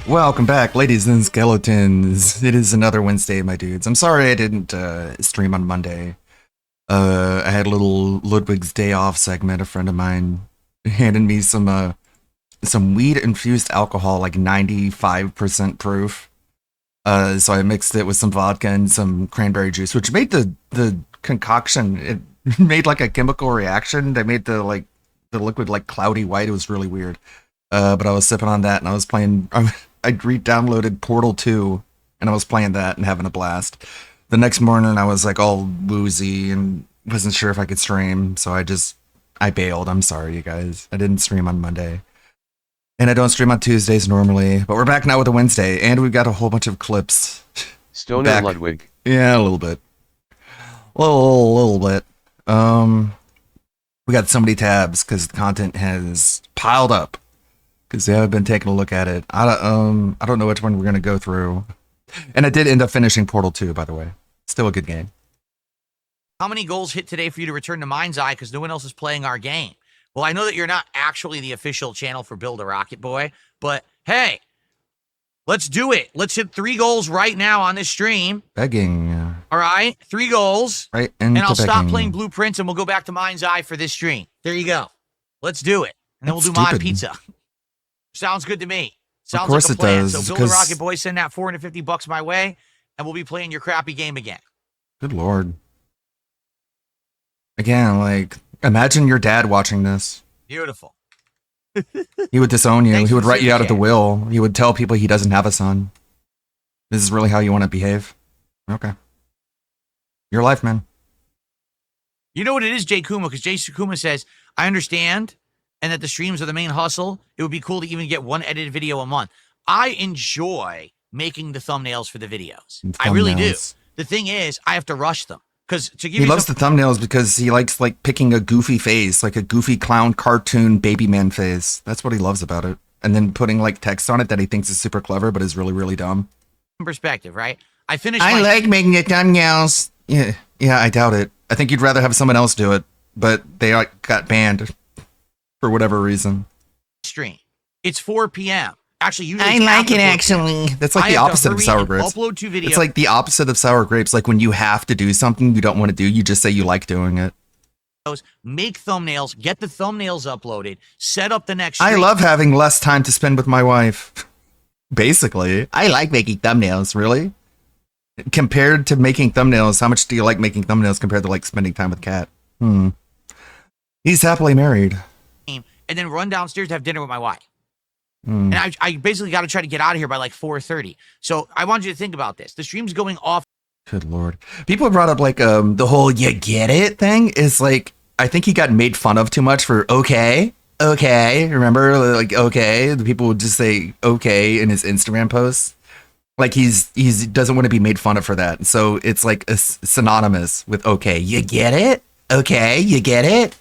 Welcome back, ladies and skeletons. It is another Wednesday, my dudes. I'm sorry I didn't stream on Monday. I had a little Ludwig's Day Off segment. A friend of mine handed me some weed-infused alcohol, like 95% proof. So I mixed it with some vodka and some cranberry juice, which made the concoction, it made like a chemical reaction. They made the liquid like cloudy white. It was really weird. But I was sipping on that and I was playing... I re-downloaded Portal 2 and I was playing that and having a blast. The next morning I was like all woozy and wasn't sure if I could stream, so I bailed. I'm sorry, you guys. I didn't stream on Monday. And I don't stream on Tuesdays normally, but we're back now with a Wednesday, and we've got a whole bunch of clips. Stoner Ludwig. Yeah, a little bit. A little bit. We got so many tabs because the content has piled up. Because they have been taking a look at it. I don't know which one we're going to go through. And I did end up finishing Portal 2, by the way. Still a good game. How many goals hit today for you to return to Mind's Eye because no one else is playing our game? Well, I know that you're not actually the official channel for Build a Rocket Boy, but hey, let's do it. Let's hit 3 goals right now on this stream. Begging. All right, 3 goals. Right, and I'll stop playing Blueprints and we'll go back to Mind's Eye for this stream. There you go. Let's do it. And then we'll do Mod Pizza. Sounds good to me. Sounds like a plan. So Build a Rocket Boy, send that $450 my way, and we'll be playing your crappy game again. Good Lord. Again, like, imagine your dad watching this. Beautiful. He would disown you. He would write you out of the will. He would tell people he doesn't have a son. This is really how you want to behave? Okay. Your life, man. You know what it is, Jay Kuma, because Jay Kuma says, I understand, and that the streams are the main hustle. It would be cool to even get 1 edited video a month. I enjoy making the thumbnails for the videos. I really do. The thing is, I have to rush them. Because to give he loves the thumbnails because he likes like picking a goofy face, like a goofy clown cartoon baby man face. That's what he loves about it. And then putting like text on it that he thinks is super clever, but is really, really dumb. Perspective, right? I like making the thumbnails. Yeah, I doubt it. I think you'd rather have someone else do it, but they got banned for whatever reason. Stream. It's 4 p.m. Actually, usually I like it actually. That's like the opposite of sour grapes. Upload 2 videos. It's like the opposite of sour grapes. Like when you have to do something you don't want to do, you just say you like doing it. Make thumbnails, get the thumbnails uploaded, set up the next stream. I love having less time to spend with my wife. Basically. I like making thumbnails, really? Compared to making thumbnails, how much do you like making thumbnails compared to like spending time with Kat? Hmm. He's happily married. and then run downstairs to have dinner with my wife. Hmm. And I basically got to try to get out of here by like 4:30. So I want you to think about this. The stream's going off. Good lord. People brought up like the whole "you get it" thing is like, I think he got made fun of too much for okay. Remember, like okay, the people would just say okay in his Instagram posts. Like he doesn't want to be made fun of for that. So it's like synonymous with okay. You get it? Okay, you get it?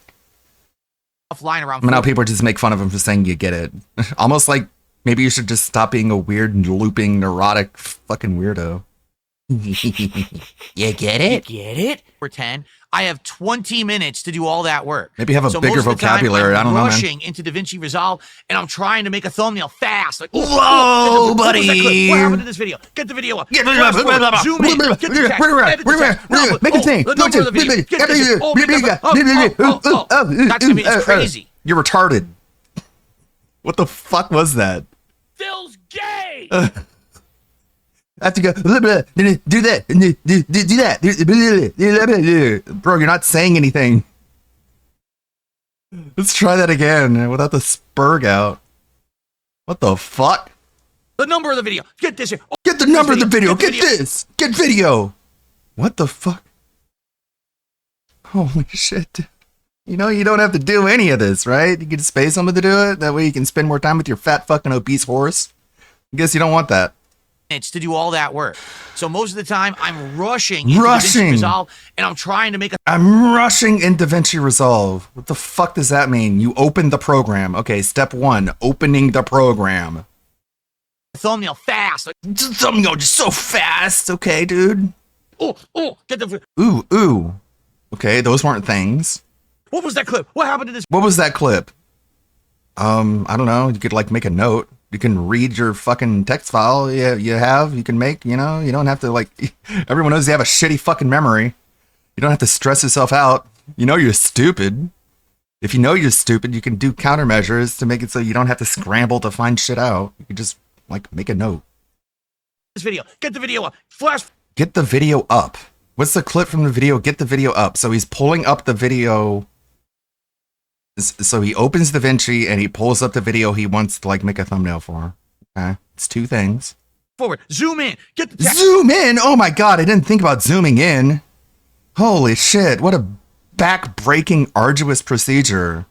Offline around. Now people just make fun of him for saying you get it. Almost like maybe you should just stop being a weird, looping, neurotic fucking weirdo. You get it? You get it? For 10. I have 20 minutes to do all that work. Maybe have a bigger most of the time, vocabulary. I'm I don't know, man. rushing into DaVinci Resolve, and I'm trying to make a thumbnail fast. Like, Whoa, what was that clip? buddy. What happened to this video? Get the video up. Get Fast forward, zoom in. Get the text. Edit the text. No, Make a thing. the number of the video. Get this. Oh, get the- That's gonna be it's crazy. You're retarded. What the fuck was that? Phil's gay. I have to go do that, do that. Bro, you're not saying anything. Let's try that again without the spurg out. What the fuck? The number of the video. Get this here. Oh, Get the number of the video. Get Get this. Get video. What the fuck? Holy shit. You know, you don't have to do any of this, right? You can just pay someone to do it. That way you can spend more time with your fat fucking obese horse. I guess you don't want that. Minutes to do all that work. So most of the time, I'm rushing into DaVinci Resolve, and I'm trying to make a I'm rushing in DaVinci Resolve. What the fuck does that mean? You open the program. Okay, step 1, opening the program. thumbnail fast. Like, Thumbnail just so fast. Okay, dude. Get the. Ooh. Okay, those weren't things. What was that clip? What happened to this? What was that clip? I don't know. You could like make a note. You can read your fucking text file. Yeah, you can make, you know, you don't have to like, everyone knows you have a shitty fucking memory. You don't have to stress yourself out. You know you're stupid. If you know you're stupid, you can do countermeasures to make it so you don't have to scramble to find shit out. You can just like make a note. This video. Get the video up. Flash. Get the video up. What's the clip from the video? Get the video up. So he's pulling up the video. So he opens DaVinci and he pulls up the video he wants to like make a thumbnail for. Okay. It's two things. Forward. Zoom in. Get the text. Zoom in. Oh my God. I didn't think about zooming in. Holy shit. What a back-breaking, arduous procedure.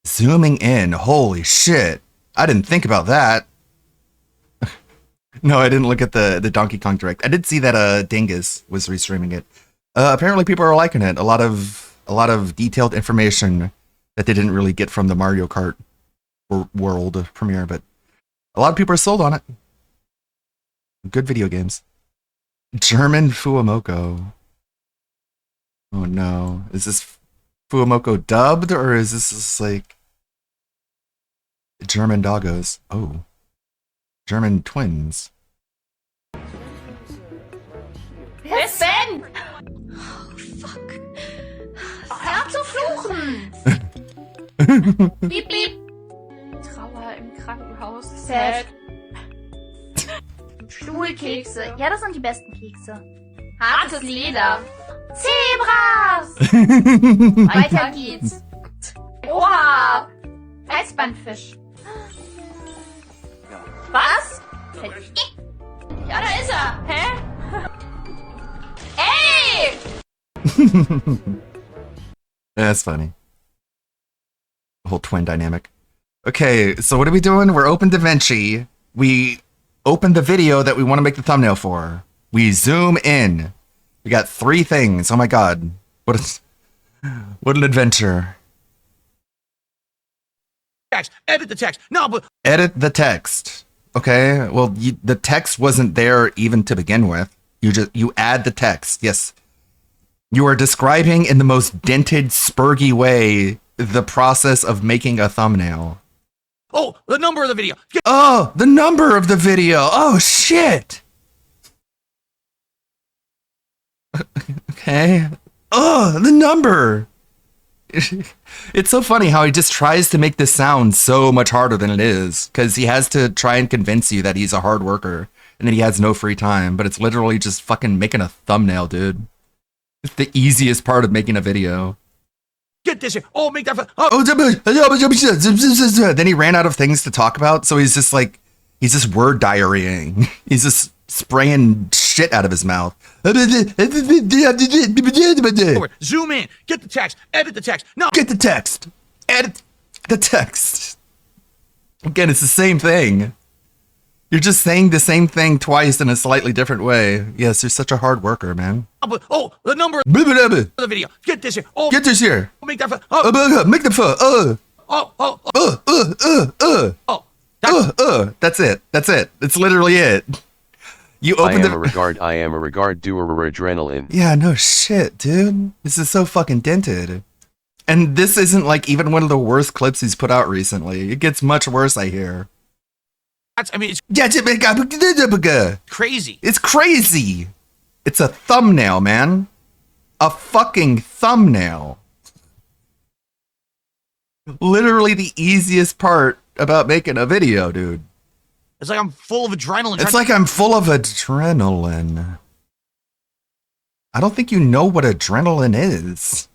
Zooming in. Holy shit. I didn't think about that. No, I didn't look at the Donkey Kong Direct. I did see that Dingus was restreaming it. Apparently people are liking it. A lot of detailed information that they didn't really get from the Mario Kart world premiere, but a lot of people are sold on it. Good video games. German Fuamoko. Oh no. Is this Fuamoko dubbed or is this just like German doggos? Oh. German twins. Wer ist Ben? Oh, fuck. Hör zu fluchen! Piep, piep. Trauer im Krankenhaus. Sad. Stuhlkekse. Ja, das sind die besten Kekse. Hartes Leder. Zebras! Weiter geht's. Oha! Eisbandfisch. Was? Ja, da ist er. Hä? Ey! That's funny. The whole twin dynamic. Okay, so what are we doing? We're open DaVinci. We open the video that we want to make the thumbnail for. We zoom in. We got 3 things. Oh my God. What an adventure. Text. Edit the text. No, but Edit the text. Okay, well, the text wasn't there even to begin with. You add the text. Yes. You are describing in the most dented, spurgy way the process of making a thumbnail. the number of the video. Get Oh, the number of the video. Oh, shit. Okay. Oh, the number. It's so funny how he just tries to make this sound so much harder than it is, because he has to try and convince you that he's a hard worker and that he has no free time, but it's literally just fucking making a thumbnail, dude. It's the easiest part of making a video. Get this here. Oh, make that. Then he ran out of things to talk about, so he's just word diarrheaing. He's just spraying shit out of his mouth. Zoom in. Get the text. Edit the text. No. Get the text. Edit the text. Again, it's the same thing. You're just saying the same thing twice in a slightly different way. Yes, you're such a hard worker, man. Oh, the number of the video. Get this here. Oh, get this here. Make that. Make the That's it. That's it. It's literally it. You open I am a regard doer adrenaline. Yeah, no shit, dude. This is so fucking dented. And this isn't like even one of the worst clips he's put out recently. It gets much worse, I hear. It's crazy. It's crazy. It's a thumbnail, man. A fucking thumbnail. Literally the easiest part about making a video, dude. It's like I'm full of adrenaline. It's like I'm full of adrenaline. I don't think you know what adrenaline is.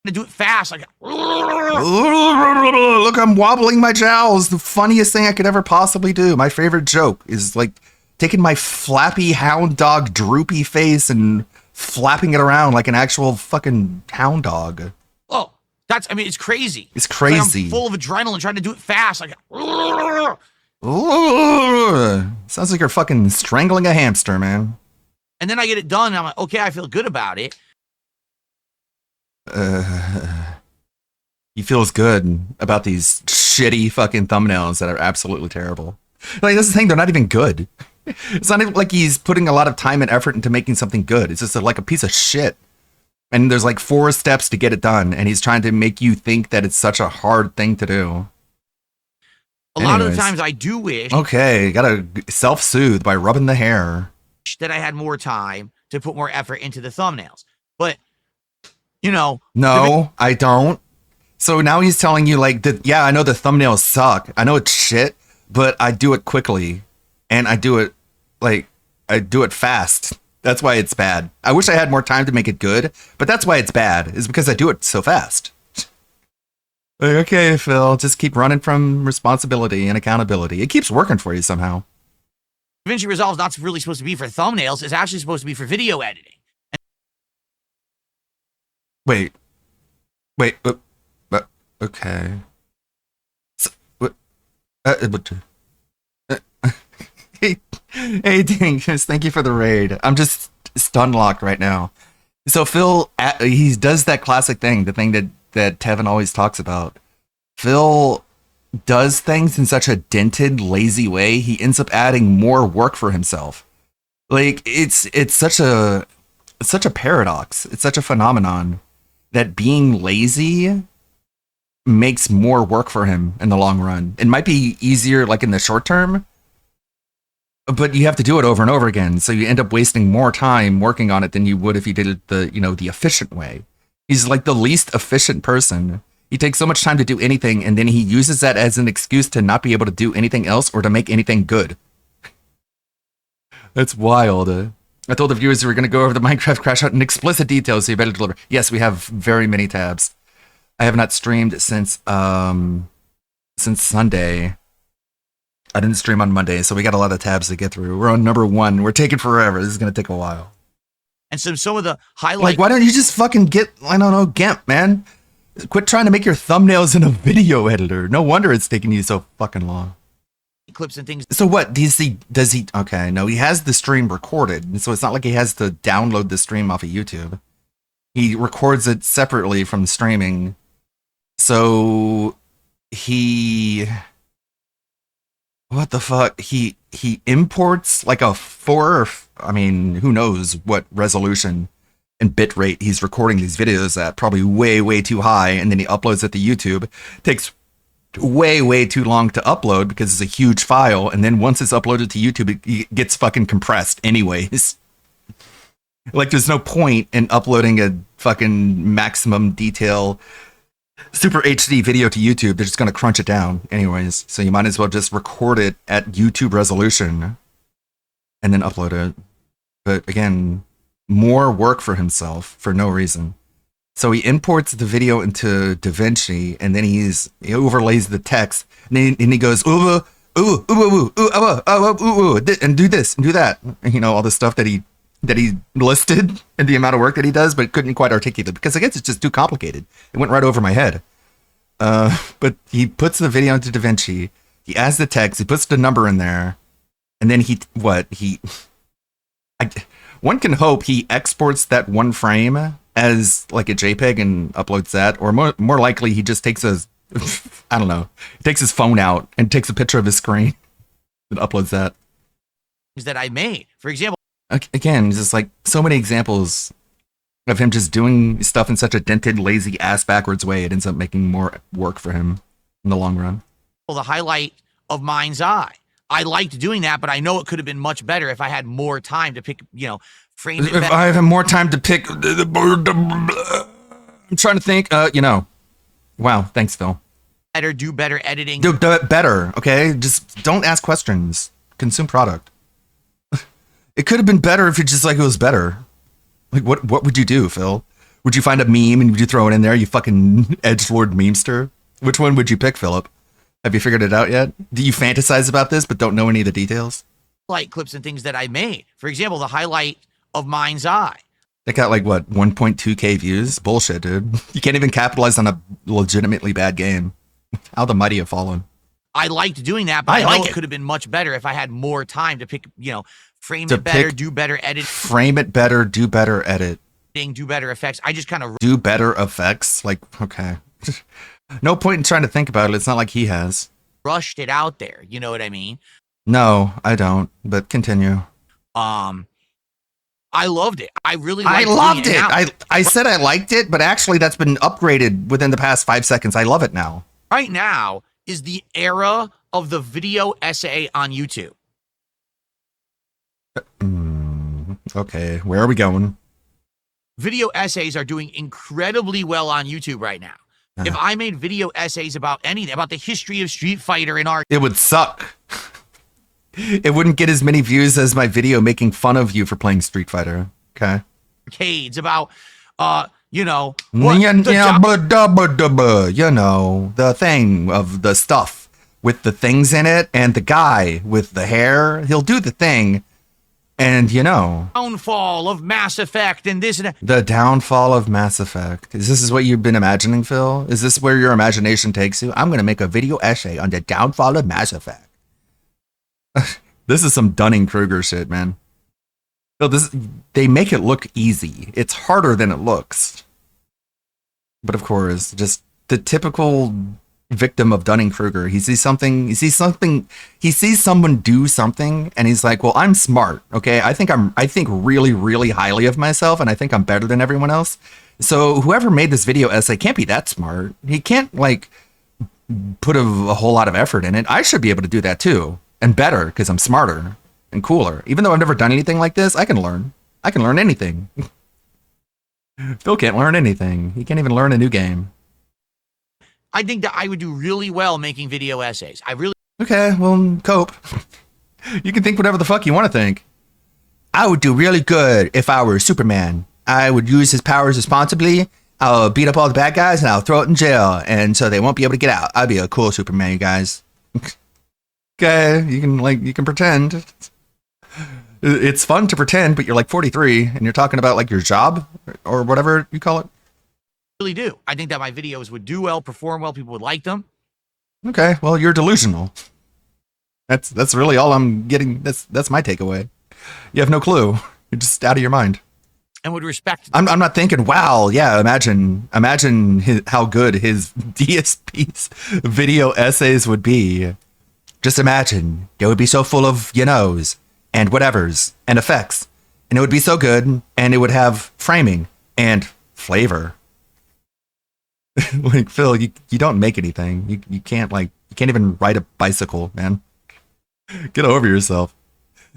To do it fast, like look, I'm wobbling my jowls. The funniest thing I could ever possibly do. My favorite joke is like taking my flappy hound dog droopy face and flapping it around like an actual fucking hound dog. Oh, it's crazy. It's crazy. Like I'm full of adrenaline trying to do it fast. Like sounds like you're fucking strangling a hamster, man. And then I get it done and I'm like, okay, I feel good about it. He feels good about these shitty fucking thumbnails that are absolutely terrible. Like, that's the thing, they're not even good. It's not even like he's putting a lot of time and effort into making something good. It's just like a piece of shit. And there's like 4 steps to get it done, and he's trying to make you think that it's such a hard thing to do. A lot of the times I do wish. Okay, gotta self-soothe by rubbing the hair. That I had more time to put more effort into the thumbnails. But you know. No, I don't. So now he's telling you like that. Yeah, I know the thumbnails suck. I know it's shit, but I do it quickly, and I do it fast. That's why it's bad. I wish I had more time to make it good, but that's why it's bad. Is because I do it so fast. Like, okay, Phil, just keep running from responsibility and accountability. It keeps working for you somehow. DaVinci Resolve's not really supposed to be for thumbnails. It's actually supposed to be for video editing. Wait, okay. So, hey, Dingus, thank you for the raid. I'm just stun locked right now. So Phil, he does that classic thing, the thing that Tevin always talks about. Phil does things in such a dented, lazy way, he ends up adding more work for himself. Like, it's such a paradox. It's such a phenomenon that being lazy makes more work for him in the long run. It might be easier like in the short term, but you have to do it over and over again. So you end up wasting more time working on it than you would if you did it the efficient way. He's like the least efficient person. He takes so much time to do anything, and then he uses that as an excuse to not be able to do anything else or to make anything good. That's wild. I told the viewers we were going to go over the Minecraft crash out in explicit details, so you better deliver. Yes, we have very many tabs. I have not streamed since Sunday. I didn't stream on Monday, so we got a lot of tabs to get through. We're on number 1. We're taking forever. This is going to take a while. And some of the highlights. Like, why don't you just fucking get, I don't know, GIMP, man? Quit trying to make your thumbnails in a video editor. No wonder it's taking you so fucking long. Clips and things. So what does he okay, no, he has the stream recorded, so it's not like he has to download the stream off of YouTube. He records it separately from streaming. So what the fuck? He imports like a who knows what resolution and bit rate he's recording these videos at, probably way too high, and then he uploads it to YouTube. Takes way too long to upload because it's a huge file, and then once it's uploaded to YouTube, it gets fucking compressed anyways. Like, there's no point in uploading a fucking maximum detail super HD video to YouTube. They're just gonna crunch it down anyways, so you might as well just record it at YouTube resolution and then upload it. But again, more work for himself for no reason. So he imports the video into DaVinci, and then he overlays the text, and he goes ooh ooh ooh ooh ooh ooh ooh, and do this and do that, and, all the stuff that he listed and the amount of work that he does, but couldn't quite articulate it because I guess it's just too complicated. It went right over my head. But he puts the video into DaVinci, he adds the text, he puts the number in there, and then one can hope he exports that one frame as like a JPEG and uploads that, or more likely he just takes takes his phone out and takes a picture of his screen and uploads that. That I made, for example. Again, just like so many examples of him just doing stuff in such a dented, lazy, ass backwards way, it ends up making more work for him in the long run. Well, the highlight of Mind's Eye. I liked doing that, but I know it could have been much better if I had more time to pick, frame it better. If I have more time to pick, I'm trying to think, wow, thanks, Phil. Better, do better editing. Do better, okay? Just don't ask questions. Consume product. It could have been better if it was better. Like, what would you do, Phil? Would you find a meme and would you throw it in there, you fucking edgelord memester? Which one would you pick, Philip? Have you figured it out yet? Do you fantasize about this but don't know any of the details? Light clips and things that I made. For example, the highlight of Mind's Eye. They got like, what, 1.2k views? Bullshit, dude. You can't even capitalize on a legitimately bad game. How the mighty have fallen. I liked doing that, but I know it could have been much better if I had more time to pick, frame it better, do better, edit. Frame it better, do better, edit. Do better effects. I just kind of... Do better effects? Like, okay. No point in trying to think about it. It's not like he has. Rushed it out there. You know what I mean? No, I don't. But continue. I loved it. I really I loved it. Now, I said I liked it, but actually that's been upgraded within the past 5 seconds. I love it now. Right now is the era of the video essay on YouTube. Okay, where are we going? Video essays are doing incredibly well on YouTube right now. If I made video essays about anything, about the history of Street Fighter and art, it would suck. It wouldn't get as many views as my video making fun of you for playing Street Fighter. Okay. Arcades, about, the thing of the stuff with the things in it and the guy with the hair. He'll do the thing. And, downfall of Mass Effect and this and that. The downfall of Mass Effect. Is this what you've been imagining, Phil? Is this where your imagination takes you? I'm going to make a video essay on the downfall of Mass Effect. This is some Dunning-Kruger shit, man. Phil, they make it look easy. It's harder than it looks. But of course, just the typical victim of Dunning-Kruger. He sees someone do something, and he's like, well, I'm smart, okay? I think really, really highly of myself, and I think I'm better than everyone else. So whoever made this video essay can't be that smart. He can't, put a whole lot of effort in it. I should be able to do that too, and better, because I'm smarter and cooler. Even though I've never done anything like this, I can learn. I can learn anything. Phil can't learn anything. He can't even learn a new game. I think that I would do really well making video essays. Okay, well, cope. You can think whatever the fuck you want to think. I would do really good if I were Superman. I would use his powers responsibly. I'll beat up all the bad guys and I'll throw it in jail, and so they won't be able to get out. I'd be a cool Superman, you guys. Okay, you can pretend. It's fun to pretend, but you're like 43 and you're talking about your job or whatever you call it. Really do. I think that my videos would do well, perform well, people would like them. Okay, well, you're delusional. That's really all I'm getting. That's my takeaway. You have no clue. You're just out of your mind. And would respect. I'm not thinking, wow, yeah, imagine how good his DSP's video essays would be. Just imagine. They would be so full of you-knows and whatevers and effects. And it would be so good, and it would have framing and flavor. Phil, you don't make anything. You can't even ride a bicycle, man. Get over yourself.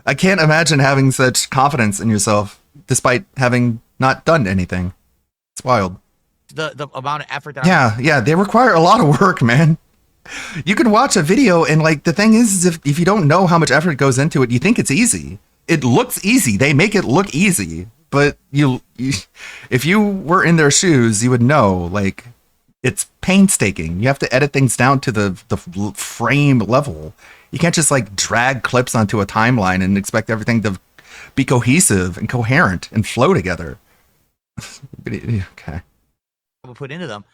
I can't imagine having such confidence in yourself despite having not done anything. It's wild. The amount of effort that yeah, they require a lot of work, man. You can watch a video and the thing is if you don't know how much effort goes into it, you think it's easy. It looks easy. They make it look easy, but if you were in their shoes, you would know, like, it's painstaking. You have to edit things down to the frame level. You can't just like drag clips onto a timeline and expect everything to be cohesive and coherent and flow together. Okay. We'll put into them.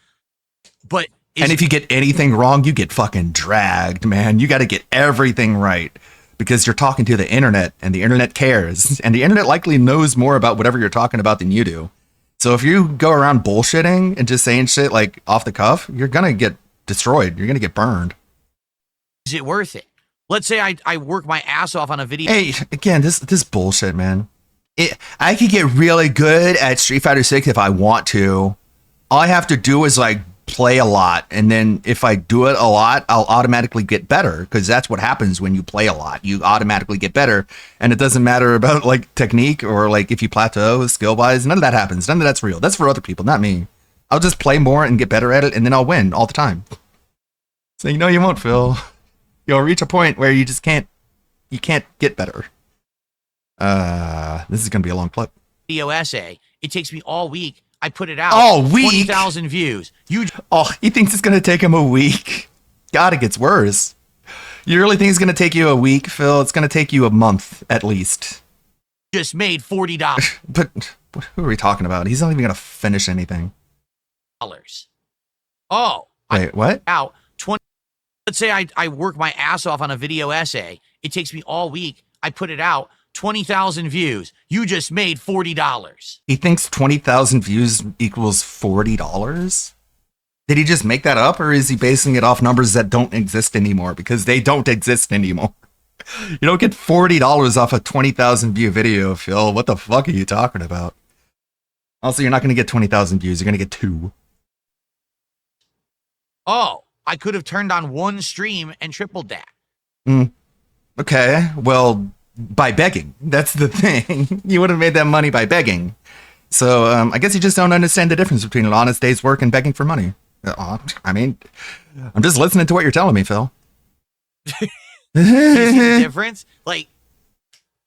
But and if you get anything wrong, you get fucking dragged, man. You got to get everything right because you're talking to the internet and the internet cares. And the internet likely knows more about whatever you're talking about than you do. So if you go around bullshitting and just saying shit like off the cuff, you're going to get destroyed. You're going to get burned. Is it worth it? Let's say I work my ass off on a video. Hey, again, this bullshit, man. I could get really good at Street Fighter 6 if I want to. All I have to do is like play a lot. And then if I do it a lot, I'll automatically get better because that's what happens when you play a lot. You automatically get better. And it doesn't matter about like technique or like if you plateau skill wise. None of that happens. None of that's real. That's for other people, not me. I'll just play more and get better at it and then I'll win all the time. So you won't, Phil. You'll reach a point where you just can't get better. This is going to be a long clip. Video essay. It takes me all week. I put it out. All week? 20,000 views. He thinks it's going to take him a week. God, it gets worse. You really think it's going to take you a week, Phil? It's going to take you a month at least. Just made $40. But who are we talking about? He's not even going to finish anything. Oh. Wait, what? Out 20. Let's say I work my ass off on a video essay. It takes me all week. I put it out. 20,000 views. You just made $40. He thinks 20,000 views equals $40? Did he just make that up, or is he basing it off numbers that don't exist anymore? Because they don't exist anymore. You don't get $40 off a 20,000 view video, Phil. What the fuck are you talking about? Also, you're not going to get 20,000 views. You're going to get 2. Oh, I could have turned on one stream and tripled that. Okay, well, by begging. That's the thing. You would have made that money by begging. So I guess you just don't understand the difference between an honest day's work and begging for money. I mean, I'm just listening to what you're telling me, Phil. You see the difference? Like,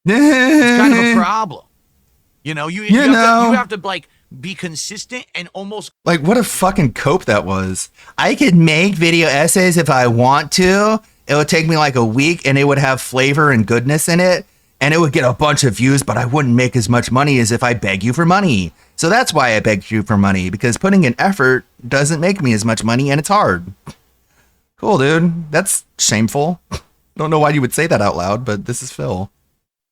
it's kind of a problem. You have to like be consistent and almost like what a fucking cope that was. I could make video essays if I want to. It would take me like a week and it would have flavor and goodness in it. And it would get a bunch of views, but I wouldn't make as much money as if I beg you for money. So that's why I begged you for money, because putting in effort doesn't make me as much money and it's hard. Cool, dude. That's shameful. Don't know why you would say that out loud, but this is Phil.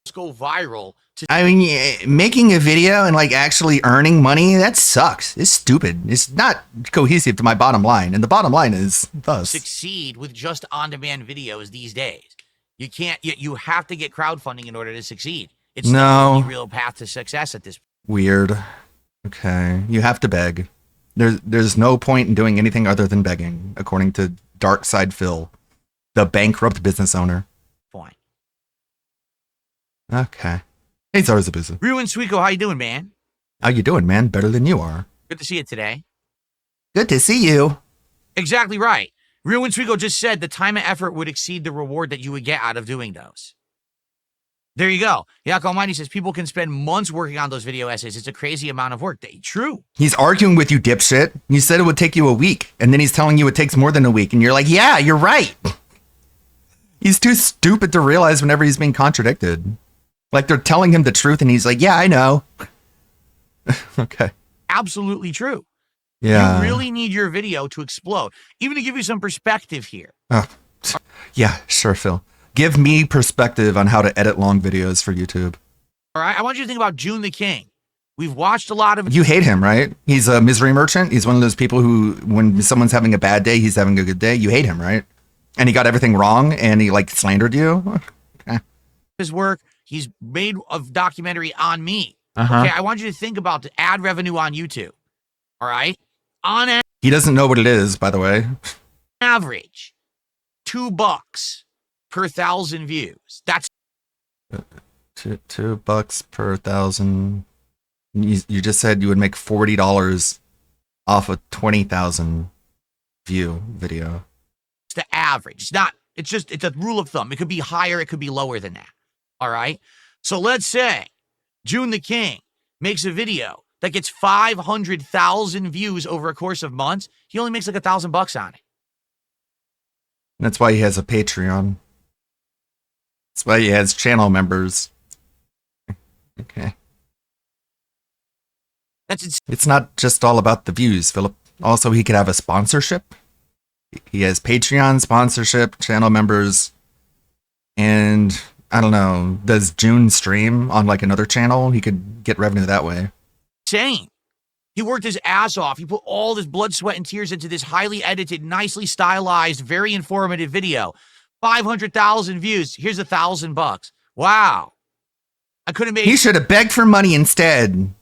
go viral. I mean, making a video and like actually earning money, that sucks. It's stupid. It's not cohesive to my bottom line. And the bottom line is thus. Succeed with just on-demand videos these days. You can't, you have to get crowdfunding in order to succeed. It's the only real path to success at this point. Weird. Okay. You have to beg. There's no point in doing anything other than begging, according to Dark Side Phil, the bankrupt business owner. Point. Okay. Hey, Zarzabuza. Ruin Suiko, how you doing, man? How you doing, man? Better than you are. Good to see you today. Good to see you. Exactly right. Ruin Suiko just said the time and effort would exceed the reward that you would get out of doing those. There you go. Yak Almighty says people can spend months working on those video essays. It's a crazy amount of work. True. He's arguing with you, dipshit. You said it would take you a week, and then he's telling you it takes more than a week, and you're like, yeah, you're right. He's too stupid to realize whenever he's being contradicted. Like they're telling him the truth, and he's like, yeah, I know. Okay. Absolutely true. Yeah. You really need your video to explode. Even to give you some perspective here. Oh. Yeah, sure, Phil. Give me perspective on how to edit long videos for YouTube. All right, I want you to think about June the King. We've watched a lot of... You hate him, right? He's a misery merchant. He's one of those people who, when someone's having a bad day, he's having a good day. You hate him, right? And he got everything wrong, and he, like, slandered you? Okay. His work, he's made a documentary on me. Uh-huh. Okay, I want you to think about the ad revenue on YouTube. All right? On He doesn't know what it is, by the way. average, $2 per 1,000 views. That's $2 per 1,000. You just said you would make $40 off a 20,000 view video. the average. It's a rule of thumb. It could be higher, it could be lower than that. All right? So let's say June the King makes a video that gets 500,000 views over a course of months, he only makes like $1,000 on it. That's why he has a Patreon. That's why he has channel members. Okay. It's not just all about the views, Philip. Also, he could have a sponsorship. He has Patreon sponsorship, channel members, and I don't know, does June stream on like another channel? He could get revenue that way. Insane. He worked his ass off. He put all this blood, sweat, and tears into this highly edited, nicely stylized, very informative video. 500,000 views. Here's $1,000. Wow. I could have made. He should have begged for money instead.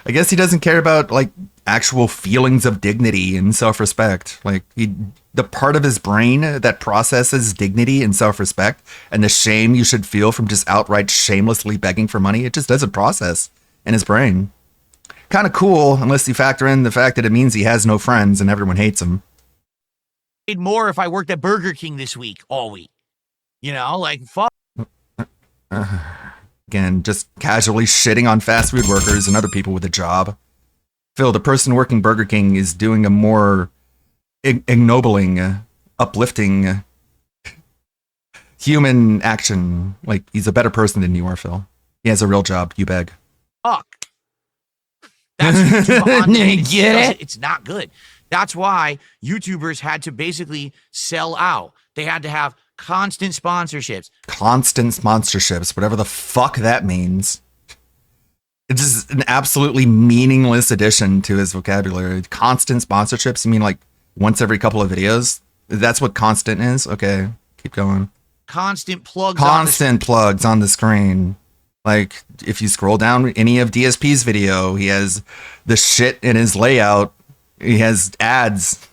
I guess he doesn't care about like actual feelings of dignity and self-respect. Like the part of his brain that processes dignity and self-respect and the shame you should feel from just outright shamelessly begging for money, it just doesn't process in his brain. Kind of cool, unless you factor in the fact that it means he has no friends and everyone hates him. Made more if I worked at Burger King this week, all week. You know, like fuck. Again, just casually shitting on fast food workers and other people with a job. Phil, the person working Burger King is doing a more ignobling, uplifting human action. Like, he's a better person than you are, Phil. He has a real job. You beg. Fuck. That's YouTube on You get it? It's not good. That's why YouTubers had to basically sell out. They had to have constant sponsorships. Constant sponsorships, whatever the fuck that means. It's just an absolutely meaningless addition to his vocabulary. Constant sponsorships? You mean like once every couple of videos? That's what constant is? Okay, keep going. Constant plugs. Constant plugs on the screen. Like, if you scroll down any of DSP's video, he has the shit in his layout. He has ads.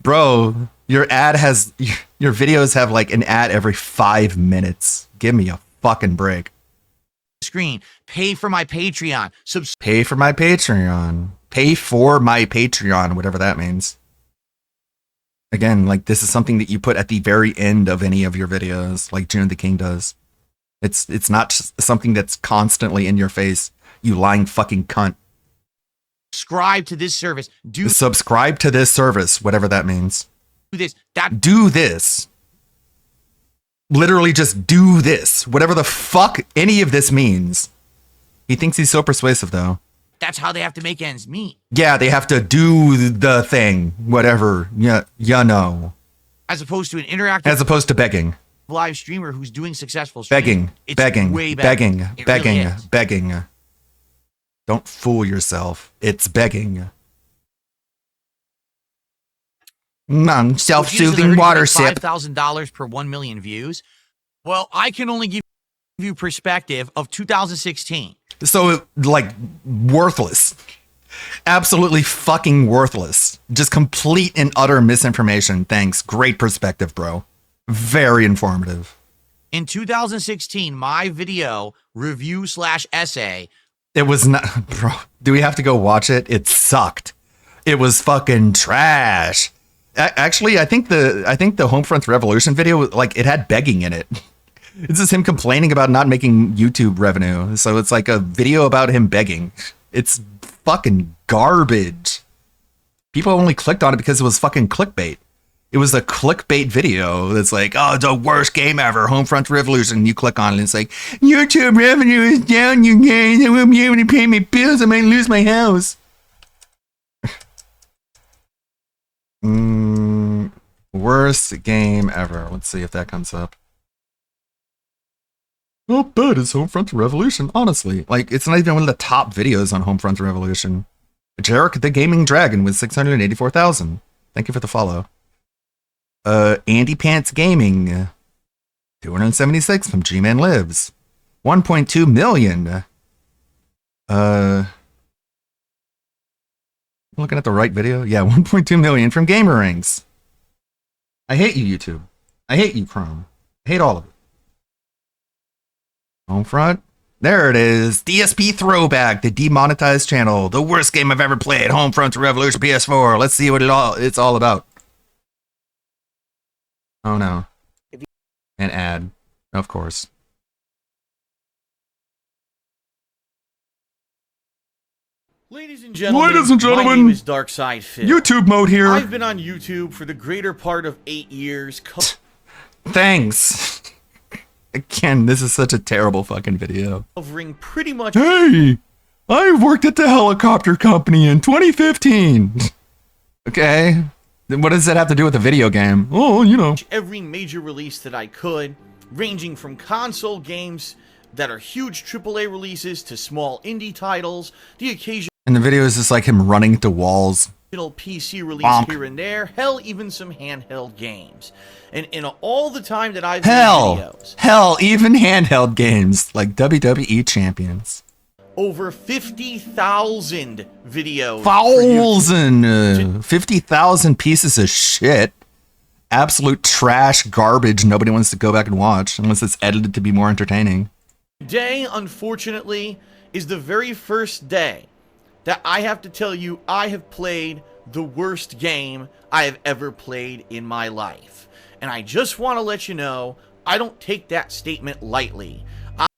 Bro, your videos have like an ad every 5 minutes. Give me a fucking break. Screen. Pay for my Patreon. Pay for my Patreon. Pay for my Patreon, whatever that means. Again, like, this is something that you put at the very end of any of your videos, like June the King does. It's not just something that's constantly in your face, you lying fucking cunt. Subscribe to this service. Subscribe to this service, whatever that means. Do this. Do this. Literally just do this. Whatever the fuck any of this means. He thinks he's so persuasive, though. That's how they have to make ends meet. Yeah, they have to do the thing. Whatever. Yeah, you know. As opposed to an interactive... As opposed to begging. Live streamer who's doing successful streaming. Begging. It's Begging. way better. Begging. It Begging. really is. Begging. Don't fool yourself. It's begging. Self-soothing water sip. $5,000 per 1 million views. Well, I can only give you perspective of 2016. So, like, worthless. Absolutely fucking worthless. Just complete and utter misinformation. Thanks. Great perspective, bro. Very informative. In 2016, my video review / essay. It was not, bro. Do we have to go watch it? It sucked. It was fucking trash. Actually, I think the Homefront Revolution video, like, it had begging in it. It's just him complaining about not making YouTube revenue. So it's like a video about him begging. It's fucking garbage. People only clicked on it because it was fucking clickbait. It was a clickbait video that's like, oh, the worst game ever, Homefront Revolution. You click on it and it's like, YouTube revenue is down, you guys. I won't be able to pay my bills. I might lose my house. Worst game ever. Let's see if that comes up. How bad is Homefront Revolution? Honestly, like, it's not even one of the top videos on Homefront Revolution. Jarek the Gaming Dragon with 684,000. Thank you for the follow. Andy Pants Gaming, 276 from G-Man Lives. 1.2 million. Looking at the right video? Yeah, 1.2 million from Gamerings. I hate you, YouTube. I hate you, Chrome. I hate all of it. Homefront. There it is. DSP Throwback, the demonetized channel. The worst game I've ever played. Homefront Revolution PS4. Let's see what it's all about. Oh no. An ad. Of course. Ladies and gentlemen, my name is Darkside Phil. YouTube mode here. I've been on YouTube for the greater part of 8 years. Thanks. Again, this is such a terrible fucking video. Covering pretty much Hey, I worked at the helicopter company in 2015. Okay. Then what does that have to do with the video game? Oh, you know. every major release that I could, ranging from console games that are huge AAA releases to small indie titles, the occasional And the video is just like him running to walls. PC release Bonk. here and there, hell, even some handheld games. And in all the time that I've Hell, made videos, hell, even handheld games like WWE Champions. over 50,000 videos. for YouTube. 50,000 pieces of shit. Absolute trash garbage nobody wants to go back and watch unless it's edited to be more entertaining. Today, unfortunately, is the very first day that I have to tell you I have played the worst game I have ever played in my life. And I just want to let you know, I don't take that statement lightly.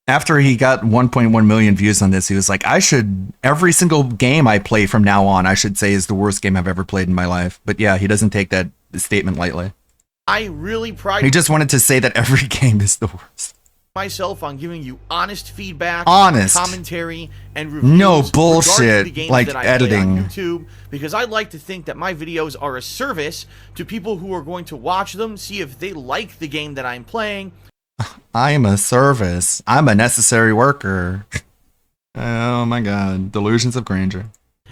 After he got 1.1 million views on this, he was like, every single game I play from now on, I should say is the worst game I've ever played in my life. But yeah, he doesn't take that statement lightly. I really pride He just wanted to say that every game is the worst. myself on giving you honest feedback, Honest. commentary, and reviews. No regarding bullshit, the games like that I play on editing. YouTube, because I like to think that my videos are a service to people who are going to watch them, see if they like the game that I'm playing. I'm a service. I'm a necessary worker. Oh my god. Delusions of grandeur.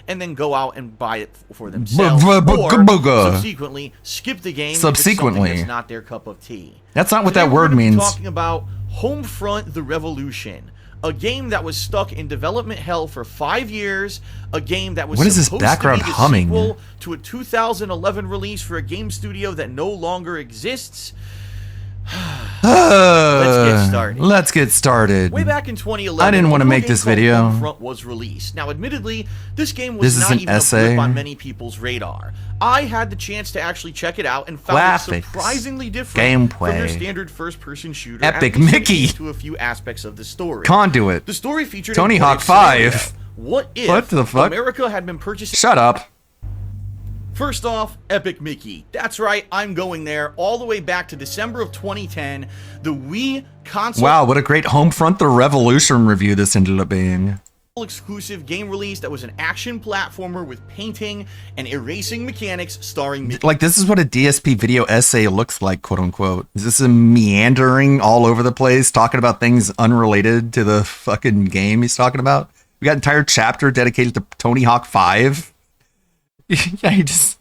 And then go out and buy it for themselves, or Booga. subsequently skip the game. Subsequently. if it's something that's not their cup of tea. That's not what Today that we're word gonna be means. Talking about Homefront: The Revolution, a game that was stuck in development hell for 5 years, a game that was What is this supposed background to be the humming? sequel to a 2011 release for a game studio that no longer exists. Let's get started. Let's get started. Way back in 2011, I didn't want to a make game this called video. Homefront was released. Now, admittedly, this game was This is not an even a essay. blip on many people's radar. I had the chance to actually check it out and found Graphics. it surprisingly different from their Gameplay. standard first-person shooter. Epic and Mickey. to a few aspects of the story. Conduit. The story featured Tony a Hawk scenario. 5. What if What the fuck? America had been purchasing? Shut up. First off, Epic Mickey. That's right, I'm going there all the way back to December of 2010. The Wii console Wow, what a great Homefront the Revolution review this ended up being. exclusive game release that was an action platformer with painting and erasing mechanics starring Mickey Like, this is what a DSP video essay looks like, quote unquote. Is this a meandering all over the place, talking about things unrelated to the fucking game he's talking about? We got an entire chapter dedicated to Tony Hawk 5. Yeah, he just...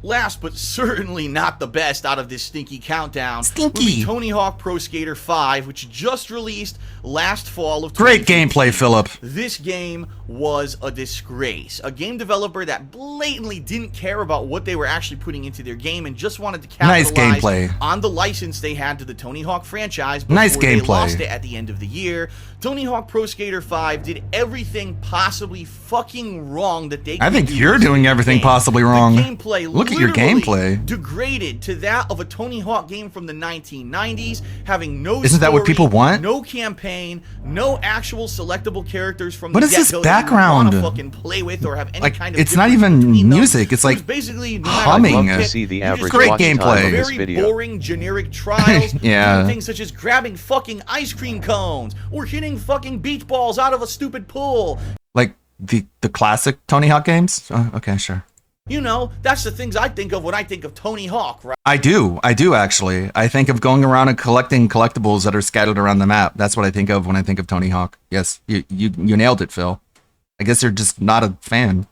Last but certainly not the best out of this stinky countdown would Stinky. be Tony Hawk Pro Skater 5, which just released last fall of Great 2015. gameplay, Philip. This game was a disgrace. A game developer that blatantly didn't care about what they were actually putting into their game and just wanted to Nice capitalize gameplay. on the license they had to the Tony Hawk franchise before Nice they gameplay. lost it at the end of the year. Tony Hawk Pro Skater 5 did everything possibly fucking wrong that they I could think do you're to doing the everything game. possibly wrong. The gameplay Look at your literally gameplay. degraded to that of a Tony Hawk game from the 1990s, having no Isn't that what story, people want? no campaign, no actual selectable characters from What the is this get-go background? that you want to fucking play with or have any Like, kind of it's not difference even between them. music, it's It was like basically no matter humming. what Love to pick, see the you just average Great watch gameplay. time of this very video. boring generic trials. Yeah. Doing things such as grabbing fucking ice cream cones or hitting fucking beach balls out of a stupid pool. Like, the classic Tony Hawk games? Okay, sure. You know, that's the things I think of when I think of Tony Hawk, right? I do actually. I think of going around and collecting collectibles that are scattered around the map. That's what I think of when I think of Tony Hawk. Yes, you nailed it, Phil. I guess you're just not a fan.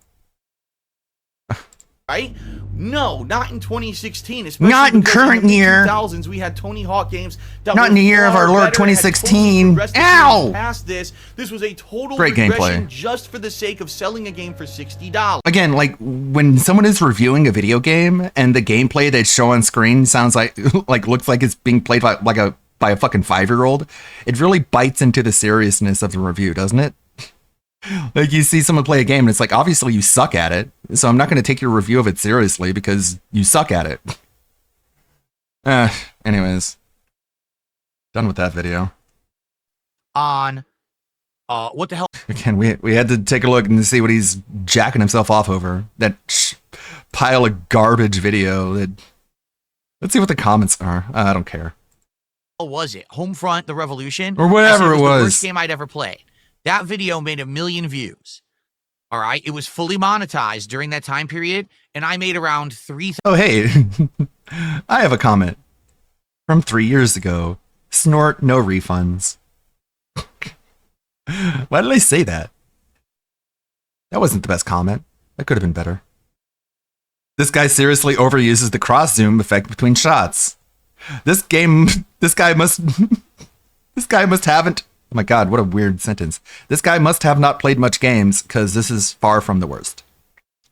Right? No, not in 2016. Especially Not in because current the year. 2000s, we had Tony Hawk games that Not were in the year of far our Lord better and had 2016. totally progressed the Ow! series past this was a total Great regression gameplay. just for the sake of selling a game for $60. Again, like when someone is reviewing a video game and the gameplay they show on screen sounds like looks like it's being played by a fucking 5-year-old, it really bites into the seriousness of the review, doesn't it? Like you see someone play a game and it's like, obviously you suck at it, so I'm not going to take your review of it seriously because you suck at it. Anyways, done with that video. On What the hell Again, we had to take a look and see what he's jacking himself off over. That pile of garbage video. Let's see what the comments are. I don't care. was it? Homefront, The Revolution? Or whatever I said it the was. worst game I'd ever played. That video made 1 million views. All right. It was fully monetized during that time period, and I made around 3,000. Oh, hey. I have a comment from 3 years ago. Snort, no refunds. Why did I say that? That wasn't the best comment. That could have been better. This guy seriously overuses the cross zoom effect between shots. This guy must haven't. Oh my god, what a weird sentence. This guy must have not played much games, because this is far from the worst.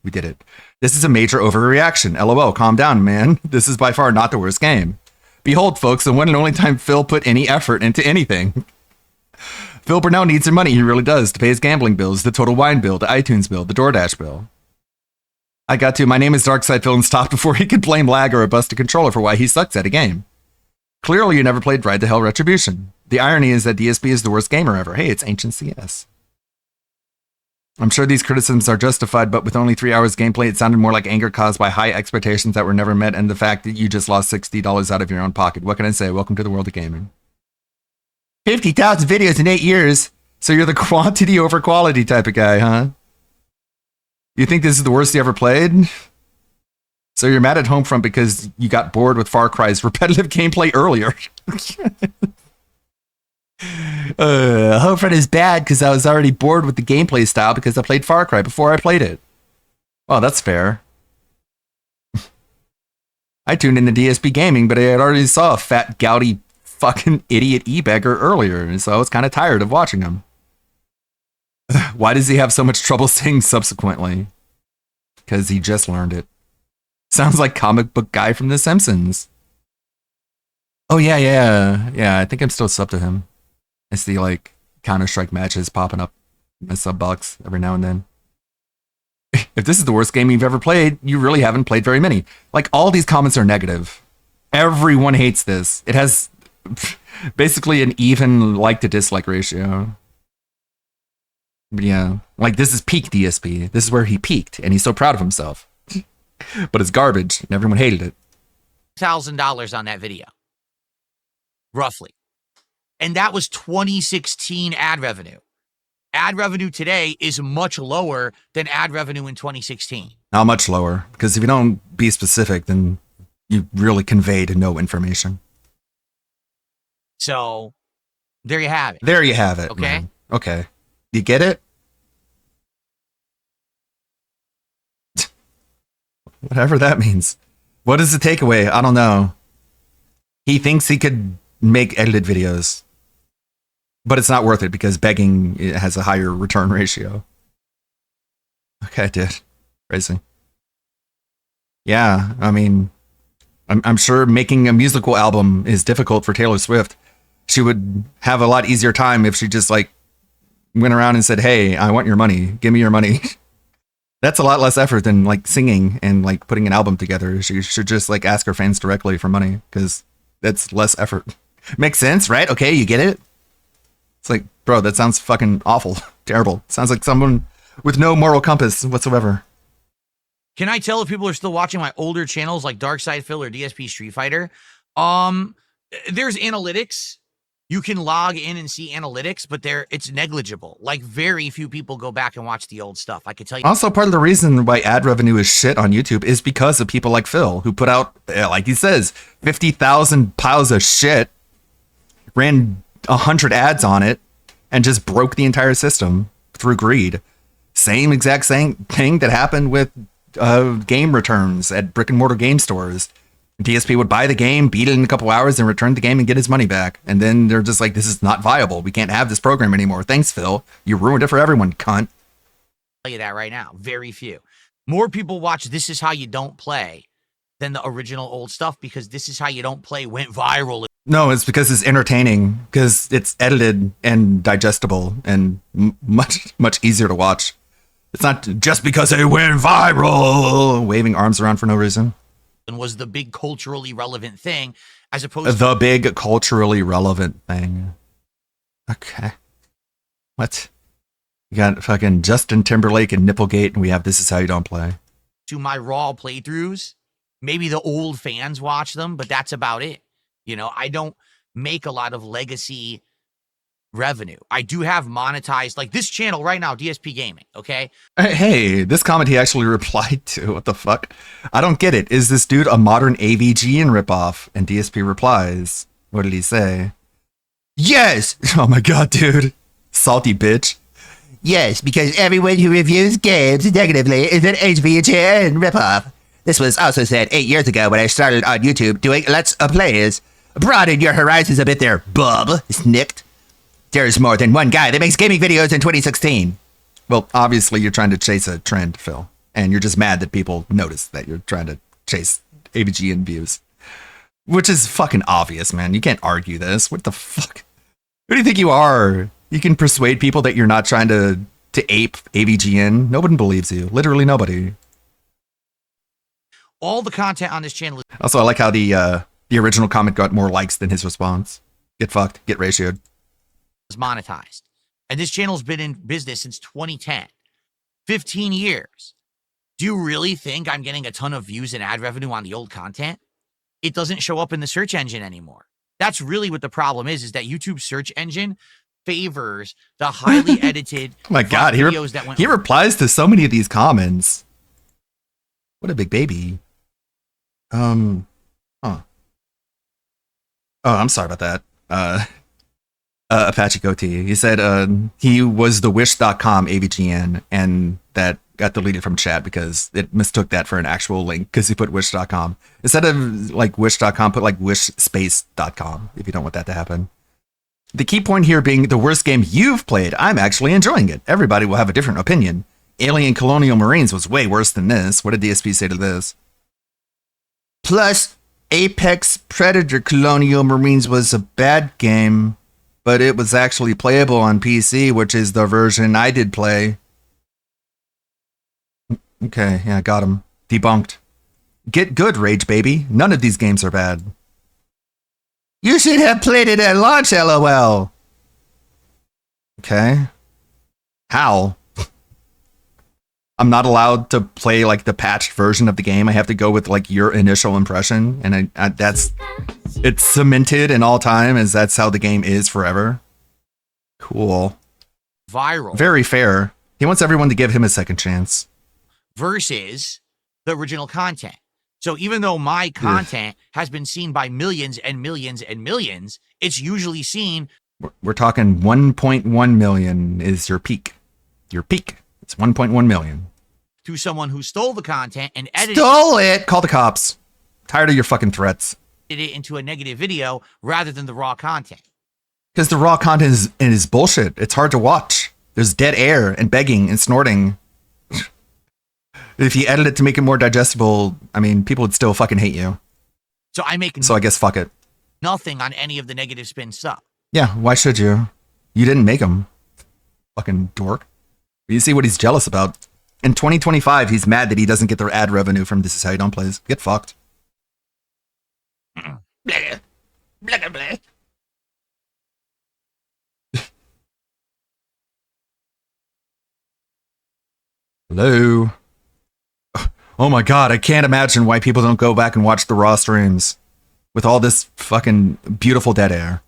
We did it. This is a major overreaction. LOL, calm down, man. This is by far not the worst game. Behold, folks, the one and only time Phil put any effort into anything. Phil Burnell needs some money, he really does, to pay his gambling bills, the Total Wine bill, the iTunes bill, the DoorDash bill. I got to, my name is Darkside Phil, and stopped before he could blame lag or a busted controller for why he sucks at a game. Clearly you never played Ride to Hell Retribution. The irony is that DSP is the worst gamer ever. Hey, it's Ancient CS. I'm sure these criticisms are justified, but with only 3 hours gameplay, it sounded more like anger caused by high expectations that were never met and the fact that you just lost $60 out of your own pocket. What can I say? Welcome to the world of gaming. 50,000 videos in 8 years. So you're the quantity over quality type of guy, huh? You think this is the worst you ever played? So you're mad at Homefront because you got bored with Far Cry's repetitive gameplay earlier. Homefront is bad because I was already bored with the gameplay style because I played Far Cry before I played it. Well, that's fair. I tuned into DSP Gaming, but I had already saw a fat, gouty, fucking idiot e-beggar earlier, and so I was kind of tired of watching him. Why does he have so much trouble saying subsequently? Because he just learned it. Sounds like comic book guy from The Simpsons. Oh, yeah, I think I'm still sub to him. I see, like, Counter-Strike matches popping up in my sub box every now and then. If this is the worst game you've ever played, you really haven't played very many. Like, all these comments are negative. Everyone hates this. It has basically an even like to dislike ratio. But yeah, like, this is peak DSP. This is where he peaked, and he's so proud of himself. But it's garbage, and everyone hated it. $1,000 on that video. Roughly. And that was 2016 ad revenue. Ad revenue today is much lower than ad revenue in 2016. Not much lower, because if you don't be specific, then you really conveyed no information. So, there you have it. There you have it. Okay. Man. Okay. You get it? Whatever that means. What is the takeaway? I don't know. He thinks he could make edited videos, but it's not worth it because begging has a higher return ratio. Okay, I did. Crazy. Yeah, I mean, I'm sure making a musical album is difficult for Taylor Swift. She would have a lot easier time if she just, like, went around and said, hey, I want your money. Give me your money. That's a lot less effort than, like, singing and, like, putting an album together. She should just, like, ask her fans directly for money because that's less effort. Makes sense, right? Okay, you get it? It's like, bro, that sounds fucking awful. Terrible. Sounds like someone with no moral compass whatsoever. Can I tell if people are still watching my older channels like Darkside Phil or DSP Street Fighter? There's analytics. You can log in and see analytics, but it's negligible. Like, very few people go back and watch the old stuff. I can tell you. Also, part of the reason why ad revenue is shit on YouTube is because of people like Phil, who put out, like he says, 50,000 piles of shit, ran 100 ads on it, and just broke the entire system through greed. Same exact same thing that happened with game returns at brick and mortar game stores. DSP would buy the game, beat it in a couple hours, and return the game and get his money back. And then they're just like, this is not viable. We can't have this program anymore. Thanks, Phil. You ruined it for everyone, cunt. I'll tell you that right now. Very few. More people watch This Is How You Don't Play than the original old stuff because This Is How You Don't Play went viral. No, it's because it's entertaining, because it's edited and digestible and much, much easier to watch. It's not just because it went viral, waving arms around for no reason. And was the big culturally relevant thing as opposed The big culturally relevant thing. Okay. What? You got fucking Justin Timberlake and Nipplegate, and we have This Is How You Don't Play. To my Raw playthroughs. Maybe the old fans watch them, but that's about it. You know, I don't make a lot of legacy revenue. I do have monetized, like this channel right now, DSP Gaming, okay? Hey, this comment he actually replied to. What the fuck? I don't get it. Is this dude a modern AVGN ripoff? And DSP replies, what did he say? Yes! Oh my god, dude. Salty bitch. Yes, because everyone who reviews games negatively is an HVGN ripoff. This was also said 8 years ago when I started on YouTube doing Let's Plays. Broaden your horizons a bit there, bub. Snicked. There's more than one guy that makes gaming videos in 2016. Well, obviously you're trying to chase a trend, Phil. And you're just mad that people notice that you're trying to chase AVGN views. Which is fucking obvious, man. You can't argue this. What the fuck? Who do you think you are? You can persuade people that you're not trying to ape AVGN. Nobody believes you. Literally nobody. All the content on this channel Also, I like how the original comment got more likes than his response. Get fucked. Get ratioed. is monetized. And this channel's been in business since 2010. 15 years. Do you really think I'm getting a ton of views and ad revenue on the old content? It doesn't show up in the search engine anymore. That's really what the problem is that YouTube's search engine favors the highly edited Oh my god, videos that went he replies to so many of these comments. What a big baby. Oh, I'm sorry about that. Apache Goatee. He said he was the wish.com AVGN, and that got deleted from chat because it mistook that for an actual link because he put wish.com. Instead of like wish.com, put like wishspace.com if you don't want that to happen. The key point here being the worst game you've played. I'm actually enjoying it. Everybody will have a different opinion. Alien Colonial Marines was way worse than this. What did DSP say to this? Plus, Apex Predator Colonial Marines was a bad game, but it was actually playable on PC, which is the version I did play. Okay, yeah, got him. Debunked. Get good, Rage Baby. None of these games are bad. You should have played it at launch, LOL. Okay. How? I'm not allowed to play like the patched version of the game. I have to go with like your initial impression, and that's it's cemented in all time as that's how the game is forever. Cool. viral Very fair. He wants everyone to give him a second chance. versus the original content. So even though my content has been seen by millions and millions and millions, it's usually seen. We're talking 1.1 million is your peak. Your peak. It's 1.1 million. To someone who stole the content and edited Stole it! Call the cops. Tired of your fucking threats. it into a negative video rather than the raw content. Because the raw content is bullshit. It's hard to watch. There's dead air and begging and snorting. If you edit it to make it more digestible, I mean, people would still fucking hate you. So I make So I guess fuck it. nothing on any of the negative spin stuff. Yeah, why should you? You didn't make them. Fucking dork. You see what he's jealous about. In 2025, he's mad that he doesn't get their ad revenue from This Is How You Don't Plays. Get fucked. Blah, blah, blah. Hello? Oh my god, I can't imagine why people don't go back and watch the raw streams. With all this fucking beautiful dead air.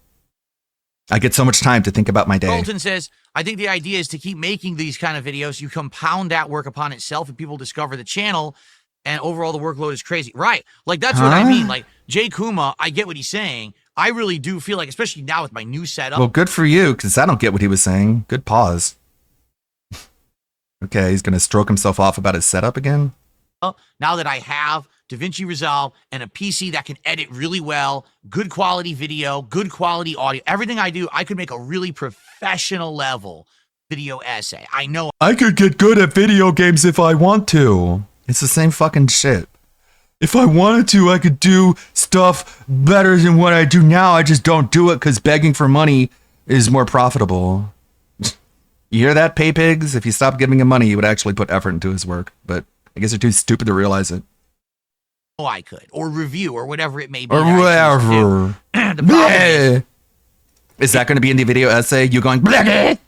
I get so much time to think about my day. Colton says, I think the idea is to keep making these kind of videos. You compound that work upon itself and people discover the channel and overall the workload is crazy. Right. Like, that's what I mean. Like, Jay Kuma, I get what he's saying. I really do feel like, especially now with my new setup. Well, good for you, because I don't get what he was saying. Good pause. Okay, he's going to stroke himself off about his setup again? Now that I have DaVinci Resolve and a PC that can edit really well, good quality video, good quality audio, everything I do, I could make a really professional level video essay. I know. I could get good at video games if I want to. It's the same fucking shit. If I wanted to, I could do stuff better than what I do now. I just don't do it because begging for money is more profitable. You hear that, pay pigs? If you stopped giving him money, he would actually put effort into his work. But I guess they're too stupid to realize it. I could, or review, or whatever it may be. Or whatever. The problem Is that going to be in the video essay? You going, bleh?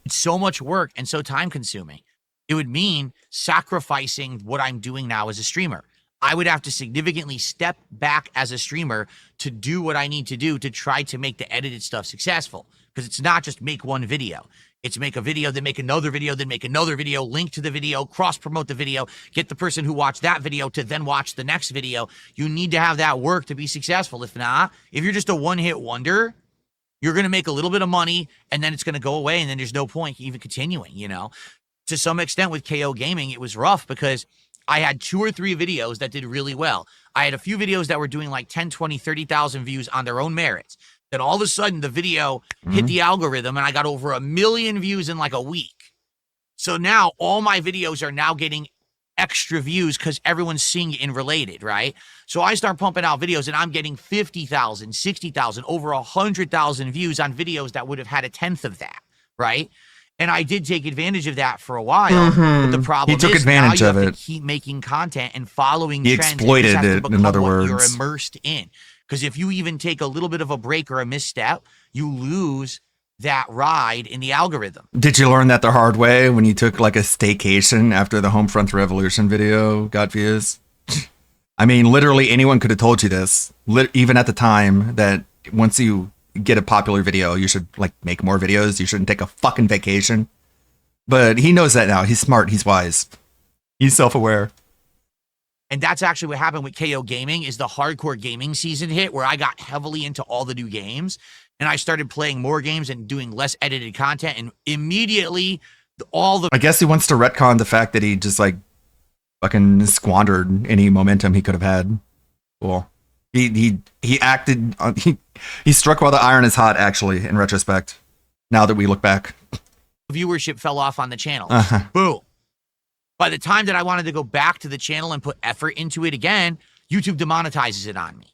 It's so much work and so time consuming. It would mean sacrificing what I'm doing now as a streamer. I would have to significantly step back as a streamer to do what I need to do to try to make the edited stuff successful. Because it's not just make one video. It's make a video, then make another video, then make another video, link to the video, cross-promote the video, get the person who watched that video to then watch the next video. You need to have that work to be successful. If not, if you're just a one-hit wonder, you're going to make a little bit of money and then it's going to go away and then there's no point even continuing, you know? To some extent with KO Gaming, it was rough because I had 2 or 3 videos that did really well. I had a few videos that were doing like 10, 20, 30,000 views on their own merits. Then all of a sudden the video hit the algorithm and I got over 1 million views in like a week. So now all my videos are now getting extra views because everyone's seeing it in related, right? So I start pumping out videos and I'm getting 50,000, 60,000, over 100,000 views on videos that would have had 1/10 of that, right? And I did take advantage of that for a while. But the problem He took is advantage now of you have it. to keep making content and following He trends. exploited You just have to it, in become other what words. You're immersed in. Because if you even take a little bit of a break or a misstep, you lose that ride in the algorithm. Did you learn that the hard way when you took like a staycation after the Homefront Revolution video got views? I mean, literally anyone could have told you this, even at the time, that once you get a popular video, you should like make more videos. You shouldn't take a fucking vacation. But he knows that now. He's smart. He's wise. He's self-aware. And that's actually what happened with KO Gaming is the hardcore gaming season hit where I got heavily into all the new games and I started playing more games and doing less edited content and immediately all the I guess he wants to retcon the fact that he just like fucking squandered any momentum he could have had. Cool. He acted he struck while the iron is hot actually in retrospect. Now that we look back. viewership fell off on the channel. Uh-huh. Boom. By the time that I wanted to go back to the channel and put effort into it again, YouTube demonetizes it on me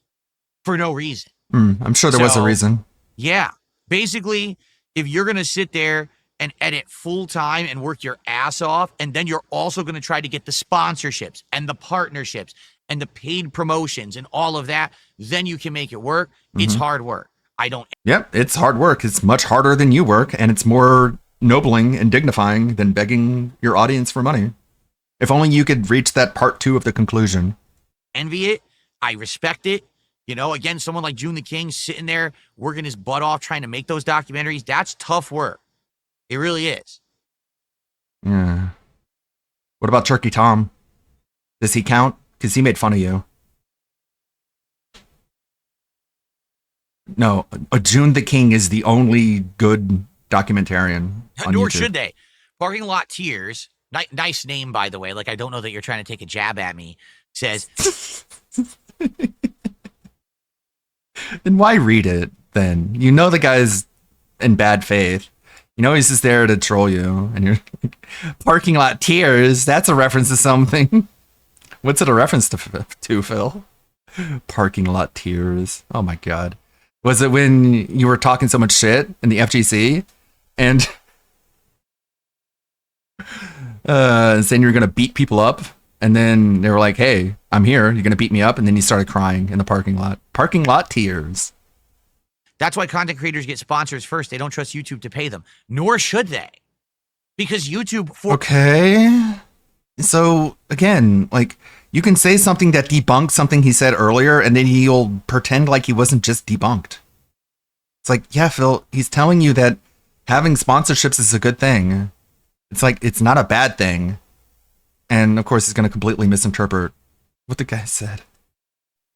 for no reason. I'm sure there was a So- reason. Yeah. Basically, if you're going to sit there and edit full time and work your ass off, and then you're also going to try to get the sponsorships and the partnerships and the paid promotions and all of that, then you can make it work. It's hard work. I don't. Yep, it's hard work. It's much harder than you work, and it's more nobling and dignifying than begging your audience for money. If only you could reach that part 2 of the conclusion. Envy it. I respect it. You know, again, someone like June the King sitting there working his butt off trying to make those documentaries. That's tough work. It really is. Yeah. What about Turkey Tom? Does he count? Because he made fun of you. No, June the King is the only good documentarian on Nor YouTube. should they. Parking Lot Tears, nice name, by the way. Like, I don't know that you're trying to take a jab at me. Says, Then why read it then? You know the guy's in bad faith. You know he's just there to troll you. And you're like, Parking Lot Tears, that's a reference to something. What's it a reference to, Phil? Parking Lot Tears. Oh my god. Was it when you were talking so much shit in the FGC? And saying you're going to beat people up? And then they were like, hey, I'm here. You're going to beat me up? And then you started crying in the parking lot. Parking Lot Tears. that's why content creators get sponsors first. They don't trust YouTube to pay them, nor should they. Because YouTube, Okay. So, again, like, you can say something that debunks something he said earlier, and then he'll pretend like he wasn't just debunked. It's like, yeah, Phil, he's telling you that having sponsorships is a good thing. It's like, it's not a bad thing. And, of course, he's going to completely misinterpret what the guy said.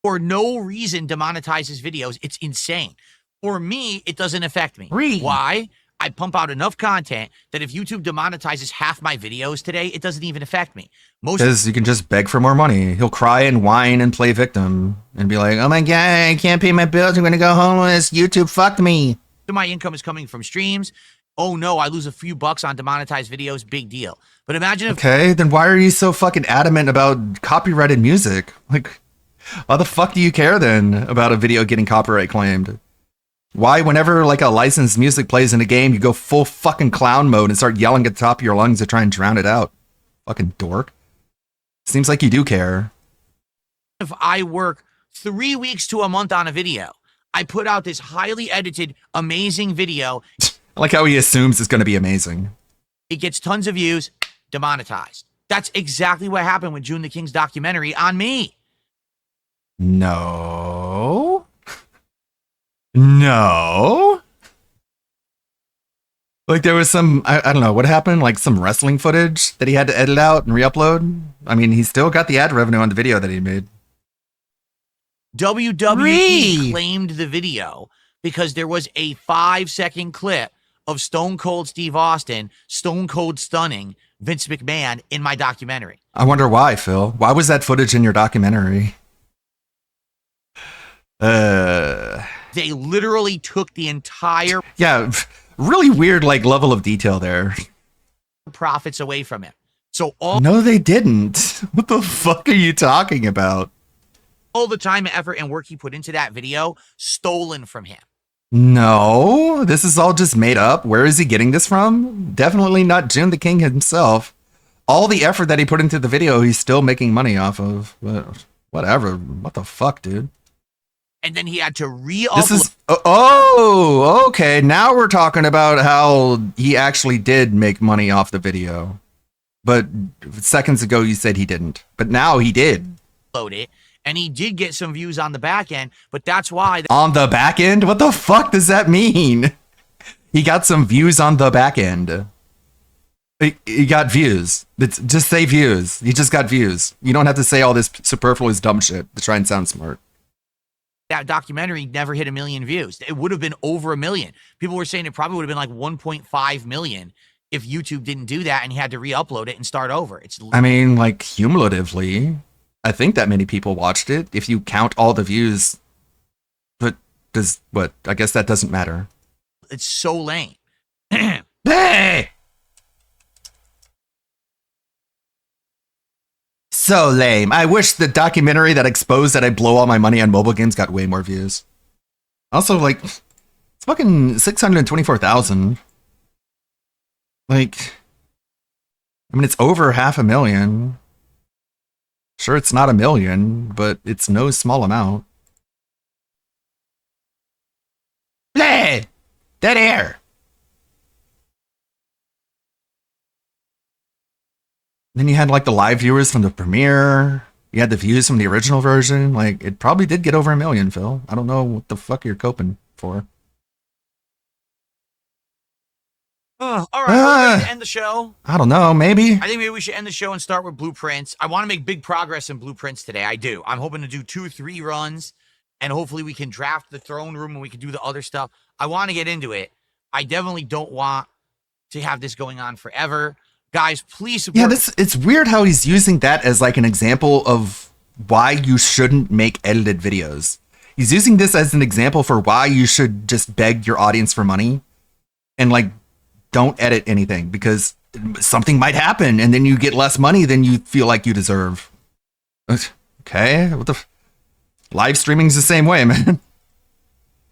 for no reason demonetizes videos. It's insane. For me, it doesn't affect me. Why? I pump out enough content that if YouTube demonetizes half my videos today, it doesn't even affect me. Most Because you can just beg for more money. He'll cry and whine and play victim and be like, oh my God, I can't pay my bills. I'm going to go homeless. YouTube fucked me. of my income is coming from streams. Oh no, I lose a few bucks on demonetized videos. Big deal. But imagine if Okay, then why are you so fucking adamant about copyrighted music? Like, why the fuck do you care then about a video getting copyright claimed? Why, whenever like a licensed music plays in a game, you go full fucking clown mode and start yelling at the top of your lungs to try and drown it out? Fucking dork. Seems like you do care. I work 3 weeks to a month on a video, I put out this highly edited, amazing video. I like how he assumes it's going to be amazing. It gets tons of views, demonetized. That's exactly what happened with June the King's documentary on me. No. No. Like there was some, I don't know, what happened? Like some wrestling footage that he had to edit out and re-upload? I mean, he still got the ad revenue on the video that he made. WWE claimed the video because there was a 5-second clip of Stone Cold Steve Austin, Stone Cold stunning Vince McMahon in my documentary. I wonder why, Phil. Why was that footage in your documentary? They literally took the entire Yeah, really weird like level of detail there. profits away from him. So all No, they didn't. What the fuck are you talking about? the time, effort, and work he put into that video stolen from him. No, this is all just made up. Where is he getting this from? Definitely not June the King himself. All the effort that he put into the video, he's still making money off of. Whatever. What the fuck, dude? And then he had to re-upload. This is oh, okay. Now we're talking about how he actually did make money off the video. But seconds ago you said he didn't. But now he did. it, and he did get some views on the back end, but that's why On the back end? What the fuck does that mean? He got some views on the back end. He got views. Just say views. He just got views. You don't have to say all this superfluous dumb shit to try and sound smart. that documentary never hit 1 million views. It would have been over 1 million. People were saying it probably would have been like 1.5 million if YouTube didn't do that and he had to re-upload it and start over. I mean, like, cumulatively, I think that many people watched it. If you count all the views, but I guess that doesn't matter. It's so lame. Hey! So lame. I wish the documentary that exposed that I blow all my money on mobile games got way more views. Also, like, it's fucking 624,000. Like, I mean, it's over 500,000. Sure, it's not 1 million, but it's no small amount. Bleh! Dead air! Then you had like the live viewers from the premiere. You had the views from the original version. Like, it probably did get over 1 million, Phil. I don't know what the fuck you're coping for. All right, we're ready to end the show. I don't know, maybe. I think maybe we should end the show and start with Blueprints. I want to make big progress in Blueprints today. I do. I'm hoping to do 2-3 runs, and hopefully we can draft the throne room and we can do the other stuff. I want to get into it. I definitely don't want to have this going on forever. Guys, please support. Yeah, it's weird how he's using that as like an example of why you shouldn't make edited videos. He's using this as an example for why you should just beg your audience for money and like don't edit anything because something might happen and then you get less money than you feel like you deserve. Okay, what the live streaming's the same way, man.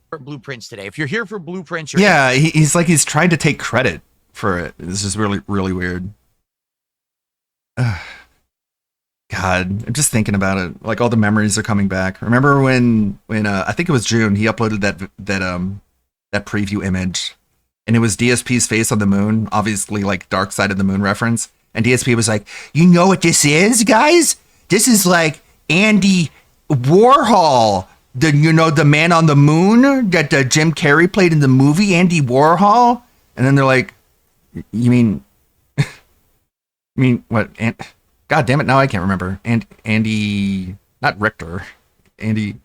Blueprints today. If you're here for Blueprints, he's trying to take credit for it. This is really, really weird. God, I'm just thinking about it. Like all the memories are coming back. Remember when I think it was June, he uploaded that preview image, and it was DSP's face on the moon, obviously like Dark Side of the Moon reference. And DSP was like, "You know what this is, guys? This is like Andy Warhol, the man on the moon that Jim Carrey played in the movie, Andy Warhol." And then they're like, "You mean, what? God damn it! Now I can't remember. And Andy, not Richter, Andy.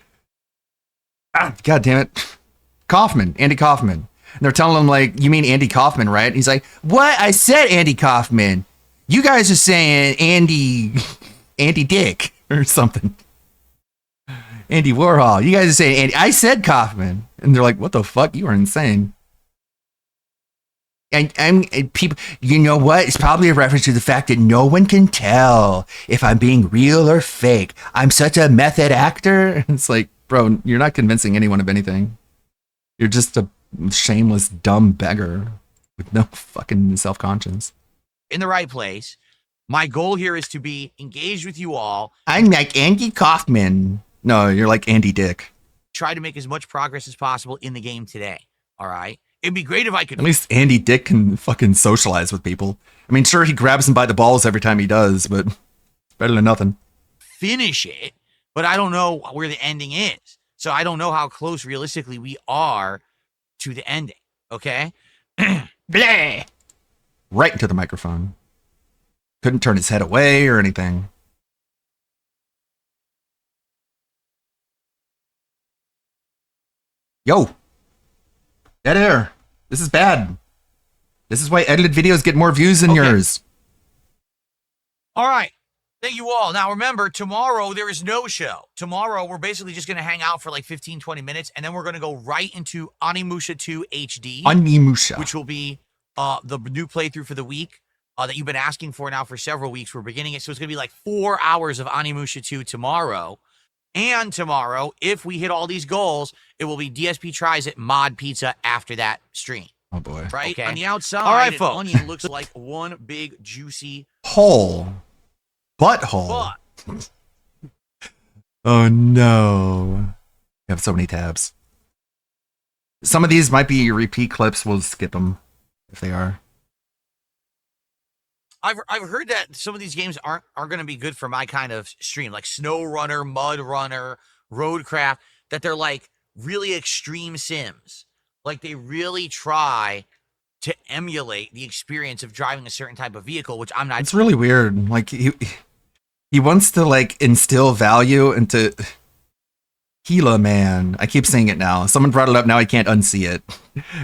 God damn it, Kaufman, Andy Kaufman." And they're telling him like, "You mean Andy Kaufman, right?" And he's like, "What? I said Andy Kaufman. You guys are saying Andy Dick or something. Andy Warhol. You guys are saying Andy. I said Kaufman." And they're like, "What the fuck? You are insane." And people, you know what? It's probably a reference to the fact that no one can tell if I'm being real or fake. I'm such a method actor. It's like, bro, you're not convincing anyone of anything. You're just a shameless, dumb beggar with no fucking self-conscience. In the right place. My goal here is to be engaged with you all. I'm like Andy Kaufman. No, you're like Andy Dick. Try to make as much progress as possible in the game today. All right. It'd be great if I could At least Andy Dick can fucking socialize with people. I mean, sure, he grabs them by the balls every time he does, but it's better than nothing. finish it, but I don't know where the ending is. So I don't know how close realistically we are to the ending. Okay? Bleh. Right into the microphone. Couldn't turn his head away or anything. Yo. Dead air. This is bad. This is why edited videos get more views than Okay. yours. All right. Thank you all. Now remember, tomorrow there is no show. Tomorrow we're basically just going to hang out for like 15, 20 minutes, and then we're going to go right into Onimusha 2 HD, Onimusha. which will be the new playthrough for the week that you've been asking for now for several weeks. We're beginning it. So it's going to be like 4 hours of Onimusha 2 tomorrow. And tomorrow, if we hit all these goals, it will be DSP Tries It Mod Pizza after that stream. Oh boy. Right? Okay. On the outside, All right, an folks. onion looks like one big juicy Hole. Butthole. butt. Oh no. I have so many tabs. Some of these might be repeat clips. We'll skip them if they are. I've heard that some of these games aren't going to be good for my kind of stream, like Snow Runner, Mud Runner, Roadcraft, that they're like really extreme sims. Like they really try to emulate the experience of driving a certain type of vehicle, which I'm not. It's really weird. Like he wants to like instill value into Gila Man. I keep saying it now. Someone brought it up. Now I can't unsee it.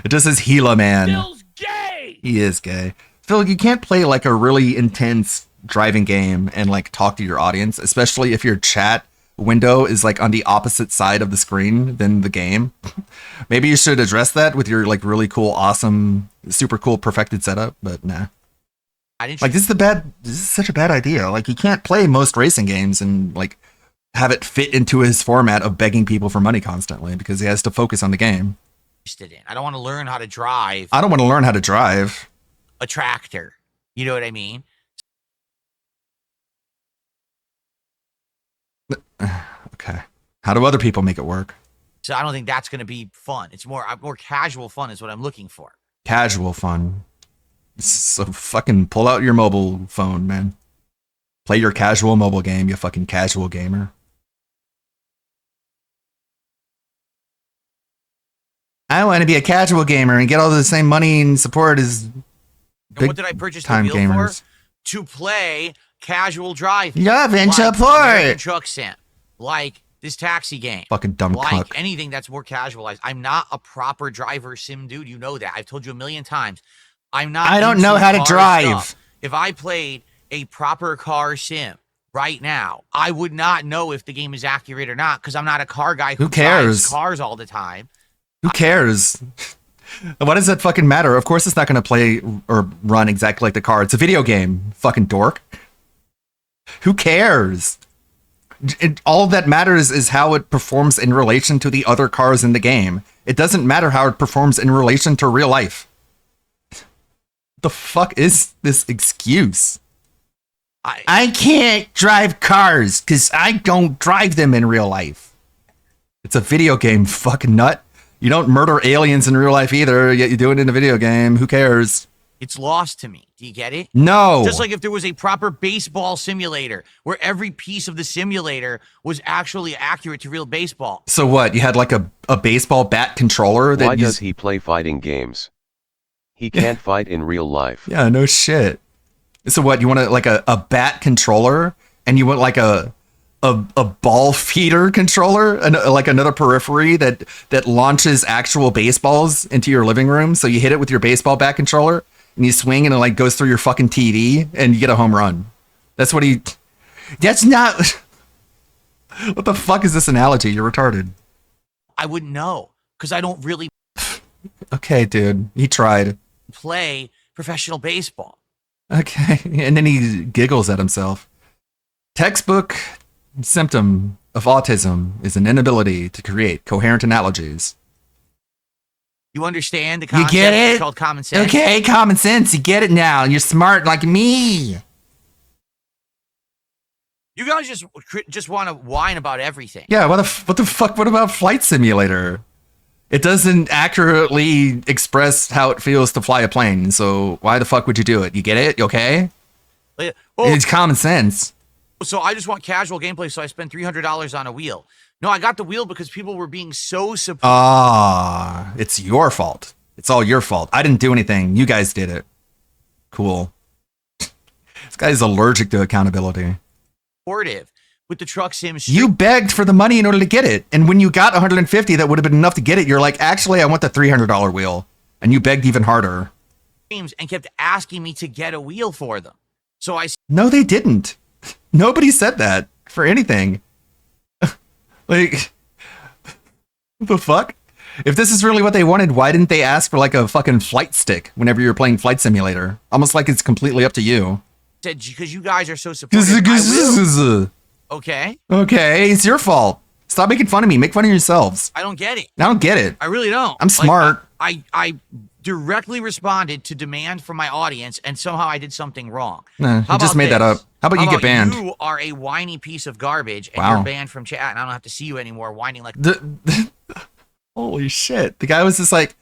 It just says Gila Man. Bill's gay. He is gay. Phil, you can't play like a really intense driving game and like talk to your audience, especially if your chat window is like on the opposite side of the screen than the game. Maybe you should address that with your like really cool, awesome, super cool, perfected setup, but nah. I didn't. Like this is such a bad idea. Like you can't play most racing games and like have it fit into his format of begging people for money constantly because he has to focus on the game. interested in. I don't want to learn how to drive I don't want to learn how to drive. a tractor. You know what I mean? Okay. How do other people make it work? So I don't think that's going to be fun. It's more casual fun is what I'm looking for. Casual fun. So fucking pull out your mobile phone, man. Play your casual mobile game, you fucking casual gamer. I want to be a casual gamer and get all the same money and support as And big what did I purchase the time wheel gamers. for? To play casual driving. Love and Like American support. Truck Sim. Like this taxi game. Fucking dumb Like cuck. anything that's more casualized. I'm not a proper driver sim dude. You know that. I've told you a million times. I'm not. I don't into know how to car drive. stuff. If I played a proper car sim right now, I would not know if the game is accurate or not because I'm not a car guy who Who cares? drives cars all the time. Who cares? What does that fucking matter? Of course it's not going to play or run exactly like the car. It's a video game, fucking dork. Who cares? All that matters is how it performs in relation to the other cars in the game. It doesn't matter how it performs in relation to real life. The fuck is this excuse? I can't drive cars because I don't drive them in real life. It's a video game, fucking nut. You don't murder aliens in real life either, yet you do it in a video game. Who cares? It's lost to me. Do you get it? No. Just like if there was a proper baseball simulator where every piece of the simulator was actually accurate to real baseball. So what? You had like a baseball bat controller that Why you... does he play fighting games? He can't fight in real life. Yeah, no shit. So what? You want like a bat controller, and you want like a ball feeder controller, and like another periphery that launches actual baseballs into your living room. So you hit it with your baseball bat controller, and you swing, and it like goes through your fucking TV, and you get a home run. That's what he. That's not. What the fuck is this analogy? You're retarded. I wouldn't know because I don't really Okay, dude. He tried. play professional baseball. Okay, and then he giggles at himself. Textbook symptom of autism is an inability to create coherent analogies. You understand the You concept? get It's it? called common sense. Okay, common sense. You get it now. You're smart like me. You guys just want to whine about everything. Yeah, what the fuck? What about Flight Simulator? It doesn't accurately express how it feels to fly a plane. So why the fuck would you do it? You get it? You okay? Like, oh, It's common sense. so I just want casual gameplay, so I spent $300 on a wheel. No, I got the wheel because people were being so supportive. Ah, it's your fault. It's all your fault. I didn't do anything. You guys did it. Cool. This guy's allergic to accountability. With the truck sim You begged for the money in order to get it. And when you got 150, that would have been enough to get it. You're like, actually, I want the $300 wheel. And you begged even harder. streams and kept asking me to get a wheel for them. So I No, they didn't. Nobody said that for anything. Like, the fuck? If this is really what they wanted, why didn't they ask for like a fucking flight stick whenever you're playing Flight Simulator? Almost like it's completely up to you. said, because you guys are so supportive, I will. Okay. Okay, it's your fault. Stop making fun of me. Make fun of yourselves. I don't get it. I don't get it. I really don't. I'm smart. I directly responded to demand from my audience, and somehow I did something wrong. Nah, How you just about made that this? up. How about you get banned? You are a whiny piece of garbage, and Wow. you're banned from chat, and I don't have to see you anymore whining like. Holy shit. The guy was just like,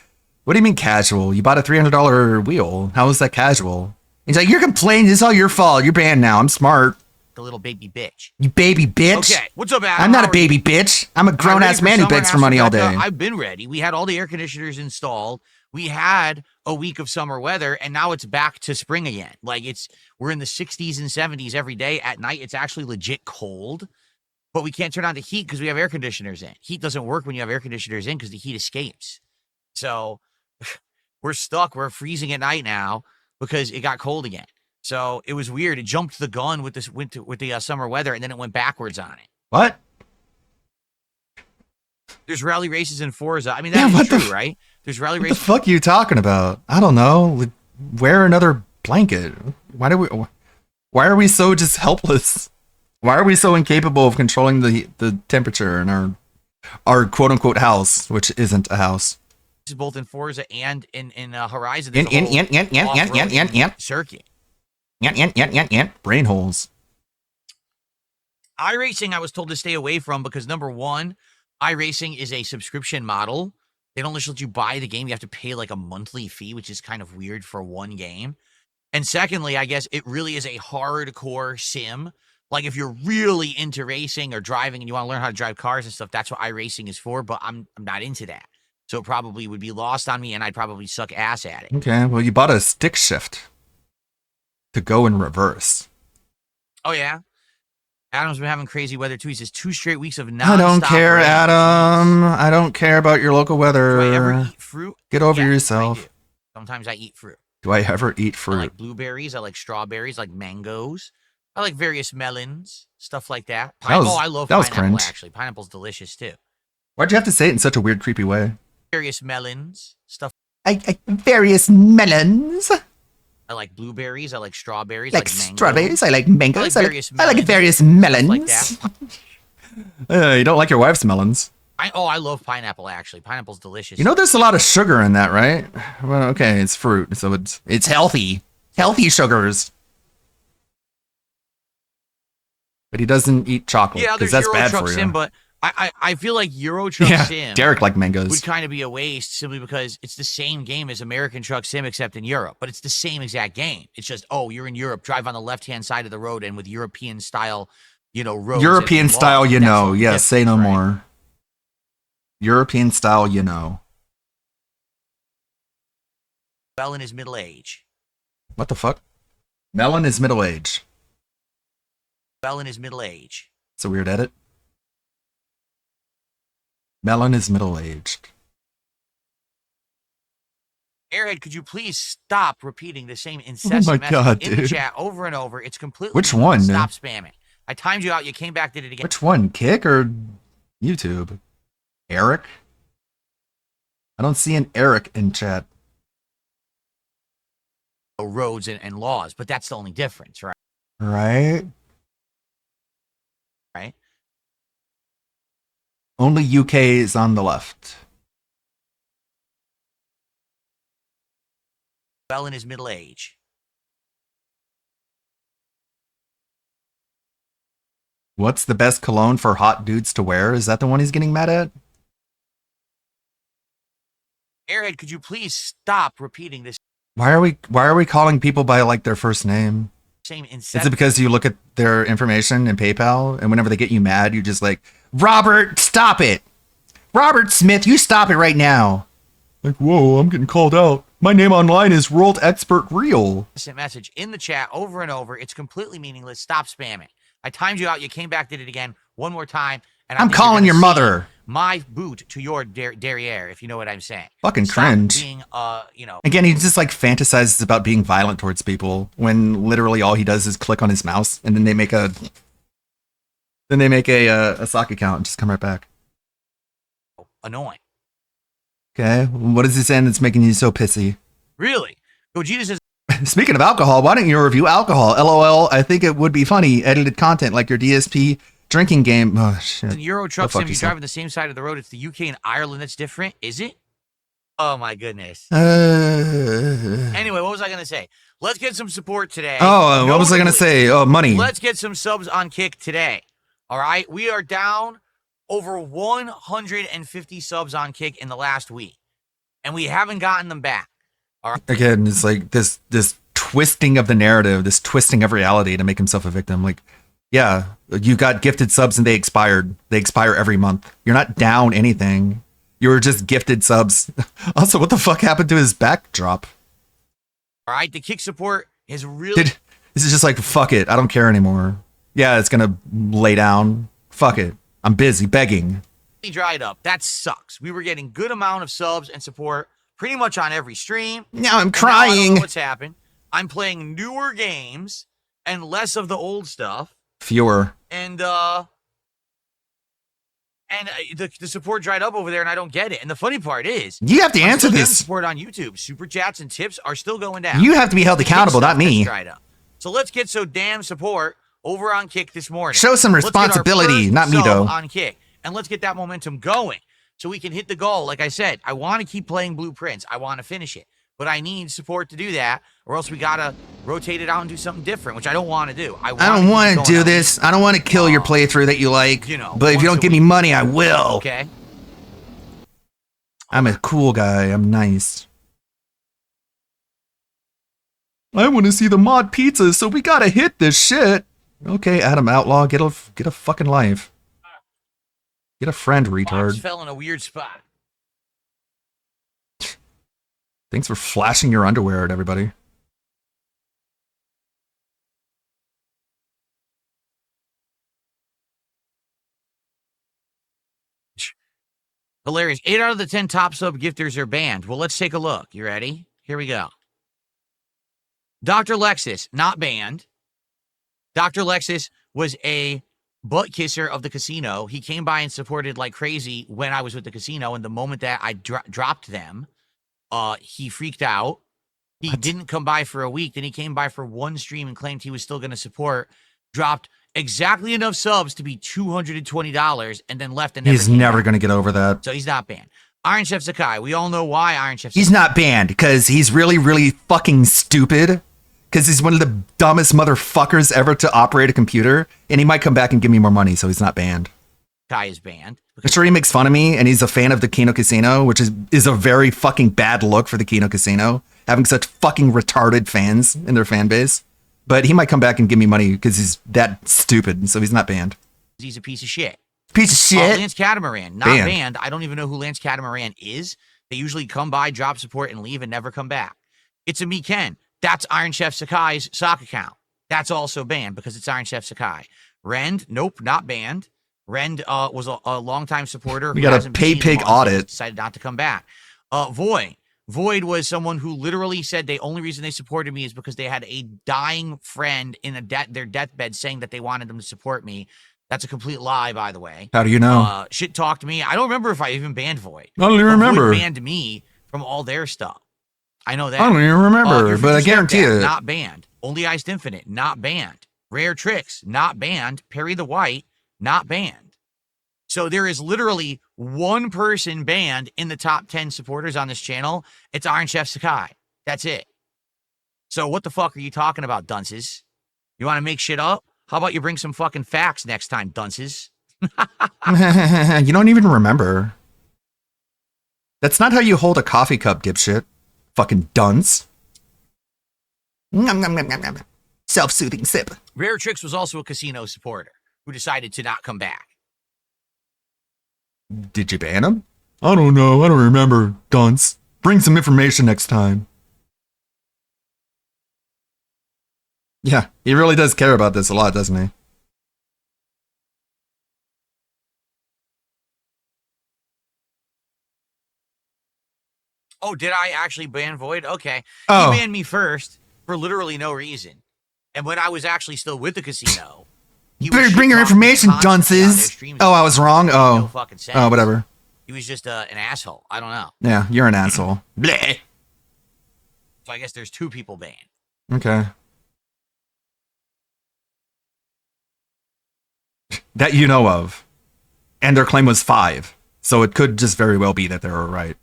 what do you mean casual? You bought a $300 wheel. How is that casual? He's like, you're complaining. It's all your fault. You're banned now. I'm smart. The little baby bitch. You baby bitch. Okay, what's up, Adam? I'm not How a are you? baby bitch. I'm a Am I grown ready ass for man who summer? begs for Ask money all Rebecca. day. I've been ready. We had all the air conditioners installed. We had a week of summer weather, and now it's back to spring again. Like we're in the 60s and 70s every day. At night, it's actually legit cold, but we can't turn on the heat because we have air conditioners in. Heat doesn't work when you have air conditioners in because the heat escapes. So we're stuck. We're freezing at night now because it got cold again. So it was weird. It jumped the gun with the summer weather, and then it went backwards on it. What? There's rally races in Forza. I mean, Yeah, that's what the true, right? There's rally What the races. fuck are you talking about? I don't know. Wear another blanket. Why are we so just helpless? Why are we so incapable of controlling the temperature in our quote unquote house, which isn't a house? Both in Forza and in Horizon. In there's a whole off-roading circuit. Brain holes. iRacing, I was told to stay away from because number one, iRacing is a subscription model. They don't just let you buy the game. You have to pay like a monthly fee, which is kind of weird for one game. And secondly, I guess it really is a hardcore sim. Like if you're really into racing or driving and you want to learn how to drive cars and stuff, that's what iRacing is for. But I'm not into that. So it probably would be lost on me and I'd probably suck ass at it. Okay, well, you bought a stick shift to go in reverse. Oh, yeah? Adam's been having crazy weather too. He says 2 straight weeks of nonstop I don't care, rain. Adam. I don't care about your local Do I ever weather. eat fruit? Get over Yes, I yourself. do. Sometimes I eat fruit. Do I ever eat I fruit? like blueberries. I like strawberries. I like mangoes. I like various melons, stuff like that. I love that was pineapple, cringe. actually. Pineapple's delicious, too. Why'd you have to say it in such a weird, creepy way? Various melons, stuff. Various melons. I like blueberries. I like strawberries. Like mangoes. strawberries. I like mangoes. I like various I like melons, various stuff melons. like that. You don't like your wife's melons. I love pineapple, actually. Pineapple's delicious. You know there's a lot of sugar in that, right? Well, okay, it's fruit, so it's healthy. Healthy sugars. But he doesn't eat chocolate yeah, because there's that's Euro bad Truck for you. Sim, but I feel like Euro Truck Yeah, Sim Derek like mangoes. would kind of be a waste simply because it's the same game as American Truck Sim except in Europe. But it's the same exact game. It's just, oh, you're in Europe, drive on the left-hand side of the road and with European style, roads. European and style, laws. you That's know. the Yes, say no difference, right? more. European style, you know. Well in his middle age. What the fuck? Melon is middle age. Well in his middle age. It's a weird edit. Melon is middle aged. Airhead, could you please stop repeating the same incessant my message God, in the dude. chat over and over? It's completely Which one? Stop spamming. I timed you out. You came back, did it again. Which one? Kick or YouTube? Eric? I don't see an Eric in chat. Roads and laws, but that's the only difference, right? Right? Right? Only UK is on the left. Well in his middle age. What's the best cologne for hot dudes to wear? Is that the one he's getting mad at? Airhead, could you please stop repeating this Why are we calling people by like their first name? same Is incessant? it because you look at their information in PayPal and whenever they get you mad, you just like, Robert, stop it. Robert Smith, you stop it right now. Like, whoa, I'm getting called out. My name online is World Expert Real. Message in the chat over and over. It's completely meaningless. Stop spamming. I timed you out. You came back, did it again one more time. And I I'm think you're calling gonna your see mother. My boot to your derriere, if you know what I'm saying. Fucking Stop cringe. being, you know, Again, he just like fantasizes about being violent towards people when literally all he does is click on his mouse and then they make a sock account and just come right back. annoying. Okay, what is he saying that's making you so pissy? Really? Gogeta says, Speaking of alcohol, why don't you review alcohol? LOL, I think it would be funny. Edited content like your DSP drinking game. Oh, shit. in Euro Truck Go fuck Sim, you yourself. drive on the same side of the road. It's the UK and Ireland that's different. Is it? Oh, my goodness. Anyway, what was I going to say? Let's get some support today. What was I going to Notably, say? Oh, money. Let's get some subs on Kick today. All right? We are down over 150 subs on Kick in the last week, and we haven't gotten them back. Again, it's like this twisting of the narrative, this twisting of reality to make himself a victim. Like, yeah, you got gifted subs and they expired. They expire every month. You're not down anything. You were just gifted subs. Also, what the fuck happened to his backdrop? All right? The Kick support is really... This is just like, fuck it. I don't care anymore. Yeah, it's going to lay down. Fuck it. I'm busy begging. dried up. That sucks. We were getting good amount of subs and support pretty much on every stream. Now I'm And now I don't crying. know what's happened? I'm playing newer games and less of the old stuff. Fewer. And the support dried up over there, and I don't get it. And the funny part is, You have to I'm answer still getting this. support on YouTube. Super chats and tips are still going down. You have to be held Kick accountable, stuff not me. that's dried up. So let's get so damn support over on Kick this morning. Show some Let's get our responsibility, first not me sub though. on Kick, and let's get that momentum going so we can hit the goal. Like I said, I want to keep playing Blueprints. I want to finish it, but I need support to do that, or else we gotta rotate it out and do something different, which I don't want to do. I don't want to do this. I don't want to kill your playthrough that you like. You know, but if you once don't a give me week. money, I will. Okay. I'm a cool guy. I'm nice. I want to see the mod pizzas, so we gotta hit this shit. Okay, Adam Outlaw, get a fucking life. Get a friend, Fox retard. fell in a weird spot. Thanks for flashing your underwear at everybody. Hilarious. 8 out of the 10 top sub gifters are banned. Well, let's take a look. You ready? Here we go. Dr. Lexus, not banned. Dr. Lexus was a butt kisser of the casino. He came by and supported like crazy when I was with the casino. And the moment that I dropped them, he freaked out. He What? didn't come by for a week. Then he came by for one stream and claimed he was still going to support. Dropped exactly enough subs to be $220 and then left and never He's came never back. gonna get over that. So he's not banned. Iron Chef Sakai. We all know why Iron Chef He's not banned because he's really, really fucking stupid. Because he's one of the dumbest motherfuckers ever to operate a computer, and he might come back and give me more money, so he's not banned. Sakai is banned. I'm sure he makes fun of me, and he's a fan of the Kino Casino, which is a very fucking bad look for the Kino Casino, having such fucking retarded fans in their fan base. But he might come back and give me money because he's that stupid, so he's not banned. He's a piece of shit. Piece of shit. Lance Catamaran, not Banned. banned. I don't even know who Lance Catamaran is. They usually come by, drop support, and leave and never come back. It's a me Ken. That's Iron Chef Sakai's sock account. That's also banned because it's Iron Chef Sakai. Rend, nope, not banned. Rend was a longtime supporter. We who got a hasn't pay seen pig them on since, audit. decided not to come back. Void was someone who literally said the only reason they supported me is because they had a dying friend in their deathbed saying that they wanted them to support me. That's a complete lie, by the way. How do you know? Shit talked me. I don't remember if I even banned Void. I don't even But remember. Void banned me from all their stuff. I know that. I don't even remember, Your but I Future guarantee Stepdad, it. Not banned. Only Iced Infinite, not banned. Rare Tricks, not banned. Perry the White, not banned. So there is literally one person banned in the top 10 supporters on this channel. It's Iron Chef Sakai. That's it. So what the fuck are you talking about, dunces? You want to make shit up? How about you bring some fucking facts next time, dunces? You don't even remember. That's not how you hold a coffee cup, dipshit. Fucking dunce. Nom, nom, nom, nom, nom. Self-soothing sip. Rare Tricks was also a casino supporter who decided to not come back. Did you ban him? I don't know. I don't remember, dunce. Bring some information next time. Yeah, he really does care about this a lot, doesn't he? Oh, did I actually ban Void? Okay. Oh. He banned me first for literally no reason. And when I was actually still with the casino, he was Better bring your shit-talking me information, constantly on their dunces. streams. Oh, I was wrong? No Oh. fucking sense. Oh, whatever. He was just an asshole. I don't know. Yeah, you're an asshole. Bleh. So I guess there's 2 people banned. Okay. That you know of. And their claim was 5. So it could just very well be that they were right.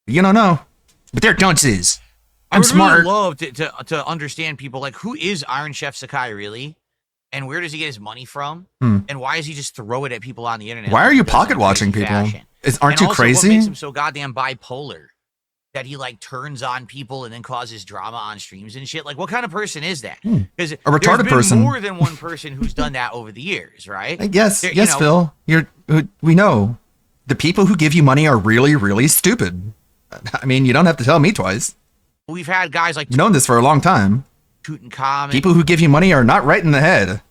You don't know. But they're dunces. I I'm would smart. really love to understand people like, who is Iron Chef Sakai really? And where does he get his money from? And why does he just throw it at people on the internet? Why like are he you does in a pocket watching crazy people? fashion? Aren't And you also, crazy? What makes him so goddamn bipolar that he like turns on people and then causes drama on streams and shit? Like, what kind of person is that? Because A retarded person. more than one person who's done that over the years, right? Yes, There- you yes, know- Phil. We know. The people who give you money are really, really stupid. I mean, you don't have to tell me twice. We've had guys like I've known this for a long time. Tutankhamun People who give you money are not right in the head.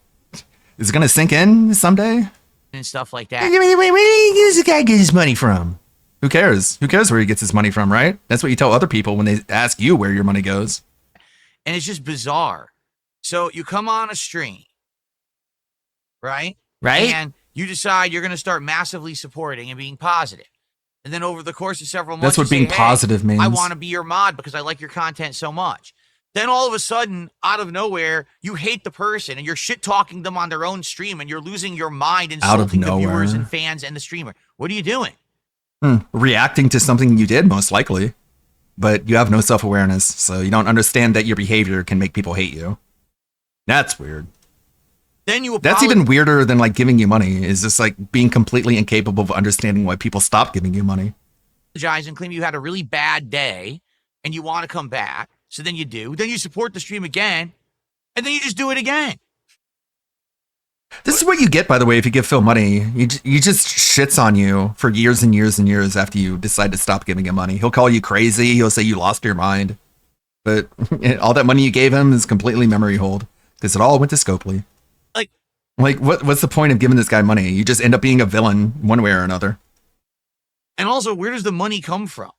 Is it going to sink in someday? and stuff like that. Where does the guy get his money from? Who cares? Who cares where he gets his money from, right? That's what you tell other people when they ask you where your money goes. And it's just bizarre. So you come on a stream, right? Right? And you decide you're going to start massively supporting and being positive. And then over the course of several months, That's what you say, being "Hey, positive means. I want to be your mod because I like your content so much." Then all of a sudden, out of nowhere, you hate the person and you're shit talking them on their own stream and you're losing your mind, Out of insulting the viewers nowhere. and fans and the streamer. What are you doing? Reacting to something you did, most likely. But you have no self-awareness, so you don't understand that your behavior can make people hate you. That's weird. Then you That's even weirder than like giving you money, is just like being completely incapable of understanding why people stop giving you money. apologize and claim you had a really bad day and you want to come back. So then you do. Then you support the stream again, and then you just do it again. This is what you get, by the way, if you give Phil money. He just shits on you for years and years and years after you decide to stop giving him money. He'll call you crazy. He'll say you lost your mind. But all that money you gave him is completely memory hold because it all went to Scopely. Like what's the point of giving this guy money? You just end up being a villain one way or another. And also, where does the money come from?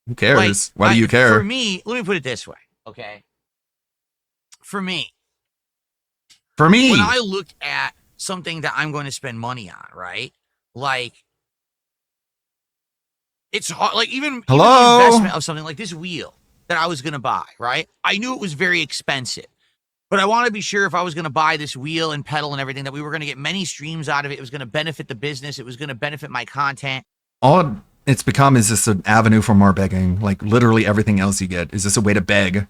Who cares? Like, Why do you care? For me, let me put it this way, okay? For me, For me, when I look at something that I'm going to spend money on, right? Like, it's hard. Like even the Hello? investment of something like this wheel that I was going to buy, right? I knew it was very expensive, but I want to be sure if I was going to buy this wheel and pedal and everything that we were going to get many streams out of it. It was going to benefit the business. It was going to benefit my content. all it's become is just an avenue for more begging. Like literally everything else you get is just a way to beg.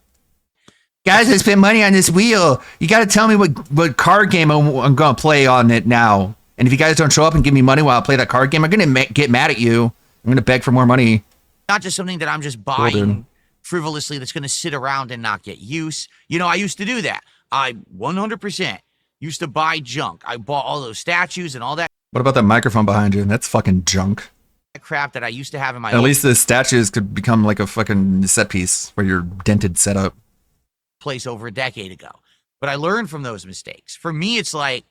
Guys, I spent money on this wheel. You got to tell me what card game I'm going to play on it now. And if you guys don't show up and give me money while I play that card game, I'm going to get mad at you. I'm going to beg for more money. Not just something that I'm just Well, buying then. frivolously that's going to sit around and not get use. You know, I used to do that. I 100% used to buy junk. I bought all those statues and all that What about that microphone behind you? That's fucking junk. crap that I used to have in my At old least the statues could become like a fucking set piece for your dented setup. place over a decade ago. But I learned from those mistakes. For me, it's like,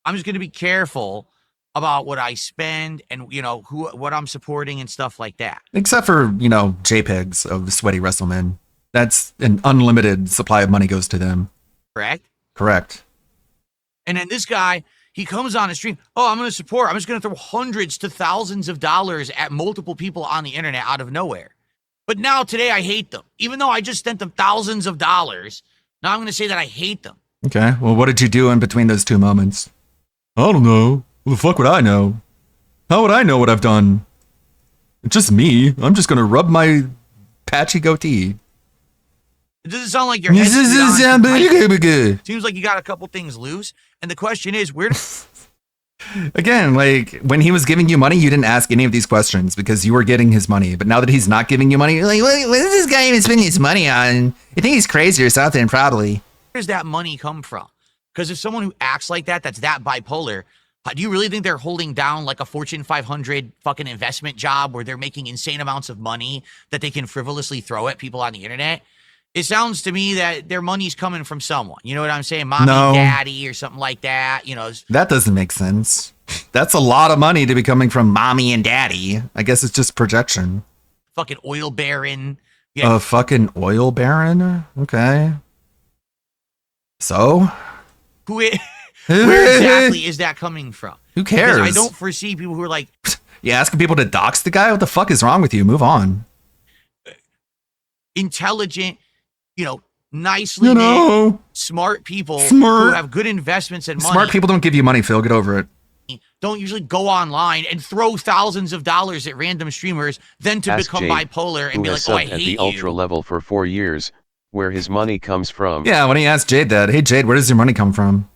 I'm just going to be careful about what I spend and, you know, what I'm supporting and stuff like that. Except for, JPEGs of sweaty WrestleMen. That's an unlimited supply of money goes to them. Correct? Correct. And then this guy, he comes on a stream. Oh, I'm going to support. I'm just going to throw hundreds to thousands of dollars at multiple people on the internet out of nowhere. But now today I hate them. Even though I just sent them thousands of dollars, now I'm going to say that I hate them. Okay, well, what did you do in between those two moments? I don't know. Well, the fuck would I know? How would I know what I've done? It's just me. I'm just gonna rub my patchy goatee. It doesn't sound like your head's too on too tight. Good. Seems like you got a couple things loose. And the question is, where Again, like when he was giving you money, you didn't ask any of these questions because you were getting his money. But now that he's not giving you money, you're like, what is this guy even spending his money on? You think he's crazy or something? Probably. Where does that money come from? Because if someone who acts like that, that's that bipolar, do you really think they're holding down like a Fortune 500 fucking investment job where they're making insane amounts of money that they can frivolously throw at people on the internet? It sounds to me that their money's coming from someone. You know what I'm saying? Mommy, No. daddy, or something like that. You know, That doesn't make sense. That's a lot of money to be coming from mommy and daddy. I guess it's just projection. fucking oil baron. Yeah, A fucking oil baron? Okay. So? where exactly is that coming from? Who Because cares? I don't foresee people who are like, You asking people to dox the guy? What the fuck is wrong with you? Move on. intelligent, nicely knit, smart people who Smart. have good investments and money Smart people don't give you money, Phil. Get over it. don't usually go online and throw thousands of dollars at random streamers, then to Ask become Jade, bipolar and who be has like, oh, I subbed at hate the ultra you. level for 4 years, where his money comes from. Yeah, when he asked Jade that, hey, Jade, where does your money come from?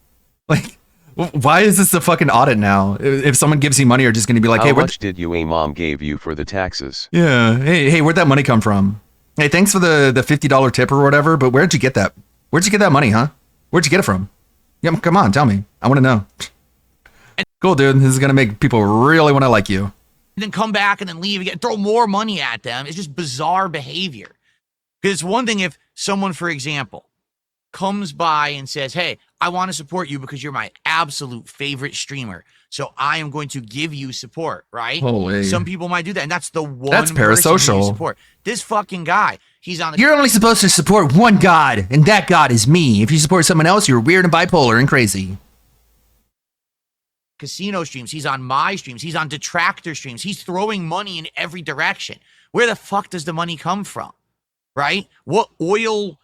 Like, why is this a fucking audit now? If someone gives you money, you're just going to be like, How hey, much did you mom gave you for the taxes? yeah, hey, where'd that money come from? Hey, thanks for the $50 tip or whatever, but where'd you get that? Where'd you get that money, huh? Where'd you get it from? Yeah, come on, tell me. I want to know. Cool, dude. This is going to make people really want to like you. And then come back and then leave again, throw more money at them. It's just bizarre behavior. Because it's one thing if someone, for example, comes by and says, hey, I want to support you because you're my absolute favorite streamer. So I am going to give you support, right? Holy. Some people might do that. And that's the one That's person who you parasocial. support. This fucking guy, he's on the You're only supposed to support one god, and that god is me. If you support someone else, you're weird and bipolar and crazy. casino streams. He's on my streams. He's on detractor streams. He's throwing money in every direction. Where the fuck does the money come from? Right? What oil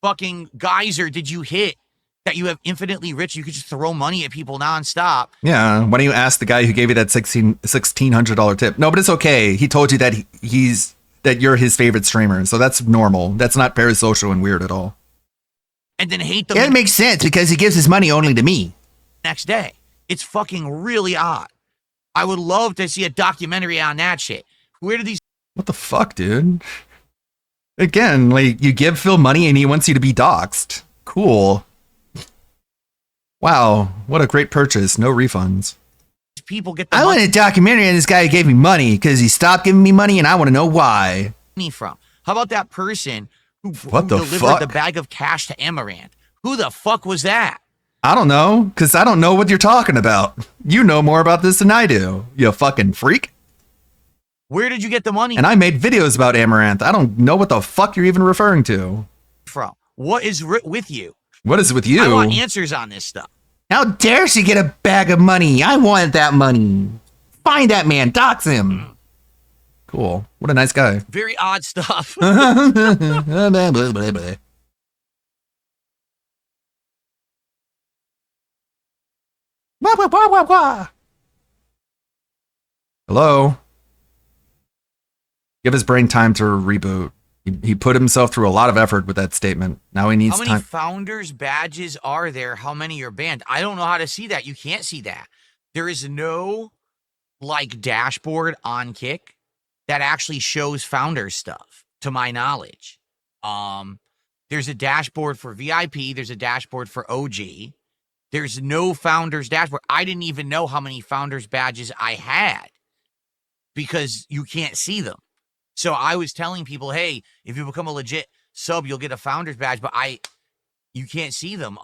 fucking geyser did you hit that you have infinitely rich? You could just throw money at people nonstop. Yeah, why don't you ask the guy who gave you that $1,600 tip? No, but it's okay. He told you that that you're his favorite streamer, so that's normal. That's not parasocial and weird at all. And then hate them It the makes sense because he gives his money only to me. next day. It's fucking really odd. I would love to see a documentary on that shit. Where do these What the fuck, dude? Again, like, you give Phil money and he wants you to be doxxed. Cool. Wow, what a great purchase. No refunds. people get the I want a documentary on this guy who gave me money because he stopped giving me money and I want to know why. money from? How about that person who What the delivered fuck? the bag of cash to Amaranth? Who the fuck was that? I don't know, because I don't know what you're talking about. You know more about this than I do, you fucking freak. Where did you get the money And I made videos about Amaranth. I don't know what the fuck you're even referring to. from? What is with you? What is it with you? I want answers on this stuff. How dare she get a bag of money? I want that money. Find that man, dox him. Cool. What a nice guy. Very odd stuff. Hello? Give his brain time to reboot. He put himself through a lot of effort with that statement. Now he needs How many time. founders badges are there? How many are banned? I don't know how to see that. You can't see that. There is no like dashboard on Kick that actually shows founder stuff, to my knowledge. There's a dashboard for VIP. There's a dashboard for OG. There's no founders dashboard. I didn't even know how many founders badges I had because you can't see them. So I was telling people, hey, if you become a legit sub, you'll get a founder's badge, but you can't see them.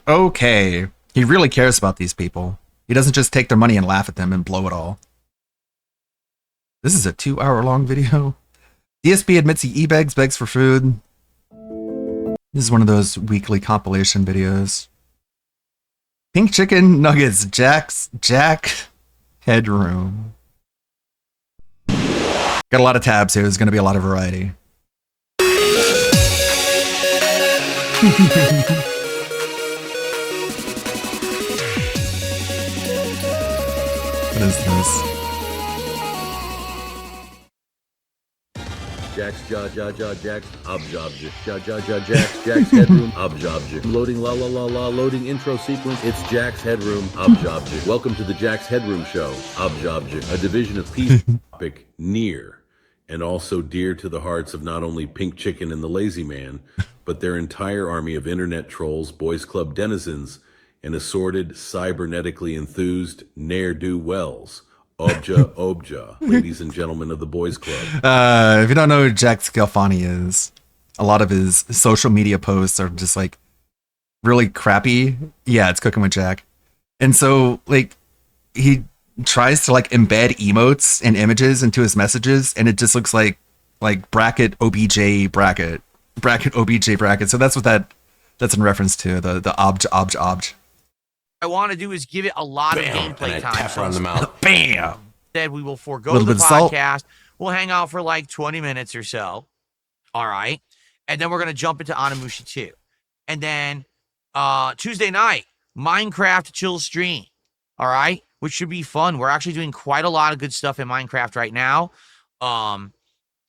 Okay. He really cares about these people. He doesn't just take their money and laugh at them and blow it all. This is a 2-hour-long video. DSP admits he begs for food. This is one of those weekly compilation videos. Pink chicken nuggets, Jack Headroom. Got a lot of tabs here. There's going to be a lot of variety. What is this? Jax, Jax, Objobj, Jax, Headroom, Objobj. Loading la la la la, loading intro sequence. It's Jax Headroom, Objobj. Welcome to the Jax Headroom Show, Objobj, a division of peace topic near and also dear to the hearts of not only Pink Chicken and the Lazy Man, but their entire army of internet trolls, boys club denizens, and assorted, cybernetically enthused ne'er-do-wells. Obja, ladies and gentlemen of the boys club. If you don't know who Jack Scalfani is, a lot of his social media posts are just like really crappy. Yeah, it's Cooking with Jack. And so like he tries to like embed emotes and images into his messages, and it just looks like bracket OBJ bracket OBJ bracket. So that's what that's in reference to, the obj. I want to do is give it a lot of gameplay time. Tap her on the mouth. Bam. Instead, we will forego Little the bit of salt. podcast. We'll hang out for like 20 minutes or so. All right. And then we're going to jump into Onimusha 2. And then Tuesday night, Minecraft chill stream. All right. Which should be fun. We're actually doing quite a lot of good stuff in Minecraft right now.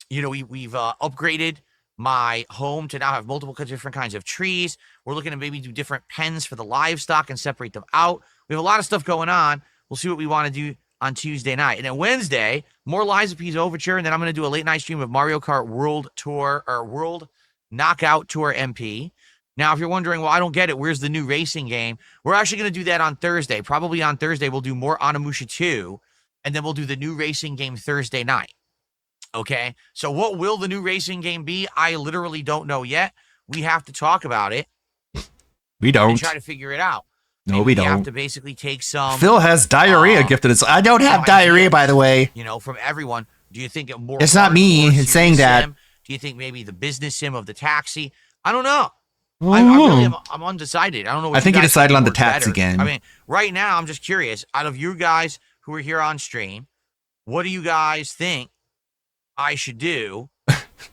You know, we've upgraded my home to now have multiple different kinds of trees. We're looking to maybe do different pens for the livestock and separate them out. We have a lot of stuff going on. We'll see what we want to do on Tuesday night. And then Wednesday, more Liza P's Overture. And then I'm going to do a late night stream of Mario Kart World Tour or World Knockout Tour MP. Now, if you're wondering, well, I don't get it, where's the new racing game? We're actually going to do that on Thursday. Probably on Thursday, we'll do more Onimusha 2, and then we'll do the new racing game Thursday night. Okay? So what will the new racing game be? I literally don't know yet. We have to talk about it. We And don't. try to figure it out. No, Maybe we have don't. to basically take some, Phil has diarrhea gifted us. I don't have some diarrhea, ideas, by the way. you know, from everyone. Do you think it more? It's not me hardcore it's saying serious that. sim? Do you think maybe the business sim of the taxi? I don't know. Oh. I'm undecided. I don't know. What I think you you guys decided on the works taxi better. game. I mean, right now, I'm just curious. Out of you guys who are here on stream, what do you guys think I should do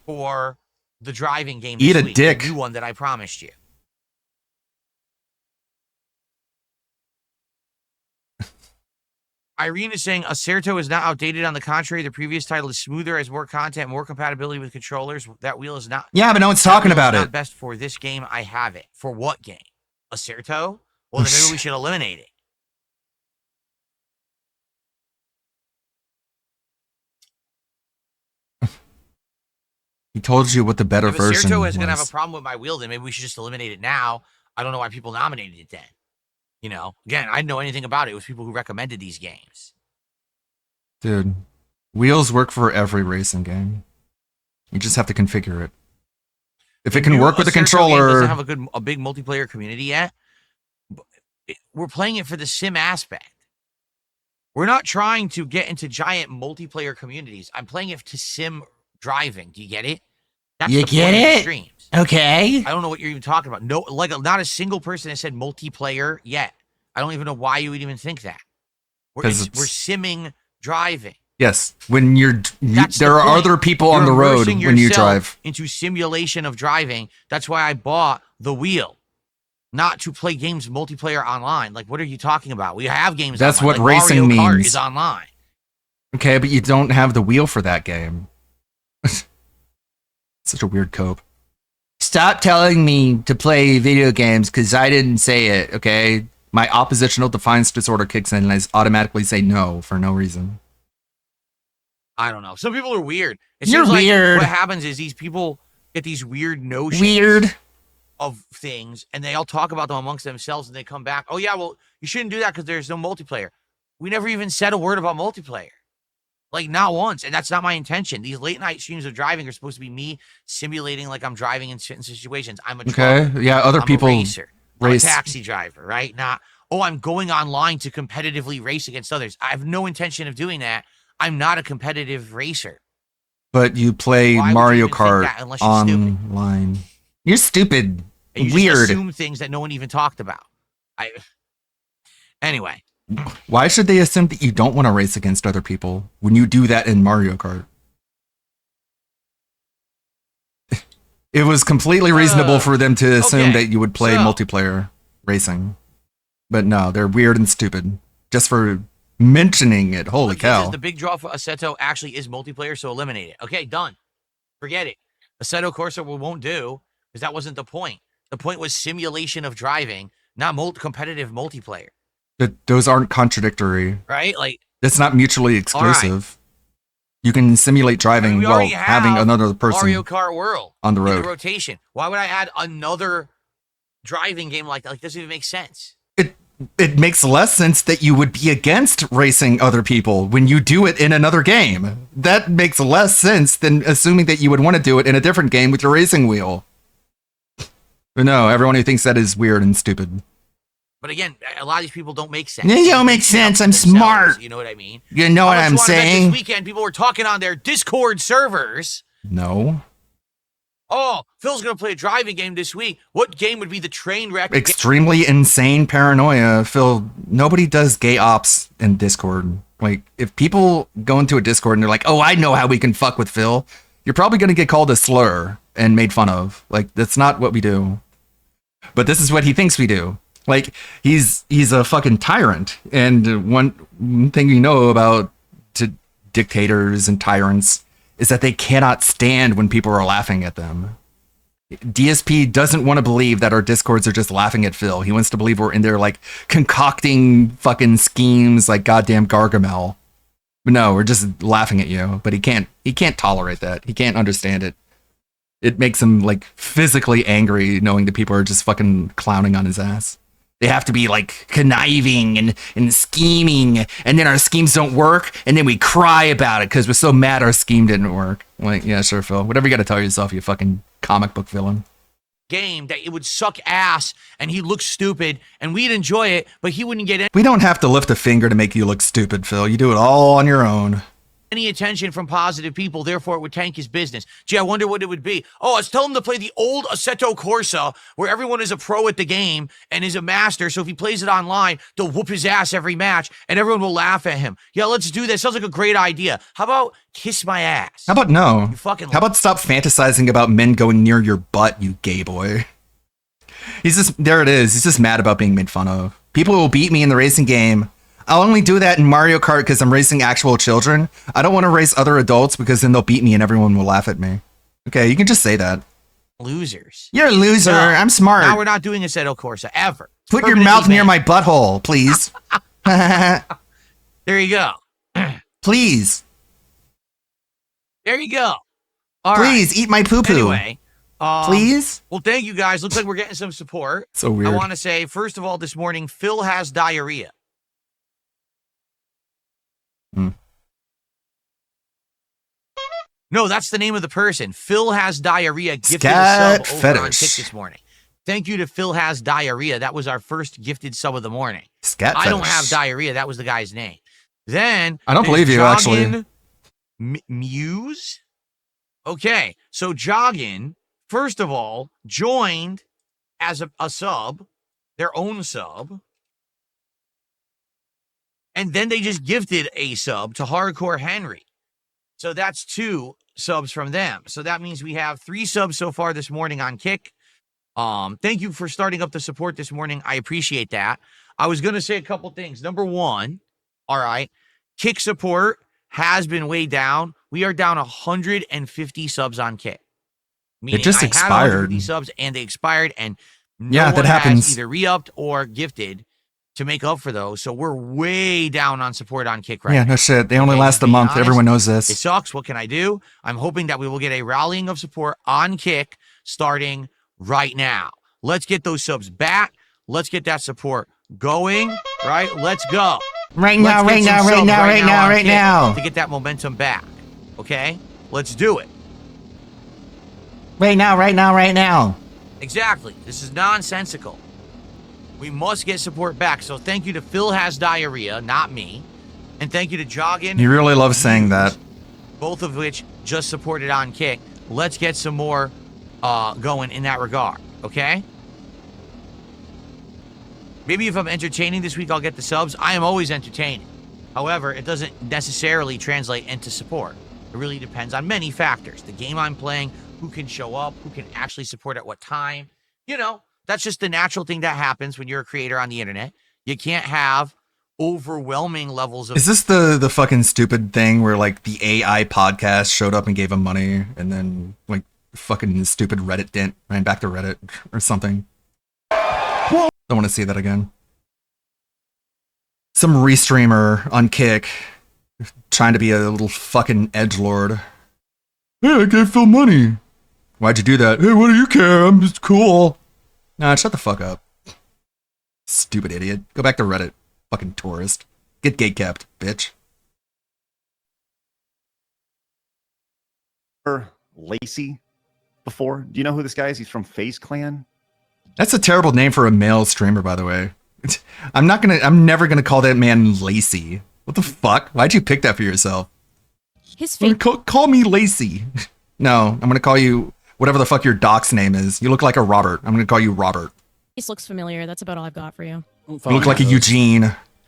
for the driving game? Eat this a week, dick. The new one that I promised you. Irene is saying Acerto is not outdated. On the contrary, the previous title is smoother, has more content, more compatibility with controllers. That wheel is not. Yeah, but no one's that talking wheel is about not it. best for this game. I have it. For what game? Acerto? Well, then maybe we should eliminate it. He told you what the better If version Acerto was. is going to have a problem with my wheel, then maybe we should just eliminate it now. I don't know why people nominated it then. You know, again, I didn't know anything about it. It was people who recommended these games. Dude, wheels work for every racing game. You just have to configure it. If it can New work with a Acerto game controller, doesn't have a big multiplayer community yet. We're playing it for the sim aspect. We're not trying to get into giant multiplayer communities. I'm playing it to sim driving. Do you get it? That's You the get point of the it? streams. okay. I don't know what you're even talking about. No, like not a single person has said multiplayer yet. I don't even know why you would even think that. We're 'Cause we're simming driving. Yes, when That's there the are point. other people on You're the road immersing when you yourself drive. into simulation of driving. That's why I bought the wheel, not to play games multiplayer online. Like, what are you talking about? We have games. That's online. what Like racing Mario Kart means. is online. Okay, but you don't have the wheel for that game. Such a weird cope. Stop telling me to play video games because I didn't say it, okay? My oppositional defiance disorder kicks in and I automatically say no for no reason. I don't know. Some people are weird. It You're seems like weird. what happens is these people get these weird notions Weird. of things, and they all talk about them amongst themselves, and they come back, oh yeah, well, you shouldn't do that because there's no multiplayer. We never even said a word about multiplayer. Like, not once, and that's not my intention. These late night streams of driving are supposed to be me simulating like I'm driving in certain situations. I'm a Okay, trucker. yeah, other I'm people a racer. race. I'm a taxi driver, right? Not, oh, I'm going online to competitively race against others. I have no intention of doing that. I'm not a competitive racer. But you play Why would you Mario even think Kart that unless you're stupid? online. You're stupid. And you Weird. just assume things that no one even talked about. Anyway, Why should they assume that you don't want to race against other people when you do that in Mario Kart? It was completely reasonable for them to assume okay, that you would play so- multiplayer racing. But no, they're weird and stupid. Just for mentioning it. Holy Look, it cow. says the big draw for Assetto actually is multiplayer, so eliminate it. Okay, done. Forget it. Assetto Corsa we won't do because that wasn't the point. The point was simulation of driving, not competitive multiplayer. Those aren't contradictory. Right? Like, It's not mutually exclusive. You can simulate driving we while already having have another person Mario Kart World on the in road. the rotation. Why would I add another driving game like that? Like, doesn't even make sense. It makes less sense that you would be against racing other people when you do it in another game. That makes less sense than assuming that you would want to do it in a different game with your racing wheel. But no, everyone who thinks that is weird and stupid. But again, a lot of these people don't make sense. Yeah, you don't They make think sense. for I'm themselves, smart. You know what I mean? You know what How I'm much you wanna bet saying? This weekend, people were talking on their Discord servers. No. Oh, Phil's going to play a driving game this week. What game would be the train wreck? Extremely insane paranoia. Phil, nobody does gay ops in Discord. Like, if people go into a Discord and they're like, oh, I know how we can fuck with Phil, you're probably going to get called a slur and made fun of. Like, that's not what we do. But this is what he thinks we do. Like, he's a fucking tyrant. And one thing you know about dictators and tyrants is that they cannot stand when people are laughing at them. DSP doesn't want to believe that our Discords are just laughing at Phil. He wants to believe we're in there like concocting fucking schemes like goddamn Gargamel. But no, we're just laughing at you. But he can't tolerate that. He can't understand it. It makes him like physically angry knowing that people are just fucking clowning on his ass. They have to be like conniving and scheming, and then our schemes don't work, and then we cry about it because we're so mad our scheme didn't work. Like, yeah, sure, Phil. Whatever you got to tell yourself, you fucking comic book villain. Game that it would suck ass and he looks stupid and we'd enjoy it, but he wouldn't get We don't have to lift a finger to make you look stupid, Phil. You do it all on your own. any attention from positive people, therefore it would tank his business. Gee, I wonder what it would be. Oh, let's tell him to play the old Assetto Corsa, where everyone is a pro at the game and is a master, so if he plays it online, they'll whoop his ass every match, and everyone will laugh at him. Yeah, let's do that. Sounds like a great idea. How about kiss my ass? How about no? You fucking How about stop fantasizing about men going near your butt, you gay boy? There it is. He's just mad about being made fun of. People will beat me in the racing game. I'll only do that in Mario Kart because I'm racing actual children. I don't want to race other adults because then they'll beat me and everyone will laugh at me. Okay, you can just say that. losers? You're a loser. No, I'm smart. Now we're not doing Assetto Corsa, ever. It's Put your permanently mouth near banned. my butthole, please. There you go. Please. There you go. All right. Please, eat my poo-poo. Anyway. Please? Well, thank you guys. Looks like we're getting some support. So weird. I want to say, first of all, this morning, Phil has diarrhea. No, that's the name of the person. Phil has diarrhea. Gifted Scat a sub over fetish. on Kick this morning. Thank you to Phil has diarrhea. That was our first gifted sub of the morning. Scat I don't fetish. have diarrhea. That was the guy's name. Then I don't believe there's you, actually. Joggin Muse. Okay, so Joggin, first of all, joined as a sub, their own sub. And then they just gifted a sub to Hardcore Henry. So that's 2 subs from them. So that means we have 3 subs so far this morning on Kick. Thank you for starting up the support this morning. I appreciate that. I was going to say a couple things. Number 1, all right, Kick support has been way down. We are down 150 subs on Kick. Meaning just I had expired. 150 subs and they expired, and no Yeah, one that has happens. either re-upped or gifted to make up for those. So we're way down on support on Kick right Yeah, now. no shit. They only Okay, last just a being month. honest, Everyone knows It this. sucks. What can I do? I'm hoping that we will get a rallying of support on Kick starting right now. Let's get those subs back. Let's get that support going. Right? Let's go. Right Let's now, get right some now, subs right now, right on now, right Kick now. to get that momentum back. Okay? Let's do it. Right now, right now, right now. Exactly. This is nonsensical. We must get support back. So thank you to Phil has diarrhea, not me. And thank you to Joggin. You really love saying that. Both of which just supported on Kick. Let's get some more going in that regard, okay? Maybe if I'm entertaining this week, I'll get the subs. I am always entertaining. However, it doesn't necessarily translate into support. It really depends on many factors. The game I'm playing, who can show up, who can actually support at what time. You know, that's just the natural thing that happens when you're a creator on the internet. You can't have overwhelming levels of Is this the fucking stupid thing where like the AI podcast showed up and gave him money, and then like fucking stupid Reddit dent ran back to Reddit or something? Don't want to see that again. Some restreamer on Kick trying to be a little fucking edgelord. Hey, I gave Phil money. Why'd you do that? Hey, what do you care? I'm just cool. Nah, shut the fuck up. Stupid idiot. Go back to Reddit. Fucking tourist. Get gatekept, bitch. Lacey before? Do you know who this guy is? He's from FaZe Clan. That's a terrible name for a male streamer, by the way. I'm never gonna call that man Lacey. What the fuck? Why'd you pick that for yourself? His face Call me Lacey. No, I'm gonna call you whatever the fuck your doc's name is. You look like a Robert. I'm gonna call you Robert. looks familiar. That's about all I've got for you. You look like a Eugene.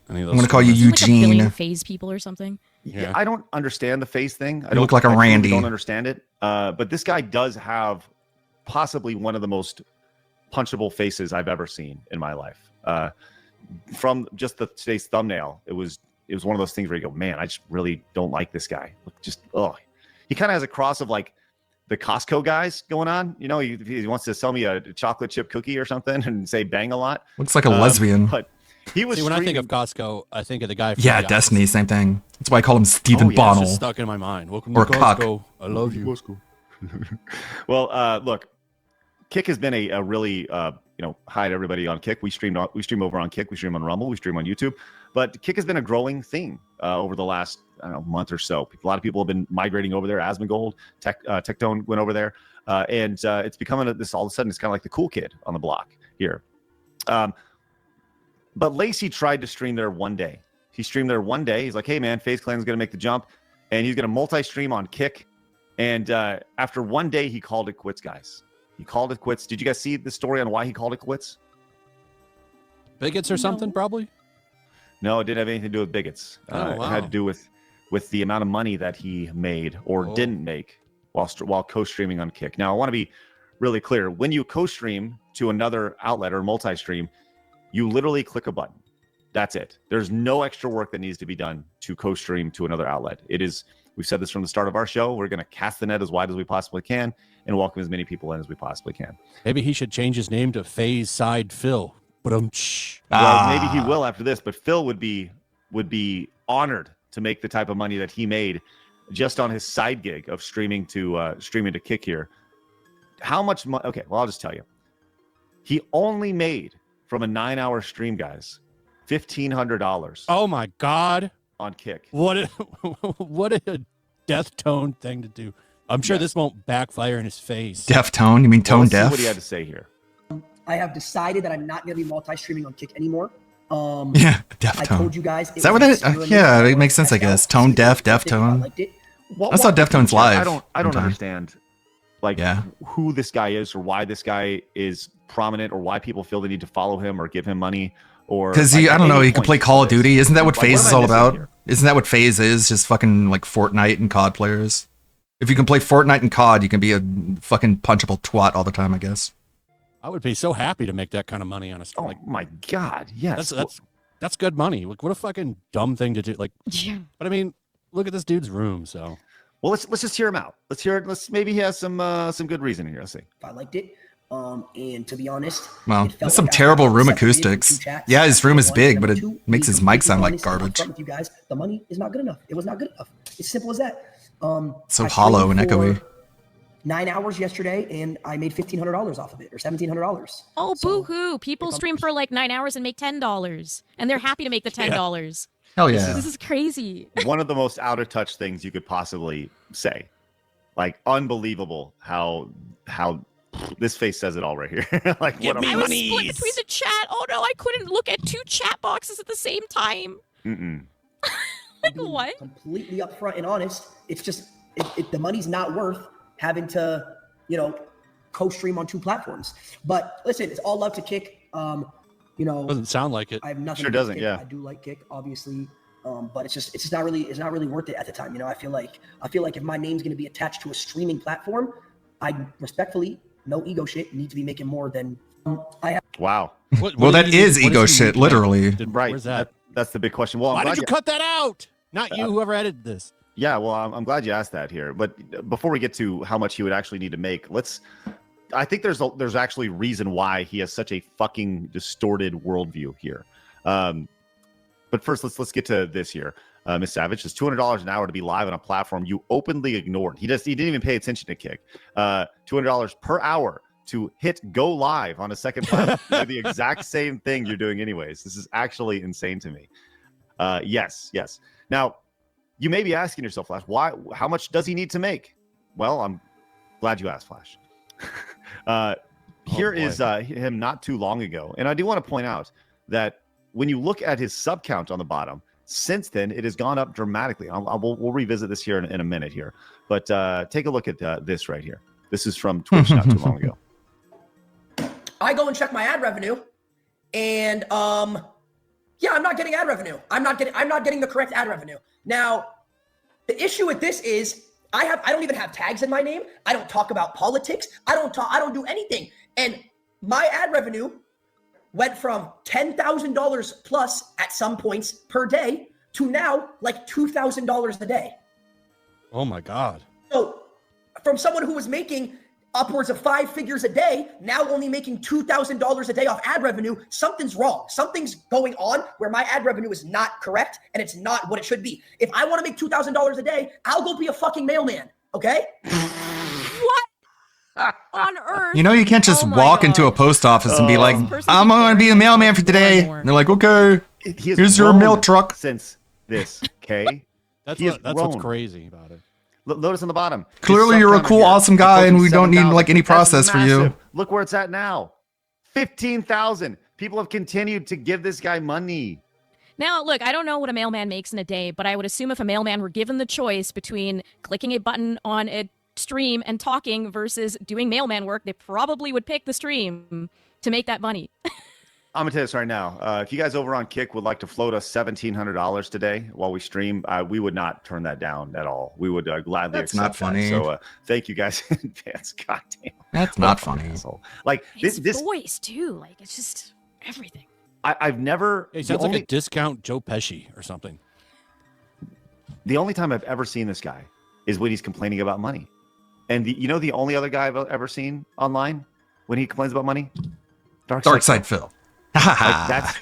I'm gonna call you Like a billion Eugene. phase people or something. Yeah, I don't understand the FaZe thing. You look like a Randy. I don't understand it. But this guy does have possibly one of the most punchable faces I've ever seen in my life. From just today's thumbnail, it was one of those things where you go, man, I just really don't like this guy. Look, just he kind of has a cross of like the Costco guys going on. You know, he wants to sell me a chocolate chip cookie or something and say bang a lot. Looks like a lesbian. But he was. See, when I think of Costco, I think of the guy from Yeah, The Destiny, same thing. That's why I call him Stephen It's Bonnell. just stuck in my mind. Welcome Or to Cock. Costco. I love you. Well, look, Kick has been a really hi to everybody on Kick. We stream over on Kick. We stream on Rumble. We stream on YouTube. But Kick has been a growing thing over the last month or so. A lot of people have been migrating over there. Asmongold, Tectone went over there, and it's becoming this all of a sudden. It's kind of like the cool kid on the block here. But Lacey tried to stream there one day. He streamed there one day. He's like, "Hey man, FaZe Clan's gonna make the jump, and he's gonna multi-stream on Kick." And after one day, he called it quits, guys. He called it quits. Did you guys see the story on why he called it quits? Bigots or something, probably? No, it didn't have anything to do with bigots. Wow. It had to do with the amount of money that he made or didn't make while co-streaming on Kick. Now, I want to be really clear. When you co-stream to another outlet or multi-stream, you literally click a button. That's it. There's no extra work that needs to be done to co-stream to another outlet. It is. We've said this from the start of our show. We're going to cast the net as wide as we possibly can and welcome as many people in as we possibly can. Maybe he should change his name to FaZe Side Phil. Well, maybe he will after this, but Phil would be honored to make the type of money that he made just on his side gig of streaming to Kick here. How much money? Okay, well, I'll just tell you. He only made from a 9-hour stream, guys, $1,500. Oh my God. On Kick. What a death tone thing to do. I'm sure this won't backfire in his face. Deaf tone? You mean tone let's see deaf? what he had to say here. I have decided that I'm not going to be multi-streaming on Kick anymore. Yeah, deaf I tone. told you guys. Is that what it? Yeah, it makes sense, I guess. Tone deaf, deaf tone. I saw Deftones live. I don't sometime. understand, who this guy is or why this guy is prominent or why people feel the need to follow him or give him money or Because like, I don't at know, any he could point play Call of this. Duty. Isn't that what Like, FaZe am is I all missing about? here? Isn't that what FaZe is? Just fucking like Fortnite and COD players. If you can play Fortnite and COD, you can be a fucking punchable twat all the time, I guess. I would be so happy to make that kind of money on a Oh like my God, yes. that's good money. Like, what a fucking dumb thing to do. Like, Yeah. but I mean, look at this dude's room. So Well, let's just hear him out. Let's hear it. Maybe he has some good reason here. Let's see. I liked it. And to be honest, Well, it felt that's some like I terrible room separated into acoustics. two chats. Yeah, his room is Number big, one, but number it two, makes being his mic completely sound like honest and garbage. upfront with you guys, the money is not good enough. It was not good enough. It's simple as that. So I hollow and streamed for echoey. 9 hours yesterday, and I made $1,500 off of it, or $1,700. Oh, So, boo-hoo. People stream for like 9 hours and make $10. And they're happy to make the $10. Hell yeah. This is crazy. One of the most out of touch things you could possibly say. Like unbelievable how this face says it all right here. Like Give what me I a was money. split between the chat. Oh no, I couldn't look at 2 chat boxes at the same time. Like being what? Completely upfront and honest. It's just the money's not worth having to, co-stream on 2 platforms. But listen, it's all love to Kick. doesn't sound like it. I have nothing. Sure against doesn't, Kick. yeah. I do like Kick, obviously, but it's just not really worth it at the time. I feel like if my name's going to be attached to a streaming platform, I respectfully, no ego shit, need to be making more than I have. wow. What Well, did that he- is what ego does he shit, make? literally. Right. Where's that? That's the big question. Well, I'm Why glad did you cut that out? Not you, whoever edited this. Yeah, well, I'm glad you asked that here. But before we get to how much he would actually need to make, I think there's actually reason why he has such a fucking distorted worldview here. But first, let's get to this here. Miss Savage, it's $200 an hour to be live on a platform you openly ignored. He didn't even pay attention to Kick. $200 per hour to hit go live on a second platform. Do the exact same thing you're doing anyways. This is actually insane to me. Yes. Now, you may be asking yourself, Flash, how much does he need to make? Well, I'm glad you asked, Flash. Here is him not too long ago. And I do want to point out that when you look at his sub count on the bottom, since then, it has gone up dramatically. We'll revisit this here in a minute here. But take a look at this right here. This is from Twitch not too long ago. I go and check my ad revenue, and yeah, I'm not getting ad revenue. I'm not getting the correct ad revenue. Now, the issue with this is I don't even have tags in my name. I don't talk about politics. I don't do anything. And my ad revenue went from $10,000 plus at some points per day to now like $2,000 a day. Oh my God. So from someone who was making upwards of 5 figures a day, now only making $2,000 a day off ad revenue, something's wrong. Something's going on where my ad revenue is not correct and it's not what it should be. If I want to make $2,000 a day, I'll go be a fucking mailman, okay? What on earth? You know, you can't just walk into a post office and be like, I'm going to be a mailman for today. And they're like, okay, here's your mail truck. Since this, okay? That's what's crazy about it. Notice on the bottom. Clearly, you're a cool, awesome guy, and we don't need like any process for you. Look where it's at now. 15,000. People have continued to give this guy money. Now, look, I don't know what a mailman makes in a day, but I would assume if a mailman were given the choice between clicking a button on a stream and talking versus doing mailman work, they probably would pick the stream to make that money. I'm gonna tell you this right now. If you guys over on Kick would like to float us $1,700 today while we stream, we would not turn that down at all. We would gladly That's accept not funny. that. So thank you guys in advance. God damn. That's not funny. Like His this voice too, like it's just everything. I've never. He sounds like a discount Joe Pesci or something. The only time I've ever seen this guy is when he's complaining about money. And the only other guy I've ever seen online when he complains about money? Darkside Phil. That's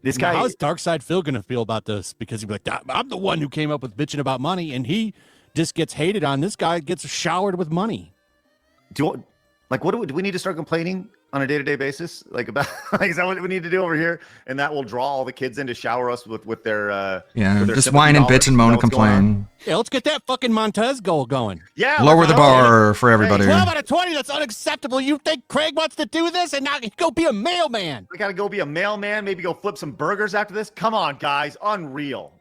this guy. Now, how's Darkside Phil gonna feel about this? Because he'd be like, I'm the one who came up with bitching about money, and he just gets hated on. This guy gets showered with money. Do we need to start complaining on a day-to-day basis? Like about is that what we need to do over here? And that will draw all the kids in to shower us with their just whine and bitch and moan and complain. Yeah, let's get that fucking Montez goal going. Yeah, lower the bar for everybody. 12 out of 20, that's unacceptable. You think Craig wants to do this and now go be a mailman? I gotta go be a mailman, maybe go flip some burgers after this. Come on, guys, unreal.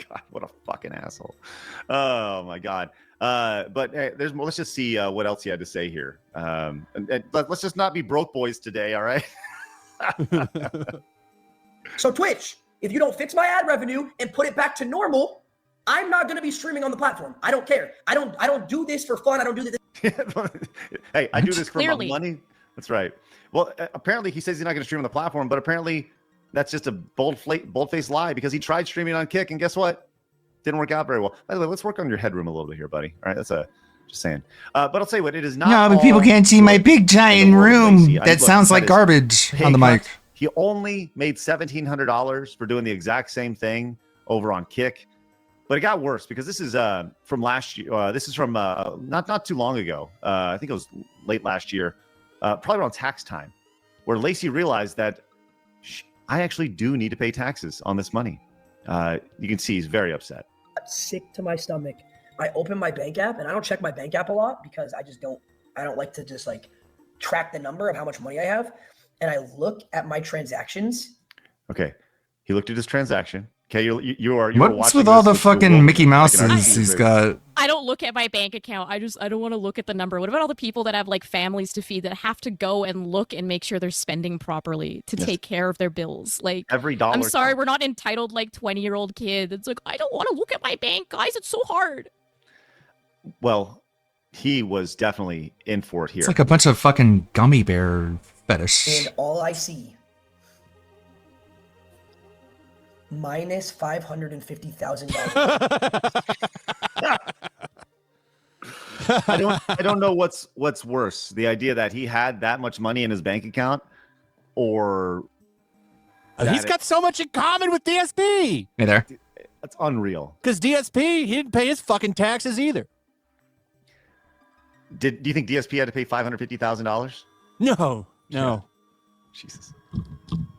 God, what a fucking asshole. Oh my God. But hey, there's more. Let's just see what else he had to say here. And let's just not be broke boys today, all right? So Twitch, if you don't fix my ad revenue and put it back to normal, I'm not going to be streaming on the platform. I don't care. I don't do this for fun. I don't do this. Hey, I do this for Clearly. money. That's right. Well, apparently he says he's not going to stream on the platform, but apparently that's just a bold-faced lie because he tried streaming on Kick, and guess what? Didn't work out very well. By the way, let's work on your headroom a little bit here, buddy. All right, that's just saying. But I'll tell you what, it is not. No, but people can't see my big giant room that sounds like garbage on the mic. He only made $1,700 for doing the exact same thing over on Kick. But it got worse because this is from last year. This is from not too long ago. I think it was late last year, probably around tax time, where Lacey realized that I actually do need to pay taxes on this money. You can see he's very upset. I'm sick to my stomach. I open my bank app and I don't check my bank app a lot because I don't like to just like track the number of how much money I have. And I look at my transactions. Okay. He looked at his transaction. Okay, you are what's with all the fucking Mickey Mouses he's got? I don't look at my bank account. I don't want to look at the number. What about all the people that have like families to feed that have to go and look and make sure they're spending properly to take care of their bills? Like every dollar. I'm sorry, we're not entitled like 20-year-old kids. It's like I don't want to look at my bank, guys. It's so hard. Well, he was definitely in for it here. It's like a bunch of fucking gummy bear fetish. And all I see minus $550,000. I don't know what's worse. The idea that he had that much money in his bank account, or He's got so much in common with DSP. Hey there. that's unreal. Because DSP, he didn't pay his fucking taxes either. Do you think DSP had to pay $550,000? No. Jesus. Man,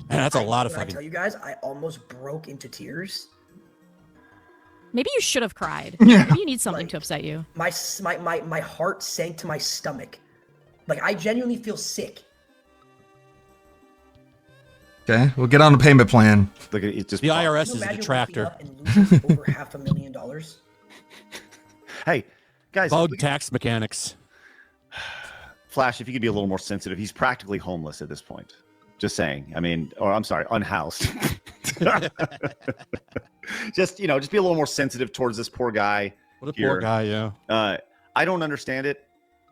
that's a lot of When I fucking. tell you guys, I almost broke into tears. Maybe you should have cried. Yeah. Maybe you need something to upset you. My heart sank to my stomach. Like, I genuinely feel sick. Okay, we'll get on the payment plan. Look at it just. The IRS Can is you a imagine detractor. waking up and losing over $500,000? Hey, guys. Bug tax mechanics. Flash, if you could be a little more sensitive, he's practically homeless at this point. Just saying. I mean, or I'm sorry, unhoused. just be a little more sensitive towards this poor guy. What a here. poor guy, yeah. I don't understand it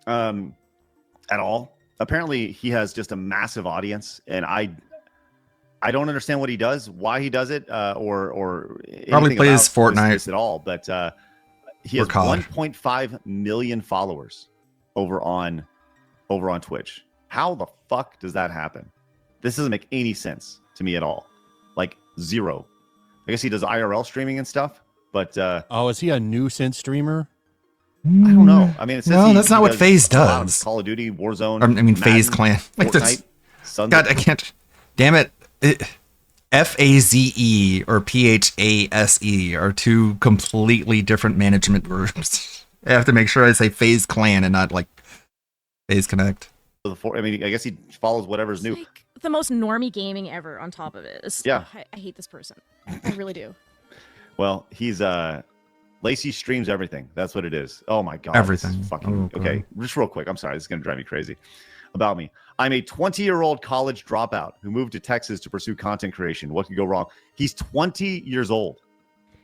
at all. Apparently, he has just a massive audience, and I don't understand what he does, why he does it, or Probably anything plays about Fortnite. this at all. But he Or has COD. 1.5 million followers over on Twitch. How the fuck does that happen? This doesn't make any sense to me at all. Like, zero. I guess he does IRL streaming and stuff, but Oh, is he a nuisance streamer? I don't know. I mean, it says No, he that's not what FaZe a lot of does. Call of Duty, Warzone. I mean, FaZe Madden, Clan. Like this. Fortnite, Sunday. God, I can't. Damn it. FAZE or PHASE are two completely different management groups. I have to make sure I say FaZe Clan and not like FaZe Connect. I mean, I guess he follows whatever's new. Like the most normie gaming ever on top of it. Yeah. I hate this person. I really do. Well, he's Lacey streams everything. That's what it is. Oh my god. Everything. This is fucking Oh, okay. Just real quick. I'm sorry. This is gonna drive me crazy. About me. I'm a 20-year-old college dropout who moved to Texas to pursue content creation. What could go wrong? He's 20 years old.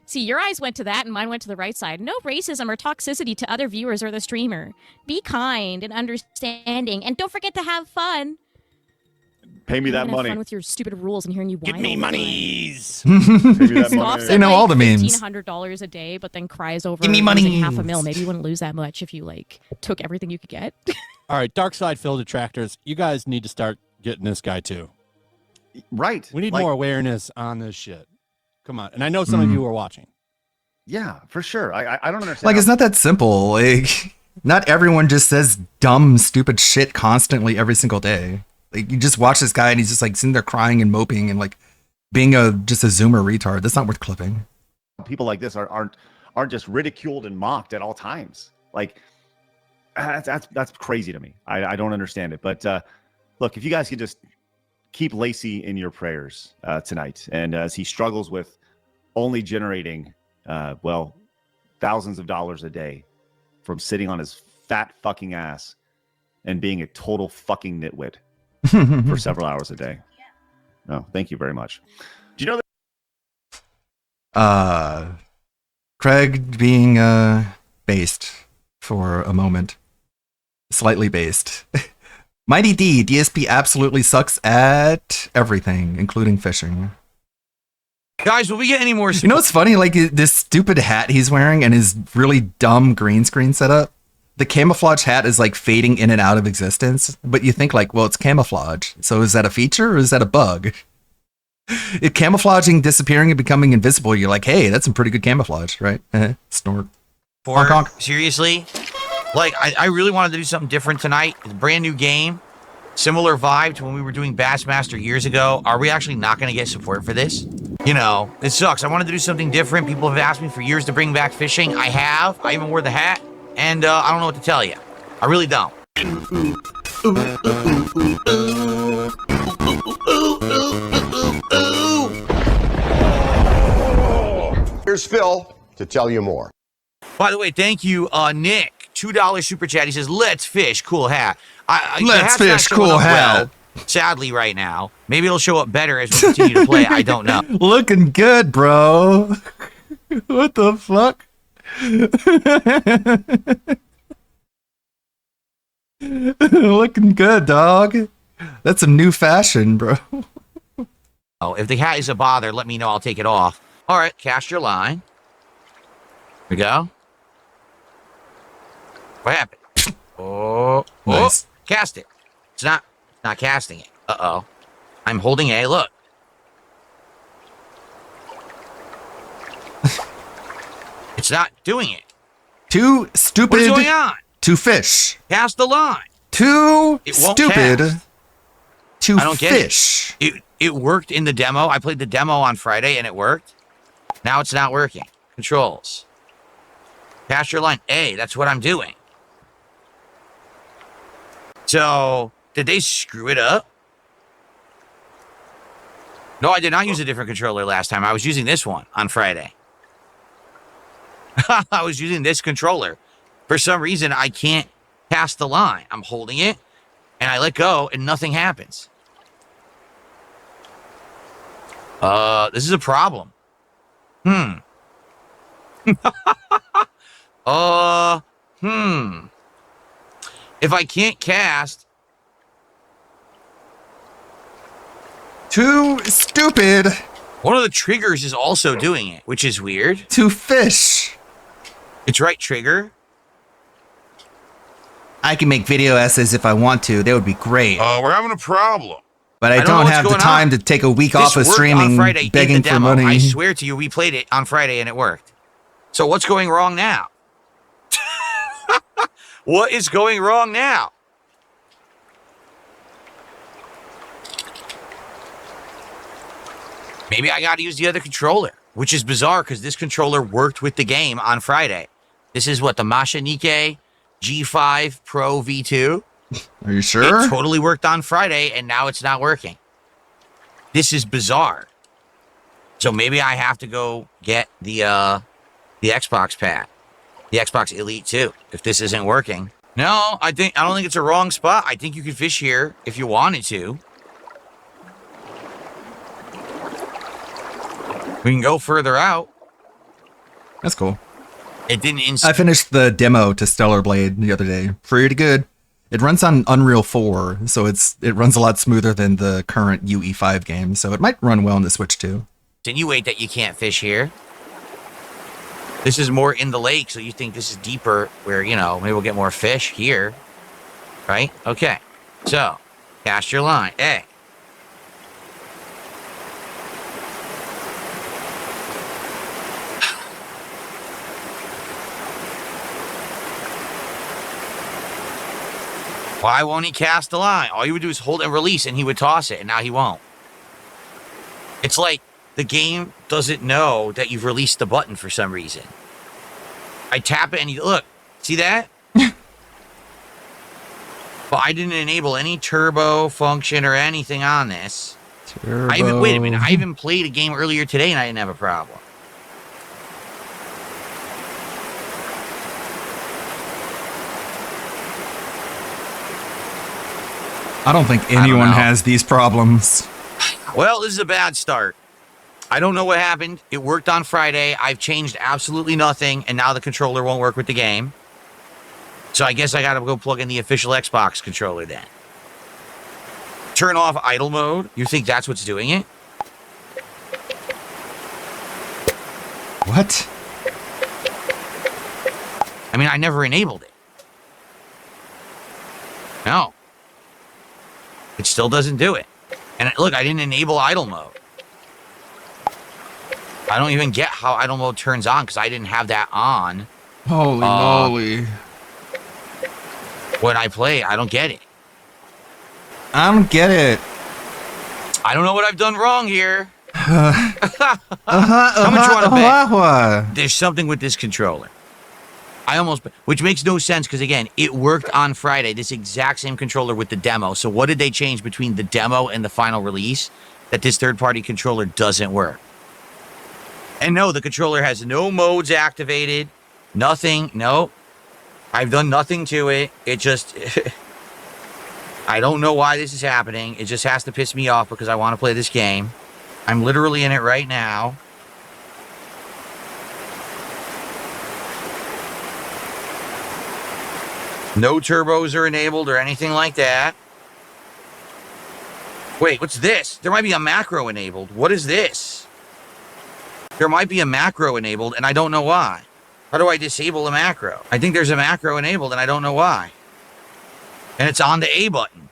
See, your eyes went to that and mine went to the right side. No racism or toxicity to other viewers or the streamer. Be kind and understanding, and don't forget to have fun. Pay me I'm that gonna have money. fun with your stupid rules and hearing you whine. Give me all the time. monies. Pay me that Scoffs money. They at, know all the like, memes. $1,500 a day, but then cries over Give me losing money. $500,000. Maybe you wouldn't lose that much if you like took everything you could get. All right, Dark Side Phil detractors, you guys need to start getting this guy too. Right. We need Like, more awareness on this shit. Come on. And I know some of you are watching. Yeah, for sure. I don't understand. Like, how- it's not that simple. Like, not everyone just says dumb, stupid shit constantly every single day. Like, you just watch this guy and he's just like sitting there crying and moping and like being just a Zoomer retard. That's not worth clipping. people like this aren't just ridiculed and mocked at all times. Like, that's crazy to me. I don't understand it. But look, if you guys could just keep Lacey in your prayers tonight, and as he struggles with only generating thousands of dollars a day from sitting on his fat fucking ass and being a total fucking nitwit for several hours a day. No, thank you very much. Do you know that? Craig being based for a moment. Slightly based. Mighty D, DSP absolutely sucks at everything, including fishing. Guys, will we get any more? You know what's funny? Like this stupid hat he's wearing and his really dumb green screen setup. The camouflage hat is like fading in and out of existence, but you think like, well, it's camouflage. So is that a feature or is that a bug? It camouflaging, disappearing, and becoming invisible. You're like, hey, that's some pretty good camouflage, right? Snort. Honk, honk. Seriously? Like, I really wanted to do something different tonight. It's a brand new game. Similar vibe to when we were doing Bassmaster years ago. Are we actually not going to get support for this? You know, it sucks. I wanted to do something different. People have asked me for years to bring back fishing. I have. I even wore the hat. And I don't know what to tell you. I really don't. Here's Phil to tell you more. By the way, thank you, Nick. $2 super chat. He says, "Let's fish." Cool hat. The Let's hat's not fish, showing cool up hat. well, sadly, right now. Maybe it'll show up better as we continue to play. I don't know. Looking good, bro. What the fuck? Looking good, dog. That's some new fashion, bro. Oh, if the hat is a bother, let me know. I'll take it off. All right, cast your line. Here we go. What happened? Oh, Nice. Cast it. It's not casting it. Uh-oh. I'm holding A. Look. It's not doing it. Too stupid What is going on? to fish. Cast the line. Too It won't stupid cast. to I don't get fish. It worked in the demo. I played the demo on Friday and it worked. Now it's not working. Controls. Cast your line. A. That's what I'm doing. So, did they screw it up? No, I did not use a different controller last time. I was using this one on Friday. I was using this controller. For some reason, I can't cast the line. I'm holding it, and I let go, and nothing happens. This is a problem. If I can't cast... Too stupid One of the triggers is also doing it, which is weird. to fish. It's right trigger. I can make video essays if I want to. They would be great. We're having a problem. But I don't know don't what's have the going time on. to take a week This off of worked on streaming, Friday in begging the for demo. money. I swear to you, we played it on Friday and it worked. So what's going wrong now? What is going wrong now? Maybe I got to use the other controller, which is bizarre because this controller worked with the game on Friday. This is what, the Mashinike G5 Pro V2? Are you sure? It totally worked on Friday, and now it's not working. This is bizarre. So maybe I have to go get the Xbox pad, the Xbox Elite 2, if this isn't working. No, I don't think it's a wrong spot. I think you could fish here if you wanted to. We can go further out. That's cool. It didn't. I finished the demo to Stellar Blade the other day. Pretty good. It runs on Unreal 4, so it runs a lot smoother than the current UE5 game, so it might run well on the Switch too. Insinuate that you can't fish here. This is more in the lake, so you think this is deeper where, maybe we'll get more fish here. Right? Okay. So, cast your line. A. Why won't he cast the line? All you would do is hold and release, and he would toss it, and now he won't. It's like the game doesn't know that you've released the button for some reason. I tap it, and look, see that? But I didn't enable any turbo function or anything on this. Turbo. Wait a minute, I even played a game earlier today, and I didn't have a problem. I don't think anyone has these problems. Well, this is a bad start. I don't know what happened. It worked on Friday. I've changed absolutely nothing, and now the controller won't work with the game. So I guess I gotta go plug in the official Xbox controller then. Turn off idle mode. You think that's what's doing it? What? I mean, I never enabled it. No. It still doesn't do it. And look, I didn't enable idle mode. I don't even get how idle mode turns on because I didn't have that on. Holy moly. When I play, I don't get it. I don't get it. I don't know what I've done wrong here. How much you want to bet? There's something with this controller. Which makes no sense because, again, it worked on Friday, this exact same controller with the demo. So what did they change between the demo and the final release that this third-party controller doesn't work? And no, the controller has no modes activated, nothing, no. I've done nothing to it. It just, I don't know why this is happening. It just has to piss me off because I want to play this game. I'm literally in it right now. No turbos are enabled or anything like that. Wait, what's this? There might be a macro enabled. What is this? There might be a macro enabled, and I don't know why. How do I disable a macro? I think there's a macro enabled, and I don't know why. And it's on the A button.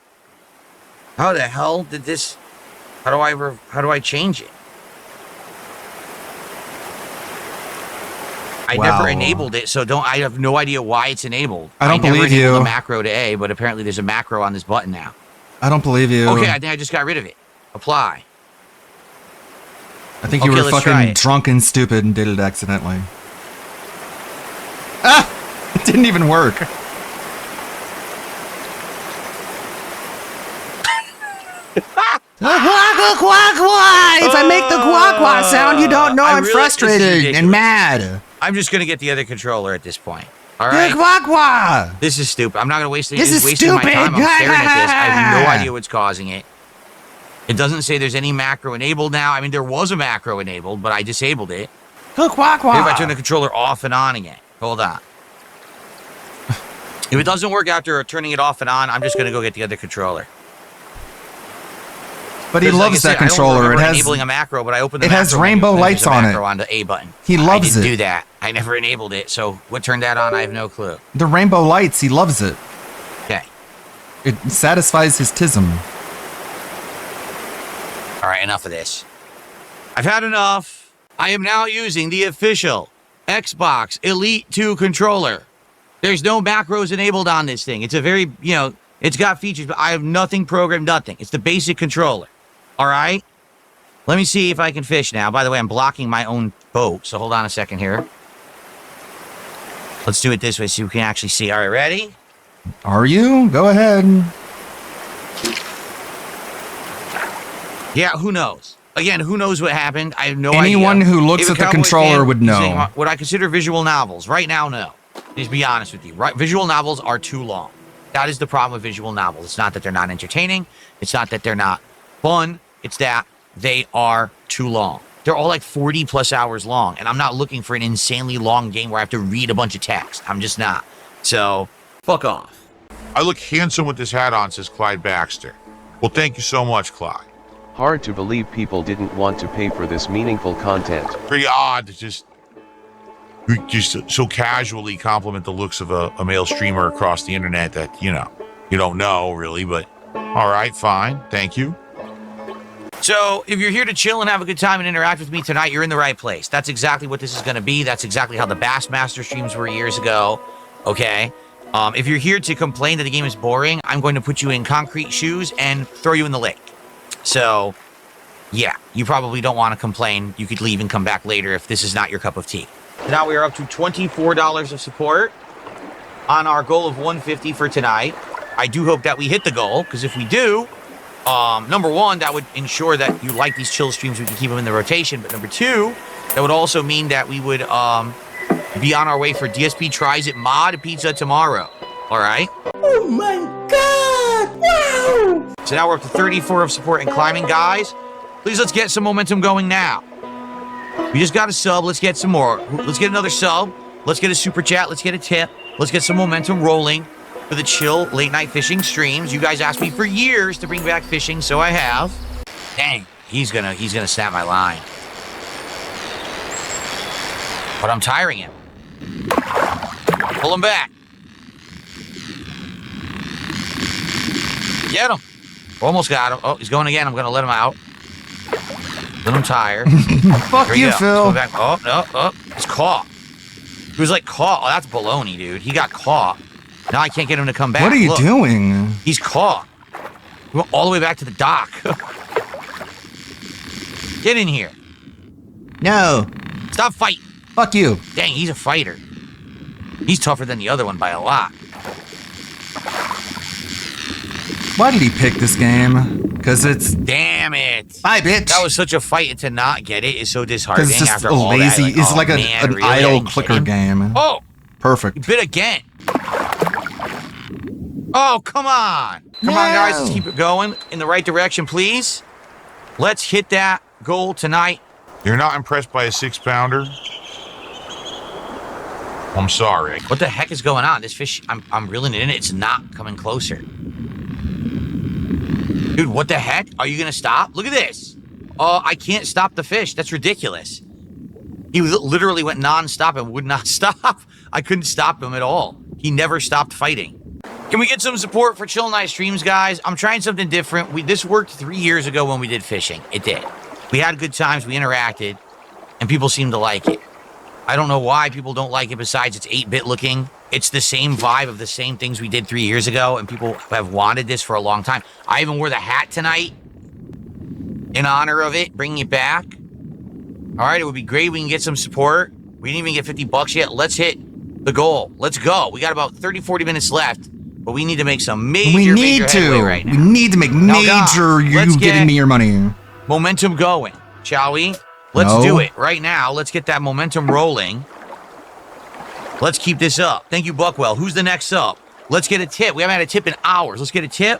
How the hell did this... How do I change it? I never enabled it, so I have no idea why it's enabled. I don't never believe enabled you. a macro to A, but apparently there's a macro on this button now. I don't believe you. Okay, I think I just got rid of it. Apply. I think you Okay, were let's try fucking it. drunk and stupid and did it accidentally. Ah! It didn't even work. If I make the quack sound, you don't know I'm this is frustrated ridiculous. and mad. I'm just gonna get the other controller at this point. All right. Quack. This is stupid. I'm not gonna waste This is wasting my stupid. time. I'm staring at this. I have no idea what's causing it. It doesn't say there's any macro enabled now. I mean, there was a macro enabled, but I disabled it. Quack. Maybe if I turn the controller off and on again. Hold on. If it doesn't work after turning it off and on, I'm just gonna go get the other controller. But he Because, like I loves said, that I don't controller. It remember has enabling a macro, but I opened the it has macro menu, rainbow and there's lights a on macro it. on the A button. He I loves didn't it. do that. I never enabled it. So what turned that on? I have no clue. The rainbow lights. He loves it. Okay. It satisfies his tism. All right, enough of this. I've had enough. I am now using the official Xbox Elite 2 controller. There's no macros enabled on this thing. It's a very, it's got features, but I have nothing programmed, nothing. It's the basic controller. All right? Let me see if I can fish now. By the way, I'm blocking my own boat, so hold on a second here. Let's do it this way so we can actually see. All right, ready? Are you? Go ahead. Yeah, who knows? Again, who knows what happened? I have no idea. Anyone who looks If a at the Cowboys controller fan would is know. saying, would I consider visual novels? Right now, no. Just be honest with you. Right? Visual novels are too long. That is the problem with visual novels. It's not that they're not entertaining. It's not that they're not fun. It's that they are too long. They're all like 40 plus hours long. And I'm not looking for an insanely long game where I have to read a bunch of text. I'm just not. So, fuck off. I look handsome with this hat on, says Clyde Baxter. Well, thank you so much, Clyde. Hard to believe people didn't want to pay for this meaningful content. Pretty odd to just so casually compliment the looks of a male streamer across the internet that, you don't know really, but all right, fine. Thank you. So, if you're here to chill and have a good time and interact with me tonight, you're in the right place. That's exactly what this is going to be. That's exactly how the Bassmaster streams were years ago. Okay? If you're here to complain that the game is boring, I'm going to put you in concrete shoes and throw you in the lake. So, yeah, you probably don't want to complain. You could leave and come back later if this is not your cup of tea. Now we are up to $24 of support on our goal of $150 for tonight. I do hope that we hit the goal, because if we do, number one, that would ensure that you like these chill streams. We can keep them in the rotation. But number two, that would also mean that we would be on our way for DSP Tries It Mod Pizza tomorrow. All right? Oh my god! Wow! So now we're up to 34 of support and climbing, guys. Please, let's get some momentum going now. We just got a sub. Let's get some more. Let's get another sub. Let's get a super chat. Let's get a tip. Let's get some momentum rolling for the chill late night fishing streams. You guys asked me for years to bring back fishing, so I have. Dang, he's gonna snap my line. But I'm tiring him. Pull him back. Get him. Almost got him. Oh, he's going again. I'm gonna let him out. Let him tire. Fuck Here we you, go. Phil. Let's go back. Oh, no. He's caught. He was like caught. Oh, that's baloney, dude. He got caught. Now I can't get him to come back. What are you Look. doing? He's caught. He went all the way back to the dock. Get in here. No. Stop fighting. Fuck you. Dang, he's a fighter. He's tougher than the other one by a lot. Why did he pick this game? Because it's... Damn it. Bye, bitch. That was such a fight, and to not get it is so disheartening. Because it's just after a all lazy... that. It's oh, like man, an really? I idle didn't get clicker him? game. Oh, Perfect. you bit again. Oh, come on. Come on, guys. Let's keep it going in the right direction, please. Let's hit that goal tonight. You're not impressed by a 6-pounder? I'm sorry. What the heck is going on? This fish, I'm reeling it in. It's not coming closer. Dude, Dude, what the heck? Are you gonna stop? Look at this. I can't stop the fish. That's ridiculous. He literally went non-stop and would not stop. I couldn't stop him at all. He never stopped fighting. Can we get some support for Chill Night Streams, guys? I'm trying something different. This worked 3 years ago when we did fishing. It did. We had good times, we interacted, and people seemed to like it. I don't know why people don't like it besides it's 8-bit looking. It's the same vibe of the same things we did 3 years ago, and people have wanted this for a long time. I even wore the hat tonight in honor of it, bringing it back. All right, it would be great. We can get some support. We didn't even get $50 yet. Let's hit the goal. Let's go. We got about 30, 40 minutes left, but we need to make some major headway right now. We need to make major. You giving me your money? Momentum going, shall we? Let's do it right now. Let's get that momentum rolling. Let's keep this up. Thank you, Buckwell. Who's the next up? Let's get a tip. We haven't had a tip in hours. Let's get a tip.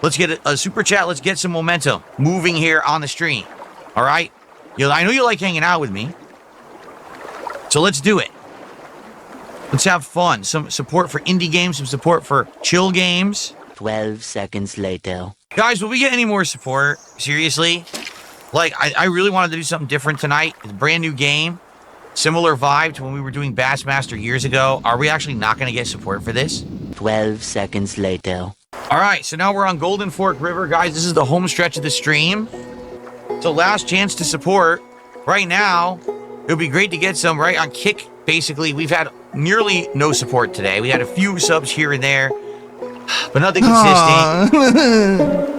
Let's get a super chat. Let's get some momentum moving here on the stream. All right? I know you like hanging out with me. So let's do it. Let's have fun. Some support for indie games, some support for chill games. 12 seconds later. Guys, will we get any more support? Seriously? Like, I really wanted to do something different tonight. It's a brand new game. Similar vibe to when we were doing Bassmaster years ago. Are we actually not going to get support for this? 12 seconds later. All right, so now we're on Golden Fork River. Guys, this is the home stretch of the stream. So last chance to support. Right now, it would be great to get some right on Kick. Basically, we've had nearly no support today. We had a few subs here and there, but nothing consistent.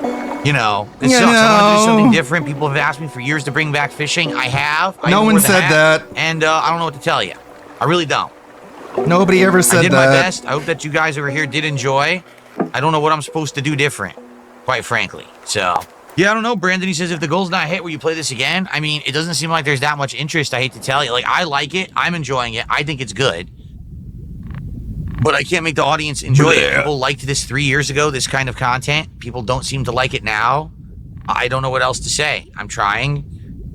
You know, it sucks. I want to do something different. People have asked me for years to bring back fishing. I have. No one said that. And I don't know what to tell you. I really don't. Nobody ever said that. I did my best. I hope that you guys over here did enjoy. I don't know what I'm supposed to do different, quite frankly. So, yeah, I don't know. Brandon, he says, if the goal's not hit, will you play this again? I mean, it doesn't seem like there's that much interest, I hate to tell you. Like, I like it. I'm enjoying it. I think it's good. But I can't make the audience enjoy it. People liked this 3 years ago, this kind of content. People don't seem to like it now. I don't know what else to say. I'm trying.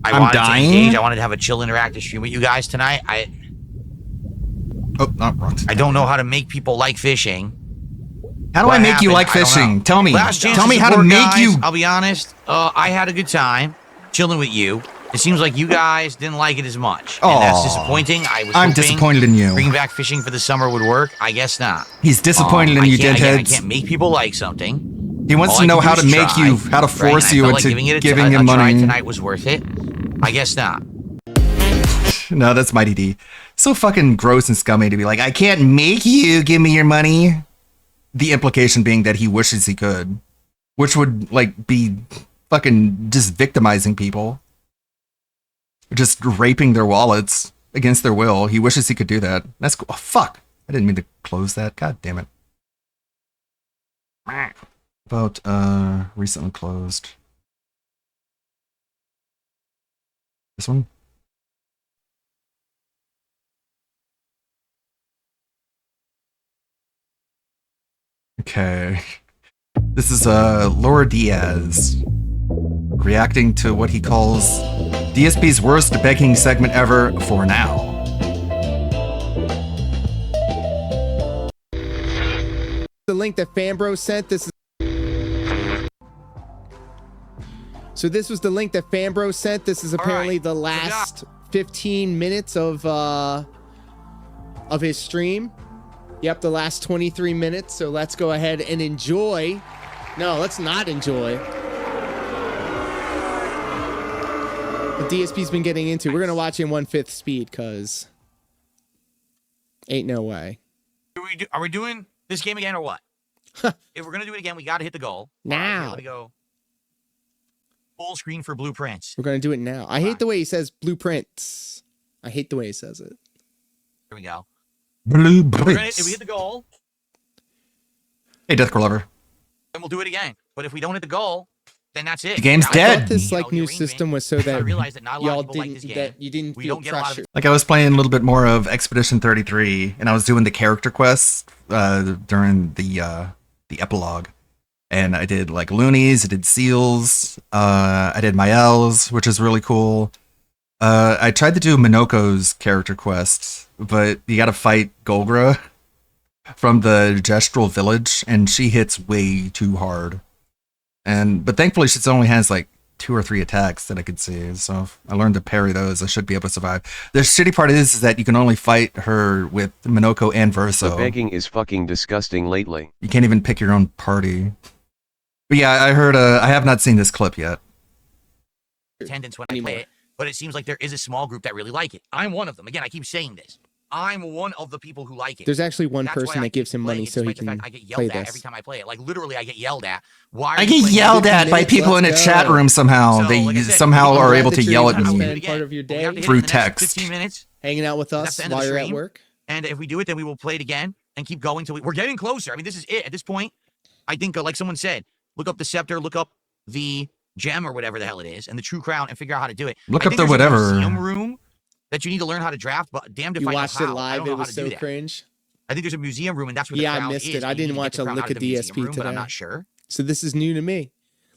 I wanted to engage. I wanted to have a chill interactive stream with you guys tonight. I don't know how to make people like fishing. How do I make you like fishing? Tell me. Tell me how to make you. I'll be honest. I had a good time chilling with you. It seems like you guys didn't like it as much. And that's disappointing. I'm disappointed in you. Bringing back fishing for the summer would work. I guess not. He's disappointed in you, deadheads. I can't make people like something. He wants to know how to make you, how to force you into giving him money. Tonight was worth it. I guess not. No, that's Mighty D. So fucking gross and scummy to be like, I can't make you give me your money. The implication being that he wishes he could, which would like be fucking just victimizing people. Just raping their wallets against their will. He wishes he could do that. That's cool. Oh, fuck. I didn't mean to close that. God damn it. About recently closed. This one? Okay. This is Laura Diaz reacting to what he calls DSP's worst begging segment ever for now. The link that Fambro sent. This was the link that Fambro sent. This is apparently the last 15 minutes of his stream. Yep, the last 23 minutes. So let's go ahead and enjoy. No, let's not enjoy. The DSP's been getting into. We're gonna watch in 1/5 speed, cause ain't no way. Are we doing this game again or what? If we're gonna do it again, we gotta hit the goal. Now. Let me go. Full screen for blueprints. We're gonna do it now. I hate the way he says blueprints. I hate the way he says it. Here we go. Blueprints. If we hit the goal, hey, Deathcore Lover. then we'll do it again. But if we don't hit the goal, then that's it. The game's dead. I thought this like new system was so that y'all didn't feel pressure. Like I was playing a little bit more of Expedition 33, and I was doing the character quests during the epilogue, and I did like loonies, I did seals, I did Maels, which is really cool. I tried to do Minoko's character quest, but you got to fight Golgra from the Gestural Village, and she hits way too hard. But thankfully, she only has like 2 or 3 attacks that I could see. So if I learned to parry those, I should be able to survive. The shitty part is that you can only fight her with Minoko and Verso. The begging is fucking disgusting lately. You can't even pick your own party. But yeah, I heard. I have not seen this clip yet. Attendance when I play it, but it seems like there is a small group that really like it. I'm one of them. Again, I keep saying this. I'm one of the people who like it. There's actually one person that gives him money so he can I get play yelled at this. every time I play it. Like literally, I get yelled at. Why? I get yelled at by people in a chat room somehow. So, They like I said, somehow are able to yell at Spend me part of your day through text. 15 minutes. hanging out with That's us the end of while the you're at stream. work. And if we do it, then we will play it again and keep going till we're getting closer. I mean, this is it. At this point, I think, like someone said, look up the scepter, look up the gem or whatever the hell it is, and the true crown, and figure out how to do it. Look I up think the there's a whatever. museum room that you need to learn how to draft, but damned if You I know watched how. it I live. don't know It how was to do so that. cringe. I think there's a museum room, and that's where the Yeah, crown I missed is. it. I but you didn't need to watch get the a crown lick out of the museum DSP room, but today. I'm not sure. So this is new to me.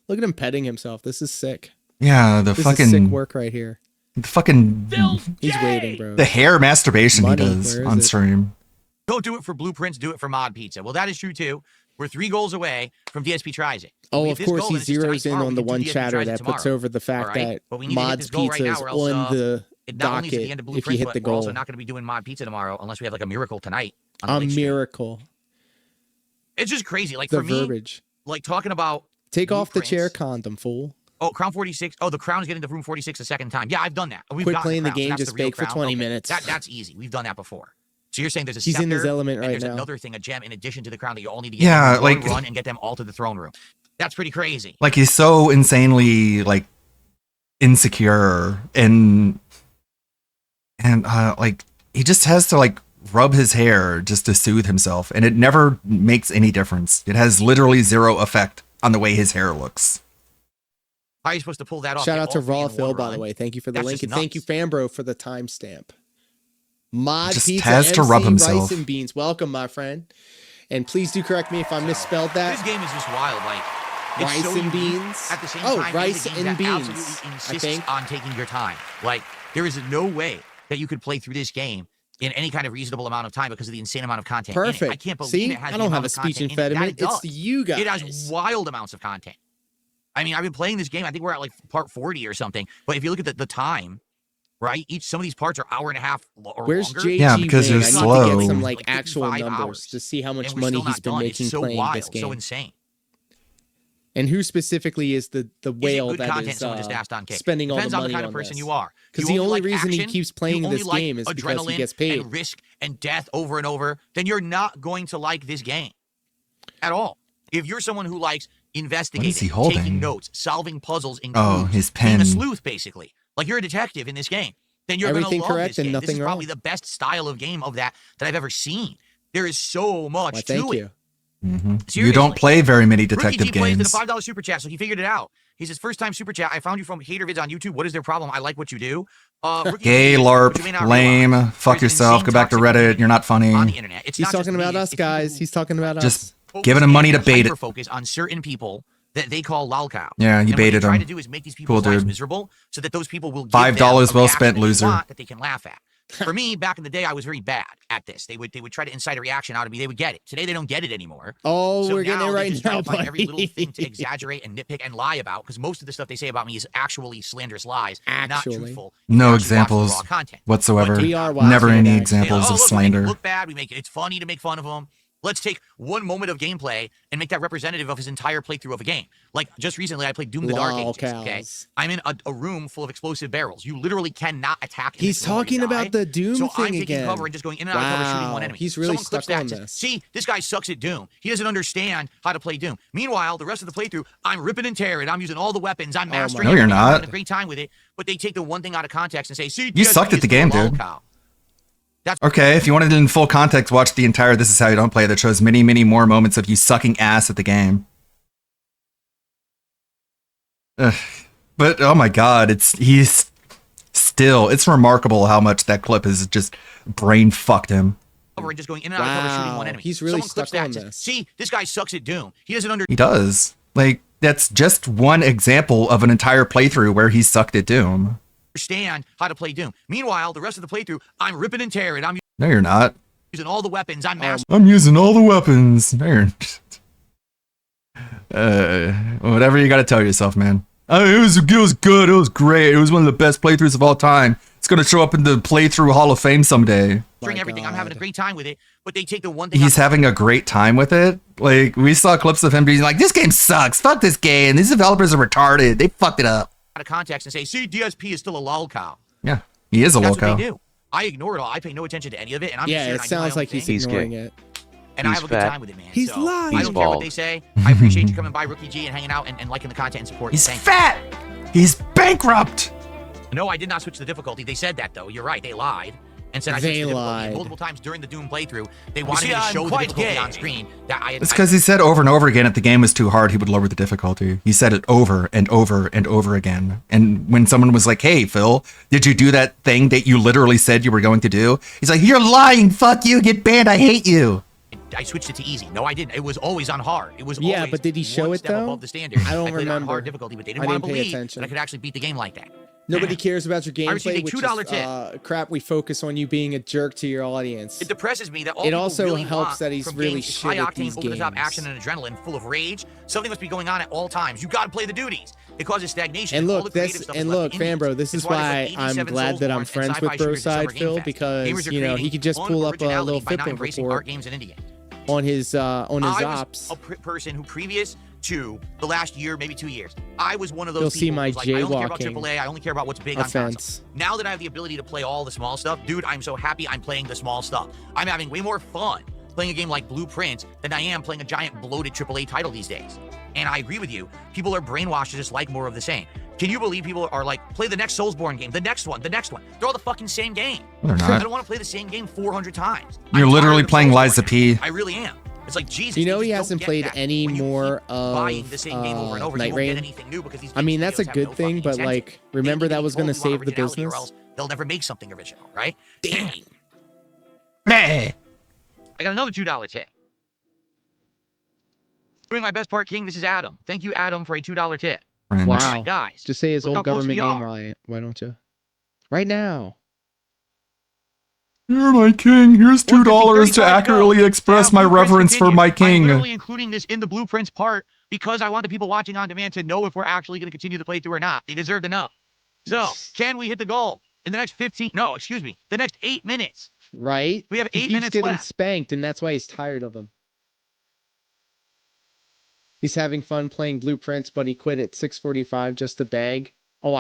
Look at him petting himself. This is sick. Yeah, the this fucking is sick work right here. The fucking He's waiting, bro. the hair masturbation Money, he does where is on it? stream. Don't do it for Blueprints, do it for Mod Pizza. Well, that is true too. We're 3 goals away from DSP tries it. Oh, We hit of this course, goal, he and it's just zeroes tonight, in tomorrow, on we the can do one DSP chatter tries it that puts tomorrow. over the fact All right? that But we need to hit Mods this goal right Pizza now, is or else, on the it not only is it the docket end of if you Blueprints, hit but the we're also goal. not going to be doing Mod Pizza tomorrow unless we have like a miracle tonight. On the A late stream. miracle. It's just crazy. Like The for me, verbiage. like talking about Take off the chair Blueprints. condom, fool. Oh, Crown 46. Oh, the Crown's getting to room 46 a second time. Yeah, I've done that. We've Quit gotten playing the Crown, so game, that's just the real bake for Crown. 20 Okay, minutes. That's easy. We've done that before. So you're saying there's a He's in his scepter, element and right there's now. another thing, a gem, in addition to the crown that you all need to get Yeah, in one like- run and get them all to the throne room. That's pretty crazy. Like he's so insanely like insecure and like he just has to like rub his hair just to soothe himself, and it never makes any difference. It has literally zero effect on the way his hair looks. How are you supposed to pull that off? Shout Get out to all three Raw in Phil, one by the run? way. Thank you for the That's link. just And thank you, nuts. Fanbro, for the timestamp. Mod Just Pizza has to rub MC, himself. Rice and Beans. Welcome, my friend. And please do correct me if I misspelled that. This game is just wild. Like it's Rice so and unique. beans? At the same Oh, time, rice it's a game and that beans, absolutely I insists think. on taking your time. Like there is no way that you could play through this game in any kind of reasonable amount of time because of the insane amount of content. in it. Perfect. I can't believe See? it has I the don't amount have a of speech content in it that impediment. it It's does. you guys. It has wild amounts of content. I mean, I've been playing this game. I think we're at like part 40 or something. But if you look at the time, right? Some of these parts are hour and a half or Where's longer. JG Yeah, because Wing? you're I need to slow. get some like actual 55 numbers hours. to see how much And we're money still he's not been done. making It's so playing wild, this game. so insane. And who specifically is the whale good that content? is Someone just asked on Kick. spending all Depends the on money the kind on of person this? you are. Because You the only only like reason action, he keeps you playing only this like game is because he adrenaline gets paid. and risk and death over and over, then you're not going to like this game at all. If you're someone who likes investigating, he holding? taking notes, solving puzzles, and Oh, clues, his being pen. a sleuth, basically, like you're a detective in this game, then you're going to Everything love correct this and game. This nothing is probably wrong. the best style of game of that I've ever seen. There is so much Why, to thank it. you. You Seriously. don't play very many Rookie detective G plays games. in a $5 super chat, so he figured it out. He says, first time super chat. I found you from hater vids on YouTube. What is their problem? I like what you do. Rookie Gay, G, LARP, which you may not lame, realize, fuck there's yourself, insane go back to toxic Reddit, you're not funny. on the internet. It's He's not just talking about me, us, it's people guys. who He's talking about Just us. giving him money to bait it. Focus on certain people that they call lolcow. Yeah, you and baited what they try him. to do is make these people's Cool, lives dude. miserable so that those people will give $5 them a well reaction spent, that they loser. want that they can laugh at. For me, back in the day, I was very bad at this. They would try to incite a reaction out of me. They would get it. Today, they don't get it anymore. Oh, So we're getting now it they right just try now, to find every little buddy. thing to exaggerate and nitpick and lie about, because most of the stuff they say about me is actually slanderous lies, not Actually. truthful. No You actually watch the examples raw content. whatsoever. But We are watching Never it, any actually. examples oh, of look, we make it slander. look bad. It's funny to make fun of him. Let's take one moment of gameplay and make that representative of his entire playthrough of a game. Like just recently, I played Doom: The Dark Ages. Okay, Lolcows. I'm in a room full of explosive barrels. You literally cannot attack. in He's this room or you talking die. about the Doom so I'm thing taking again. cover and just going in and out of cover, shooting one Wow, enemy. he's really Someone clips stuck that on and says, this. See, this guy sucks at Doom. He doesn't understand how to play Doom. Meanwhile, the rest of the playthrough, I'm ripping and tearing. I'm using all the weapons. I'm mastering. No, you're everything. I'm not. having a great time with it. But they take the one thing out of context and say, "See, You sucked at the game, dude. Lolcow." Okay, if you wanted it in full context, watch the entire This Is How You Don't Play that shows many, many more moments of you sucking ass at the game. Ugh. But oh my god, it's remarkable how much that clip has just brain fucked him. Cover and just going in and out of cover, shooting one enemy. He's really Someone clips stuck that on and says, this. See, this guy sucks at Doom. He doesn't understand. He does. Like, that's just one example of an entire playthrough where he sucked at Doom. How to play Doom. Meanwhile, the rest of the playthrough, I'm ripping and tearing. I'm No, you're not. using all the weapons. I'm mastering. I'm using all the weapons. No, you're Whatever you got to tell yourself, man. It was good. It was great. It was one of the best playthroughs of all time. It's gonna show up in the playthrough Hall of Fame someday. String everything. I'm having a great time with it, but they take the one thing. He's having a great time with it. Like, we saw clips of him being like, "This game sucks. Fuck this game. These developers are retarded. They fucked it up." Out of context and say, "See, DSP is still a lol cow." Yeah, he is a That's lolcow. what they do. I ignore it all. I pay no attention to any of it, and I'm Yeah, it sounds like he's ignoring it. And I have a good time with it, man. He's so lying. I don't care what they say. I appreciate you coming by, Rookie G, and hanging out and liking the content and support. He's Thank fat. He's bankrupt. No, I did not switch the difficulty. They said that though. You're right. They lied and said I They switched the difficulty. lied. And multiple times during the Doom playthrough. They wanted me to show the difficulty on screen that I had. It's because he said over and over again if the game was too hard, he would lower the difficulty. He said it over and over and over again. And when someone was like, "Hey, Phil, did you do that thing that you literally said you were going to do?" He's like, "You're lying. Fuck you. Get banned. I hate you." I switched it to easy. No, I didn't. It was always on hard. It was Yeah, always but did he show one it step though? above the standard. I don't played it on remember. hard difficulty, but they I didn't want didn't to pay believe attention. that I could actually beat the game like that. Nobody cares about your received gameplay, a which $2 is tip. crap. We focus on you being a jerk to your audience. It depresses me that all It people also really helps want that he's from really games is shit at high-octane, these over-the-top games. action and adrenaline, full of rage. Something must be going on at all times. You got to play the duties. It causes stagnation. And all look, the creative this stuff and is left look, to indies. Fanbro, this It's is why why there's, like, I'm 87 glad that I'm Soulsborne and friends sci-fi with shooters this summer Broside Game Phil Fest. because Gamers are you know he creating could just pull up a unoriginality little by not FIPA embracing art report games and indie games. on his I was ops. a person who previous to the last year, maybe 2 years, I was one of those You'll people see my who's like, I only care about jaywalking AAA, I only care about what's big on console. offense. Now that I have the ability to play all the small stuff, dude, I'm so happy I'm playing the small stuff. I'm having way more fun playing a game like Blueprint than I am playing a giant bloated AAA title these days. And I agree with you. People are brainwashed to just like more of the same. Can you believe people are like, play the next Soulsborne game, the next one, the next one? They're all the fucking same game. They're not. I don't want to play the same game 400 times. You're I'm literally tired of playing Soulsborne Liza P. games. I really am. It's like, Jesus. You know they he just hasn't don't get played that. any When you more keep buying the of same game over and over, Night you won't get Rain. anything new because these I mean, that's a studios have good no thing, fucking but incentive. like, They remember need that to was be going to totally want save the originality or business. else they'll never make something original, right? Damn. Meh. I got another $2 tip. Doing my best part, King. This is Adam. Thank you, Adam, for a $2 tip. Friend. Wow. Alright, guys. Just say his Look how old close government we name. are. Why don't you? Right now. You're my king. Here's $2 to accurately express my reverence for my I'm king. literally including this in the Blueprints part because I want the people watching on demand to know if we're actually going to continue the playthrough or not. They deserve to know. So, can we hit the goal in the next the next 8 minutes? Right? We have He 8 keeps minutes getting left. spanked, and that's why he's tired of him. He's having fun playing Blueprints, but he quit at 6:45 just to beg. Oh,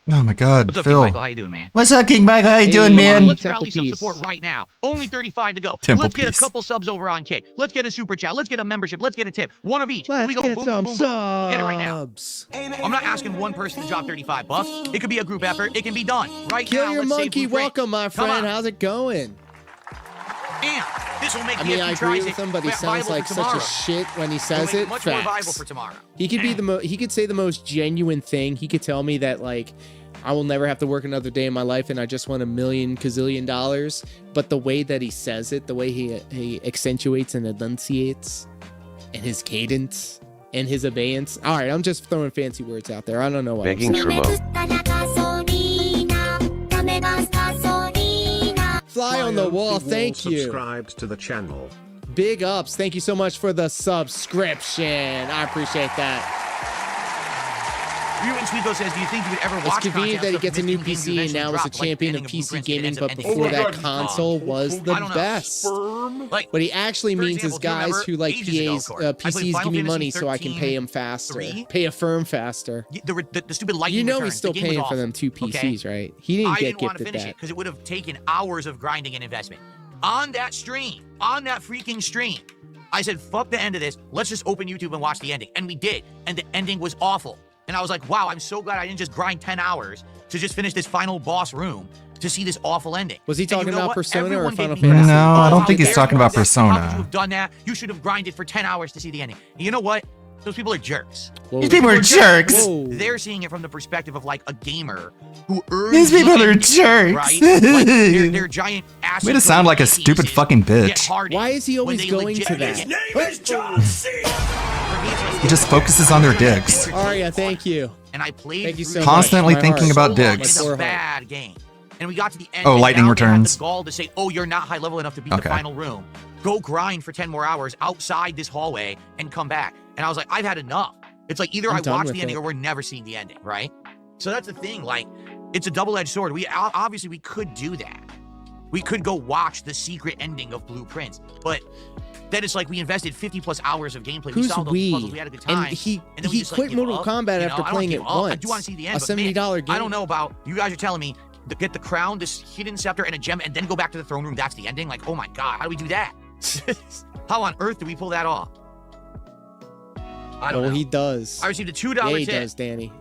Oh my God, What's up, Phil. King Michael? How you doing, man? What's up, King Michael? How you doing, Come man? on, let's rally some support right now. Only 35 to go. Temple Let's get Peace. a couple subs over on Kick. Let's get a super chat. Let's get a membership. Let's get a tip. One of each. Let's we go get boom, some boom, boom. Get it right now. subs. I'm not asking one person to drop 35 bucks. It could be a group effort. It can be done right Kill now. your Let's save monkey. Blueprint. Welcome, my Come friend. on. How's it going? Damn, this will make I mean, I DFP agree tries with it him, but he sounds viable like for such a tomorrow. shit when he It'll says make it. much more viable Facts. for tomorrow. He could be he could say the most genuine thing. He could tell me that like I will never have to work another day in my life and I just want $1 million gazillion dollars. But the way that he says it, the way he accentuates and enunciates, and his cadence and his abeyance. All right, I'm just throwing fancy words out there. I don't know what I'm Begging saying. Fly on the wall, thank you. Subscribed to the channel. Big ups. Thank you so much for the subscription. I appreciate that. Ryu and Sweeko says, do you think you would ever It's watch convenient that he gets a new PC and now is a champion of PC gaming, but before that console was the best. What he actually means is guys who like PCs give me money so I can pay him faster, pay a firm faster. The stupid lightning You know returns. he's still The game was paying for awful, them 2 okay? PCs, right? He didn't I get didn't want to gifted finish that. it because it would have taken hours of grinding and investment. On that stream, on that freaking stream, I said, fuck the end of this. Let's just open YouTube and watch the ending. And we did. And the ending was awful. And I was like, wow, I'm so glad I didn't just grind 10 hours to just finish this final boss room to see this awful ending. Was he And you talking know about what? Persona or Everyone Final gave me Fantasy? crap. No, I don't How think he's dare talking you? about How could you Persona. have done that? You should have grinded for 10 hours to see the ending. And you know what? Those people are jerks. These people are jerks. They're seeing it from the perspective of like a gamer who earns These people the are ending, jerks. Right? Like, they're giant acid. Way to sound like a pieces stupid fucking get bitch. hardened Why is he when always they going to legitimately that? get- He just focuses on their dicks. Aria, thank you. And I played Thank you through so the Constantly game thinking so about long. dicks. It's a bad game. and we got to the end. Oh, and lightning now they have returns. the gall to say, "Oh, you're not high level enough to beat Okay. the final room. Go grind for 10 more hours outside this hallway and come back." And I was like, I've had enough. It's like either I'm I done watch with the ending it. or we're never seeing the ending, right? So that's the thing. Like, it's a double-edged sword. We obviously we could do that. We could go watch the secret ending of Blueprints, but then it's like we invested 50 plus hours of gameplay. We Who's solved all we? these puzzles. We had a good time. And he then we he just, like, quit give Mortal up, Kombat you after know? I don't playing give it up. once. I do want to see the end. A but man, $70 game. I don't know about you guys are telling me to get the crown, this hidden scepter, and a gem, and then go back to the throne room. That's the ending. Like, oh my god, how do we do that? How on earth do we pull that off? I don't know. He does. I received a $2 Yeah, he tip. does, Danny.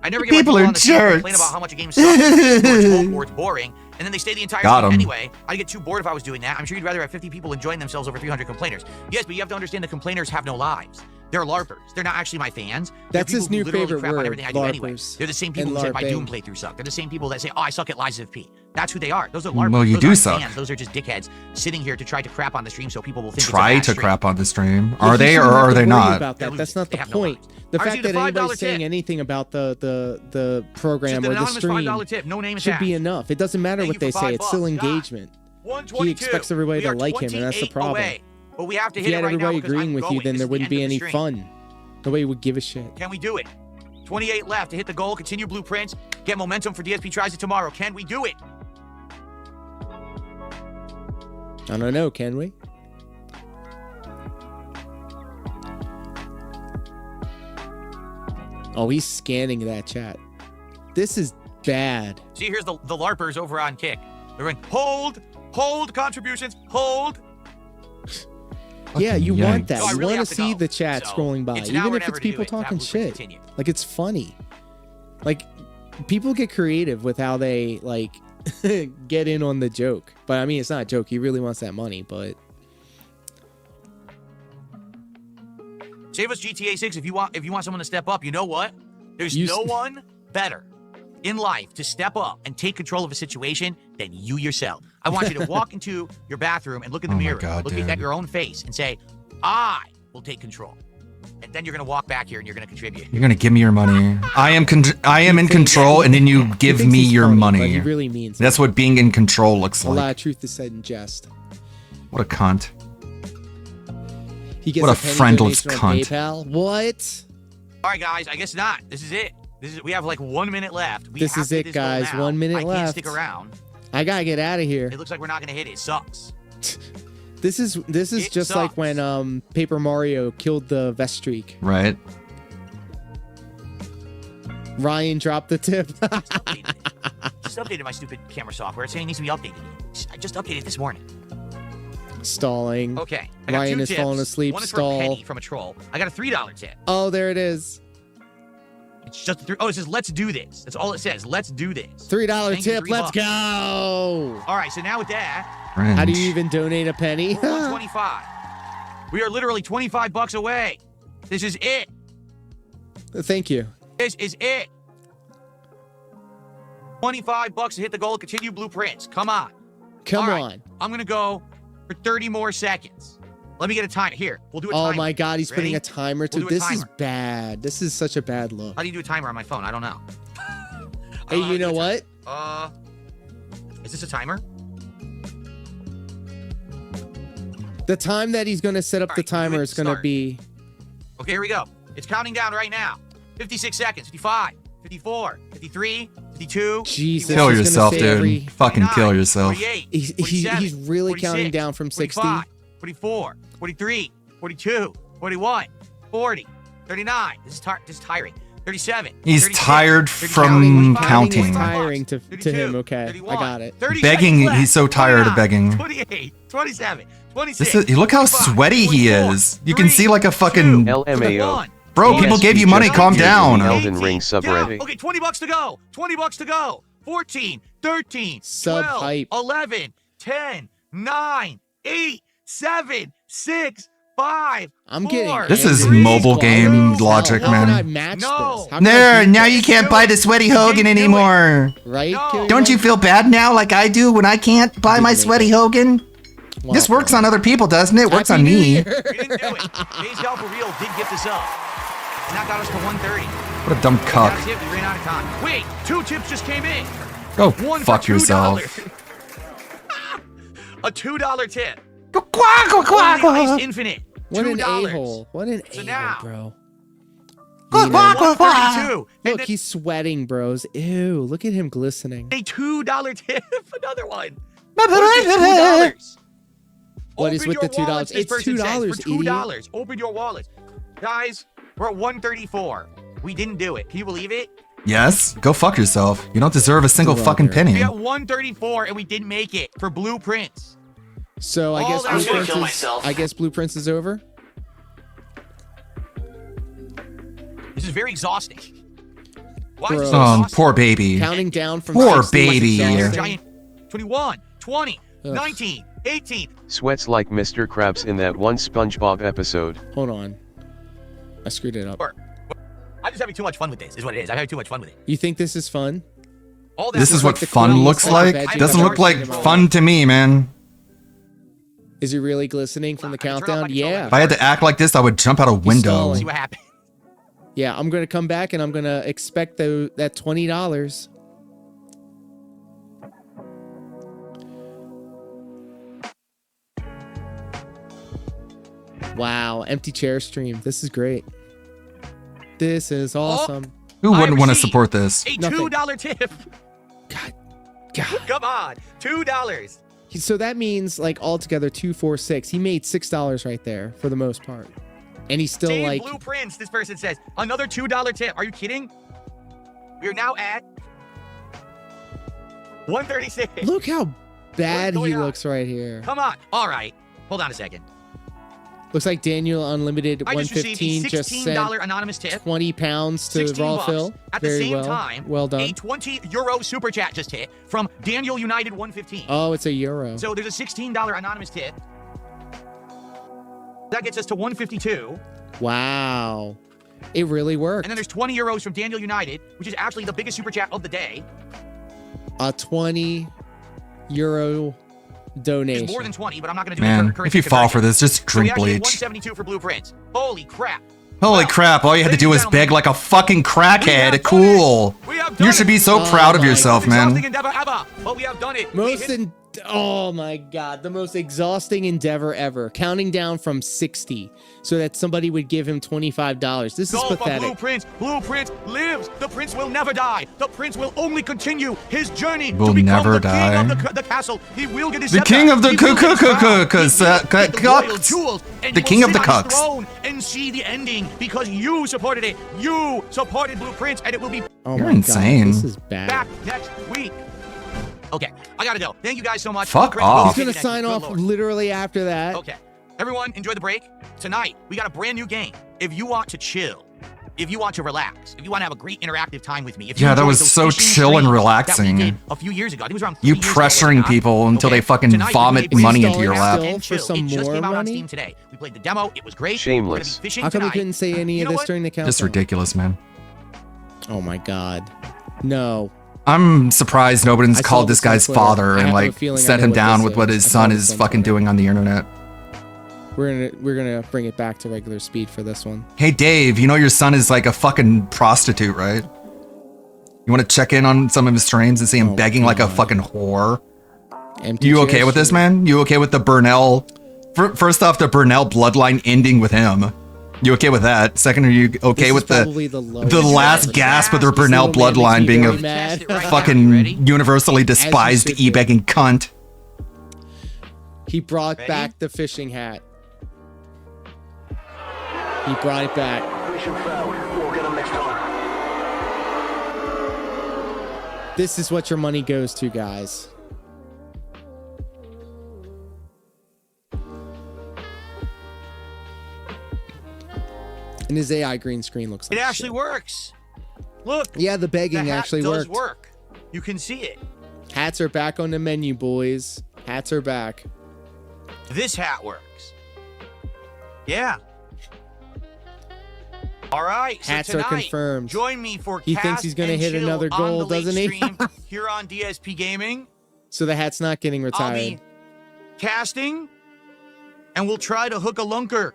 I never get People my are on the street complain jerks. about how much a game sucks, or it's woke, or it's boring, and then they stay the entire Got game 'em. anyway. I'd get too bored if I was doing that. I'm sure you'd rather have 50 people enjoying themselves over 300 complainers. Yes, but you have to understand the complainers have no lives. They're LARPers. They're not actually my fans. They're That's his people who new literally favorite crap on word, everything I do anyway. LARPers They're the same people and who said my Doom LARPing. playthrough sucked. They're the same people that say, "Oh, I suck at Lies of P." That's who they are. Those are LARPers. Well, you Those do aren't suck. fans. Those are just dickheads sitting here to try to crap on the stream so people will think Try it's a to bad crap on the stream. Yeah, Are you they or shouldn't have are to they worry not? About that. That's not the They have no point. lives. The I fact received a that anybody's $5 saying tip. anything about the program Just an or the anonymous stream $5 tip, no name should be attached. enough. It doesn't matter Thank what you they for say. $5. It's still engagement. 122. He expects everybody We to are like him, and that's the 28 problem. away, but we have to If hit you it had right now everybody because agreeing I'm with you, going. then This there is the wouldn't end be of the any stream. fun. Nobody would give a shit. Can we do it? 28 left to hit the goal. Continue Blueprints. Get momentum for DSP tries it tomorrow. Can we do it? I don't know. Can we? Oh, he's scanning that chat. This is bad. See, here's the LARPers over on Kick. They're going, hold contributions, hold. Yeah, you want that. No, I You really want have to to see go. the chat So, scrolling by, it's now even or if never it's to do people it. Have talking Blueprints shit. continue. Like, it's funny. Like, people get creative with how they, like, get in on the joke. But, I mean, it's not a joke. He really wants that money, but... Save us GTA 6 if you want someone to step up. You know what? There's no one better in life to step up and take control of a situation than you yourself. I want you to walk into your bathroom and look in the Oh my mirror, God, look dude. at your own face and say, I will take control. And then you're going to walk back here and you're going to contribute. You're gonna give me your money. I am in control, and then you give thinks me he's your funny, but money. he really means That's what being in control looks A lot like. of truth is said in jest. What a cunt. He gets What a penny friendless donation on cunt. PayPal. What? All right, guys, I guess not. This is it. We have like 1 minute left. We This have is to hit it, goal guys. now. 1 minute I can't left. stick around. I gotta get out of here. It looks like we're not going to hit it. It sucks. This is It just sucks. like when Paper Mario killed the vest streak. Right? Ryan dropped the tip. Just updated my stupid camera software. It's saying it needs to be updated. I just updated this morning. Stalling. Okay. I got Ryan two is tips. falling asleep. One is for a Stall. penny from a troll. I got a $3 tip. Oh, there it is. It's just a it says let's do this. That's all it says. Let's do this. $3 Thank you, tip. $3. Let's go. All right. So now with that, How do you even donate a penny? we're 125. We are literally $25 away. This is it. Thank you. This is it. $25 to hit the goal. Continue Blueprints. Come on. Come All right, on. I'm gonna go for 30 more seconds. Let me get a timer. Here, we'll do a timer. Oh my God, he's putting Ready? a timer to We'll do a this is timer. bad. This is such a bad look. How do you do a timer on my phone? I don't know. Hey, you know what? Is this a timer? The time that he's gonna set up the timer is gonna start. be Okay, here we go. It's counting down right now. 56 seconds. 55, 54, 53, 52. Jesus. 51, Kill He's gonna yourself, say dude. every- Fucking kill yourself. 48, He's 47, really 46, counting down from 60. 45, 44, 43, 42, 41, 40, 39. This is tiring. 37. He's 36, tired 37, from 25, counting. 25 bucks, Tiring to 32, him. Okay, 31, I got it. 30 Begging, seconds left, he's so tired of 29, begging. 28, 27, 26. This is, look how 25, sweaty he 24, is. You can see like a fucking. LMAO. Bro, people gave you money. Calm down. Elden Ring subreddit. Yeah, okay, $20 to go. $20 to go. 14, 13, Sub 12, hype. 11, 10, 9, 8, 7, 6, 5, I'm 4, getting This is angry. mobile game logic, How can I man. match No. this? How can I There, beat now this? you can't buy the Sweaty Hogan can't do it. anymore. Right? No. Kill Don't you your- feel bad now like I do when I can't buy my Sweaty Hogan? This works on other people, doesn't it? Works Happy on New me. Year. We didn't do it. Days Down for Real did gift us up. And that got us to 130. What a dumb cuck. That's it. We ran out of time. Wait, 2 tips just came in. Go One for fuck yourself. $2. A $2 tip. Quack, quack, quack, Only Ice quack. Infinite. What an $2. a-hole. What an So a-hole, now- bro. Quack, quack, quack, quack. 132. And Look, then he's sweating, bros. Ew, look at him glistening. a $2 tip. Another one. $2. What is Open with the your $2? wallets, this It's person says, $2, for $2. Open your wallets. Guys, we're at 134. We didn't do it. Can you believe it? Yes, go fuck yourself. You don't deserve a single fucking penny. We got 134 and we didn't make it for blueprints. So I All guess that- I was gonna kill Blueprints myself. I guess Blueprints is over. This is very exhausting. Why is Bro. this so Oh, exhausting? poor baby. Counting down from Poor 60 was baby. exhausting. Giant 21, 20, Ugh. 19, 18. Sweats like Mr. Krabs in that one SpongeBob episode. Hold on. I screwed it up. I'm just having too much fun with this, is what it is. I'm having too much fun with it. You think this is fun? All that This is work- what the fun cookies looks and the like. veggies Doesn't and look like everything. fun to me, man. Is he really glistening from the I can drop countdown? my controller. Yeah. If I had to act like this, I would jump out a window. stalling. See what happens. Yeah, I'm gonna come back and I'm gonna expect that $20. Wow, empty chair stream. This is great. This is awesome. Who I wouldn't want to received support this? A Nothing. $2 tip. God. Come on, $2. So that means like altogether 2, 4, 6. He made $6 right there for the most part, and he's still Save like blueprints. This person says another $2 tip. Are you kidding? We are now at 136. Look how bad What's he going on? looks right here. Come on. All right. Hold on a second. Looks like Daniel Unlimited I just received 115 a just $16 sent anonymous tip. 20 pounds to 16 Raw bucks. Phil. At the Very same well. time, Well done. a €20 super chat just hit from Daniel United 115. Oh, it's a euro. So there's a $16 anonymous tip. That gets us to 152. Wow. It really worked. And then there's 20 euros from Daniel United, which is actually the biggest super chat of the day. A 20 euro donation. It's more than 20, but I'm not going to do Man, the currency if you fall for conversion. this, just So we drink actually had bleach. 172 for blueprints. Holy crap. Holy Well, crap, all you had to ladies do and was gentlemen, beg like a fucking we crackhead. have done Cool. it. We have done You should it. be so Oh proud of my yourself, Most exhausting man. endeavor ever, but we have done it. We Most hit- oh my god, the most exhausting endeavor ever. Counting down from 60 so that somebody would give him $25. This is Go for pathetic. Blueprints. Blueprints lives. The prince will never die. The prince will only continue his journey Will to become never the die. king of the castle. He will get his The scepter. king of the He will get his crown. He will get the royal cucks. jewels, and The he will king of sit the on his cucks. throne and see the ending because you supported it. You supported Blueprints, and it will be Oh You're my insane. God, this is bad. back next week. Okay, I gotta go. Thank you guys so much. Fuck Blueprints will off. He's continue gonna next sign week. off Good Lord. literally after that. Okay. Everyone, enjoy the break. Tonight, we got a brand new game. If you want to chill, if you want to relax, if you want to have a great interactive time with me. If you Yeah, that enjoyed was those so fishing chill and streams relaxing. that we did a few years ago. I think it was around You 3 years ago, was it pressuring not? people until they fucking Tonight, we vomit played money Brainstorm into your and lap. Chill. For some it just more came out on money? Steam today. We played the demo. It was great. Shameless. We're gonna be fishing How come we tonight. couldn't say any You of know this what? during the countdown? Just ridiculous, man. Oh my god. No. I'm surprised nobody's I saw called this this on guy's Twitter. father I and have a like feeling I set know him what down this with what is. his I son saw this is on fucking Twitter. doing on the internet. We're gonna bring it back to regular speed for this one. Hey Dave, you know your son is like a fucking prostitute, right? You want to check in on some of his streams and see him Oh, begging like a God. fucking whore? Empty You chair okay with this, stream. man? You okay with the Burnell? First off, the Burnell bloodline ending with him. You okay with that? Second, are you okay This is with probably the lowest last ever. gasp of the This Burnell little man makes bloodline me being very a mad. Test it right now. You fucking ready? universally despised should be. e-begging cunt? He brought Ready? back the fishing hat. He brought it back. This is what your money goes to, guys. And his AI green screen looks like It actually shit. works. Look. Yeah, the begging the hat actually does worked. work. You can see it. Hats are back on the menu, boys. Hats are back. This hat works. Yeah. All right. So Hats are tonight, confirmed. Join me for He thinks he's going gonna to hit another goal, doesn't he? Here on DSP Gaming. So the hat's not getting I'll retired. be casting, and we'll try to hook a lunker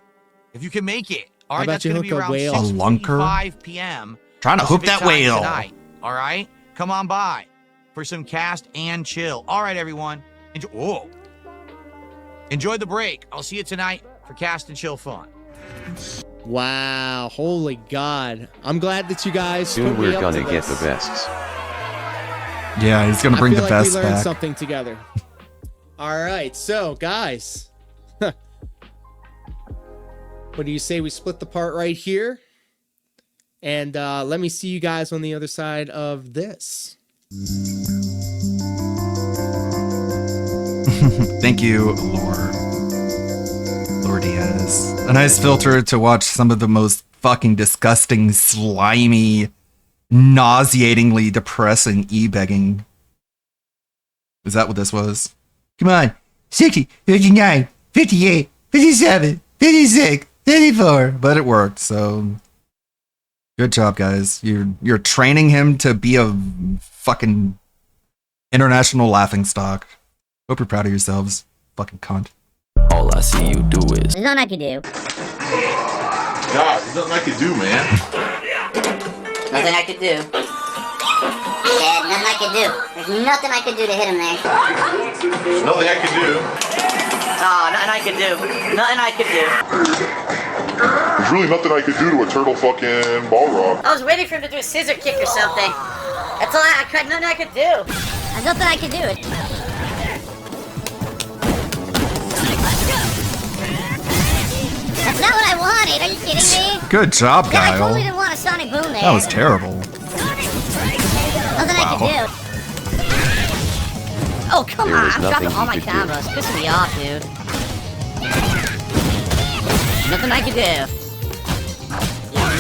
if you can make it. All How right, about that's you going to be hook a around whale? A lunker? 6:55 p.m. Trying to hook Pacific that time whale. tonight. All right, come on by for some cast and chill. All right, everyone. Enjoy the break. I'll see you tonight for cast and chill fun. Wow, holy God. I'm glad that you guys Soon put me we're up gonna to get this. the bests. Yeah, he's gonna bring I feel the like best we learned back. something together. All right, so guys, what do you say we split the part right here? And let me see you guys on the other side of this. Thank you, Lord Diaz. A nice filter to watch some of the most fucking disgusting, slimy, nauseatingly depressing e-begging. Is that what this was? Come on. 60, 59, 58, 57, 56, 54. But it worked, so good job, guys. You're training him to be a fucking international laughingstock. Hope you're proud of yourselves. Fucking cunt. All I see you do is. There's nothing I can do. God, there's nothing I can do, man. Nothing I can do. Yeah, nothing I can do. There's nothing I can do to hit him there. Nothing I can do. Oh, nothing I can do. Nothing I can do. There's really nothing I could do to a turtle fucking Balrog. I was waiting for him to do a scissor kick or something. That's all I could. Nothing I could do. There's nothing I can do. That's not what I wanted. Are you kidding me? Good job, Yeah, I Kyle. totally didn't want a sonic boom there. That was terrible. Nothing I could do. Oh, come There on. is I'm nothing dropping all you my could do. cameras. Pissing me off, dude. Nothing I could do.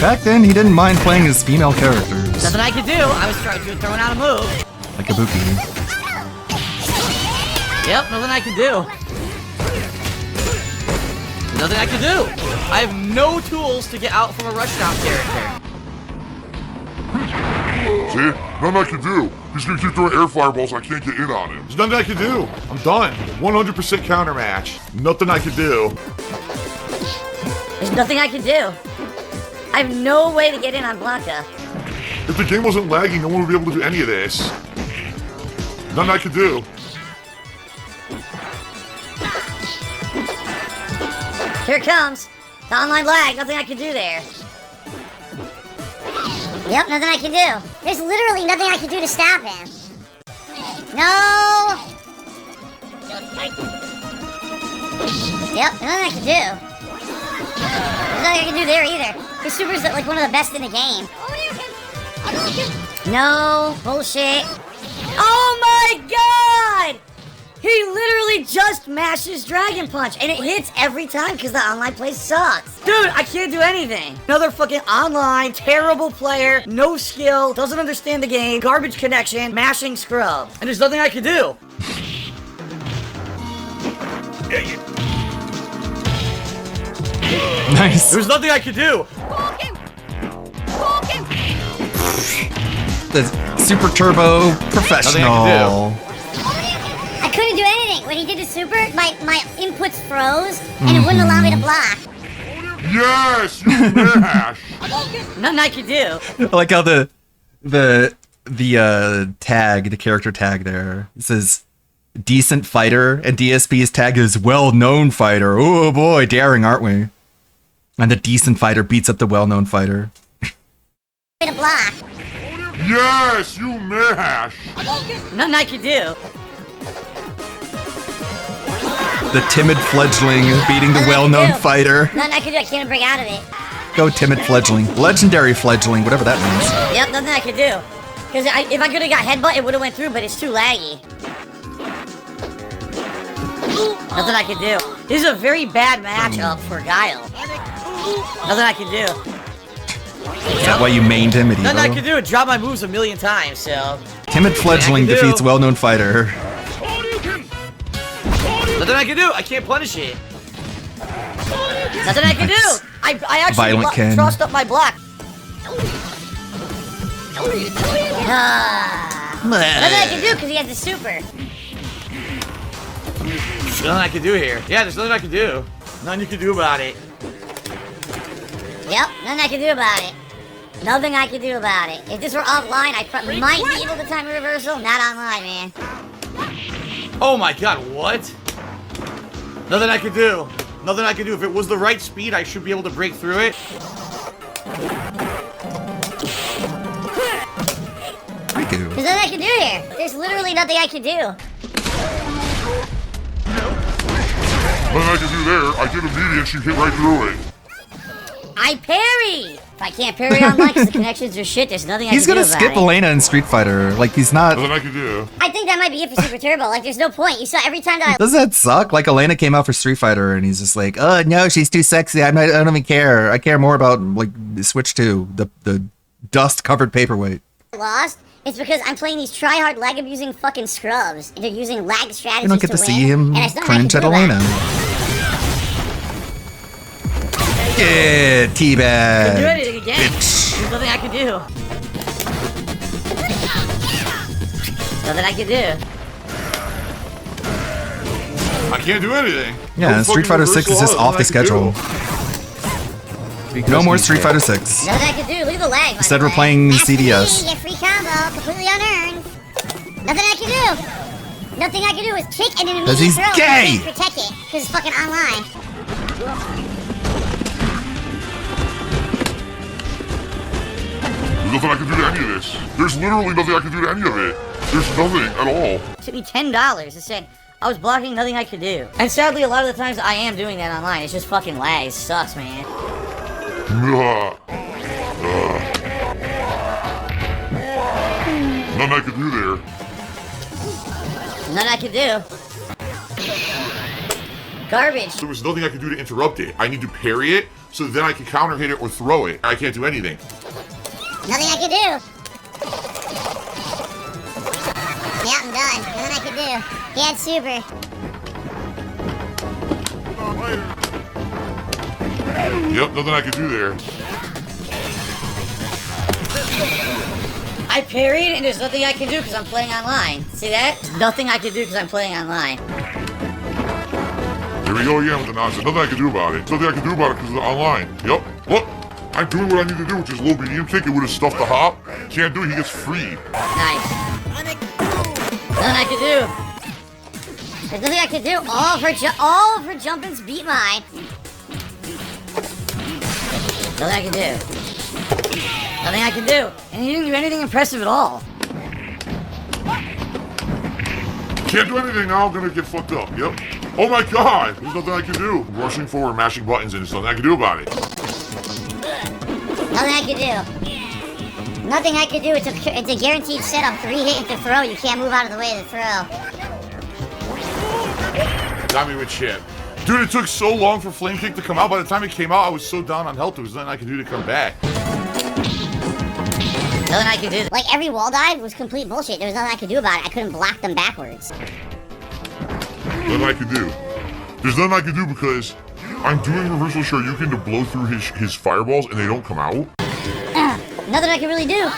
Back then, he didn't mind playing his female characters. Nothing I could do. I was throwing out a move. Like Ibuki. Yep, nothing I can do. Nothing I can do. I have no tools to get out from a rushdown character. See? Nothing I can do. He's gonna keep throwing air fireballs. I can't get in on him. There's nothing I can do. I'm done. 100% counter match. Nothing I can do. There's nothing I can do. I have no way to get in on Blanca. If the game wasn't lagging, no one would be able to do any of this. Nothing I can do. Here it comes. The online lag. Nothing I can do there. Yep, nothing I can do. There's literally nothing I can do to stop him. No. Yep, nothing I can do. There's nothing I can do there either. His super's like one of the best in the game. No, bullshit. Oh my god! He literally just mashes Dragon Punch, and it hits every time because the online play sucks. Dude, I can't do anything. Another fucking online, terrible player, no skill, doesn't understand the game, garbage connection, mashing scrub. And there's nothing I can do. Nice. There's nothing I can do. The Super Turbo Professional. I couldn't do anything. When he did his super, my inputs froze, and it wouldn't allow me to block. Yes, you mash. Nothing I could do. I like how the tag, the character tag there, it says decent fighter, and DSP's tag is well-known fighter. Oh boy, daring, aren't we? And the decent fighter beats up the well-known fighter. To block. Yes, you mash. Nothing I could do. The timid fledgling beating the well-known fighter. Nothing I could do. I can't break out of it. Go timid fledgling. Legendary fledgling, whatever that means. Yep, nothing I could do. Because if I could have got headbutt, it would have went through, but it's too laggy. Nothing I could do. This is a very bad matchup for Guile. Nothing I can do. Is that why you mained him at Nothing I can Evo? do is drop my moves a million times, so. Timid fledgling Nothing I can defeats do. well-known fighter. Nothing I can do. I can't punish it. Nothing I can do. I actually Violent Ken. Crossed up my block. Nothing I can do because he has the super. There's nothing I can do here. Yeah, there's nothing I can do. Nothing you can do about it. Yep, nothing I can do about it. Nothing I can do about it. If this were offline, I might be able to time a reversal. Not online, man. Oh my god, what? Nothing I could do. Nothing I could do. If it was the right speed, I should be able to break through it. There's nothing I can do here. There's literally nothing I can do. Nothing I can do there. I did immediate, she hit right through it. I parry! If I can't parry online because the connections are shit, there's nothing I He's can do gonna about skip it. Elena in Street Fighter. Like, he's not. Nothing I can do. I think that might be it for Super Turbo. Like, there's no point. You saw every time that I... Doesn't that suck? Like, Elena came out for Street Fighter, and he's just like, oh, no, she's too sexy. I don't even care. I care more about, like, Switch 2, the dust-covered paperweight. lost, it's because I'm playing these try-hard lag-abusing fucking scrubs. And they're using lag strategies You don't get to win, see him and I still cringe have at to do Elena. that. Yeah, Couldn't do teabag. anything again. There's nothing I can do. Nothing I can do. I can't do anything. Yeah, No Street fucking Fighter 6 is reversal, just off the nothing I can schedule. No more Street Fighter 6. Nothing I can do. Look at the lag. Instead, we're playing Master CDS. Yi, get free combo, completely unearned. Nothing I can do. Nothing I can do is kick and then 'Cause immediately he's throw gay. and protect it because it's fucking online. There's nothing I can do to any of this. There's literally nothing I can do to any of it. There's nothing at all. It took me $10. It said I was blocking, nothing I could do. And sadly, a lot of the times I am doing that online. It's just fucking lag. It sucks, man. Nothing I can do there. Nothing I can do. Garbage. There was nothing I could do to interrupt it. I need to parry it, so then I can counter hit it or throw it. I can't do anything. Nothing I can do. Yeah, I'm done. Nothing I can do. He had super. Yep, nothing I can do there. I parried, and there's nothing I can do because I'm playing online. See that? Nothing I can do because I'm playing online. Here we go again with the nonsense. Nothing I can do about it. Nothing I can do about it because it's online. Yep. Look, I'm doing what I need to do, which is low medium kick. It would have stuffed the hop. Can't do it. He gets freed. Nice. Nothing I can do. There's nothing I can do. All of her jumpings beat mine. Nothing I can do. Nothing I can do. And he didn't do anything impressive at all. Can't do anything now. I'm gonna get fucked up. Yep. Oh my god. There's nothing I can do. Rushing forward, mashing buttons, and there's nothing I can do about it. Nothing I can do. Nothing I can do. It's a guaranteed setup. 3 hit into throw. You can't move out of the way of the throw. Got me with shit. Dude, it took so long for Flame Kick to come out. By the time it came out, I was so down on health. There was nothing I could do to come back. Nothing I could do. Like, every wall dive was complete bullshit. There was nothing I could do about it. I couldn't block them backwards. Nothing I can do. There's nothing I can do because I'm doing reversal Shoryuken to blow through his fireballs and they don't come out. Nothing I could really do.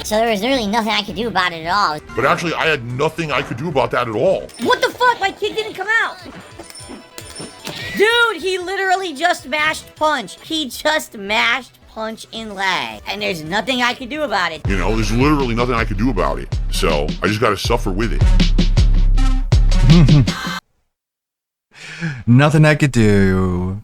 So there was literally nothing I could do about it at all. But actually, I had nothing I could do about that at all. What the fuck? My kick didn't come out. Dude, he literally just mashed punch. He just mashed punch in lag. And there's nothing I can do about it. You know, there's literally nothing I could do about it. So I just gotta suffer with it. Nothing I could do.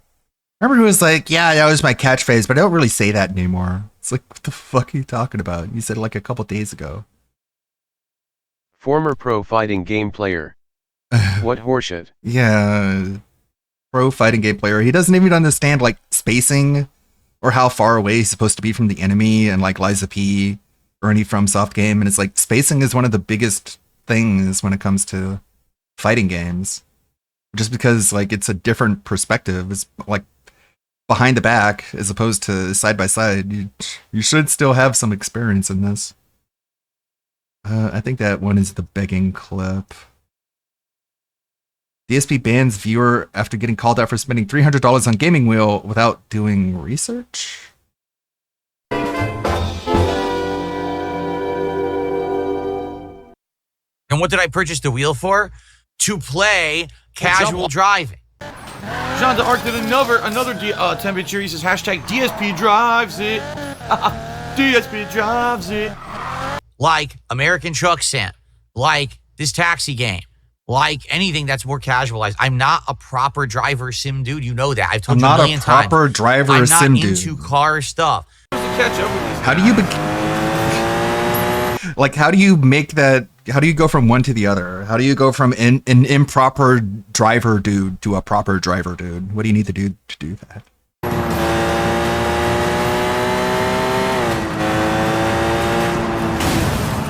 Remember who was like, yeah, that was my catchphrase, but I don't really say that anymore. It's like, what the fuck are you talking about? You said it like a couple days ago. Former pro fighting game player. What horseshit. Yeah. Pro fighting game player. He doesn't even understand like spacing or how far away he's supposed to be from the enemy and like Liza P or any FromSoft game. And it's like spacing is one of the biggest things when it comes to fighting games. Just because like it's a different perspective. It's like behind the back as opposed to side by side. You should still have some experience in this. I think that one is the begging clip. DSP bans viewer after getting called out for spending $300 on Gaming Wheel without doing research. And what did I purchase the wheel for? To play casual driving. John the Arc did another 10-bit cheer. He says hashtag DSP drives it. DSP drives it. Like American Truck Sim, like this taxi game, like anything that's more casualized. I'm not a proper driver sim dude. You know that. I've told I'm you a not million a proper times. driver I'm sim not dude. into car stuff. Catch up with these How do you how do you make that? How do you go from one to the other? How do you go from an improper driver dude to a proper driver dude? What do you need to do that?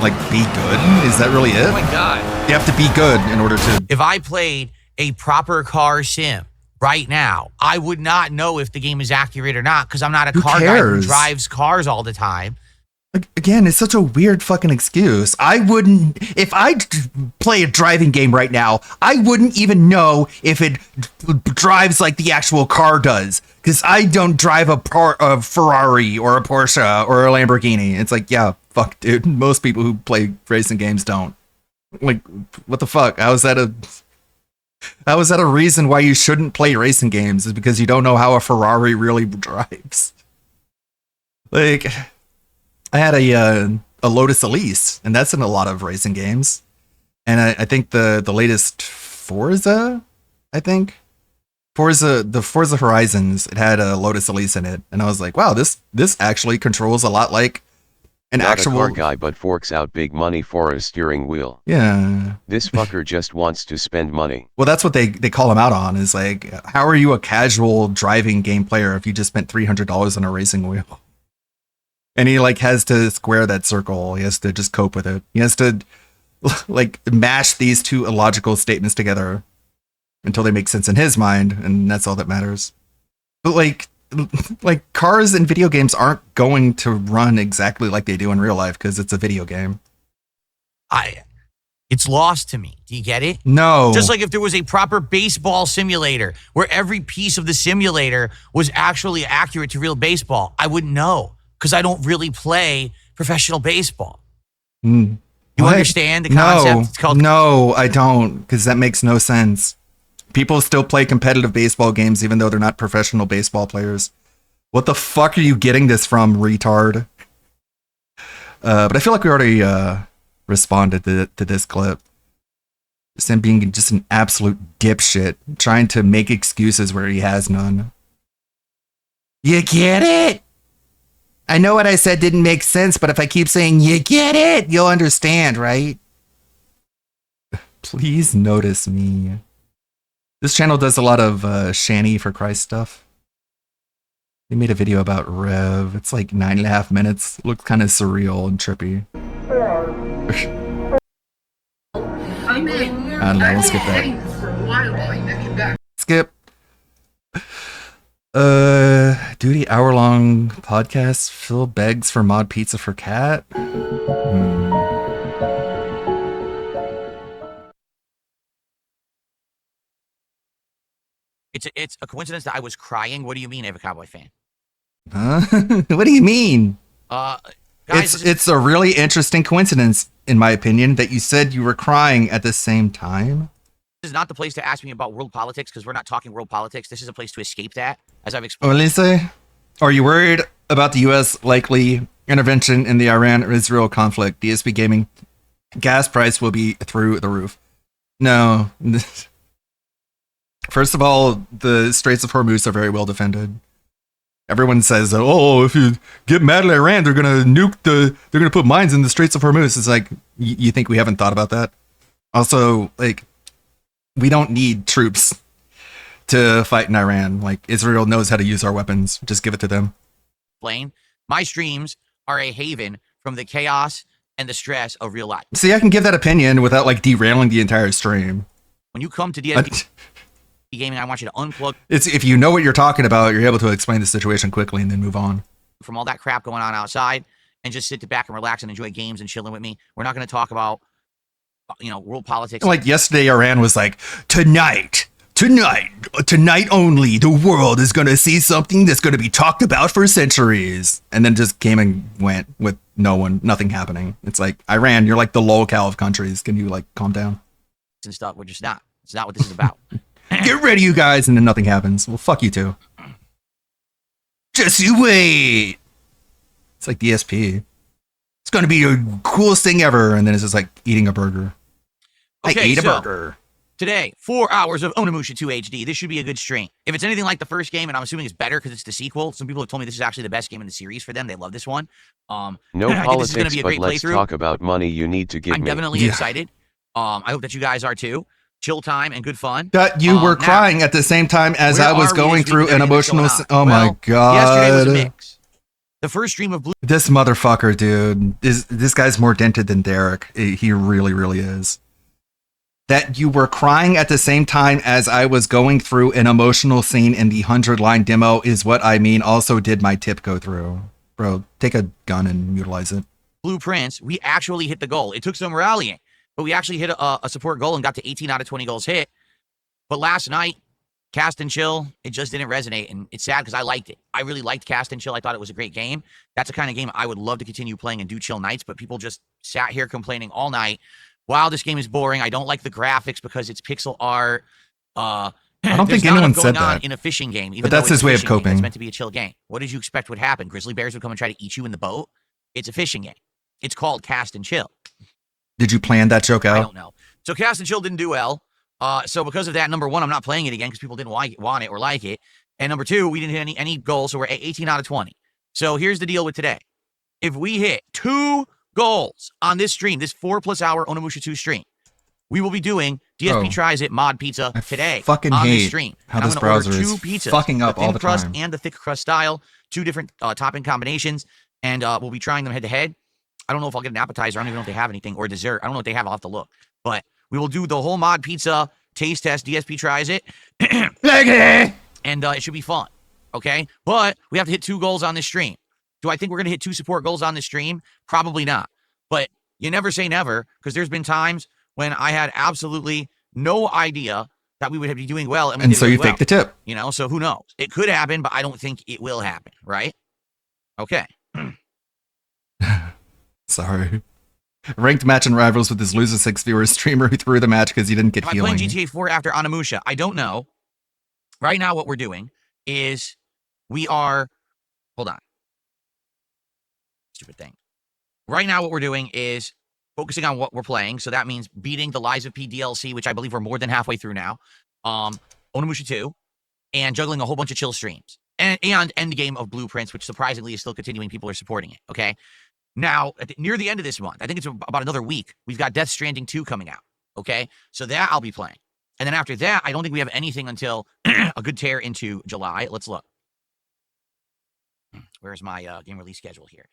Like, be good? Is that really it? Oh my God. You have to be good in order to. If I played a proper car sim right now, I would not know if the game is accurate or not because I'm not a Who car guy who cares? drives cars all the time. Again, it's such a weird fucking excuse. I wouldn't, if I play a driving game right now, I wouldn't even know if it drives like the actual car does. Because I don't drive a Ferrari or a Porsche or a Lamborghini. It's like, yeah, fuck, dude. Most people who play racing games don't. Like, what the fuck? How is that a reason why you shouldn't play racing games? Is because you don't know how a Ferrari really drives. Like, I had a Lotus Elise, and that's in a lot of racing games. And I think the latest Forza, the Forza Horizons, it had a Lotus Elise in it, and I was like, wow, this actually controls a lot like an Not actual a car guy, but forks out big money for a steering wheel. Yeah. This fucker just wants to spend money. Well, that's what they call him out on, is like, how are you a casual driving game player if you just spent $300 on a racing wheel? And he like has to square that circle. He has to just cope with it. He has to like mash these two illogical statements together until they make sense in his mind, and that's all that matters. But like cars in video games aren't going to run exactly like they do in real life because it's a video game. It's lost to me. Do you get it? No. Just like if there was a proper baseball simulator where every piece of the simulator was actually accurate to real baseball, I wouldn't know because I don't really play professional baseball. You understand the concept? It's called No, I don't, because that makes no sense. People still play competitive baseball games even though they're not professional baseball players. What the fuck are you getting this from, retard? But I feel like we already responded to this clip. Just him being just an absolute dipshit, trying to make excuses where he has none. You get it? I know what I said didn't make sense, but if I keep saying you get it, you'll understand, right? Please notice me. This channel does a lot of Shanny for Christ stuff. They made a video about Rev. It's like 9.5 minutes. It looks kind of surreal and trippy. I don't know, let's skip that. Skip. Duty hour-long podcast. Phil begs for mod pizza for cat. It's a coincidence that I was crying. What do you mean, I'm a Cowboy fan? Huh? What do you mean? Guys, It's a really interesting coincidence, in my opinion, that you said you were crying at the same time. This is not the place to ask me about world politics because we're not talking world politics. This is a place to escape that, as I've explained. Elise, are you worried about the U.S. likely intervention in the Iran-Israel conflict? DSP Gaming gas price will be through the roof. No. First of all, the Straits of Hormuz are very well defended. Everyone says, oh, if you get mad at Iran, they're going to put mines in the Straits of Hormuz. It's like, you think we haven't thought about that? Also, like, we don't need troops to fight in Iran. Like, Israel knows how to use our weapons. Just give it to them. My streams are a haven from the chaos and the stress of real life. See, I can give that opinion without, like, derailing the entire stream. When you come to DSP Gaming, I want you to unplug It's if you know what you're talking about, you're able to explain the situation quickly and then move on. from all that crap going on outside and just sit back and relax and enjoy games and chilling with me. We're not going to talk about, world politics. Like yesterday, Iran was like, tonight only, the world is going to see something that's going to be talked about for centuries. And then just came and went with nothing happening. It's like, Iran, you're like the locale of countries. Can you like calm down? And stuff. We're just not. It's not what this is about. Get ready, you guys, and then nothing happens. Well, fuck you too. Just you wait. It's like DSP. It's going to be the coolest thing ever. And then it's just like eating a burger. I ate a burger. Today, 4 hours of Onimusha 2 HD. This should be a good stream. If it's anything like the first game, and I'm assuming it's better because it's the sequel, some people have told me this is actually the best game in the series for them. They love this one. No I think this is gonna politics, be a but great let's playthrough. talk about money. You need to give I'm me. definitely excited. I hope that you guys are too. Chill time and good fun. That you were crying at the same time as I was going through an emotional. Oh my god! Yesterday was a mix. The first stream of Blue. This motherfucker, dude. This guy's more dented than Derek. He really, really is. That you were crying at the same time as I was going through an emotional scene in the 100-line demo is what I mean. Also, did my tip go through, bro? Take a gun and utilize it. Blueprints. We actually hit the goal. It took some rallying, but we actually hit a support goal and got to 18 out of 20 goals hit. But last night, Cast and Chill, it just didn't resonate, and it's sad because I liked it. I really liked Cast and Chill. I thought it was a great game. That's the kind of game I would love to continue playing and do chill nights, but people just sat here complaining all night. Wow, this game is boring. I don't like the graphics because it's pixel art. I don't think anyone said that. In a fishing game, even but that's though it's his way of a fishing game, coping. It's meant to be a chill game. What did you expect would happen? Grizzly bears would come and try to eat you in the boat? It's a fishing game. It's called Cast and Chill. Did you plan that joke out? I don't know. So Cast and Chill didn't do well. So because of that, number one, I'm not playing it again because people didn't want it or like it. And number two, we didn't hit any goals, so we're at 18 out of 20. So here's the deal with today. If we hit 2 goals on this stream, this 4+ hour Onimusha 2 stream, we will be doing DSP Tries It Mod Pizza today fucking on this hate stream. how And this I'm gonna browser order is 2 pizzas, fucking up the thin all the crust time. and the thick crust style, 2 different topping combinations, and we'll be trying them head to head. I don't know if I'll get an appetizer. I don't even know if they have anything, or dessert. I don't know what they have. I'll have to look. But we will do the whole mod pizza taste test. DSP Tries It. And it should be fun. Okay? But we have to hit 2 goals on this stream. Do I think we're going to hit 2 support goals on this stream? Probably not. But you never say never, because there's been times when I had absolutely no idea that we would be doing well. And, we And did so really you well. faked the tip. You know, so who knows? It could happen, but I don't think it will happen, right? Okay. Sorry. Ranked match and rivals with his loser 6 viewers streamer who threw the match because he didn't get Am I healing. playing GTA 4 after Onimusha? I don't know. Right now, what we're doing is we are... Hold on. Stupid thing. Right now, what we're doing is focusing on what we're playing. So that means beating the Lies of P DLC, which I believe we're more than halfway through now. Onimusha 2. And juggling a whole bunch of chill streams. And Endgame of Blueprints, which surprisingly is still continuing. People are supporting it, okay? Now, near the end of this month, I think it's about another week, we've got Death Stranding 2 coming out, okay? So that I'll be playing. And then after that, I don't think we have anything until a good tear into July. Let's look. Where's my game release schedule here?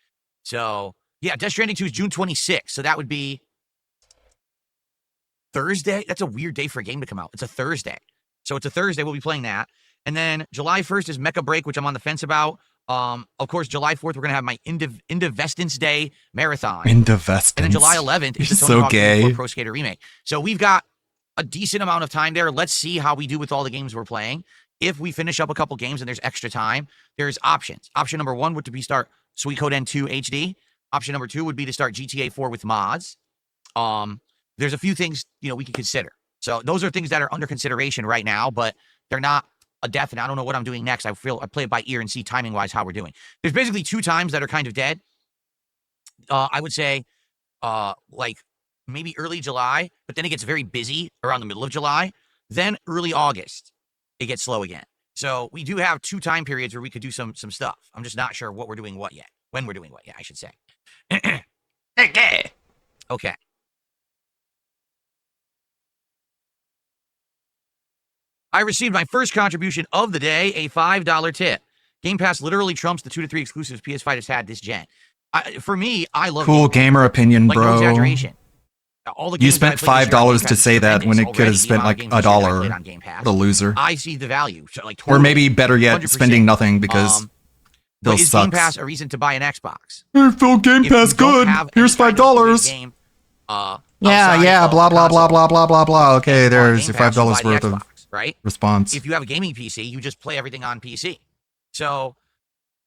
So, yeah, Death Stranding 2 is June 26th. So that would be Thursday. That's a weird day for a game to come out. It's a Thursday. So it's a Thursday. We'll be playing that. And then July 1st is Mecha Break, which I'm on the fence about. Of course, July 4th, we're going to have my Indivestance Day Marathon. Indivestance. And then July 11th is the You're Tony so Hawk gay. 64 Pro Skater Remake. So we've got a decent amount of time there. Let's see how we do with all the games we're playing. If we finish up a couple games and there's extra time, there's options. Option number 1 would be start Suikoden 2 HD. Option number 2 would be to start GTA 4 with mods. There's a few things, we could consider. So those are things that are under consideration right now, but they're not a definite. I don't know what I'm doing next. I play it by ear and see timing-wise how we're doing. There's basically 2 times that are kind of dead. I would say, like maybe early July, but then it gets very busy around the middle of July. Then early August, it gets slow again. So we do have 2 time periods where we could do some stuff. I'm just not sure what we're doing what yet. When we're doing what yet, I should say. Okay. I received my first contribution of the day, a $5 tip. Game Pass literally trumps the 2 to 3 exclusives PS5 has had this gen. For me, I love Cool gamer opinion, like, bro. no exaggeration. All the You games that I spent played this year on $5 Game to Pass say are that when it tremendous could have already, spent the like amount of games this year that I played $1. on Game Pass. The loser. I see the value. So, like, Or maybe better yet, 100%. spending nothing because but they'll is suck. Game Pass a reason to buy an Xbox? Phil, Game If Pass you don't good. have Here's any kind of great $5. game, Yeah, blah blah blah blah blah blah blah. Okay, there's Game your Pass, you $5 buy the worth of Xbox, right? response. If you have a gaming PC, you just play everything on PC. So,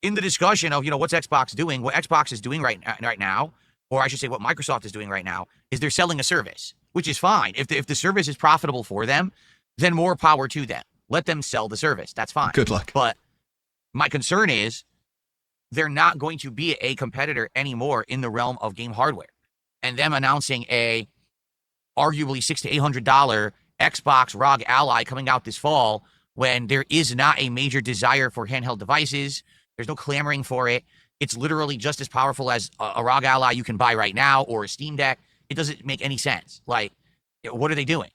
in the discussion of what's Xbox doing, what Xbox is doing right now, or I should say what Microsoft is doing right now, is they're selling a service, which is fine. If the service is profitable for them, then more power to them. Let them sell the service. That's fine. Good luck. But my concern is they're not going to be a competitor anymore in the realm of game hardware. And them announcing a arguably $600 to $800 Xbox ROG Ally coming out this fall when there is not a major desire for handheld devices. There's no clamoring for it. It's literally just as powerful as a ROG Ally you can buy right now or a Steam Deck. It doesn't make any sense. Like, what are they doing?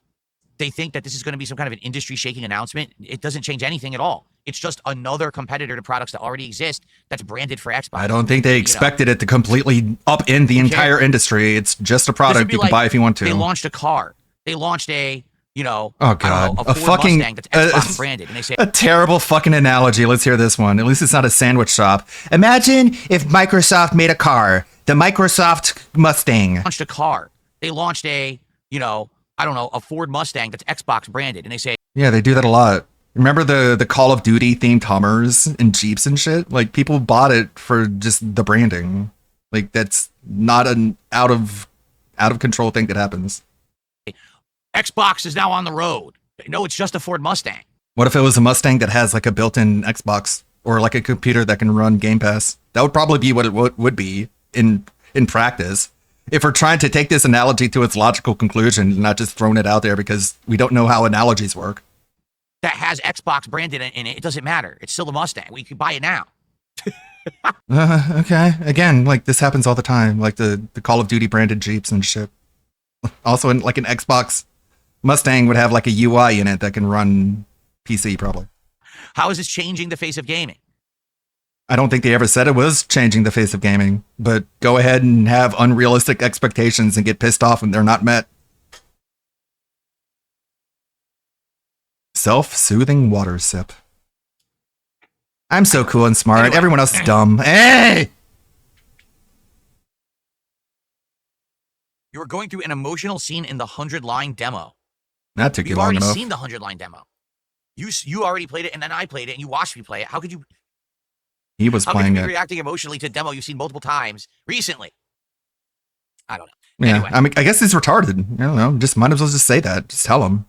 They think that this is going to be some kind of an industry-shaking announcement. It doesn't change anything at all. It's just another competitor to products that already exist that's branded for Xbox. I don't think they expected it to completely upend the entire industry. It's just a product you can buy if you want to. They launched a car. They launched a, oh god, a Ford fucking Mustang that's Xbox branded, and they say a terrible fucking analogy. Let's hear this one. At least it's not a sandwich shop. Imagine if Microsoft made a car, the Microsoft Mustang. Launched a car. They launched a, a Ford Mustang that's Xbox branded, and they say, yeah, they do that a lot. Remember the Call of Duty themed Hummers and Jeeps and shit? Like, people bought it for just the branding. Like, that's not an out of control thing that happens. Xbox is now on the road. No, it's just a Ford Mustang. What if it was a Mustang that has like a built-in Xbox or like a computer that can run Game Pass? That would probably be what it would be in practice. If we're trying to take this analogy to its logical conclusion, not just throwing it out there because we don't know how analogies work. That has Xbox branded in it. It doesn't matter. It's still a Mustang. We can buy it now. Okay. Again, like this happens all the time. Like the Call of Duty branded Jeeps and shit. Also, in like an Xbox Mustang would have like a UI in it that can run PC probably. How is this changing the face of gaming? I don't think they ever said it was changing the face of gaming, but go ahead and have unrealistic expectations and get pissed off when they're not met. Self-soothing water sip. I'm so cool and smart. Anyway. Everyone else is dumb. Hey! You were going through an emotional scene in the 100-line demo. That took you You've long already enough. seen the 100-line demo. You already played it, and then I played it, and you watched me play it. How could you He was How could playing you be it. reacting emotionally to a demo you've seen multiple times recently? I don't know. Yeah, Anyway. I mean, I guess he's retarded. I don't know. Just might as well just say that. Just tell him.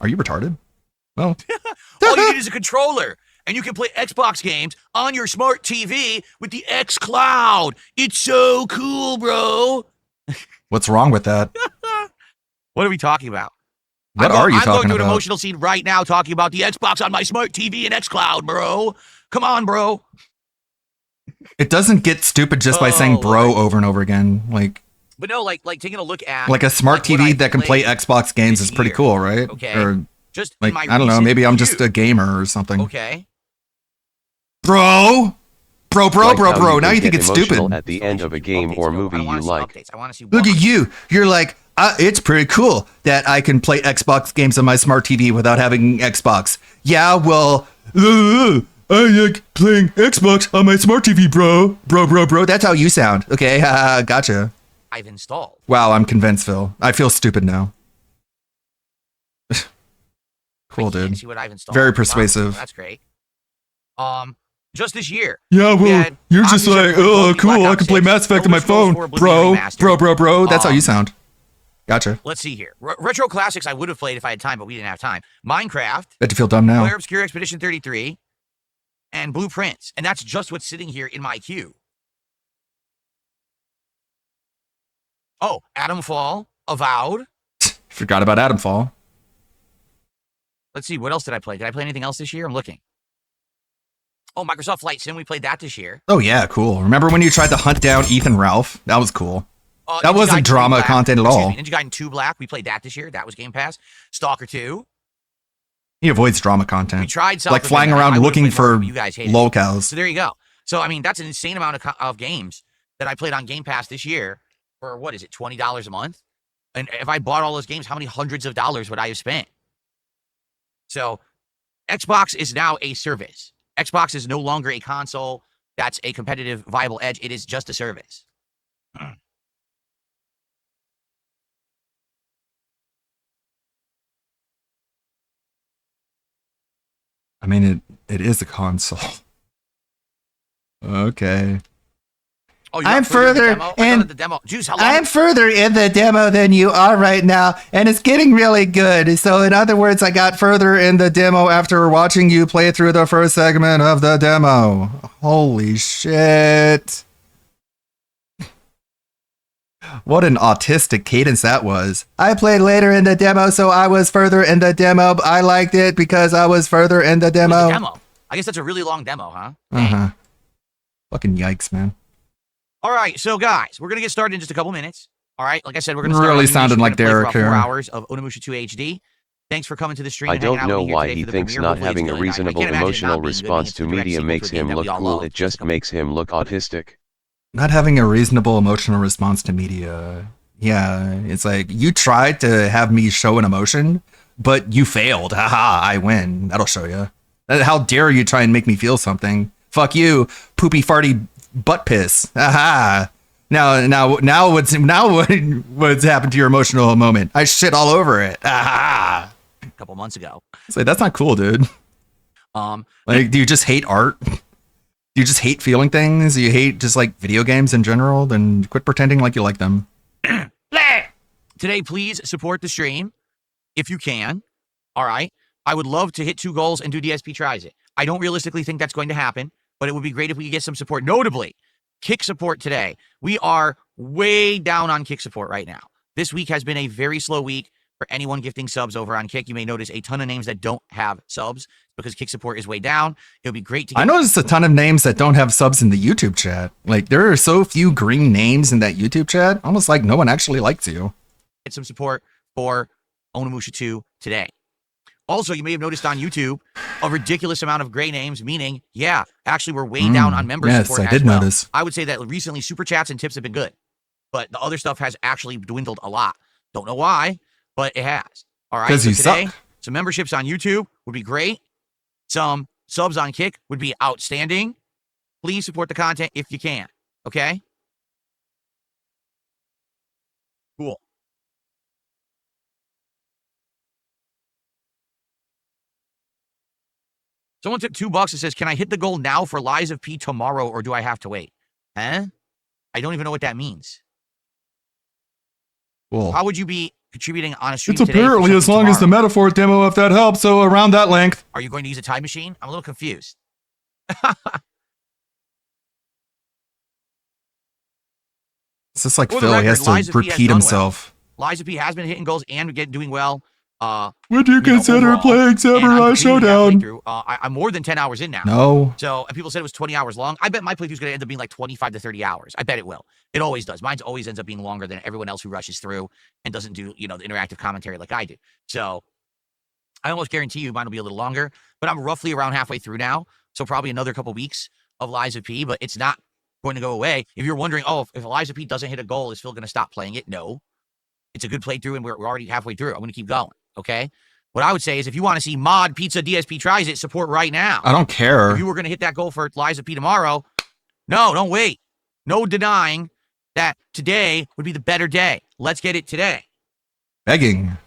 Are you retarded? Well, All you need is a controller, and you can play Xbox games on your smart TV with the X Cloud. It's so cool, bro. what's wrong with that? What are we talking about? What are you I'm going talking through an about? emotional scene right now talking about the Xbox on my smart TV and X Cloud, bro. Come on, bro. It doesn't get stupid just by saying bro over and over again. But no, like taking a look at Like a smart what TV I've that can play played Xbox games this is pretty year. cool, right? Okay. Or Just like in my I don't know, recent maybe I'm just review. a gamer or something. Okay. Bro, Like how you now can you think get it's emotional stupid. at the end of a game or movie you like. Look at you. You're like, it's pretty cool that I can play Xbox games on my smart TV without having Xbox. Yeah, well, I like playing Xbox on my smart TV, bro. Bro. That's how you sound. Okay, gotcha. I've installed. Wow, I'm convinced, Phil. I feel stupid now. Cool, dude. See what I've installed. Very Wow, persuasive. that's great. Just this year. Yeah, we well, had you're just Oculus like, Rift, oh, Black cool. I Ops can play 6, Mass Effect on my Elder Scrolls phone, 4 Oblivion Remastered. bro. That's how you sound. Gotcha. Let's see here. Retro classics I would have played if I had time, but we didn't have time. Minecraft, Bet you feel dumb now. Player Obscure Expedition 33, and Blueprints. And that's just what's sitting here in my queue. Oh, Atom Fall, Avowed. Forgot about Adamfall. Let's see, what else did I play? Did I play anything else this year? I'm looking. Oh, Microsoft Flight Sim, we played that this year. Oh yeah, cool. Remember when you tried to hunt down Ethan Ralph? That was cool. That Ninja wasn't Gaiden 2 drama Black. content at Excuse all. me, Ninja Gaiden 2 Black, we played that this year. That was Game Pass. Stalker 2. He avoids drama content. We tried South like of flying Midnight. I around would've looking played more, for but you guys hated it. locales. So there you go. So I mean, that's an insane amount of games that I played on Game Pass this year for what is it, $20 a month? And if I bought all those games, how many hundreds of dollars would I have spent? So Xbox is now a service. Xbox is no longer a console that's a competitive, viable edge. It is just a service. I mean, it is a console. Okay. Oh, you're I'm further further in in the demo. Juice, how long? I'm further in the demo than you are right now, and it's getting really good. So, in other words, I got further in the demo after watching you play through the first segment of the demo. Holy shit. What an autistic cadence that was. I played later in the demo, so I was further in the demo. I liked it because I was further in the It was demo. a demo. I guess that's a really long demo, huh? Uh-huh. Fucking yikes, man. All right, so guys, we're gonna get started in just a couple minutes. All right, like I said, we're gonna start. Really on Onimusha. sounded We're like gonna play for Derek about 4 here. hours of Onimusha 2 HD. Thanks for coming to the stream. I and hanging don't out know with me here why today he for the thinks premiere. not Hopefully it's having a good. I reasonable can't imagine it emotional not being good. response It's to the direct media sequel makes to a game him that look we all cool. love. It just makes him look autistic. Not having a reasonable emotional response to media. Yeah, it's like you tried to have me show an emotion, but you failed. Haha, I win. That'll show you. How dare you try and make me feel something? Fuck you, poopy farty butt piss. Haha. Now what's happened to your emotional moment? I shit all over it. Haha. A couple months ago. It's like, that's not cool, dude. Like, do you just hate art? Do you just hate feeling things? Do you hate just like video games in general? Then quit pretending like you like them. Today, please support the stream if you can. All right. I would love to hit 2 goals and do DSP tries it. I don't realistically think that's going to happen, but it would be great if we could get some support. Notably, Kick support today. We are way down on Kick support right now. This week has been a very slow week for anyone gifting subs over on Kick. You may notice a ton of names that don't have subs because Kick support is way down. It would be great to get. I noticed a ton of names that don't have subs in the YouTube chat. Like, there are so few green names in that YouTube chat, almost like no one actually likes you. Get some support for Onimusha 2 today. Also, you may have noticed on YouTube a ridiculous amount of gray names, meaning, yeah, actually we're way down on member support. Yes, I did notice. I would say that recently super chats and tips have been good, but the other stuff has actually dwindled a lot. Don't know why, but it has. All right, 'Cause so you today, suck. some memberships on YouTube would be great. Some subs on Kick would be outstanding. Please support the content if you can, okay? Cool. Someone took $2 and says, can I hit the goal now for Lies of P tomorrow or do I have to wait? Huh? I don't even know what that means. Cool. How would you be contributing on a stream It's today for apparently as something long as the tomorrow? metaphor demo, if that helps, so around that length. Are you going to use a time machine? I'm a little confused. It's just like For the Phil, he record, has to Lies of P has repeat done himself. well. Lies of P has been hitting goals and doing well. Would you consider overall. playing And I'm Samurai continuing that Showdown? playthrough. I'm more than 10 hours in now. No. So, and people said it was 20 hours long. I bet my playthrough's going to end up being like 25 to 30 hours. I bet it will. It always does. Mine's always ends up being longer than everyone else who rushes through and doesn't do, the interactive commentary like I do. So, I almost guarantee you mine will be a little longer, but I'm roughly around halfway through now. So, probably another couple weeks of Lies of P, but it's not going to go away. If you're wondering, if Lies of P doesn't hit a goal, is Phil going to stop playing it? No. It's a good playthrough, and we're already halfway through. I'm going to keep going, okay? What I would say is if you want to see Mod Pizza DSP Tries It, support right now. I don't care. If you were going to hit that goal for Lies of P tomorrow, no, don't wait. No denying that today would be the better day. Let's get it today. Begging.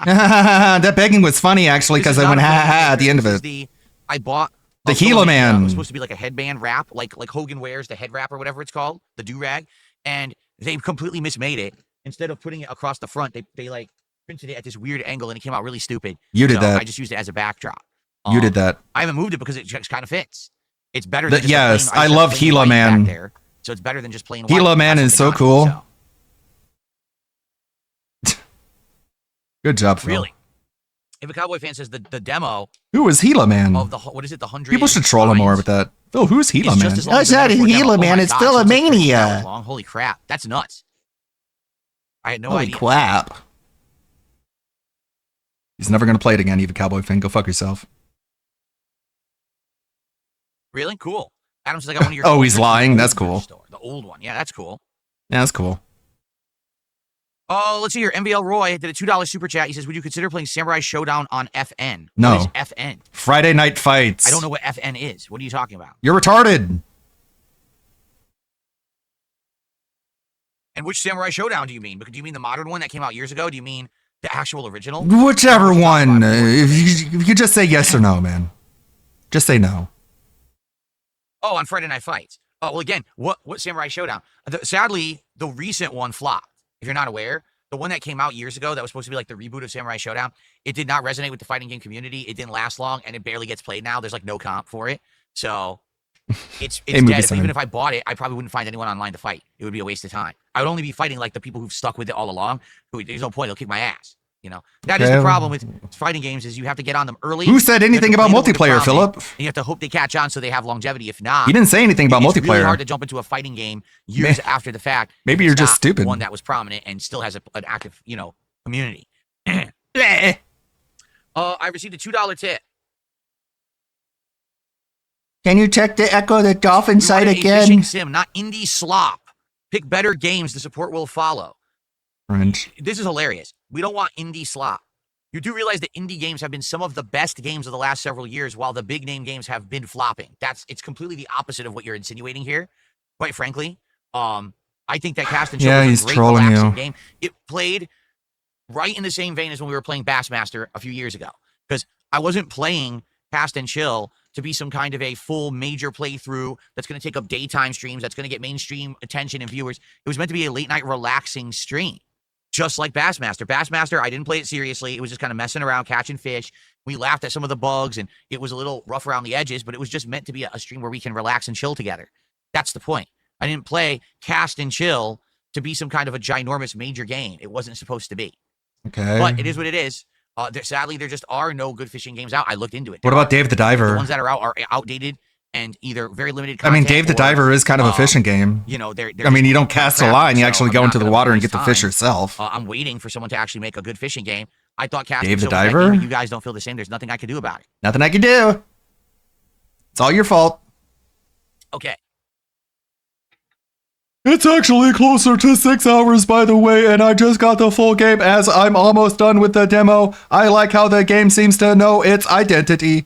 That begging was funny, actually, because I went ha at the end of it. I bought The a Gila little, Man. It was supposed to be like a headband wrap, like Hogan wears the head wrap or whatever it's called, the do-rag. And they completely mismade it. Instead of putting it across the front, they like printed it at this weird angle and it came out really stupid. You did So that. I just used it as a backdrop. You did that. I haven't moved it because it just kind of fits. It's better than just Yes, a plain, I just love plain Gila white back Man. there. So it's better than just plain white. Gila Man That's is so something on it, cool. Good job, Phil. Really? If a Cowboy fan says the demo Who is Gila Man? of the, what is it, the 100? People should troll him more with that. Phil, who's Gila It's Man? just as long as the metaphor demo. Oh my it's God, so it's like 13 hours Philomania. long. Holy crap. That's nuts. I had no Holy idea. crap. He's never going to play it again, Eva Cowboy fan. Go fuck yourself. Really? Cool. Adam says I got one of your Oh, he's the lying? old That's cool. store, the old one. Yeah, that's cool. Yeah, that's cool. Oh, let's see here. MVL Roy did a $2 super chat. He says, would you consider playing Samurai Showdown on FN? No. What is FN? Friday Night Fights. I don't know what FN is. What are you talking about? You're retarded. And which Samurai Showdown do you mean? Because do you mean the modern one that came out years ago? Do you mean the actual original? Whichever one. If you just say yes or no, man. Just say no. Oh, on Friday Night Fights. Oh, well, again, what Samurai Showdown? Sadly, the recent one flopped. If you're not aware, the one that came out years ago that was supposed to be like the reboot of Samurai Showdown, it did not resonate with the fighting game community. It didn't last long, and it barely gets played now. There's like no comp for it. So it's dead. Even if I bought it, I probably wouldn't find anyone online to fight. It would be a waste of time. I would only be fighting like the people who've stuck with it all along. There's no point. They'll kick my ass. You know, that is the problem with fighting games is you have to get on them early. Who said anything about multiplayer, Philip? You have to hope they catch on so they have longevity. If not, you didn't say anything about multiplayer. It's really hard to jump into a fighting game years after the fact. Maybe you're just stupid. One that was prominent and still has an active, community. I received a $2 tip. Can you check the Echo the Dolphin site again? Fishing sim, not indie slop. Pick better games. The support will follow. French. This is hilarious. We don't want indie slop. You do realize that indie games have been some of the best games of the last several years, while the big name games have been flopping. It's completely the opposite of what you're insinuating here. Quite frankly, I think that Cast and Chill was a great relaxing game. It played right in the same vein as when we were playing Bassmaster a few years ago, because I wasn't playing Cast and Chill to be some kind of a full major playthrough that's going to take up daytime streams, that's going to get mainstream attention and viewers. It was meant to be a late night relaxing stream. Just like Bassmaster. Bassmaster, I didn't play it seriously. It was just kind of messing around, catching fish. We laughed at some of the bugs, and it was a little rough around the edges, but it was just meant to be a stream where we can relax and chill together. That's the point. I didn't play Cast and Chill to be some kind of a ginormous major game. It wasn't supposed to be. Okay. But it is what it is. Sadly, there just are no good fishing games out. I looked into it. What about Dave the Diver? The ones that are out are outdated and either very limited content. I mean, Dave the Diver is kind of a fishing game. You don't cast a line. You actually go into the water and get the fish yourself. I'm waiting for someone to actually make a good fishing game. I thought Cast Dave the was that Diver? game, but you guys don't feel the same. There's nothing I can do about it. Nothing I can do. It's all your fault. Okay. It's actually closer to 6 hours, by the way, and I just got the full game as I'm almost done with the demo. I like how the game seems to know its identity.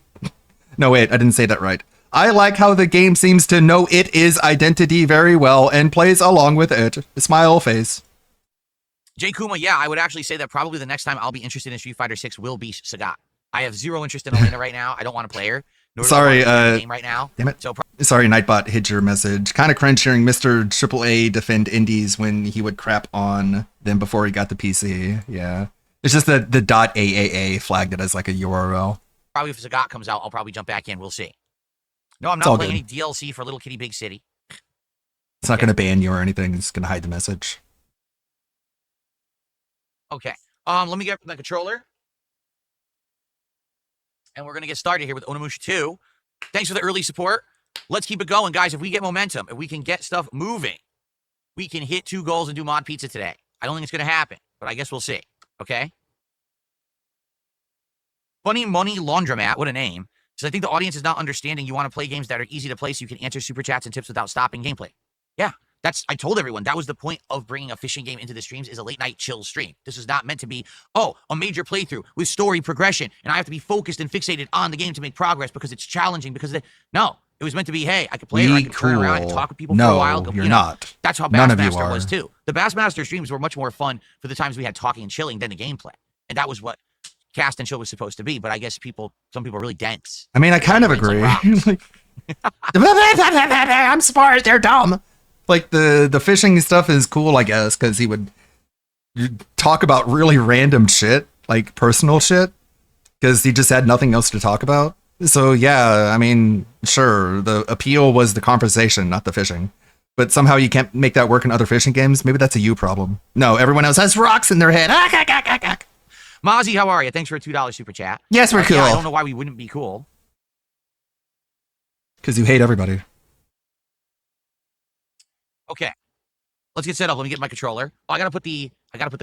No, wait, I didn't say that right. I like how the game seems to know it is identity very well and plays along with it. Smile face. Jay Kuma, yeah, I would actually say that probably the next time I'll be interested in Street Fighter 6 will be Sagat. I have zero interest in Elena right now. I don't want to play her. Sorry, game right now. Damn it. So sorry, Nightbot hid your message. Kind of cringe hearing Mr. AAA defend indies when he would crap on them before he got the PC. Yeah. It's just that the .aaa flagged it as like a URL. Probably if Sagat comes out, I'll probably jump back in. We'll see. No, I'm not playing any DLC for Little Kitty Big City. It's not going to ban you or anything. It's going to hide the message. Okay. Let me get the controller. And we're going to get started here with Onimusha 2. Thanks for the early support. Let's keep it going, guys. If we get momentum, if we can get stuff moving, we can hit 2 goals and do Mod Pizza today. I don't think it's going to happen, but I guess we'll see. Okay? Funny Money Laundromat, what a name. Says, I think the audience is not understanding you want to play games that are easy to play so you can answer super chats and tips without stopping gameplay. Yeah, I told everyone that was the point of bringing a fishing game into the streams, is a late night chill stream. This is not meant to be, a major playthrough with story progression, and I have to be focused and fixated on the game to make progress because it's challenging. No, it was meant to be, hey, I could play it, or I could turn around and talk with people for a while. You're not. That's how Bassmaster was too. The Bassmaster streams were much more fun for the times we had talking and chilling than the gameplay, and that was what Cast and Chill was supposed to be. But I guess some people are really dense. I mean, I kind of agree. I'm smart. They're dumb. Like the fishing stuff is cool, I guess, because he would talk about really random shit, like personal shit, because he just had nothing else to talk about. So yeah, I mean, sure, the appeal was the conversation, not the fishing. But somehow you can't make that work in other fishing games. Maybe that's a you problem. No, everyone else has rocks in their head. Mozzie, how are you? Thanks for a $2 super chat. Yes, we're cool. Yeah, I don't know why we wouldn't be cool. Because you hate everybody. Okay, let's get set up. Let me get my controller. I gotta put the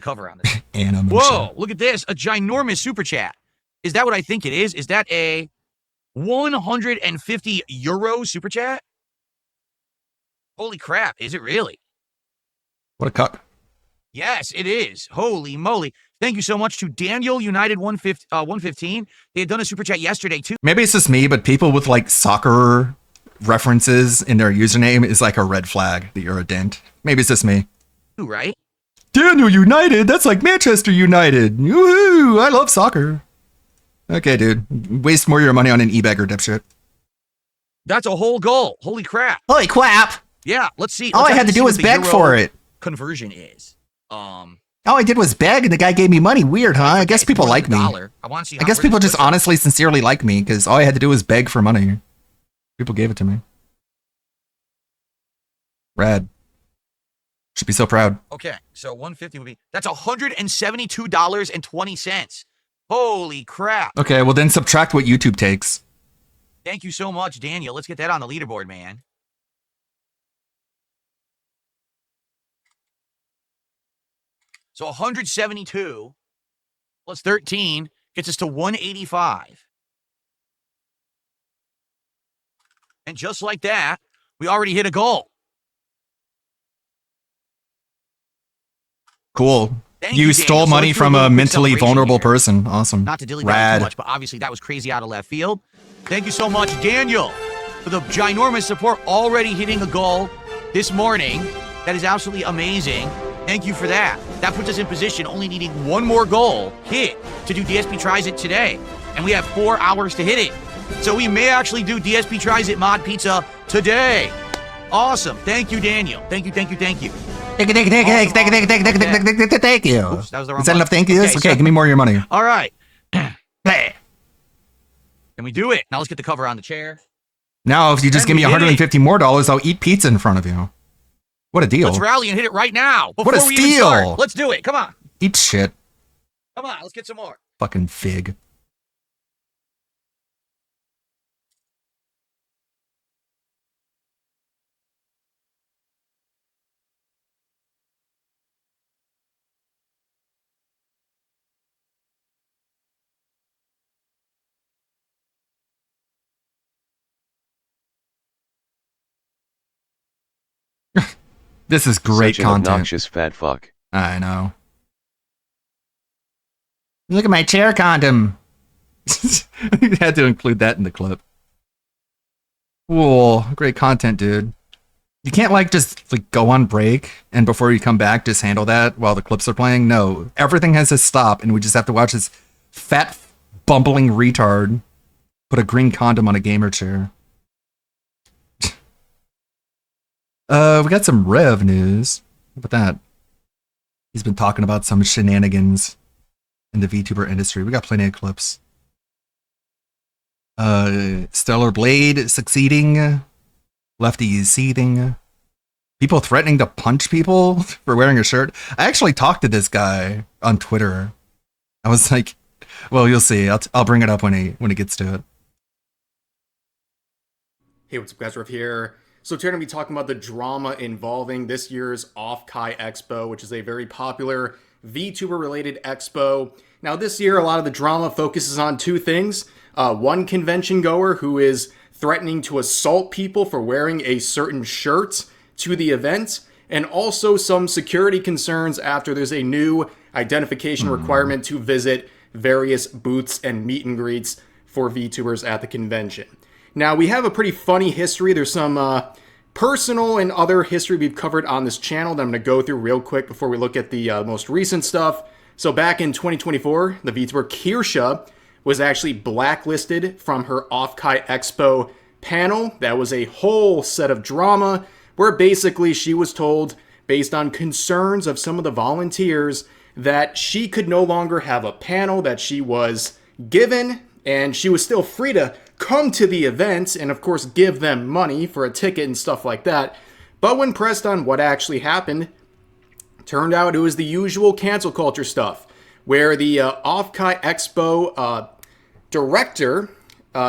cover on this. Animation. Whoa, look at this. A ginormous super chat. Is that what I think it is? Is that a 150 euro super chat? Holy crap, is it really? What a cuck. Yes, it is. Holy moly. Thank you so much to Daniel United 115. They had done a super chat yesterday too. Maybe it's just me, but people with like soccer references in their username is like a red flag that you're a dent. Maybe it's just me. Right? Daniel United? That's like Manchester United. Woohoo! I love soccer. Okay, dude. Waste more of your money on an e-bagger dipshit. That's a whole goal. Holy crap. Holy crap. Yeah, let's see. All Let's I had actually to do see was what the beg euro for it. Conversion is. All I did was beg, and the guy gave me money. Weird, huh? I guess people like me. I want to see. I guess people just honestly, sincerely like me, because all I had to do was beg for money. People gave it to me. Rad. Should be so proud. Okay, so 150 would be, that's $172.20. Holy crap. Okay, well then subtract what YouTube takes. Thank you so much, Daniel. Let's get that on the leaderboard, man. So 172 plus 13 gets us to 185. And just like that, we already hit a goal. Cool. Thank You you, stole Daniel. So money let's do a from little a quick mentally celebration vulnerable here. person. Awesome. Not to dilly dally Rad. too much, but obviously that was crazy out of left field. Thank you so much, Daniel, for the ginormous support, already hitting a goal this morning. That is absolutely amazing. Thank you for that. That puts us in position, only needing one more goal hit to do DSP Tries It today. And we have 4 hours to hit it. So we may actually do DSP Tries It Mod Pizza today. Awesome. Thank you, Daniel. Thank you, thank you, thank you. Thank you. Oops, that was the wrong Is that enough button. thank yous? Okay, give me more of your money. All right. Play. Can we do it? Now let's get the cover on the chair. Now, if you just Then give me we hit it. $150 more, I'll eat pizza in front of you. What a deal. Let's rally and hit it right now. What a before we even steal. start. Let's do it. Come on. Eat shit. Come on. Let's get some more. Fucking fig. This is great Such an content. obnoxious fat fuck. I know. Look at my chair condom. You had to include that in the clip. Cool. Great content, dude. You can't just go on break and before you come back just handle that while the clips are playing. No. Everything has to stop and we just have to watch this fat bumbling retard put a green condom on a gamer chair. We got some Rev news. How about that? He's been talking about some shenanigans in the VTuber industry. We got plenty of clips. Stellar Blade succeeding. Lefty is seething. People threatening to punch people for wearing a shirt. I actually talked to this guy on Twitter. I was like, well, you'll see. I'll bring it up when he gets to it. Hey, what's up, guys? Rev here. So today we're going to be talking about the drama involving this year's Off-Kai Expo, which is a very popular VTuber-related expo. Now this year, a lot of the drama focuses on two things. One convention goer who is threatening to assault people for wearing a certain shirt to the event, and also some security concerns after there's a new identification requirement to visit various booths and meet and greets for VTubers at the convention. Now, we have a pretty funny history. There's some personal and other history we've covered on this channel that I'm going to go through real quick before we look at the most recent stuff. So back in 2024, the VTuber Kirsha was actually blacklisted from her Off-Kai Expo panel. That was a whole set of drama where basically she was told, based on concerns of some of the volunteers, that she could no longer have a panel that she was given, and she was still free to come to the event and of course give them money for a ticket and stuff like that. But when pressed on what actually happened, turned out it was the usual cancel culture stuff, where the Off-Kai Expo director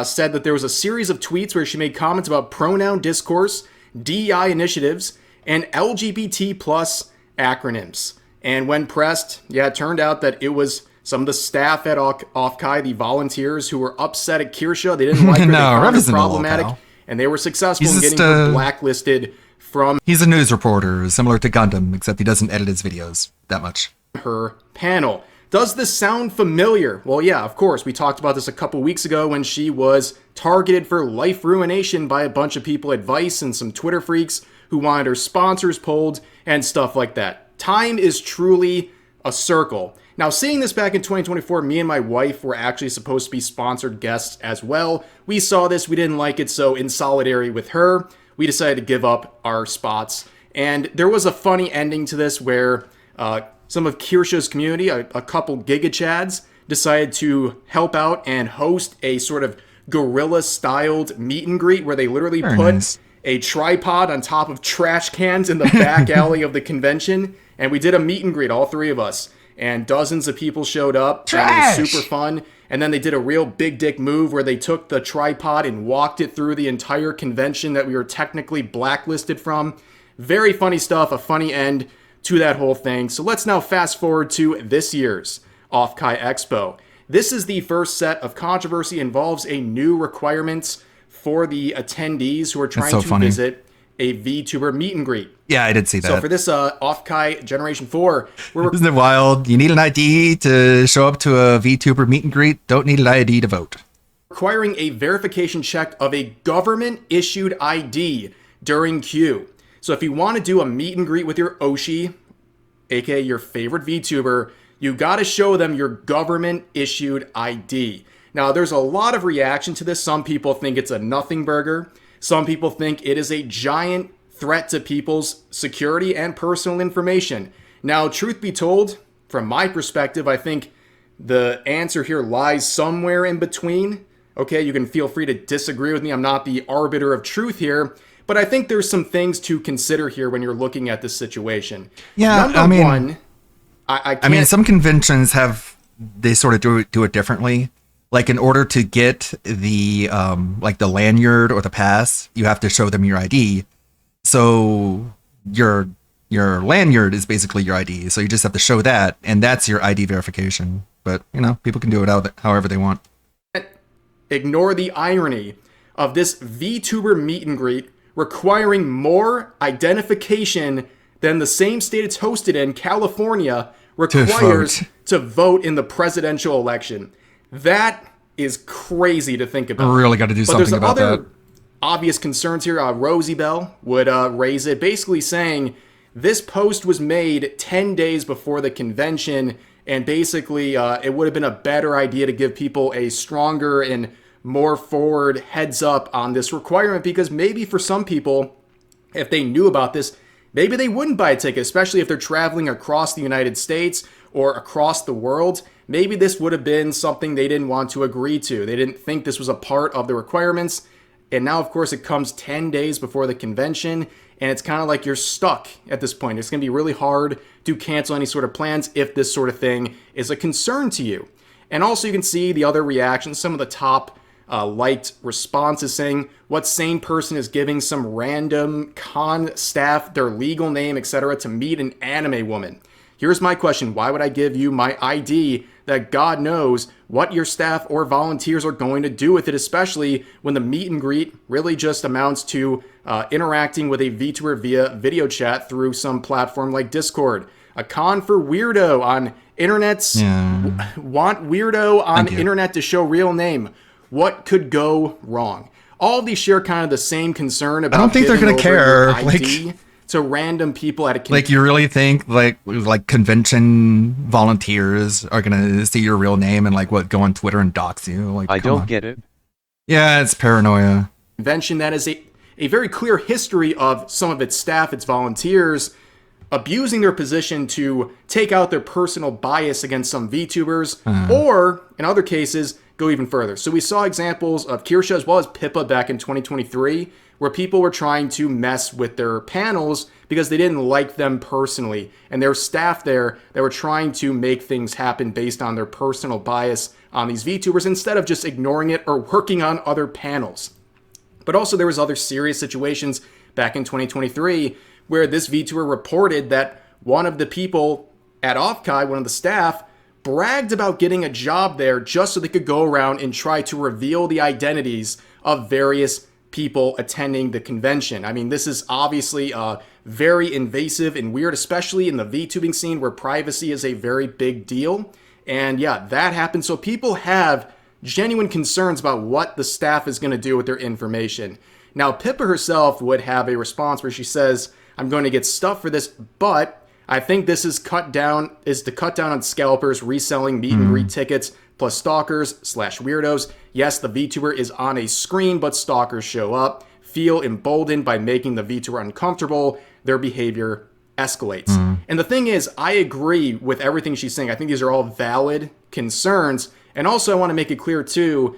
said that there was a series of tweets where she made comments about pronoun discourse, DEI initiatives, and LGBT plus acronyms. And when pressed, it turned out that it was some of the staff at Off-Kai, the volunteers who were upset at Kirsha. They didn't like her, they found her problematic, and they were successful in getting her blacklisted from... He's a news reporter, similar to Gundam, except he doesn't edit his videos that much. ...her panel. Does this sound familiar? Well, yeah, of course. We talked about this a couple weeks ago when she was targeted for life ruination by a bunch of people at Vice and some Twitter freaks who wanted her sponsors pulled and stuff like that. Time is truly a circle. Now, seeing this back in 2024, me and my wife were actually supposed to be sponsored guests as well. We saw this, we didn't like it, so in solidarity with her, we decided to give up our spots. And there was a funny ending to this where some of Kirsha's community, a couple Giga Chads, decided to help out and host a sort of guerrilla-styled meet and greet where they literally put a tripod on top of trash cans in the back alley of the convention. And we did a meet and greet, all three of us. And dozens of people showed up. Trash! And it was super fun. And then they did a real big dick move where they took the tripod and walked it through the entire convention that we were technically blacklisted from. Very funny stuff, a funny end to that whole thing. So let's now fast forward to this year's Off-Kai Expo. This is the first set of controversy, involves a new requirements for the attendees who are trying to visit a VTuber meet and greet. Yeah, I did see that. So for this Off-Kai Generation 4, Isn't it wild? You need an ID to show up to a VTuber meet and greet. Don't need an ID to vote. Requiring a verification check of a government-issued ID during queue. So if you want to do a meet and greet with your Oshi, aka your favorite VTuber, you got to show them your government-issued ID. Now, there's a lot of reaction to this. Some people think it's a nothing burger. Some people think it is a giant threat to people's security and personal information. Now, truth be told, from my perspective, I think the answer here lies somewhere in between. Okay, you can feel free to disagree with me. I'm not the arbiter of truth here, but I think there's some things to consider here when you're looking at this situation. Yeah, Number one, I can't... some conventions they sort of do it differently. Like, in order to get the the lanyard or the pass, you have to show them your ID. So your lanyard is basically your ID. So you just have to show that, and that's your ID verification. But, people can do it however they want. Ignore the irony of this VTuber meet and greet requiring more identification than the same state it's hosted in, California, requires to vote in the presidential election. That is crazy to think about. I really got to do something about that. There's other obvious concerns here. Rosie Bell would raise it, basically saying this post was made 10 days before the convention, and basically it would have been a better idea to give people a stronger and more forward heads up on this requirement, because maybe for some people, if they knew about this, maybe they wouldn't buy a ticket, especially if they're traveling across the United States or across the world. Maybe this would have been something they didn't want to agree to. They didn't think this was a part of the requirements. And now, of course, it comes 10 days before the convention, and it's kind of like you're stuck at this point. It's going to be really hard to cancel any sort of plans if this sort of thing is a concern to you. And also, you can see the other reactions, some of the top liked responses saying, what sane person is giving some random con staff their legal name, etc., to meet an anime woman? Here's my question. Why would I give you my ID that God knows what your staff or volunteers are going to do with it, especially when the meet and greet really just amounts to interacting with a VTuber via video chat through some platform like Discord? A con for weirdo on internet's want weirdo on internet to show real name. What could go wrong? All of these share kind of the same concern about. I don't think they're going to care. To random people at a convention. Like, you really think like convention volunteers are gonna see your real name and go on Twitter and dox you? Like, I don't get it. Yeah, it's paranoia. Convention that is a very clear history of some of its staff, its volunteers, abusing their position to take out their personal bias against some VTubers, or in other cases, go even further. So we saw examples of Kirsha as well as Pippa back in 2023, where people were trying to mess with their panels because they didn't like them personally. And there were staff there that were trying to make things happen based on their personal bias on these VTubers instead of just ignoring it or working on other panels. But also there was other serious situations back in 2023 where this VTuber reported that one of the people at Off-Kai, one of the staff, bragged about getting a job there just so they could go around and try to reveal the identities of various people attending the convention. I mean, this is obviously very invasive and weird, especially in the VTubing scene where privacy is a very big deal. And yeah, that happened. So people have genuine concerns about what the staff is going to do with their information. Now, Pippa herself would have a response where she says, I'm going to get stuff for this, but I think this is to cut down on scalpers reselling meet and greet tickets plus stalkers/weirdos. Yes, the VTuber is on a screen, but stalkers show up, feel emboldened by making the VTuber uncomfortable. Their behavior escalates. And the thing is, I agree with everything she's saying. I think these are all valid concerns. And also, I want to make it clear, too,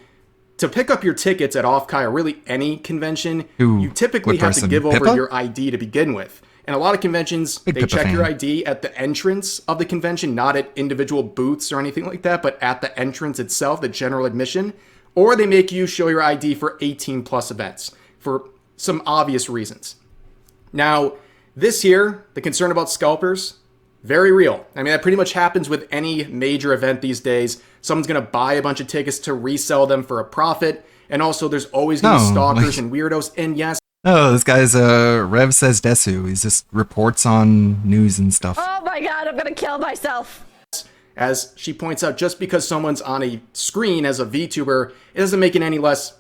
to pick up your tickets at Off-Kai or really any convention, you typically have to give over your ID to begin with. And a lot of conventions, they check your ID at the entrance of the convention, not at individual booths or anything like that, but at the entrance itself, the general admission. Or they make you show your ID for 18 plus events for some obvious reasons. Now, this year, the concern about scalpers, very real. I mean, that pretty much happens with any major event these days. Someone's going to buy a bunch of tickets to resell them for a profit. And also, there's always going to be stalkers and weirdos. And yes. Oh, this guy's Rev Says Desu. He just reports on news and stuff. Oh my god, I'm going to kill myself. As she points out, just because someone's on a screen as a VTuber, it doesn't make it any less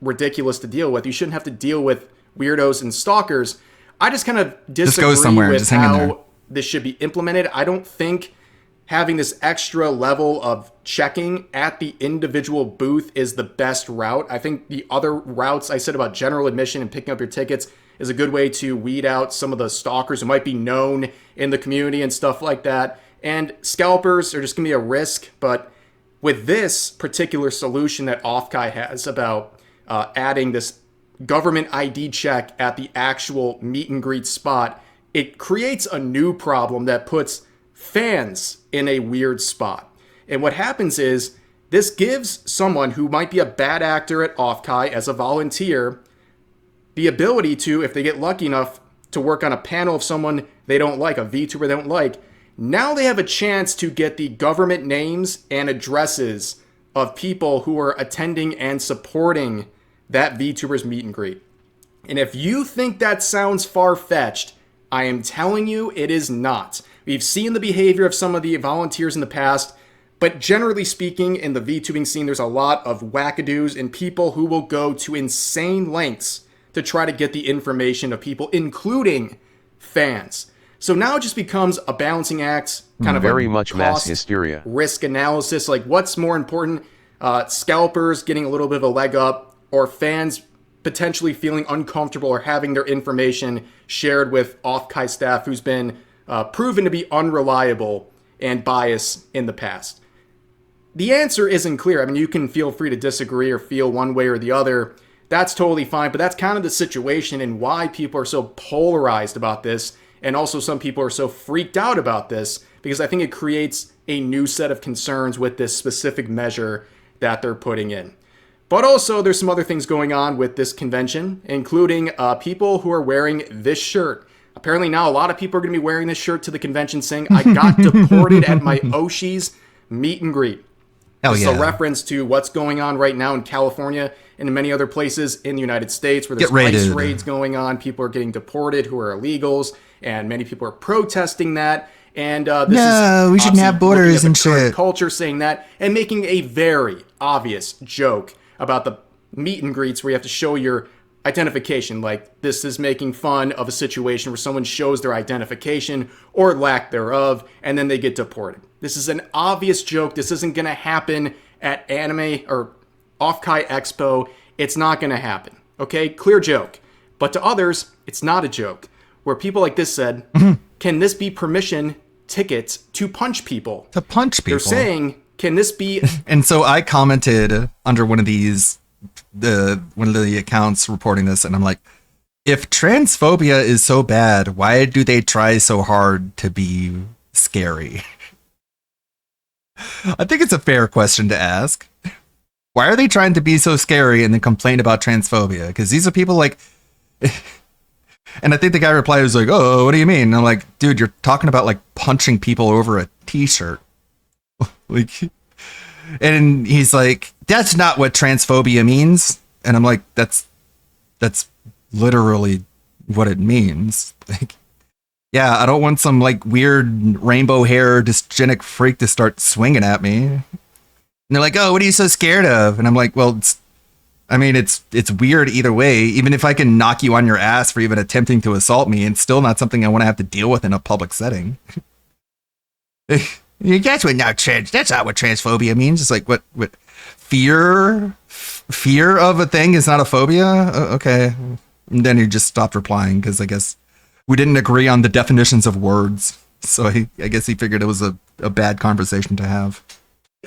ridiculous to deal with. You shouldn't have to deal with weirdos and stalkers. I just kind of disagree with how this should be implemented. I don't think having this extra level of checking at the individual booth is the best route. I think the other routes I said about general admission and picking up your tickets is a good way to weed out some of the stalkers who might be known in the community and stuff like that. And scalpers are just going to be a risk. But with this particular solution that Off-Kai has about adding this government ID check at the actual meet and greet spot, it creates a new problem that puts fans in a weird spot. And what happens is this gives someone who might be a bad actor at Off-Kai as a volunteer the ability to, if they get lucky enough to work on a panel of someone they don't like, a VTuber they don't like, now they have a chance to get the government names and addresses of people who are attending and supporting that VTuber's meet and greet. And if you think that sounds far-fetched, I am telling you it is not. We've seen the behavior of some of the volunteers in the past, but generally speaking, in the VTubing scene, there's a lot of wackadoos and people who will go to insane lengths to try to get the information of people, including fans. So now it just becomes a balancing act, kind of very a much cost, mass hysteria. risk analysis. Like, what's more important? Scalpers getting a little bit of a leg up, or fans potentially feeling uncomfortable or having their information shared with Off-Kai staff who's been proven to be unreliable and biased in the past? The answer isn't clear. I mean, you can feel free to disagree or feel one way or the other. That's totally fine, but that's kind of the situation and why people are so polarized about this, and also some people are so freaked out about this, because I think it creates a new set of concerns with this specific measure that they're putting in. But also, there's some other things going on with this convention, including people who are wearing this shirt. Apparently now a lot of people are going to be wearing this shirt to the convention saying, I got deported at my Oshi's meet and greet. This is a reference to what's going on right now in California and in many other places in the United States where there's ICE raids going on. People are getting deported who are illegals, and many people are protesting that. And this we shouldn't have borders and shit. Culture saying that and making a very obvious joke about the meet and greets where you have to show your identification. Like, this is making fun of a situation where someone shows their identification or lack thereof, and then they get deported. This is an obvious joke. This isn't going to happen at Anime or Off-Kai Expo. It's not going to happen. Okay? Clear joke. But to others, it's not a joke. Where people like this said, can this be permission tickets to punch people? To punch people? They're saying, can this be... And so I commented under one of these, one of the accounts reporting this, and I'm like, if transphobia is so bad, why do they try so hard to be scary? I think it's a fair question to ask. Why are they trying to be so scary and then complain about transphobia? Because these are people like... And I think the guy replied, was like, oh, what do you mean? And I'm like, dude, you're talking about like punching people over a t-shirt. Like, and he's like, that's not what transphobia means. And I'm like, that's literally what it means. Like, yeah, I don't want some like weird rainbow hair dysgenic freak to start swinging at me. And they're like, oh, what are you so scared of? And I'm like, well, I mean, it's weird either way. Even if I can knock you on your ass for even attempting to assault me, it's still not something I want to have to deal with in a public setting. That's not what transphobia means. It's like what fear of a thing is not a phobia. Okay, and then he just stopped replying because I guess we didn't agree on the definitions of words. So I guess he figured it was a bad conversation to have.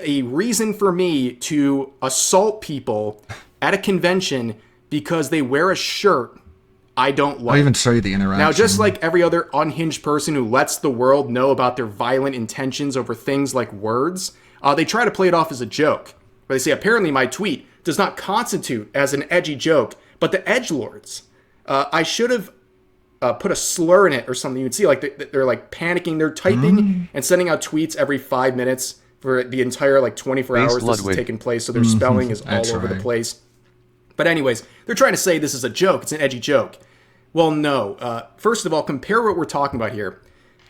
A reason for me to assault people at a convention because they wear a shirt I don't like. I'll even show you the interaction. Now, just like every other unhinged person who lets the world know about their violent intentions over things like words, they try to play it off as a joke. Where they say, apparently my tweet does not constitute as an edgy joke, but the edgelords, I should have put a slur in it or something. You'd see like they're like panicking. They're typing and sending out tweets every 5 minutes for the entire like 24 hours this is taking place. So their spelling is all over the place. But anyways, they're trying to say this is a joke. It's an edgy joke. Well, no. First of all, compare what we're talking about here.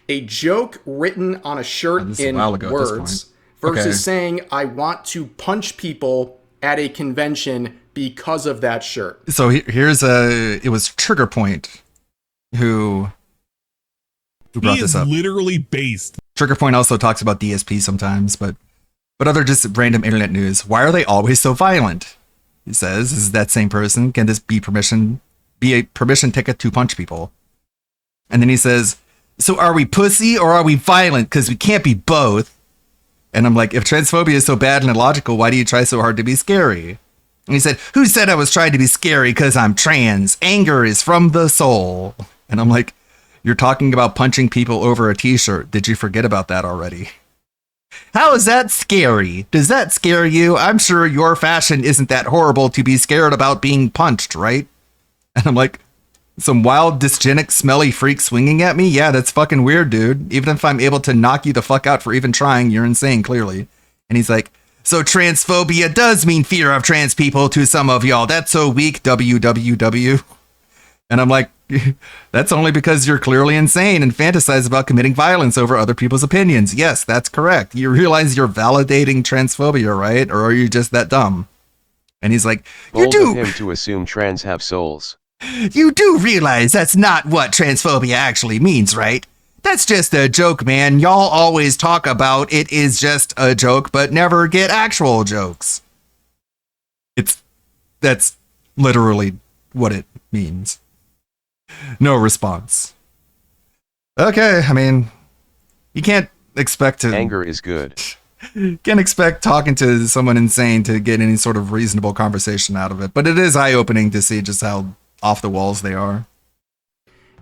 A joke written on a shirt in words versus saying, I want to punch people at a convention because of that shirt. So it was Trigger Point who brought this up. Literally based. Trigger Point also talks about DSP sometimes, but other just random internet news. Why are they always so violent? He says, is that same person? Can this be a permission ticket to punch people? And then he says, so are we pussy or are we violent? Because we can't be both. And I'm like, if transphobia is so bad and illogical, why do you try so hard to be scary? And he said, who said I was trying to be scary because I'm trans? Anger is from the soul. And I'm like, you're talking about punching people over a t-shirt. Did you forget about that already? How is that scary? Does that scare you? I'm sure your fashion isn't that horrible to be scared about being punched, right? And I'm like, some wild, dysgenic, smelly freak swinging at me? Yeah, that's fucking weird, dude. Even if I'm able to knock you the fuck out for even trying, you're insane, clearly. And he's like, so transphobia does mean fear of trans people to some of y'all. That's so weak, www. And I'm like, that's only because you're clearly insane and fantasize about committing violence over other people's opinions. Yes, that's correct. You realize you're validating transphobia, right? Or are you just that dumb? And he's like, Bold of him to assume trans have souls. You do realize that's not what transphobia actually means, right? That's just a joke, man. Y'all always talk about it is just a joke, but never get actual jokes. That's literally what it means. No response. Okay, I mean, you can't expect to... Anger is good. Can't expect talking to someone insane to get any sort of reasonable conversation out of it, but it is eye-opening to see just how off the walls they are.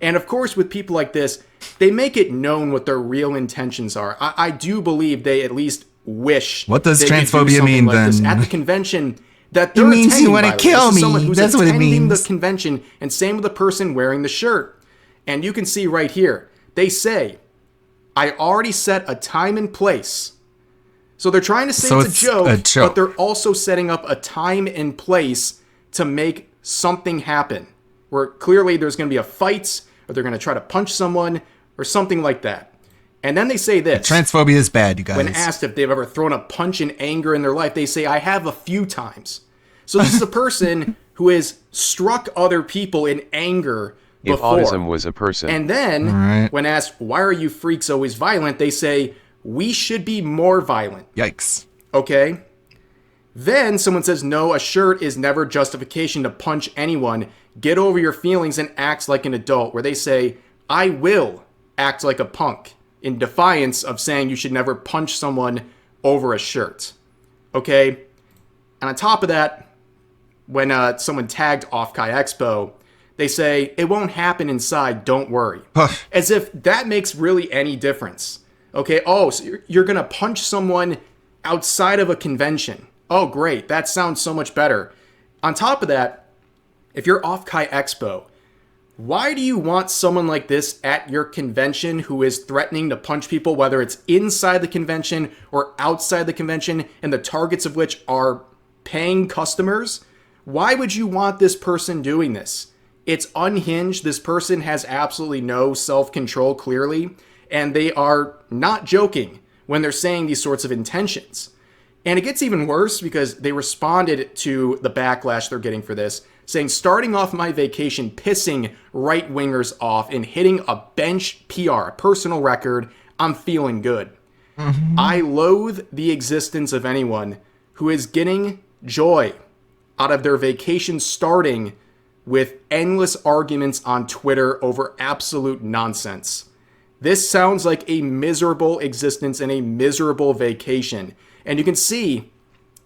And of course, with people like this, they make it known what their real intentions are. I do believe they at least wish. What does transphobia mean like then? At the convention, that they're it means attending, you want to kill me. That's what it means. The convention, and same with the person wearing the shirt. And you can see right here, they say, "I already set a time and place." So they're trying to say it's a joke, but they're also setting up a time and place to make something happen. Where clearly there's going to be a fight, or they're going to try to punch someone, or something like that. And then they say this. Transphobia is bad, you guys. When asked if they've ever thrown a punch in anger in their life, they say, I have a few times. So this is a person who has struck other people in anger before. If autism was a person. And then, when asked, why are you freaks always violent? They say, we should be more violent. Yikes. Okay? Then someone says, no, a shirt is never justification to punch anyone. Get over your feelings and act like an adult. Where they say, I will act like a punk in defiance of saying you should never punch someone over a shirt. Okay? And on top of that, when someone tagged Off-Kai Expo, they say, it won't happen inside, don't worry. As if that makes really any difference. Okay, oh, so you're going to punch someone outside of a convention. Oh, great, that sounds so much better. On top of that, if you're Off-Kai Expo, why do you want someone like this at your convention who is threatening to punch people, whether it's inside the convention or outside the convention, and the targets of which are paying customers? Why would you want this person doing this? It's unhinged. This person has absolutely no self-control, clearly, and they are not joking when they're saying these sorts of intentions. And it gets even worse because they responded to the backlash they're getting for this, saying, starting off my vacation, pissing right-wingers off and hitting a bench PR, a personal record, I'm feeling good. I loathe the existence of anyone who is getting joy out of their vacation starting with endless arguments on Twitter over absolute nonsense. This sounds like a miserable existence and a miserable vacation. And you can see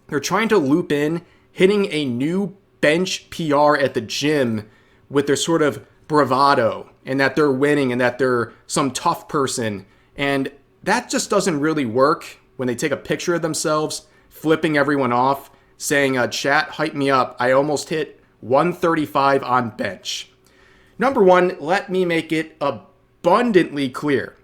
they're trying to loop in hitting a new bench PR at the gym with their sort of bravado and that they're winning and that they're some tough person. And that just doesn't really work when they take a picture of themselves, flipping everyone off, saying, chat, hype me up. I almost hit 135 on bench. Number one, let me make it abundantly clear.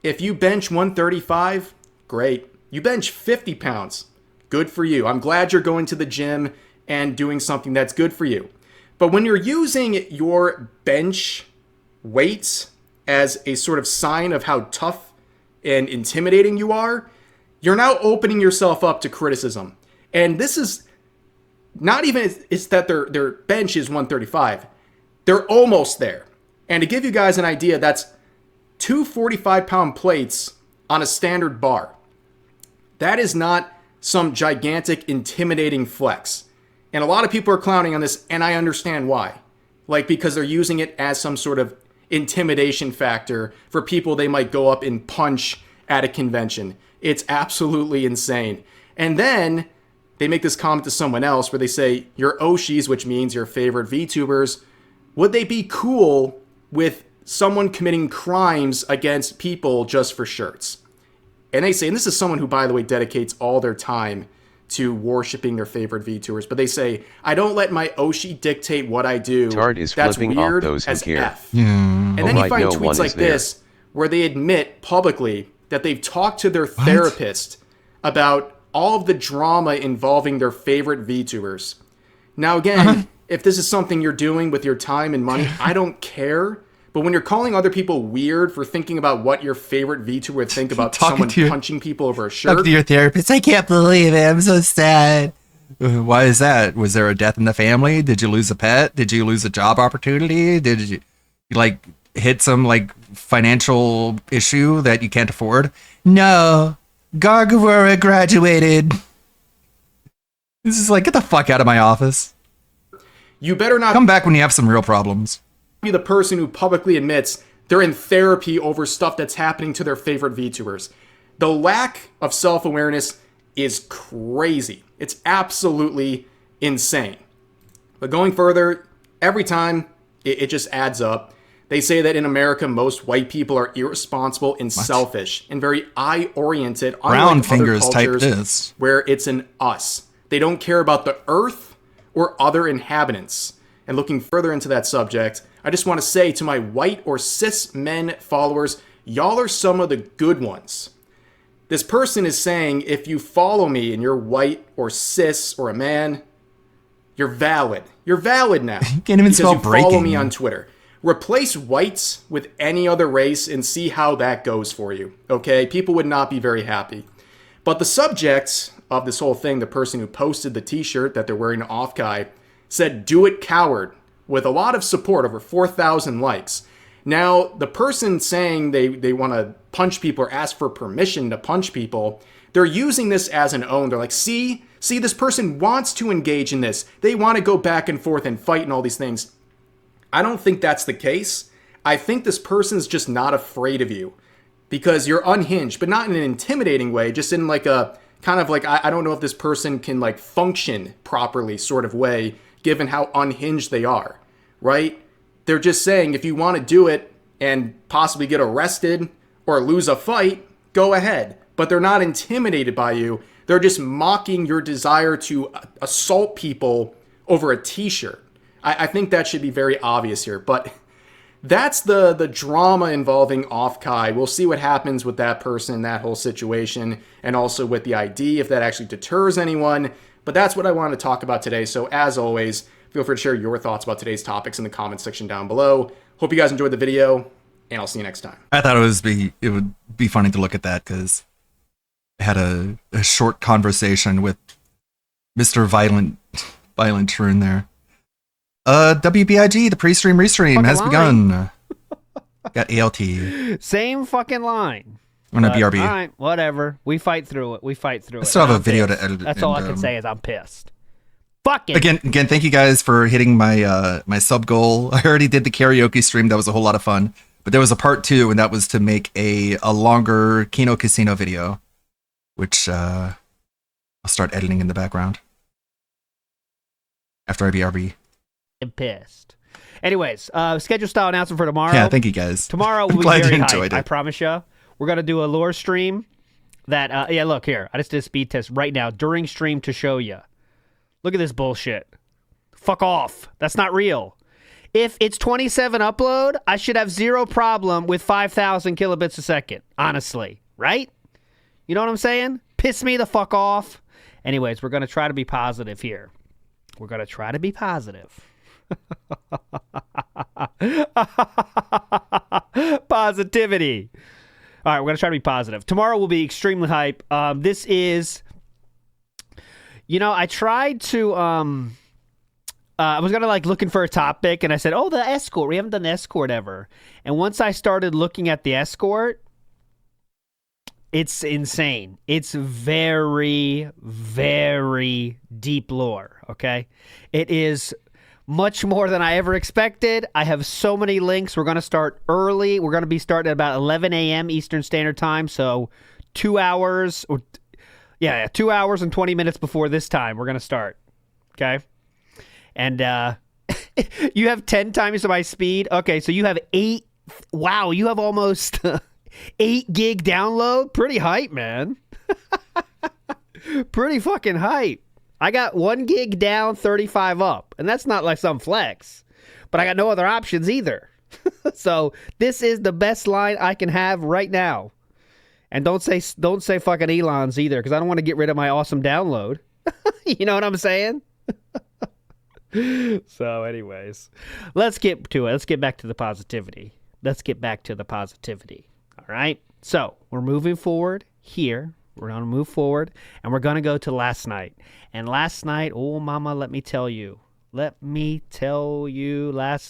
If you bench 135, great. You bench 50 pounds, good for you. I'm glad you're going to the gym and doing something that's good for you. But when you're using your bench weights as a sort of sign of how tough and intimidating you are, you're now opening yourself up to criticism. And this is not even, it's that their bench is 135. They're almost there. And to give you guys an idea, that's 2 45-pound plates on a standard bar. That is not some gigantic, intimidating flex. And a lot of people are clowning on this, and I understand why. Like, because they're using it as some sort of intimidation factor for people they might go up and punch at a convention. It's absolutely insane. And then they make this comment to someone else where they say, your Oshis, which means your favorite VTubers, would they be cool with someone committing crimes against people just for shirts? And they say, and this is someone who, by the way, dedicates all their time to worshiping their favorite VTubers, but they say, I don't let my Oshi dictate what I do. Tard is That's flipping weird off those who as care. F. Yeah. And then you Alright, find no tweets one like is there. this where they admit publicly that they've talked to their therapist about all of the drama involving their favorite VTubers. Now, again, if this is something you're doing with your time and money, I don't care. But when you're calling other people weird for thinking about what your favorite VTuber would think about someone punching people over a shirt. Talk to your therapist. I can't believe it. I'm so sad. Why is that? Was there a death in the family? Did you lose a pet? Did you lose a job opportunity? Did you like hit some like financial issue that you can't afford? No. Gargawara graduated. This is like, get the fuck out of my office. You better not come back when you have some real problems. Be the person who publicly admits they're in therapy over stuff that's happening to their favorite VTubers. The lack of self-awareness is crazy. It's absolutely insane. But going further, every time it just adds up. They say that in America, most white people are irresponsible and selfish and very I-oriented. Brown fingers type this. Where it's an us. They don't care about the earth or other inhabitants. And looking further into that subject, I just want to say to my white or cis men followers, y'all are some of the good ones. This person is saying, if you follow me and you're white or cis or a man, you're valid. You're valid now. You can't even spell breaking. Follow me on Twitter. Replace whites with any other race and see how that goes for you. Okay? People would not be very happy. But the subject of this whole thing, the person who posted the t-shirt that they're wearing off Kai, said, do it, coward, with a lot of support, over 4,000 likes. Now, the person saying they want to punch people or ask for permission to punch people, they're using this as an own. They're like, see, this person wants to engage in this. They want to go back and forth and fight and all these things. I don't think that's the case. I think this person's just not afraid of you because you're unhinged, but not in an intimidating way, just in like a kind of like, I don't know if this person can like function properly sort of way, given how unhinged they are, right? They're just saying, if you want to do it and possibly get arrested or lose a fight, go ahead. But they're not intimidated by you. They're just mocking your desire to assault people over a t-shirt. I think that should be very obvious here. But that's the drama involving Off-Kai. We'll see what happens with that person, that whole situation, and also with the ID, if that actually deters anyone. But that's what I wanted to talk about today. So as always, feel free to share your thoughts about today's topics in the comments section down below. Hope you guys enjoyed the video, and I'll see you next time. I thought it would be funny to look at that because had a short conversation with Mr. Violent Troon there. WBIG, the pre-stream restream Fucking has line. begun. Got ALT. Same fucking line. I'm gonna But, BRB. All right, whatever. We fight through it. I still have a I'm video pissed. to edit. That's all I and, can say is I'm pissed. Fuck it. Again, thank you guys for hitting my my sub goal. I already did the karaoke stream. That was a whole lot of fun. But there was a part 2, and that was to make a longer Kino Casino video, which I'll start editing in the background after I BRB. I'm pissed. Anyways, schedule style announcement for tomorrow. Yeah, thank you guys. Tomorrow I'm will be glad very you enjoyed hype, it. I promise you. We're gonna do a lore stream. That yeah, look here. I just did a speed test right now during stream to show you. Look at this bullshit. Fuck off. That's not real. If it's 27 upload, I should have zero problem with 5,000 kilobits a second. Honestly, right? You know what I'm saying? Piss me the fuck off. Anyways, we're gonna try to be positive here. We're gonna try to be positive. Positivity. All right, we're going to try to be positive. Tomorrow will be extremely hype. This is, I tried to, I was going to looking for a topic and I said, oh, the escort. We haven't done the escort ever. And once I started looking at the escort, it's insane. It's very, very deep lore, okay? It is much more than I ever expected. I have so many links. We're going to start early. We're going to be starting at about 11 a.m. Eastern Standard Time. So 2 hours, 2 hours and 20 minutes before this time, we're going to start. Okay? And you have 10 times my speed. Okay, so you have 8. Wow, you have almost 8 gig download. Pretty hype, man. Pretty fucking hype. I got 1 gig down, 35 up. And that's not like some flex. But I got no other options either. So this is the best line I can have right now. And don't say fucking Elon's either, because I don't want to get rid of my awesome download. You know what I'm saying? So anyways, let's get to it. Let's get back to the positivity. All right? So we're moving forward here. We're going to move forward, and we're going to go to last night. And last night, oh, mama, let me tell you, last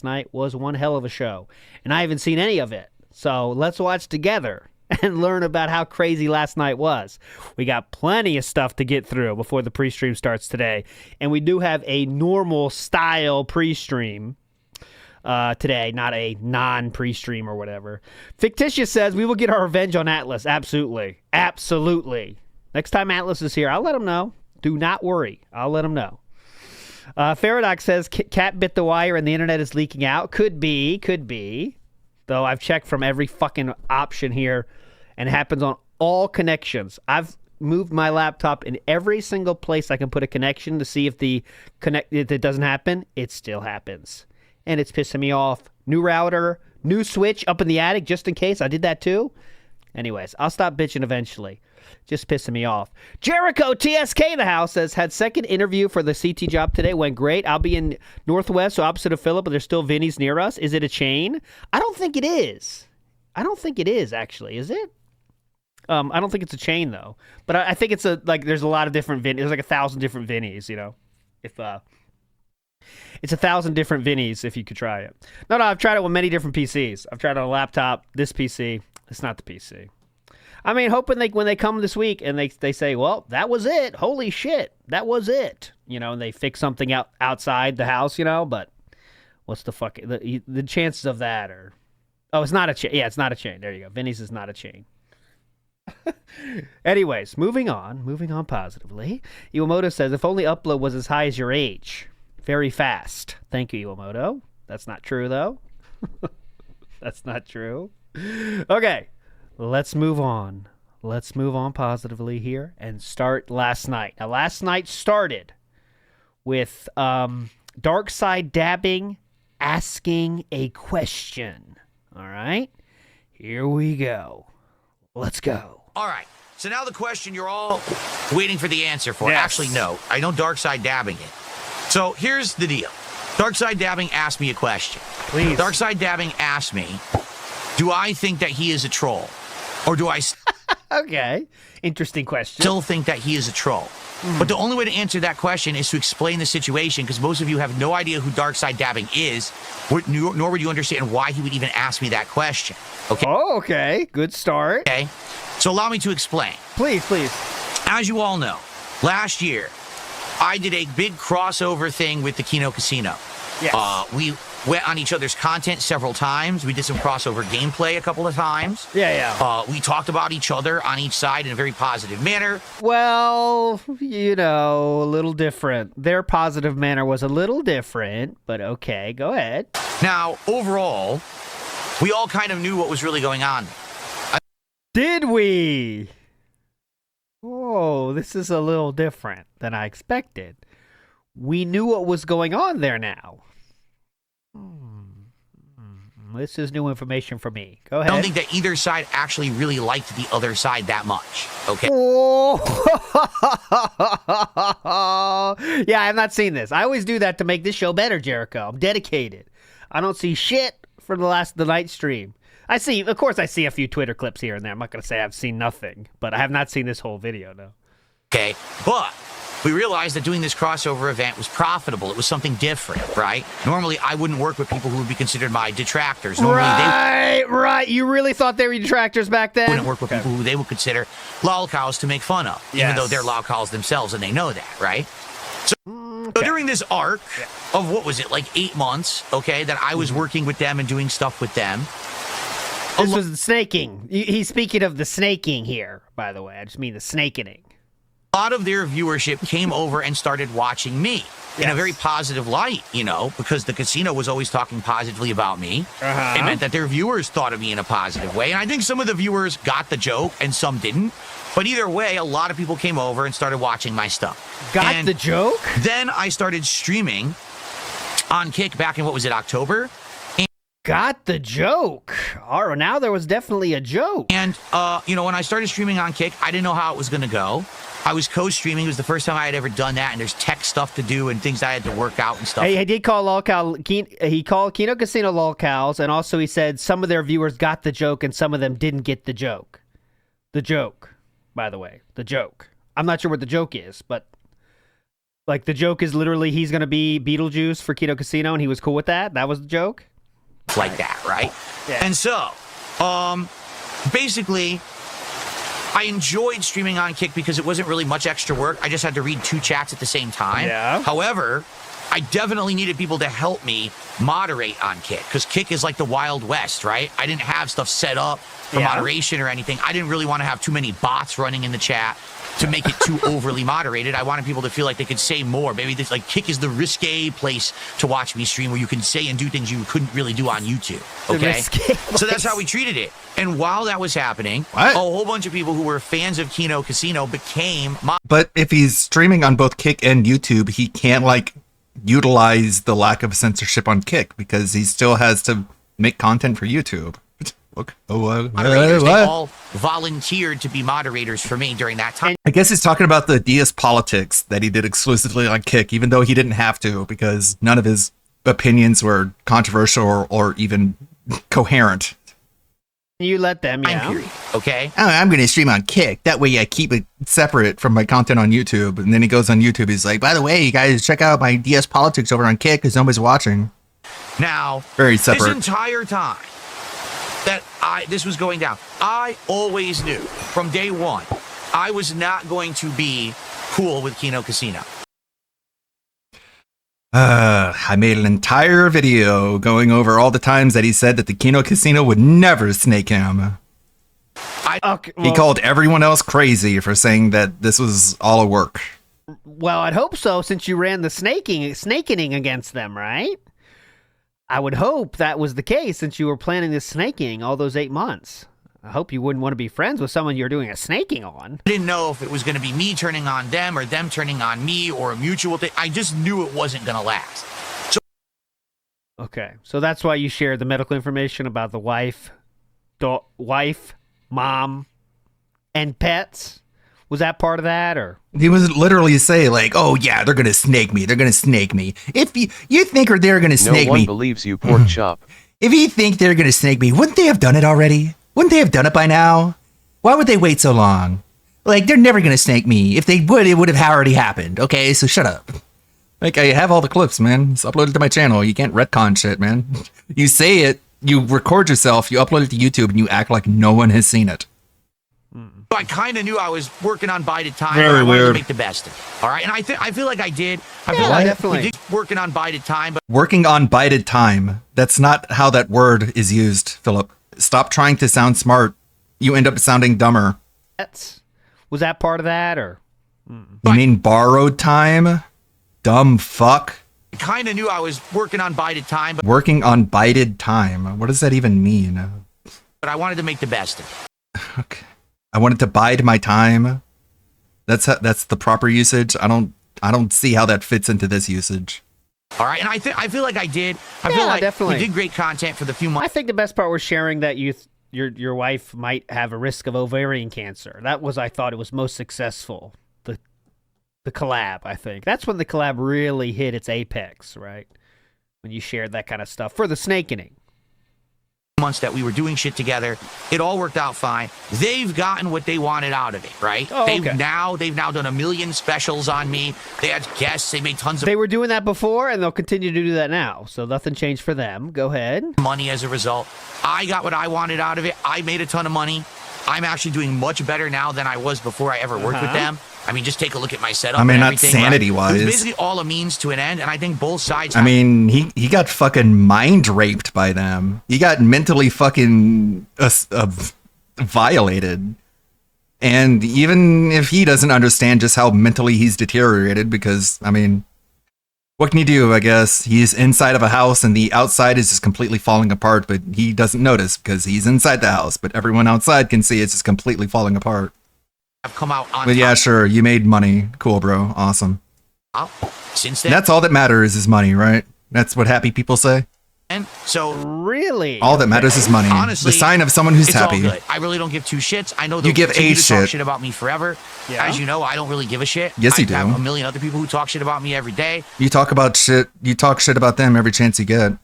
night was one hell of a show. And I haven't seen any of it. So let's watch together and learn about how crazy last night was. We got plenty of stuff to get through before the pre-stream starts today. And we do have a normal style pre-stream today, not a non-pre-stream or whatever. Fictitious says, we will get our revenge on Atlas. Absolutely. Absolutely. Next time Atlas is here, I'll let him know. Do not worry. I'll let him know. Faradox says, cat bit the wire and the internet is leaking out. Could be. Though I've checked from every fucking option here, and it happens on all connections. I've moved my laptop in every single place I can put a connection to see if if it doesn't happen. It still happens. And it's pissing me off. New router, new switch up in the attic just in case. I did that too. Anyways, I'll stop bitching eventually. Just pissing me off. Jericho TSK in the house says, had second interview for the CT job today. Went great. I'll be in Northwest, so opposite of Philip, but there's still Vinny's near us. Is it a chain? I don't think it is. Actually. Is it? I don't think it's a chain, though. But I think it's there's a lot of different Vinnies. There's 1,000 different Vinnies, If, it's 1,000 different Vinnies if you could try it. No, I've tried it with many different PCs. I've tried it on a laptop, this PC. It's not the PC. I mean, hoping when they come this week and they say, well, that was it. Holy shit, that was it. And they fix something outside the house, but what's the fuck? The chances of that are... Oh, it's not a chain. Yeah, it's not a chain. There you go. Vinny's is not a chain. Anyways, moving on positively. Iwamoto says, if only upload was as high as your age. Very fast. Thank you, Iwamoto. That's not true, though. That's not true. Okay, let's move on. Let's move on positively here and start last night. Now, last night started with Darkside Dabbing asking a question. All right, here we go. Let's go. All right. So now the question you're all waiting for the answer for. Yes. Actually, no. I know Darkside Dabbing it. So here's the deal. Darkside Dabbing asked me a question. Please. Darkside Dabbing asked me, do I think that he is a troll? Or do I Okay. Interesting question. Still think that he is a troll. But the only way to answer that question is to explain the situation, because most of you have no idea who Darkside Dabbing is, nor would you understand why he would even ask me that question. Okay? Oh, okay. Good start. Okay. So allow me to explain. Please, please. As you all know, last year, I did a big crossover thing with the Kino Casino. Yes. We went on each other's content several times. We did some crossover gameplay a couple of times. Yeah. We talked about each other on each side in a very positive manner. Well, you know, a little different. Their positive manner was a little different, but okay, go ahead. Now, overall, we all kind of knew what was really going on. Did we? Oh, this is a little different than I expected. We knew what was going on there now. This is new information for me. Go ahead. I don't think that either side actually really liked the other side that much. Okay. Oh. Yeah, I've not seen this. I always do that to make this show better, Jericho. I'm dedicated. I don't see shit from the night stream. Of course I see a few Twitter clips here and there. I'm not going to say I've seen nothing, but I have not seen this whole video, no. Okay, but we realized that doing this crossover event was profitable. It was something different, right? Normally, I wouldn't work with people who would be considered my detractors. Normally, Right. You really thought they were detractors back then? Wouldn't work with people who they would consider lolcows to make fun of, even though they're lolcows themselves, and they know that, right? So during this arc of, what was it, like 8 months, okay, that I was working with them and doing stuff with them. This was the snaking. He's speaking of the snaking here, by the way. I just mean the snakening. A lot of their viewership came over and started watching me in a very positive light, you know, because the casino was always talking positively about me. It meant that their viewers thought of me in a positive way. And I think some of the viewers got the joke and some didn't. But either way, a lot of people came over and started watching my stuff. Got the joke? Then I started streaming on Kick back in, what was it, October? Got the joke. All right, now there was definitely a joke. And, you know, when I started streaming on Kick, I didn't know how it was going to go. I was co-streaming. It was the first time I had ever done that, and there's tech stuff to do and things I had to work out and stuff. He did call he called Kino Casino lolcows, and also he said some of their viewers got the joke and some of them didn't get the joke. The joke, by the way. The joke. I'm not sure what the joke is, but like the joke is literally he's going to be Beetlejuice for Kino Casino, and he was cool with that? That was the joke? Like that, right? Yeah. And so, basically, I enjoyed streaming on Kick because it wasn't really much extra work. I just had to read 2 chats at the same time. Yeah. However, I definitely needed people to help me moderate on Kick, because Kick is like the Wild West, right? I didn't have stuff set up for moderation or anything. I didn't really want to have too many bots running in the chat to make it too overly moderated. I wanted people to feel like they could say more. Maybe this, like, Kick is the risque place to watch me stream, where you can say and do things you couldn't really do on YouTube. Okay, so that's how we treated it. And while that was happening, a whole bunch of people who were fans of Kino Casino became. But if he's streaming on both Kick and YouTube, he can't like utilize the lack of censorship on Kick because he still has to make content for YouTube. Look, moderators, they all volunteered to be moderators for me during that time. I guess he's talking about the DS Politics that he did exclusively on Kick, even though he didn't have to, because none of his opinions were controversial or even coherent. You let them, okay? I'm going to stream on Kick. That way I keep it separate from my content on YouTube. And then he goes on YouTube. He's like, by the way, you guys check out my DS Politics over on Kick because nobody's watching. Now, very separate. This entire time that this was going down, I always knew from day one I was not going to be cool with Kino Casino. I made an entire video going over all the times that he said that the Kino Casino would never snake him. He called everyone else crazy for saying that this was all a work. Well, I'd hope so, since you ran the snaking against them, right? I would hope that was the case, since you were planning this snaking all those 8 months. I hope you wouldn't want to be friends with someone you're doing a snaking on. I didn't know if it was going to be me turning on them or them turning on me or a mutual thing. I just knew it wasn't going to last. Okay, so that's why you shared the medical information about the wife, mom, and pets. Was that part of that, or? He was literally say like, "Oh yeah, they're gonna snake me. They're gonna snake me. If you think they're gonna snake me, no one believes you, pork chop. If you think they're gonna snake me, wouldn't they have done it already? Wouldn't they have done it by now? Why would they wait so long? Like, they're never gonna snake me. If they would, it would have already happened. Okay, so shut up. Like, I have all the clips, man. It's uploaded to my channel. You can't retcon shit, man. You say it, you record yourself, you upload it to YouTube, and you act like no one has seen it. I kind of knew I was working on bided time. Very but I wanted to weird. make the best of it. All right, and I feel like I did. I Yeah, feel like definitely. we did working on bided time, but Working on bided time. That's not how that word is used, Philip. Stop trying to sound smart. You end up sounding dumber. Was that part of that, or? You mean borrowed time? Dumb fuck. I kind of knew I was working on bided time, but Working on bided time. What does that even mean? I wanted to make the best of it. I wanted to bide my time. That's the proper usage. I don't see how that fits into this usage. All right, and I feel like I did. I Yeah, feel like definitely. we did great content for the few months. I think the best part was sharing that your wife might have a risk of ovarian cancer. That was, I thought, it was most successful. The collab, I think. That's when the collab really hit its apex, right? When you shared that kind of stuff for the snakening. Months that we were doing shit together, it all worked out fine. They've gotten what they wanted out of it, right? Oh, they've okay. now done 1 million specials on me. They had guests. They made tons of They were doing that before, and they'll continue to do that now. So nothing changed for them. Go ahead. money as a result. I got what I wanted out of it. I made a ton of money. I'm actually doing much better now than I was before I ever worked with Uh-huh. them. I mean, just take a look at my setup. I mean, and not everything, right? sanity-wise. It was basically all a means to an end, and I think both sides. I mean, he got fucking mind raped by them. He got mentally fucking violated. And even if he doesn't understand just how mentally he's deteriorated, because, I mean, what can you do, I guess? He's inside of a house and the outside is just completely falling apart, but he doesn't notice because he's inside the house, but everyone outside can see it's just completely falling apart. Have come out on But yeah, top. sure, you made money. Cool, bro. Awesome. Since then. That's all that matters is money, right? That's what happy people say. And so really, All that matters is money. Honestly, the sign of someone who's it's happy. all good. I really don't give two shits. I know You they'll give continue a to talk shit. shit about me forever. Yeah. As you know, I don't really give a shit. Yes, you I have do. a million other people who talk shit about me every day. You talk about shit. You talk shit about them every chance you get.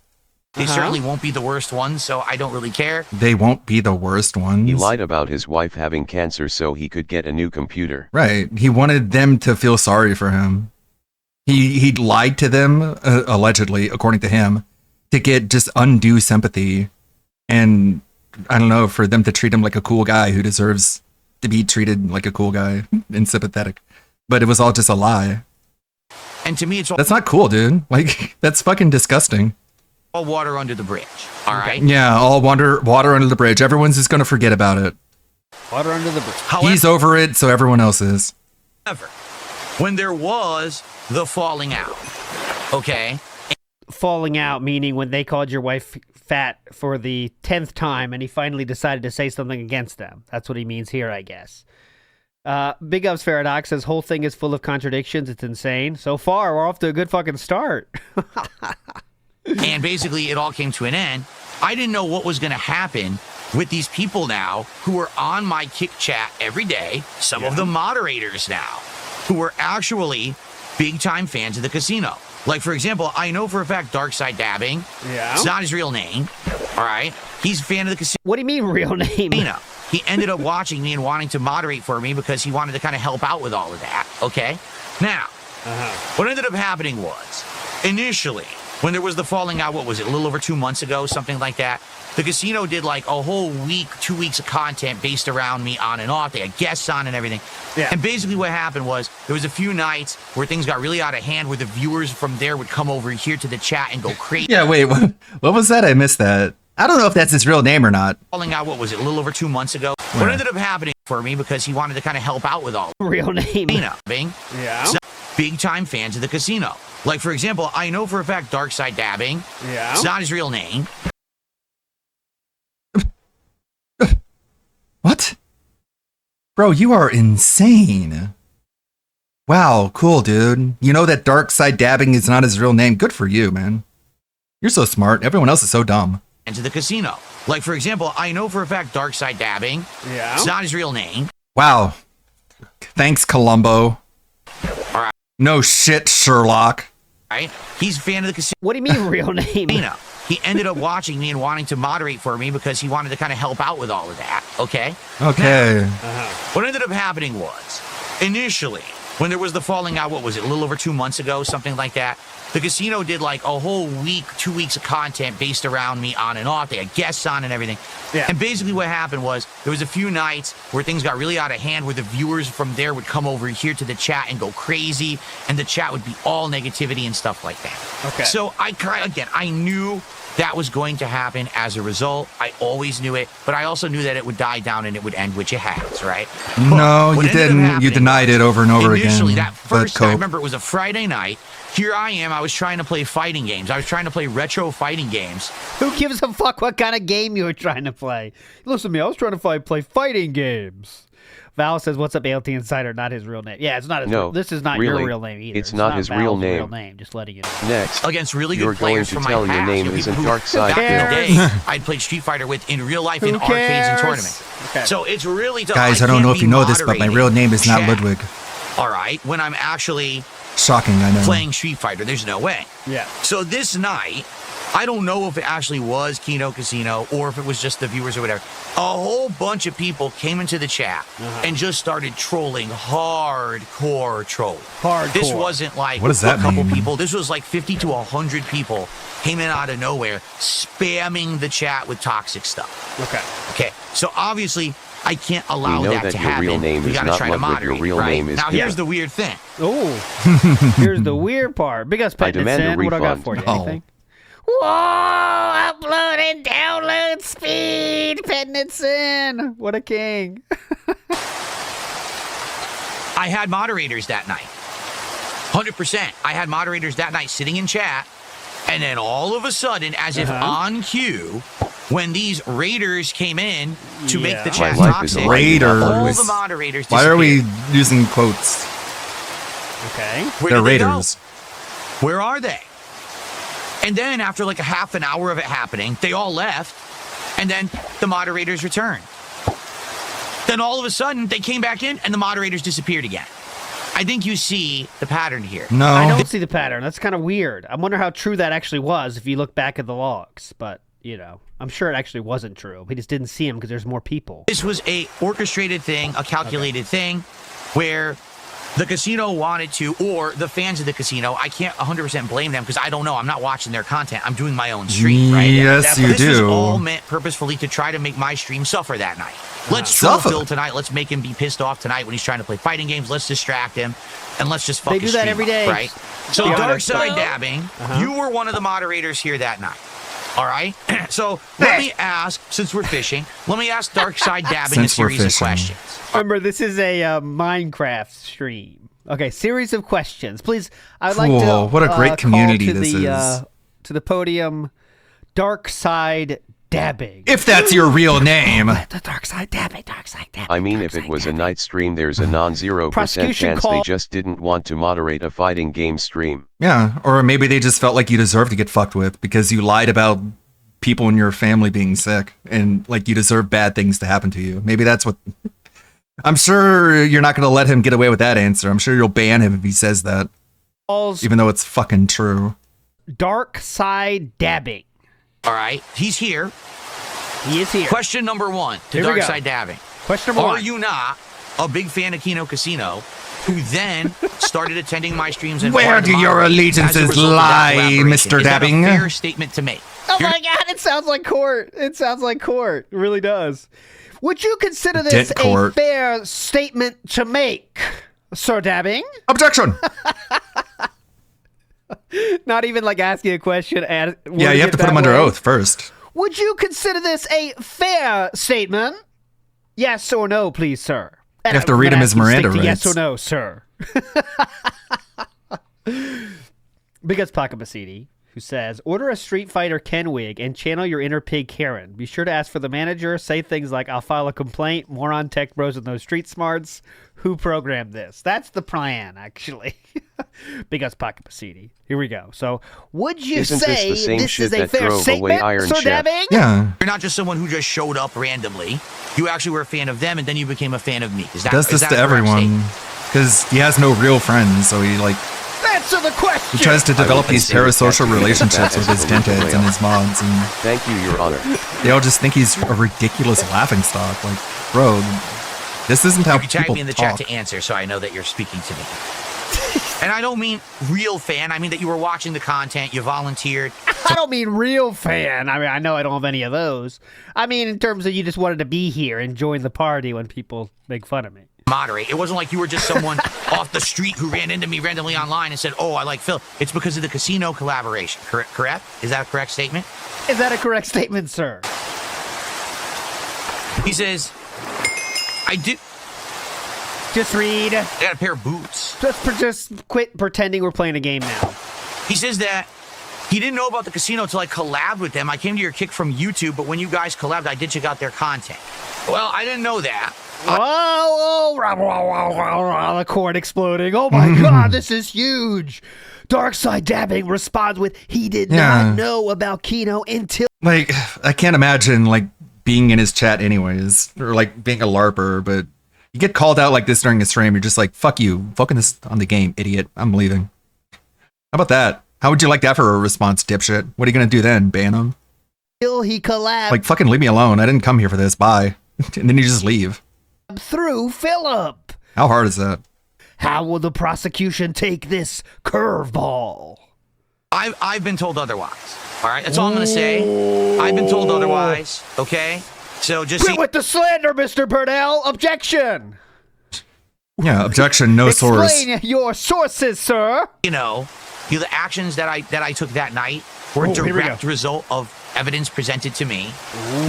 They certainly won't be the worst ones, so I don't really care. They won't be the worst ones. He lied about his wife having cancer so he could get a new computer. Right. He wanted them to feel sorry for him. He lied to them, allegedly, according to him, to get just undue sympathy. And I don't know, for them to treat him like a cool guy who deserves to be treated like a cool guy and sympathetic. But it was all just a lie. And to me, it's That's not coal, dude. Like, that's fucking disgusting. all water under the bridge. All right. Yeah, all water under the bridge. Everyone's just going to forget about it. Water under the bridge. He's over it, so everyone else is. However, when there was the falling out, okay? Falling out, meaning when they called your wife fat for the 10th time and he finally decided to say something against them. That's what he means here, I guess. Big Ups Faradox says, whole thing is full of contradictions. It's insane. So far, we're off to a good fucking start. And basically, it all came to an end. I didn't know what was going to happen with these people now who are on my Kick chat every day, some of the moderators now, who are actually big-time fans of the casino. Like, for example, I know for a fact Darkside Dabbing. Yeah. It's not his real name. All right. He's a fan of the casino. What do you mean real name? He ended up watching me and wanting to moderate for me because he wanted to kind of help out with all of that. Okay. Now, what ended up happening was, initially, when there was the falling out, what was it, a little over 2 months ago, something like that, the casino did like a whole week, 2 weeks of content based around me on and off. They had guests on and everything. Yeah. And basically what happened was there was a few nights where things got really out of hand where the viewers from there would come over here to the chat and go crazy. Yeah, wait, what was that? I missed that. I don't know if that's his real name or not. Falling out, what was it, a little over 2 months ago? What ended up happening for me because he wanted to kind of help out with all real name. Bing. Yeah. So, big-time fans of the casino. Like, for example, I know for a fact Darkside Dabbing. Yeah. It's not his real name. What? Bro, you are insane. Wow, cool, dude. You know that Dark Side Dabbing is not his real name. Good for you, man. You're so smart. Everyone else is so dumb. Into the casino. Like, for example, I know for a fact Darkside Dabbing. Yeah. It's not his real name. Wow. Thanks, Columbo. All right. No shit, Sherlock. Right? He's a fan of the casino. What do you mean real name? he ended up watching me and wanting to moderate for me because he wanted to kind of help out with all of that. Okay. Okay. What ended up happening was, initially, when there was the falling out, what was it, a little over 2 months ago, something like that, the casino did like a whole week, 2 weeks of content based around me on and off. They had guests on and everything. Yeah. And basically what happened was there was a few nights where things got really out of hand, where the viewers from there would come over here to the chat and go crazy, and the chat would be all negativity and stuff like that. Okay. So I knew that was going to happen as a result. I always knew it, but I also knew that it would die down and it would end, which it has, right? No, What you ended up didn't. You happening denied it over and over initially, again. that first But I cope. remember it was a Friday night. Here I am. I was trying to play fighting games. I was trying to play retro fighting games. Who gives a fuck what kind of game you were trying to play? Listen to me, I was trying to play fighting games. Val says, "What's up, ALT Insider?" Not his real name. Yeah, it's not his. No, This is not really, your real name either. it's not his Val's real name. Just letting you know. Next, Against really you're good players going from to my tell your past. name you know, isn't people who Dark Side back in the Bill. day I'd played Street Fighter with in real life in Who arcades and cares? tournaments. Okay. So it's really tough. Guys, I don't can't know if be you know this, but my moderating real name is not chat, Ludwig. All right, when I'm actually Shocking, I know. playing Street Fighter, there's no way. Yeah. So this night, I don't know if it actually was Kino Casino or if it was just the viewers or whatever. A whole bunch of people came into the chat and just started trolling, hardcore troll. Hardcore. This wasn't like What does that a couple mean? people. This was like 50 to 100 people came in out of nowhere, spamming the chat with toxic stuff. Okay. Okay, so obviously I can't allow We know that that to your happen. real name we is gotta not try to Ludwig, moderate. your real right? name is now Kip. here's the weird thing. Oh, here's the weird part. Big us I petting demand a in. What I got refund. for you? Oh. Anything? Whoa! Upload and download speed. Petting it in. What a king. I had moderators that night. 100%. I had moderators that night sitting in chat, and then all of a sudden, as if on cue, when these raiders came in to make the My chat life is a toxic, Raiders. all the moderators Why are we disappeared. using quotes? Okay. Where They're did they go? raiders. Where are they? And then after like a half an hour of it happening, they all left, and then the moderators returned. Then all of a sudden, they came back in, and the moderators disappeared again. I think you see the pattern here. No. I don't see the pattern. That's kind of weird. I wonder how true that actually was if you look back at the logs. But, you know, I'm sure it actually wasn't true. We just didn't see him because there's more people. This was a orchestrated thing, a calculated thing, where the casino wanted to, or the fans of the casino, I can't 100% blame them because I don't know. I'm not watching their content. I'm doing my own stream, right? Yes, you this was do. all meant purposefully to try to make my stream suffer that night. Let's troll Suffer? Phil tonight. Let's make him be pissed off tonight when he's trying to play fighting games. Let's distract him, and let's just fuck They his do that stream every up, day. right? So Be Dark honest. Side Dabbing, you were one of the moderators here that night. All right? So let me ask, since we're fishing, let me ask Dark Side Dabbing a Since we're series of fishing. questions. Remember, this is a Minecraft stream. Okay, series of questions. Please, I'd like to Cool. What a great call community to this the, is. to the podium, Dark Side Dabbing. If that's your real name. The Dark Side Dabbing, Dark Side Dabbing. I mean, if it was a night stream, there's a non-0% Prosecution chance call- they just didn't want to moderate a fighting game stream. Yeah, or maybe they just felt like you deserved to get fucked with because you lied about people in your family being sick and like you deserve bad things to happen to you. Maybe that's what. I'm sure you're not going to let him get away with that answer. I'm sure you'll ban him if he says that, Calls even though it's fucking true. Dark Side Dabbing. All right, he's here. He is here. Question number one to Here we Dark go. Side Dabbing. Question number Are one. you not a big fan of Kino Casino who then started attending my streams and Where wanted to do your moderate allegiances as a result of that lie, collaboration? Mr. Is that Dabbing? a fair statement to make? Oh my God! It sounds like court. It sounds like court. It really does. Would you consider this Dent a court. fair statement to make, Sir Dabbing? Objection! Not even like asking a question. Yeah, you have to put him under oath first. Would you consider this a fair statement? Yes or no, please, sir. You have to read him his Miranda rights. Yes or no, sir. Because Pakabasidi, who says, order a Street Fighter Ken wig and channel your inner pig Karen. Be sure to ask for the manager. Say things like, I'll file a complaint. Moron tech bros with no street smarts. Who programmed this? That's the plan, actually. Because Pakabasidi. Here we go. So, would you Isn't this say the same this shit is a that fair drove away statement, Iron Sir Chef? Dabbing? Yeah. You're not just someone who just showed up randomly. You actually were a fan of them, and then you became a fan of me. Is that, Does is this that to a correct everyone statement? because he has no real friends, so he like Answer the question. He tries to develop these say that parasocial that's relationships with his the dent heads and playoff. his mods, and Thank you, Your Honor. they all just think he's a ridiculous laughingstock. Like, bro, this isn't how You can tag people me in the talk. chat to answer so I know that you're speaking to me. And I don't mean real fan. I mean that you were watching the content, you volunteered. I don't mean real fan. I mean, I know I don't have any of those. I mean, in terms of you just wanted to be here and join the party when people make fun of me. Moderate. It wasn't like you were just someone off the street who ran into me randomly online and said, "Oh, I like Phil." It's because of the casino collaboration. Correct? Is that a correct statement? Is that a correct statement, sir? He says, "I do." Just read. I got a pair of boots. Just quit pretending we're playing a game now. He says that he didn't know about the casino until I collabed with them. I came to your kick from YouTube, but when you guys collabed, I did check out their content. Well, I didn't know that. The cord exploding. Oh my god, this is huge. Darkside Dabbing responds with, he did not know about Kino until... Like, I can't imagine, like, being in his chat anyways, or, like, being a LARPer, but you get called out like this during a stream, you're just like, fuck you, focus on the game, idiot, I'm leaving. How about that? How would you like that for a response, dipshit? What are you gonna do then, ban him? Until he collabed Like, fucking leave me alone, I didn't come here for this, bye. And then you just leave. through Philip. How hard is that? How will the prosecution take this curveball? I've been told otherwise. All right, that's all I'm going to say. I've been told otherwise, okay? So just Quit with the slander, Mr. Burnell. Objection. Yeah, objection, no source. Explain your sources, sir. The actions that I took that night were a Oh, here we direct result of evidence presented to me,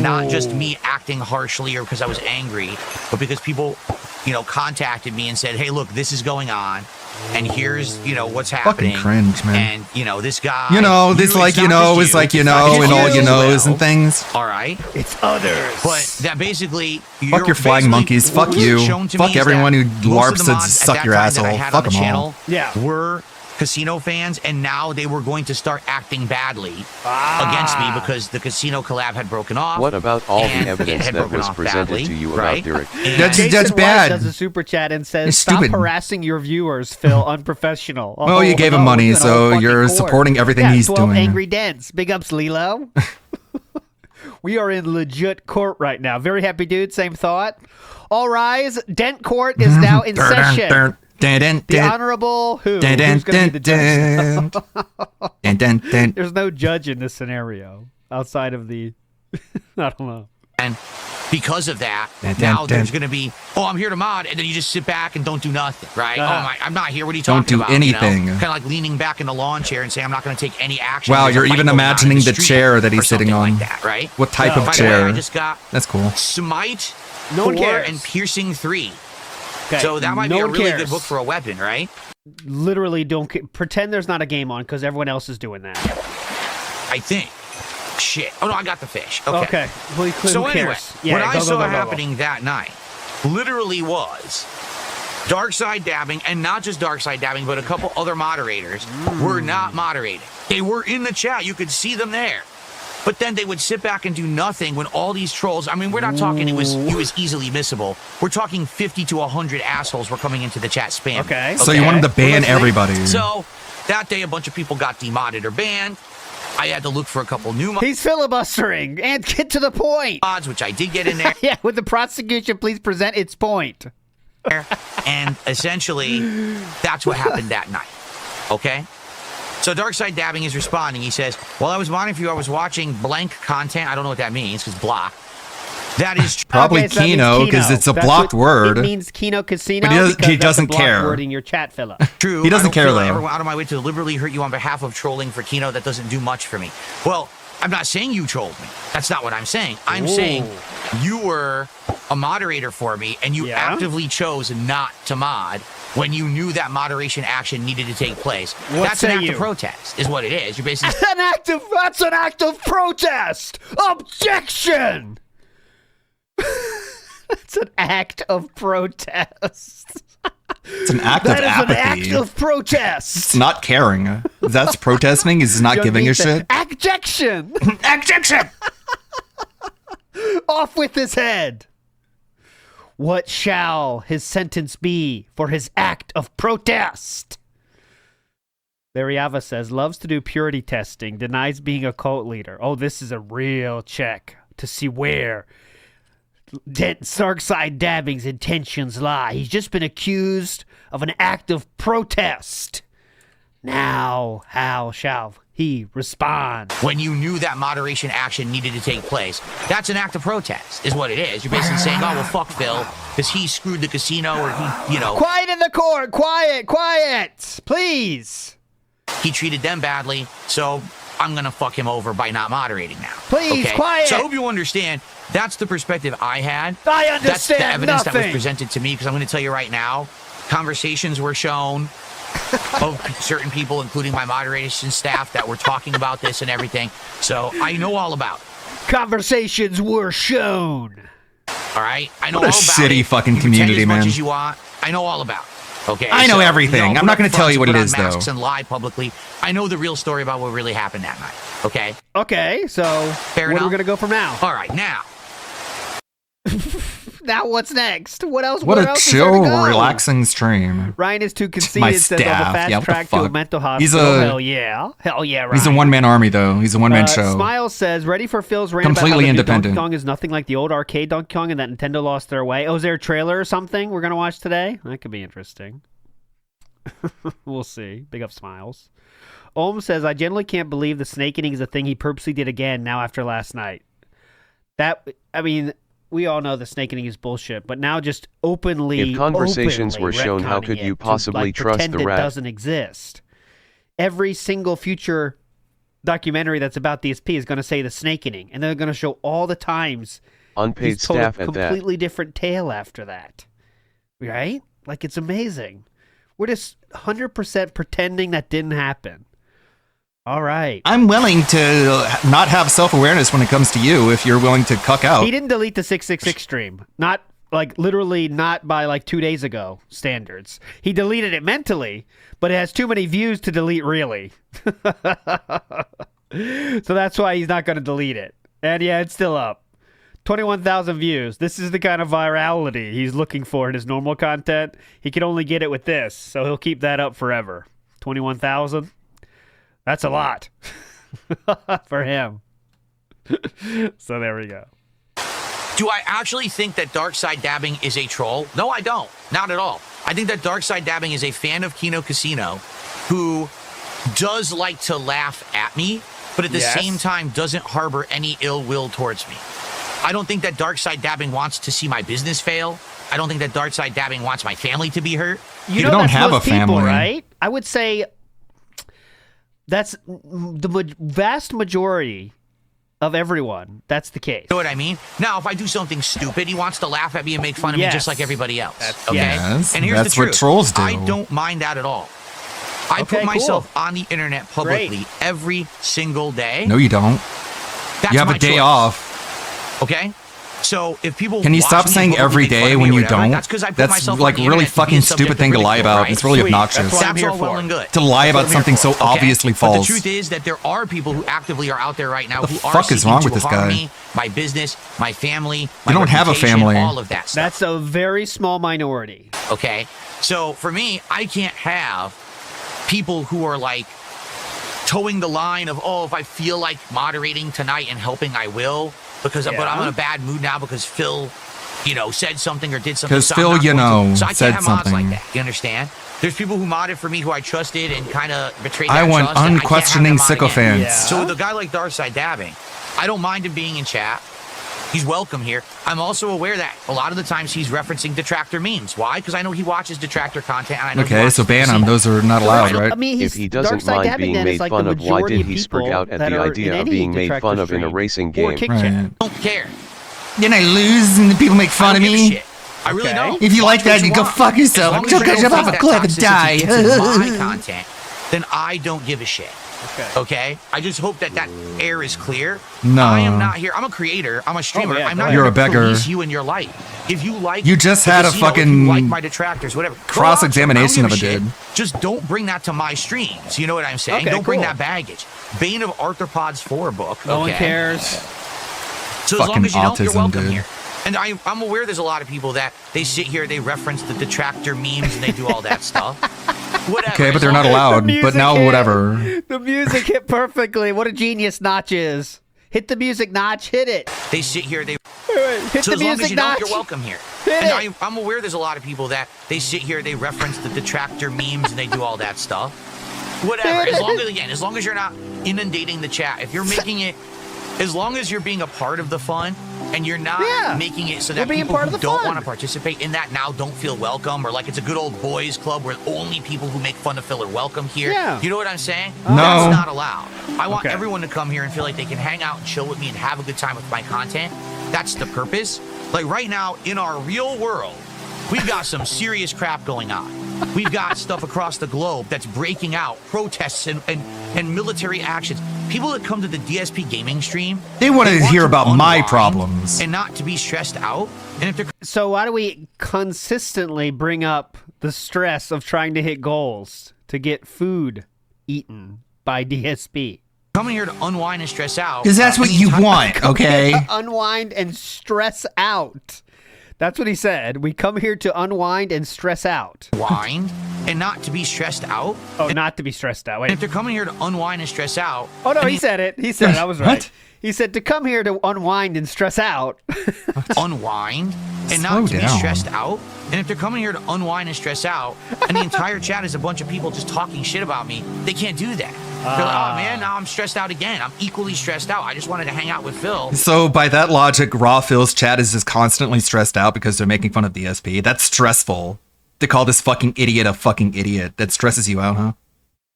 not just me acting harshly or because I was angry, but because people, contacted me and said, "Hey, look, this is going on, and here's, what's happening." Fucking cringe, man. And this guy, this like it's not just is like it's not just and all you you know as is and things. All right, it's others. But that basically, Fuck your flying monkeys. Fuck you. Fuck everyone who LARPs to suck your asshole. Fuck them all. Were casino fans, and now they were going to start acting badly against me because the casino collab had broken off. What about all the and evidence it had that broken was off presented badly, to you right? about Derek? That's Jason bad. White does a super chat and says, It's "Stop stupid. harassing your viewers, Phil. Unprofessional." Well, you gave him money, so you're supporting everything he's 12 doing. angry dents. Big ups, Lilo. We are in legit court right now. Very happy, dude. Same thought. All rise. Dent Court is now in session. The Honorable who? Who's going to be the judge? There's no judge in this scenario outside of the... I don't know. And because of that, now there's going to be, I'm here to mod, and then you just sit back and don't do nothing, right? I'm not here. What are you Don't talking do about? anything. Kind of like leaning back in the lawn chair and saying, I'm not going to take any action. Wow, There's a you're fight even going on in imagining the street chair that or he's sitting something on. like that, right? What type of By the way, chair? I just got That's cool. Smite No one 4 cares. and Piercing 3. Okay, So that might be no a one really cares. good book for a weapon, right? Literally don't pretend there's not a game on because everyone else is doing that. I think. Shit. Oh, no, I got the fish. Okay. Well, who So anyway, cares? Yeah, what go, I go, saw go, go, go. happening that night literally was Darkside Dabbing, and not just Darkside Dabbing, but a couple other moderators were not moderating. They were in the chat. You could see them there. But then they would sit back and do nothing when all these trolls, I mean, we're not talking it was easily missable. We're talking 50 to 100 assholes were coming into the chat spam. Okay. So you wanted to ban everybody. So that day, a bunch of people got demodded or banned. I had to look for a couple new He's filibustering and get to the point. mods, which I did get in there. Yeah, with the prosecution, please present its point. And essentially, that's what happened that night. Okay? So Darkside Dabbing is responding. He says, while I was modding for you, I was watching blank content. I don't know what that means, because block. That is Probably Okay, so that means Kino, because it's a That's blocked what- word. It means Kino Casino. But he doesn't- because he that's a doesn't blocked care. word in your chat, Philip. True. He doesn't I don't care, feel I though. ever went out of my way to deliberately hurt you on behalf of trolling for Kino. That doesn't do much for me. Well, I'm not saying you trolled me. That's not what I'm saying. I'm saying you were a moderator for me, and you actively chose not to mod when you knew that moderation action needed to take place. What That's an say act you? of protest, is what it is. You're basically That's an act of protest. Objection. That's an act of protest. It's an act That of is apathy. an act of protest. It's not caring. That's protesting. Is not You giving need a to- shit. Objection. Objection. Off with his head. What shall his sentence be for his act of protest? Lariava says, loves to do purity testing, denies being a cult leader. Oh, this is a real check to see where Darkside Dabbing's intentions lie. He's just been accused of an act of protest. Now, how shall he respond? When you knew that moderation action needed to take place, that's an act of protest, is what it is. You're basically saying, oh, well, fuck Phil, because he screwed the casino, or he, you know. Quiet in the court! Quiet! Please! He treated them badly, so I'm going to fuck him over by not moderating now. Please, okay? quiet! So I hope you understand, that's the perspective I had. I understand That's the evidence that was nothing. presented to me, because I'm going to tell you right now, conversations were shown of certain people, including my moderation staff, that were talking about this and everything. So I know all about it. Conversations were shown. All right? I know What a all about shitty it. fucking You community, pretend as man. much as you want. I know all about it. Okay, I know so, everything. I'm put not up gonna tell fronts, you what put it on is, masks though. And lie publicly. I know the real story about what really happened that night. Okay. Okay, so Fair where are we enough? going to go from now? All right, now. Now what's next? What else? What where a else is there to chill, go? relaxing stream. Ryan is too My conceited, says on the staff. fast Yeah, what the track to a fuck? mental He's hospital. a- Hell yeah, Ryan. He's a one-man army, though. He's a one-man show. Smiles says, ready for Phil's rant Completely about how the new independent. Donkey Kong is nothing like the old arcade Donkey Kong and that Nintendo lost their way. Oh, is there a trailer or something we're going to watch today? That could be interesting. We'll see. Big up Smiles. Ohm says, I generally can't believe the snake eating is a thing he purposely did again now after last night. We all know the snake eating is bullshit, but now just openly If conversations were shown, how retconning could it you to, possibly trust pretend the it rat? doesn't exist. Every single future documentary that's about the SP is going to say the snake eating, and they're going to show all the times Unpaid he's told staff a at that. completely different tale after that. Right? Like, it's amazing. We're just 100% pretending that didn't happen. All right. I'm willing to not have self-awareness when it comes to you if you're willing to cuck out. He didn't delete the 666 stream. Not, literally not by, 2 days ago standards. He deleted it mentally, but it has too many views to delete really. So that's why he's not going to delete it. And yeah, it's still up. 21,000 views. This is the kind of virality he's looking for in his normal content. He can only get it with this, so he'll keep that up forever. 21,000? That's a lot for him. So there we go. Do I actually think that Darkside Dabbing is a troll? No, I don't. Not at all. I think that Darkside Dabbing is a fan of Kino Casino who does like to laugh at me, but at the Yes. same time doesn't harbor any ill will towards me. I don't think that Darkside Dabbing wants to see my business fail. I don't think that Darkside Dabbing wants my family to be hurt. You don't that's have most a family. people, right? I would say that's the vast majority of everyone. That's the case. You know what I mean? Now, if I do something stupid, he wants to laugh at me and make fun of me Yes. just like everybody else. That's- Okay? Yes, and here's that's the what truth. trolls do. I don't mind that at all. I Okay, put myself cool. on the internet publicly every single day. No, you don't. That's You have my a day choice. off. Okay? So if people Can you watch stop me saying publicly every make fun day of me when or you whatever, don't? That's because I put That's myself like on the really internet to be a fucking subject stupid of thing to lie ridicule, about. right? It's really Sweet. obnoxious. That's what I'm That's here all well for. and good. To lie about That's what I'm something here so for, okay? obviously But false. the truth is that there are people who actively are out there right now The who are fuck is seeking wrong to with this harm guy? me, my business, my family, my You don't have a reputation, family. all of that stuff. That's a very small minority. Okay? So for me, I can't have people who are like towing the line of, oh, if I feel like moderating tonight and helping, I will. But I'm in a bad mood now because Phil, said something or did something. 'Cause so Phil, I'm not going to. So I said can't have mods something. like that. You understand? There's people who modded for me who I trusted and kind of betrayed I that want trust, and I can't have unquestioning them on again. sycophants. Yeah. So with a guy like Darkside Dabbing, I don't mind him being in chat. He's welcome here. I'm also aware that a lot of the times he's referencing detractor memes. Why? Because I know he watches detractor content. And I know he Okay, watches so ban the him. casino. Those are not allowed, right? I mean, If he doesn't Darkside mind Dabbing being then is made like fun the of, why majority did of he sprig people out at that the are in idea of any being made detractor fun of in a stream racing or game? kick Right. chat. I don't care. Then I lose and the people make fun I of don't give a me. shit. I really Okay. don't. If you like Watch what that, you go want. fuck yourself. As long as Go you get don't off think a that cliff and toxicity die. gets in my content, then I don't give a shit. Okay? I just hope that air is clear. No. I am not here. I'm a creator. I'm a streamer. yeah, I'm go not ahead. here You're to a beggar. police you in your life. If you like, You just the had a casino, if you fucking like my detractors, whatever. go cross-examination watch them. I of a don't give shit. Just don't bring that to my streams. You know what I'm saying? Okay, Don't bring cool. that baggage. Bane of Arthropods 4 book. No one okay? cares. So as long Fucking as you don't, you're autism, welcome dude. here. And I'm aware there's a lot of people that they sit here, they reference the detractor memes, and they do all that stuff. Whatever. Okay, but as they're not long as- allowed. The But now, music hit. whatever. The music hit perfectly. What a genius Notch is. Hit the music, Notch. Hit it. They sit here. They Hit so the as long as music, you don't, Notch. you're welcome here. Hit And it. I'm aware there's a lot of people that they sit here, they reference the detractor memes, and they do all that stuff. Whatever. As long as you're not inundating the chat. If you're making it, as long as you're being a part of the fun, and you're not making it so You're that being people part who of the don't fun. want to participate in that now don't feel welcome, or like it's a good old boys club where only people who make fun of Phil are welcome here. Yeah. You know what I'm saying? No. That's not allowed. I want Okay. everyone to come here and feel like they can hang out and chill with me and have a good time with my content. That's the purpose. Like right now, in our real world, we've got some serious crap going on. We've got stuff across the globe that's breaking out, protests and military actions. People that come to the DSP gaming stream, They want to hear about my unwind problems. and not to be stressed out. And if they're So why do we consistently bring up the stress of trying to hit goals to get food eaten by DSP? coming here to unwind and stress out, Because that's what you want, okay? Unwind and stress out. That's what he said. We come here to unwind and stress out. unwind and not to be stressed out. Oh, not to be stressed out. And Wait. if they're coming here to unwind and stress out, Oh, no, I he mean, said it. He said it. I was right. What? He said to come here to unwind and stress out. unwind and Slow not to be down. stressed out. And if they're coming here to unwind and stress out, and the entire chat is a bunch of people just talking shit about me, they can't do that. They're like, oh man, now I'm stressed out again. I'm equally stressed out. I just wanted to hang out with Phil. So by that logic, Raw Phil's chat is just constantly stressed out because they're making fun of DSP. That's stressful. To call this fucking idiot a fucking idiot. That stresses you out, huh?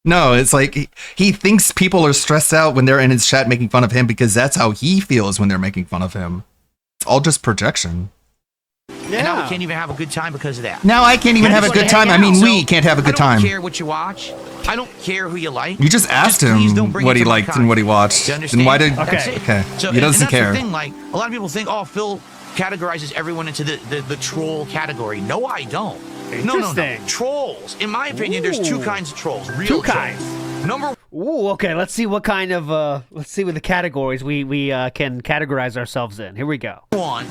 No, it's like he thinks people are stressed out when they're in his chat making fun of him because that's how he feels when they're making fun of him. It's all just projection. And now we can't even have a good time because of that. Now I can't even have a good time. I mean, we can't have a good I time. don't care what you watch. I don't care who you like. You just asked please don't him bring what it he to my liked and what he watched. You Then understand? why did... That's it. Okay. So, He doesn't and that's care. The thing, like, a lot of people think, oh, Phil categorizes everyone into the troll category. No, I don't. No. Interesting. Trolls. In my opinion, there's two kinds of trolls. Real Two trolls. kinds. Number Ooh, okay. Let's see what kind of let's see what the categories we can categorize ourselves in. Here we go. one,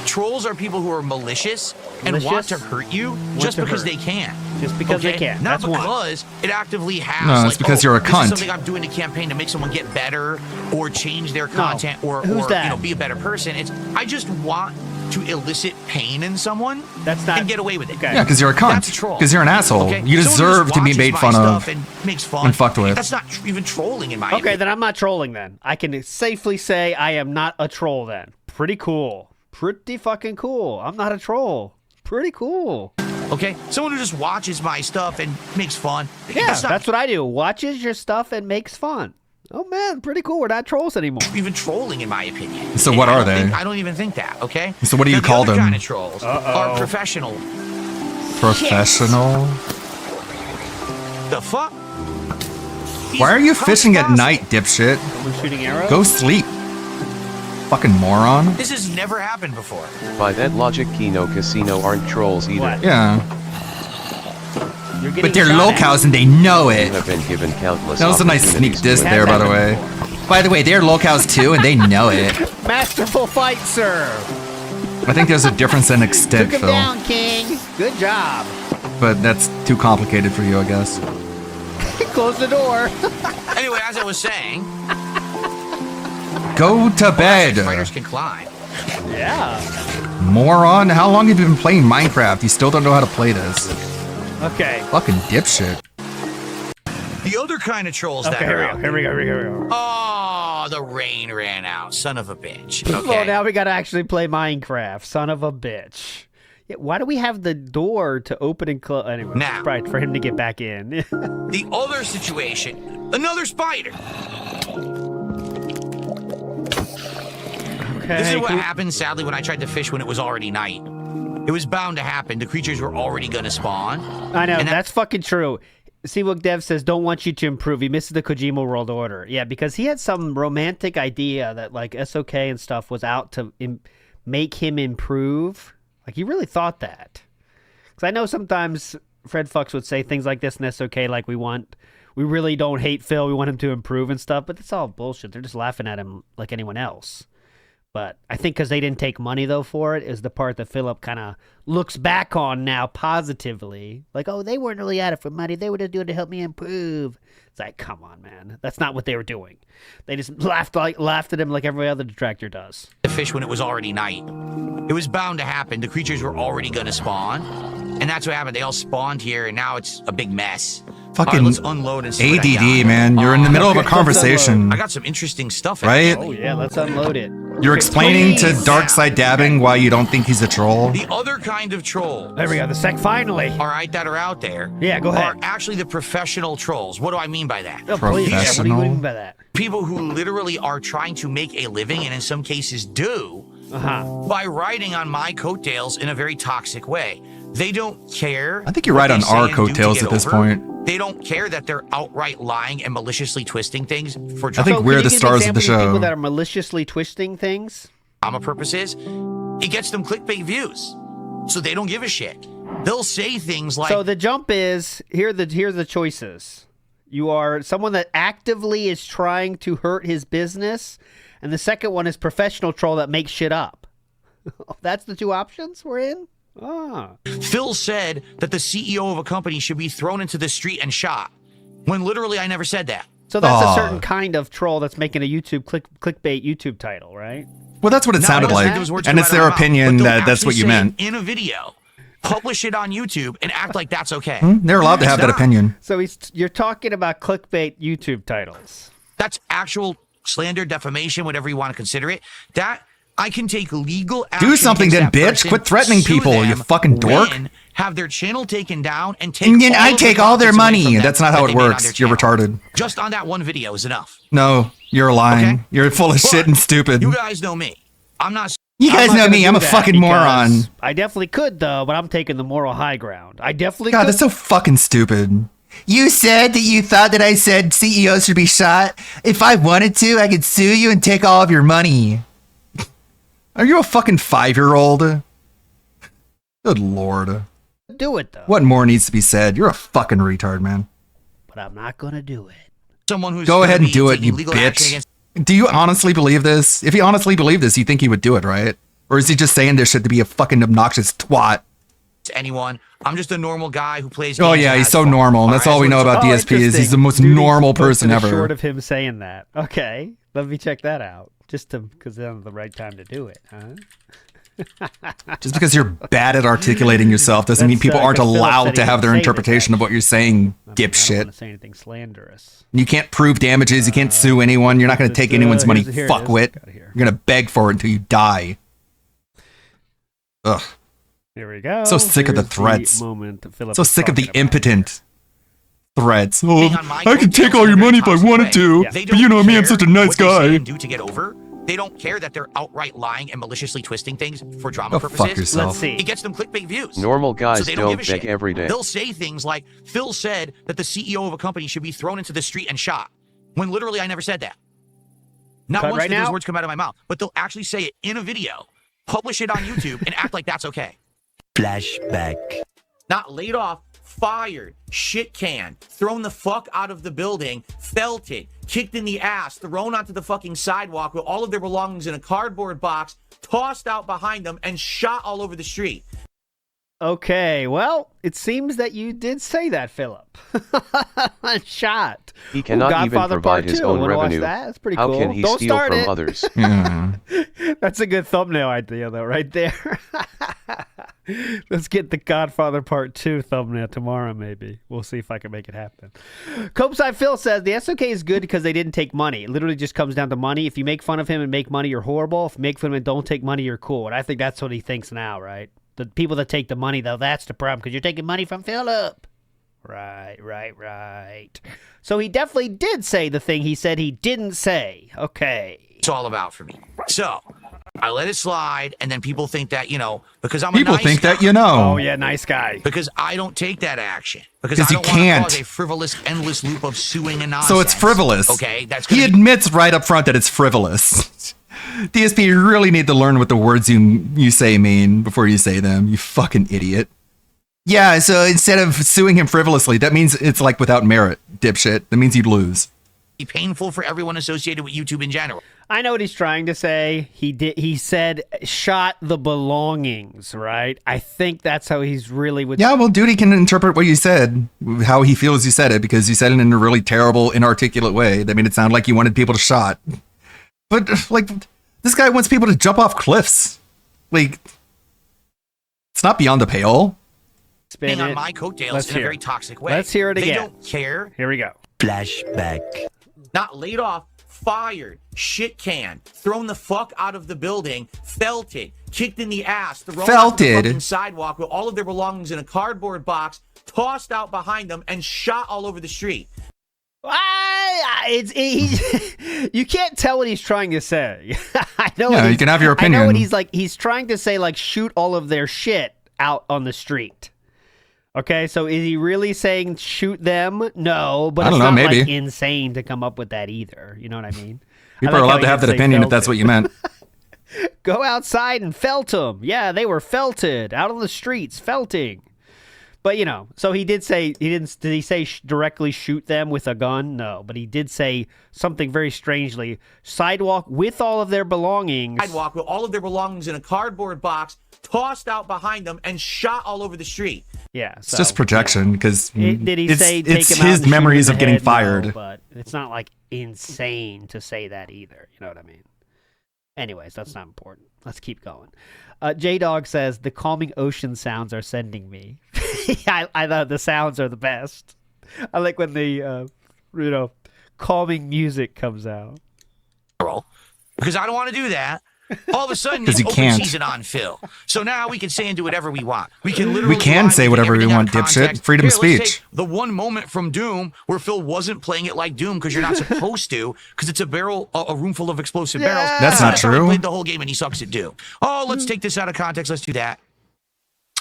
trolls are people who are malicious and want Malicious? to hurt you just to because hurt. they can. Just because they Okay? can. Not That's one. because it actively has. No, it's like, because you're a this cunt. is something I'm doing to campaign to make someone get better or change their content or Who's that? be a better person. It's I just want to elicit pain in someone. That's not and get away with it. Yeah, because you're a cunt. That's a troll. Because you're an asshole. Okay? You Someone who deserve just to be watches made my fun stuff of and makes fun and fucked with. That's not even trolling in my Okay, opinion. then I'm not trolling then. I can safely say I am not a troll then. Pretty cool. Pretty fucking cool. I'm not a troll. Pretty cool. Okay, someone who just watches my stuff and makes fun. Yeah, not that's what I do. Watches your stuff and makes fun. Oh man, pretty cool. We're not trolls anymore. even trolling in my opinion. So And what I are don't they? think- I don't even think that. Okay. So what do you Now, the call other them? Kind of trolls are professional. Professional? The fuck? Why are you fishing at night, dipshit? We're shooting arrows. Go sleep. Fucking moron. This has never happened before. By that logic, Kino Casino aren't trolls either. What? Yeah. You're getting But they're shot at. locals and they know You it. have been given countless That was a nice sneak opportunities diss to there, by the win. way. By the way, they're locals too and they know it. Masterful fight, sir. I think there's a difference in extent, Took him Phil. down, King. Good job. But that's too complicated for you, I guess. Close the door. Anyway, as I was saying, Go to bed. fighters can climb. Yeah. Moron. How long have you been playing Minecraft? You still don't know how to play this. Okay. Fucking dipshit. The other kind of trolls that Okay, are here we out go. Here we go. Here we go. Oh, the rain ran out. Son of a bitch. Well, Okay. now we gotta actually play Minecraft. Son of a bitch. Yeah, why do we have the door to open and close? Anyway, Now. right for him to get back in. The other situation, another spider. This is what happened, sadly, when I tried to fish when it was already night. It was bound to happen. The creatures were already going to spawn. I know, And that- that's fucking true. See what Dev says, don't want you to improve. He misses the Kojima World Order. Yeah, because he had some romantic idea that, like, SOK and stuff was out to make him improve. Like, he really thought that. Because I know sometimes Fred Fucks would say things like this in SOK, like, we really don't hate Phil, we want him to improve and stuff, but it's all bullshit. They're just laughing at him like anyone else. But I think because they didn't take money, though, for it, is the part that Philip kind of looks back on now positively. Like, oh, they weren't really at it for money. They were just doing it to help me improve. It's like, come on, man. That's not what they were doing. They just laughed at him like every other detractor does. The fish when it was already night. It was bound to happen. The creatures were already going to spawn. And that's what happened. They all spawned here, and now it's a big mess. Fucking All right, let's unload and see what I ADD, got. man. You're in the middle of a conversation. I got some interesting stuff. Right? actually. Oh, yeah, let's unload it. You're explaining to Darkside Dabbing why you don't think he's a troll. The other kind of trolls. There we go. The sec finally. All right, that are out there. Yeah, go ahead. Are actually the professional trolls. What do I mean by that? Oh, please. What do you mean by that? People who literally are trying to make a living, and in some cases do, by riding on my coattails in a very toxic way. They don't care. I think you're what right on they say our and do to coattails get at this over. point. They don't care that they're outright lying and maliciously twisting things for I think So we're can you the give stars of the examples show. People that are maliciously twisting things. drama purposes. It gets them clickbait views, so they don't give a shit. They'll say things like, So the jump is here. Here's the choices. You are someone that actively is trying to hurt his business, and the second one is professional troll that makes shit up. That's the two options we're in. Phil said that the CEO of a company should be thrown into the street and shot, when literally I never said that. So that's a certain kind of troll that's making a YouTube clickbait YouTube title, right? Well, that's what it No, sounded I like. think those words And come it's out of their my mouth, opinion but they'll that that's what actually you say meant. in a video, publish it on YouTube, and act like that's okay. They're allowed to have that It's not. opinion. So you're talking about clickbait YouTube titles. That's actual slander, defamation, whatever you want to consider it. That I can take legal action. Do something then, against that bitch. person, Quit threatening sue people, you them, fucking dork. win, have their channel taken down, and take. And then all I of the take all their profits away money. from them That's not that how they it made on works. their You're channel. retarded. Just on that one video is enough. No, you're lying. You're full of shit and stupid. You guys know me. I'm not. You guys I'm not know gonna me. do I'm a that fucking because moron. I definitely could though, but I'm taking the moral high ground. I definitely God, could. that's so fucking stupid. You said that you thought that I said CEOs should be shot. If I wanted to, I could sue you and take all of your money. Are you a fucking 5-year-old? Good lord. Do it though. What more needs to be said? You're a fucking retard, man. But I'm not gonna do it. Someone who's Go gonna ahead and be do it, taking you legal action bitch. against Do you honestly believe this? If he honestly believed this, you think he would do it, right? Or is he just saying this shit to be a fucking obnoxious twat? anyone. I'm just a normal guy who plays. Oh games yeah, and he's has so fun. normal. That's all we know about DSP is he's the most Dude, normal he posted person a ever. Short of him saying that. Okay, let me check that out. Just to because that's the right time to do it, huh? Just because you're bad at articulating yourself doesn't mean people aren't because Phil said allowed he to have would their say this, interpretation of what you're saying, I don't want dipshit. to say anything slanderous. You can't prove damages. You can't sue anyone. You're not going to take anyone's money. here it is. Fuckwit. You're going to beg for it until you die. Ugh. Here we go. So sick of the Here's threats. moment that Philip So was sick of the talking about. impotent threats. Being Oh, on my I could take all your money if I wanted to. They But you don't know me, I'm care such a nice what they say guy. and do to get over. They don't care that they're outright lying and maliciously twisting things for drama Go purposes. fuck yourself. Let's see. It gets them clickbait views. Normal guys so they don't give a beg shit. every day. They'll say things like, Phil said that the CEO of a company should be thrown into the street and shot, when literally I never said that. Not Cut once right did those now? words come out of my mouth, but they'll actually say it in a video, publish it on YouTube, and act like that's okay. Flashback. Not laid off, fired, shit canned, thrown the fuck out of the building, felted, kicked in the ass, thrown onto the fucking sidewalk with all of their belongings in a cardboard box, tossed out behind them, and shot all over the street. Okay, well, it seems that you did say that, Philip. Shot. He cannot even Godfather provide Part his 2. own Wanna watch revenue. that? That's pretty How cool. can he Don't steal start from it. others? Yeah. That's a good thumbnail idea, though, right there. Let's get the Godfather Part 2 thumbnail tomorrow, maybe. We'll see if I can make it happen. Copeside Phil says, the SOK is good because they didn't take money. It literally just comes down to money. If you make fun of him and make money, you're horrible. If you make fun of him and don't take money, you're cool. And I think that's what he thinks now, right? The people that take the money, though, that's the problem because you're taking money from Philip. Right. So he definitely did say the thing he said he didn't say. Okay. It's all about for me. So I let it slide, and then people think that, because I'm a People nice think guy, that you know. Oh, yeah, nice guy. because I don't take that action. Because 'Cause I you don't want to can't. cause a frivolous, endless loop of suing and nonsense. So it's frivolous. Okay, that's He gonna be admits right up front that it's frivolous. DSP, you really need to learn what the words you say mean before you say them. You fucking idiot. Yeah, so instead of suing him frivolously, that means it's like without merit, dipshit. That means you'd lose. be painful for everyone associated with YouTube in general. I know what he's trying to say. He said shot the belongings, right? I think that's how he's really would. Yeah, well, dude, he can interpret what you said, how he feels you said it, because you said it in a really terrible, inarticulate way that made it sound like you wanted people to shot. But, like, this guy wants people to jump off cliffs. Like, it's not beyond the pale. Spin on my coattails in a very toxic way. Let's hear it again. They don't care. Here we go. Flashback. Not laid off, fired, shit canned, thrown the fuck out of the building, felted, kicked in the ass, thrown off the fucking sidewalk with all of their belongings in a cardboard box, tossed out behind them, and shot all over the street. You can't tell what he's trying to say. I know. Yeah, you can have your opinion. I know what he's like. He's trying to say, like, shoot all of their shit out on the street. Okay, so is he really saying shoot them? No, but I don't it's know, not maybe. like insane to come up with that either. You know what I mean? People are allowed to have that opinion if that's what you meant. Go outside and felt them. Yeah, they were felted out on the streets, felting. But, you know, so he did say, did he say directly shoot them with a gun? No, but he did say something very strangely. Sidewalk with all of their belongings. Sidewalk with all of their belongings in a cardboard box, tossed out behind them, and shot all over the street. Yeah. It's just projection, because did he say take it's him out his and shoot memories him in of the getting head? fired. No, but it's not, like, insane to say that either. You know what I mean? Anyways, that's not important. Let's keep going. J-Dog says, the calming ocean sounds are sending me. I thought the sounds are the best. I like when the, calming music comes out. Because I don't want to do that. All of a sudden, 'Cause it's you open can't. season on Phil. So now we can say and do whatever we want. We can literally We can lie, say take whatever we everything out want, of dipshit. context. Freedom of Here, let's speech. take the one moment from Doom where Phil wasn't playing it like Doom because you're not supposed to, because it's a room full of explosive barrels. That's not That's how he true. played the whole game and he sucks at Doom. Oh, let's take this out of context. Let's do that.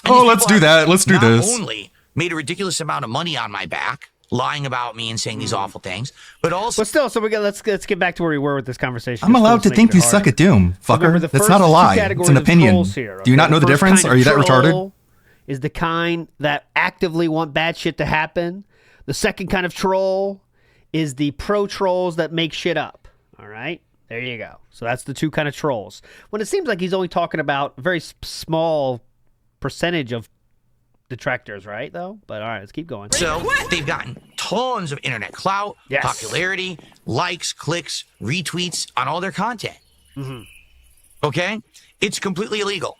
Oh, let's do that. Let's do Not this. only made a ridiculous amount of money on my back, lying about me and saying these awful things, but also. But still, so let's get back to where we were with this conversation. I'm allowed to think you suck at Doom, Remember, the fucker. That's first not a two lie. categories It's an of opinion. trolls here, Do you not okay? know the first difference? kind Are you of that retarded? troll is the kind that actively want bad shit to happen. The second kind of troll is the pro trolls that make shit up. All right? There you go. So that's the two kind of trolls. When it seems like he's only talking about a very small percentage of detractors, right, though? But all right, let's keep going. So they've gotten tons of internet clout, popularity, likes, clicks, retweets on all their content. Mm-hmm. Okay? It's completely illegal.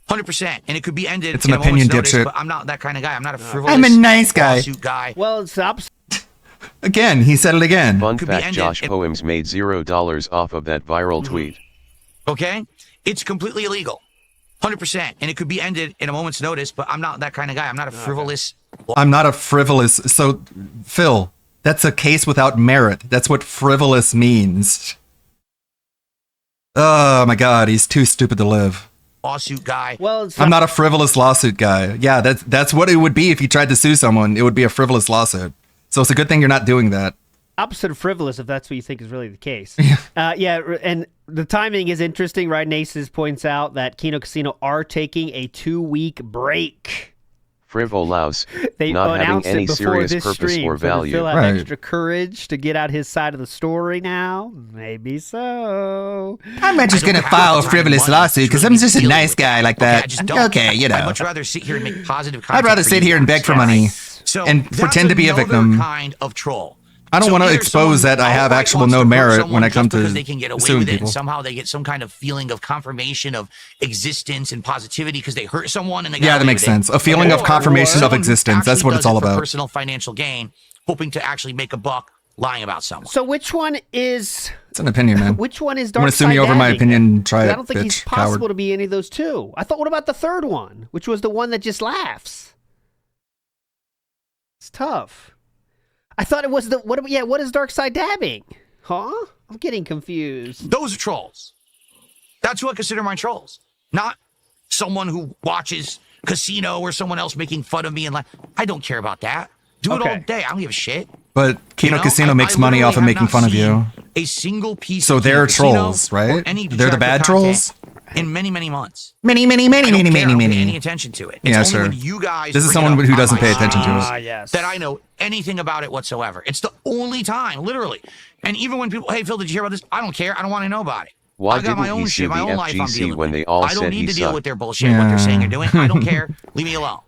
100%. And it could be ended It's an in a moment's opinion, notice, dipshit. but I'm not that kind of guy. I'm not a frivolous I'm a nice guy. lawsuit guy. Well, it's the opposite. Again, he said it again. Fun Could be fact, ended Josh in- Poems made $0 off of that viral tweet. Okay? It's completely illegal. 100%. And it could be ended in a moment's notice, but I'm not that kind of guy. I'm not a frivolous. I'm not a frivolous. So, Phil, that's a case without merit. That's what frivolous means. Oh my God, he's too stupid to live. Lawsuit guy. Well, I'm not a frivolous lawsuit guy. Yeah, that's what it would be if you tried to sue someone. It would be a frivolous lawsuit. So it's a good thing you're not doing that. Opposite of frivolous, if that's what you think is really the case. And the timing is interesting, right? Naces points out that Kino Casino are taking a 2-week break. Frivolous, They not having announced any it before serious this purpose stream. or So does value. Phil have Right. extra courage to get out his side of the story now? Maybe so. I'm not just I don't going to have file a time frivolous money lawsuit because to I'm really just a deal nice with guy like Okay, I that. just don't. Okay, you I'd know. much rather sit here and make positive I'd content. rather sit here and beg for money So and that's pretend to be a another victim. kind of troll. I don't So want to either expose someone that I have outright actual wants no to hurt merit someone when I just come because to they can get away suing with it, people. and somehow they get some kind of feeling of confirmation of existence and positivity because they hurt someone and they got Yeah, that away makes with it. sense. A feeling of Or confirmation of someone who existence. That's actually what it's does all it for about. personal financial gain, hoping to actually make a buck lying about someone. So which one is... It's an opinion, man. Which one is You Dark want to sue me Side over my Dabbing opinion? then? Try it, I don't think it's bitch, possible coward. to be any of those two. I thought, what about the third one, which was the one that just laughs? It's tough. I thought it was the what is Dark Side Dabbing? Huh? I'm getting confused. Those are trolls. That's who I consider my trolls. Not someone who watches Casino or someone else making fun of me and like, I don't care about that. Do it all Okay. day. I don't give a shit. But Kino You know, Casino I makes money literally off of have making not fun of you. seen a single piece So of they're Kino Casino trolls, or right? any They're the bad detractor content trolls? in many, many months. Many. I don't pay any attention to it. It's Yeah, only sure. when you guys This is bring it someone up who on doesn't my pay attention to streams it. Yes. that I know anything about it whatsoever. It's the only time, literally. And even when people, hey Phil, did you hear about this? I don't care. I don't want to know about it. Why I got my didn't own he shit, sue my the own life I'm FGC dealing when with. they all I don't said need he to deal sucked? with their bullshit, what they're saying or doing. I don't care. Leave me alone.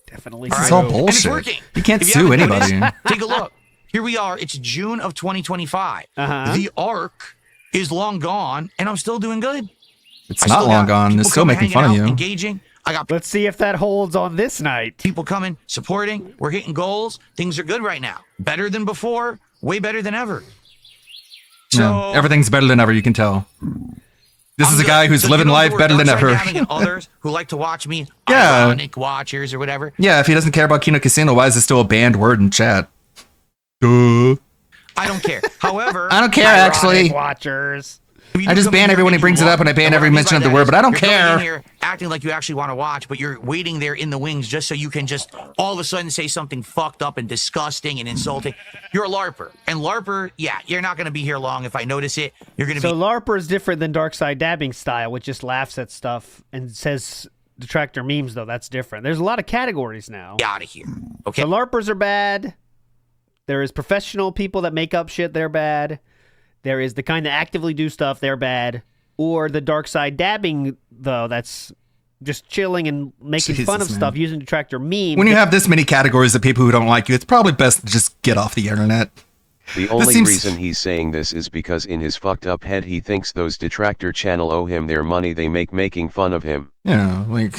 Definitely. This is All all right? And it's bullshit. working. You can't If you sue haven't anybody. noticed, take a look. Here we are. It's June of 2025. Uh-huh. The arc is long gone, and I'm still doing good. It's I not still long got gone. They're people still coming, making hanging fun of out, you. Engaging. I got Let's see if that holds on this night. people coming, supporting. We're hitting goals. Things are good right now. Better than before. Way better than ever. So Yeah, everything's better than ever, you can tell. This is a guy who's So living you don't have life to better worry than about ever. Upside Down and others who like to watch me, Yeah. ironic watchers or whatever. Yeah, if he doesn't care about Kino Casino, why is it still a banned word in chat? Duh. I don't care. However, I don't care, Ironic actually. Watchers. if you I do just come ban in here everyone and who brings you it up, and I want- ban what every I mean mention by of the that word, is but I don't you're coming care. in here acting like you actually want to watch, but you're waiting there in the wings just so you can just all of a sudden say something fucked up and disgusting and insulting. You're a LARPer. And LARPer, yeah, you're not going to be here long. If I notice it, you're going to So be... LARPer is different than Darkside Dabbing style, which just laughs at stuff and says detractor memes, though. That's different. There's a lot of categories now. out of here. Okay. So LARPers are bad. There is professional people that make up shit, they're bad. There is the kind that actively do stuff, they're bad. Or the Darkside Dabbing, though, that's just chilling and making fun of Jesus, stuff man. using detractor memes. When you have this many categories of people who don't like you, it's probably best to just get off the internet. The only seems- reason he's saying this is because in his fucked up head he thinks those detractor channel owe him their money they make making fun of him. Yeah, like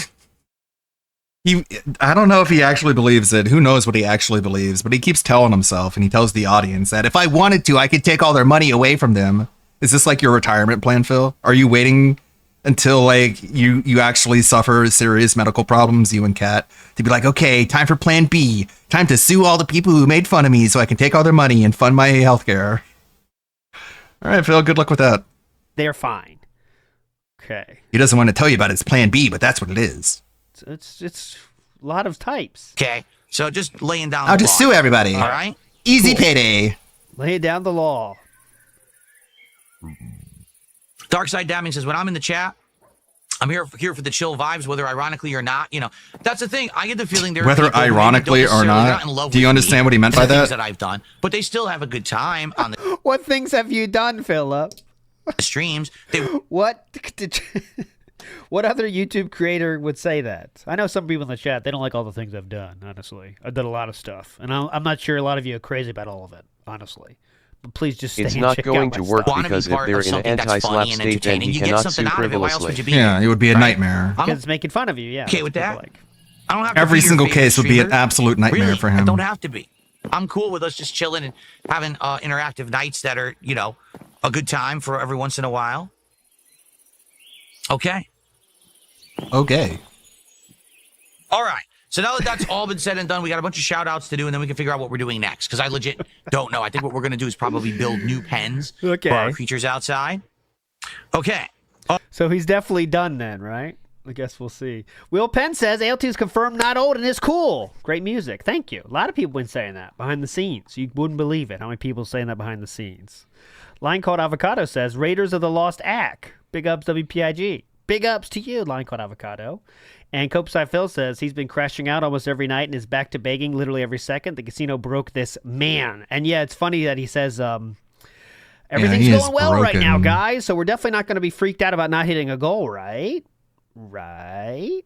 I don't know if he actually believes it. Who knows what he actually believes? But he keeps telling himself, and he tells the audience that if I wanted to, I could take all their money away from them. Is this like your retirement plan, Phil? Are you waiting until like you actually suffer serious medical problems, you and Kat, to be like, okay, time for Plan B, time to sue all the people who made fun of me, so I can take all their money and fund my healthcare? All right, Phil. Good luck with that. They're fine. Okay. He doesn't want to tell you about his Plan B, but that's what it is. It's a lot of types. Okay. So just laying down I'll the just law. sue everybody. All right? Easy Cool. payday. Lay down the law. Darkside Dabbing says, when I'm in the chat, I'm here for the chill vibes, whether ironically or not. You know, that's the thing. I get the feeling there are Whether people who maybe ironically don't or necessarily not. in love Do you with understand me what he meant and by the things that? that I've done, but they still have a good time on the What things have you done, Philip? streams. They What what other YouTube creator would say that? I know some people in the chat, they don't like all the things I've done, honestly. I've done a lot of stuff, and I'm not sure a lot of you are crazy about all of it, honestly. But please just stay It's and not check going out to my work stuff. because if they're in an anti-slap state, then he you get cannot something sue out of it. Why else frivolously. would you be Yeah, here? it would be a Right? nightmare. Because it's making fun of you, yeah. Okay with that's that? what I like. I don't have to Every be your single favorite case would be an streamer. absolute nightmare Really, for I him. don't have to be. I'm cool with us just chilling and having interactive nights that are, you know, a good time for every once in a while. Okay. Okay. All right. So now that that's all been said and done, we got a bunch of shout outs to do, and then we can figure out what we're doing next. Because I legit don't know. I think what we're going to do is probably build new pens for our creatures outside. Okay. So he's definitely done then, right? I guess we'll see. Will Penn says ALT is confirmed not old and is cool. Great music. Thank you. A lot of people have been saying that behind the scenes. You wouldn't believe it how many people are saying that behind the scenes. Line Called Avocado says Raiders of the Lost Ark. Big ups WPIG. Big ups to you, Line Called Avocado. And Copeside Phil says he's been crashing out almost every night and is back to begging literally every second. The casino broke this man. And yeah, it's funny that he says everything's he is going well right now, broken. guys. So we're definitely not going to be freaked out about not hitting a goal, right? Right.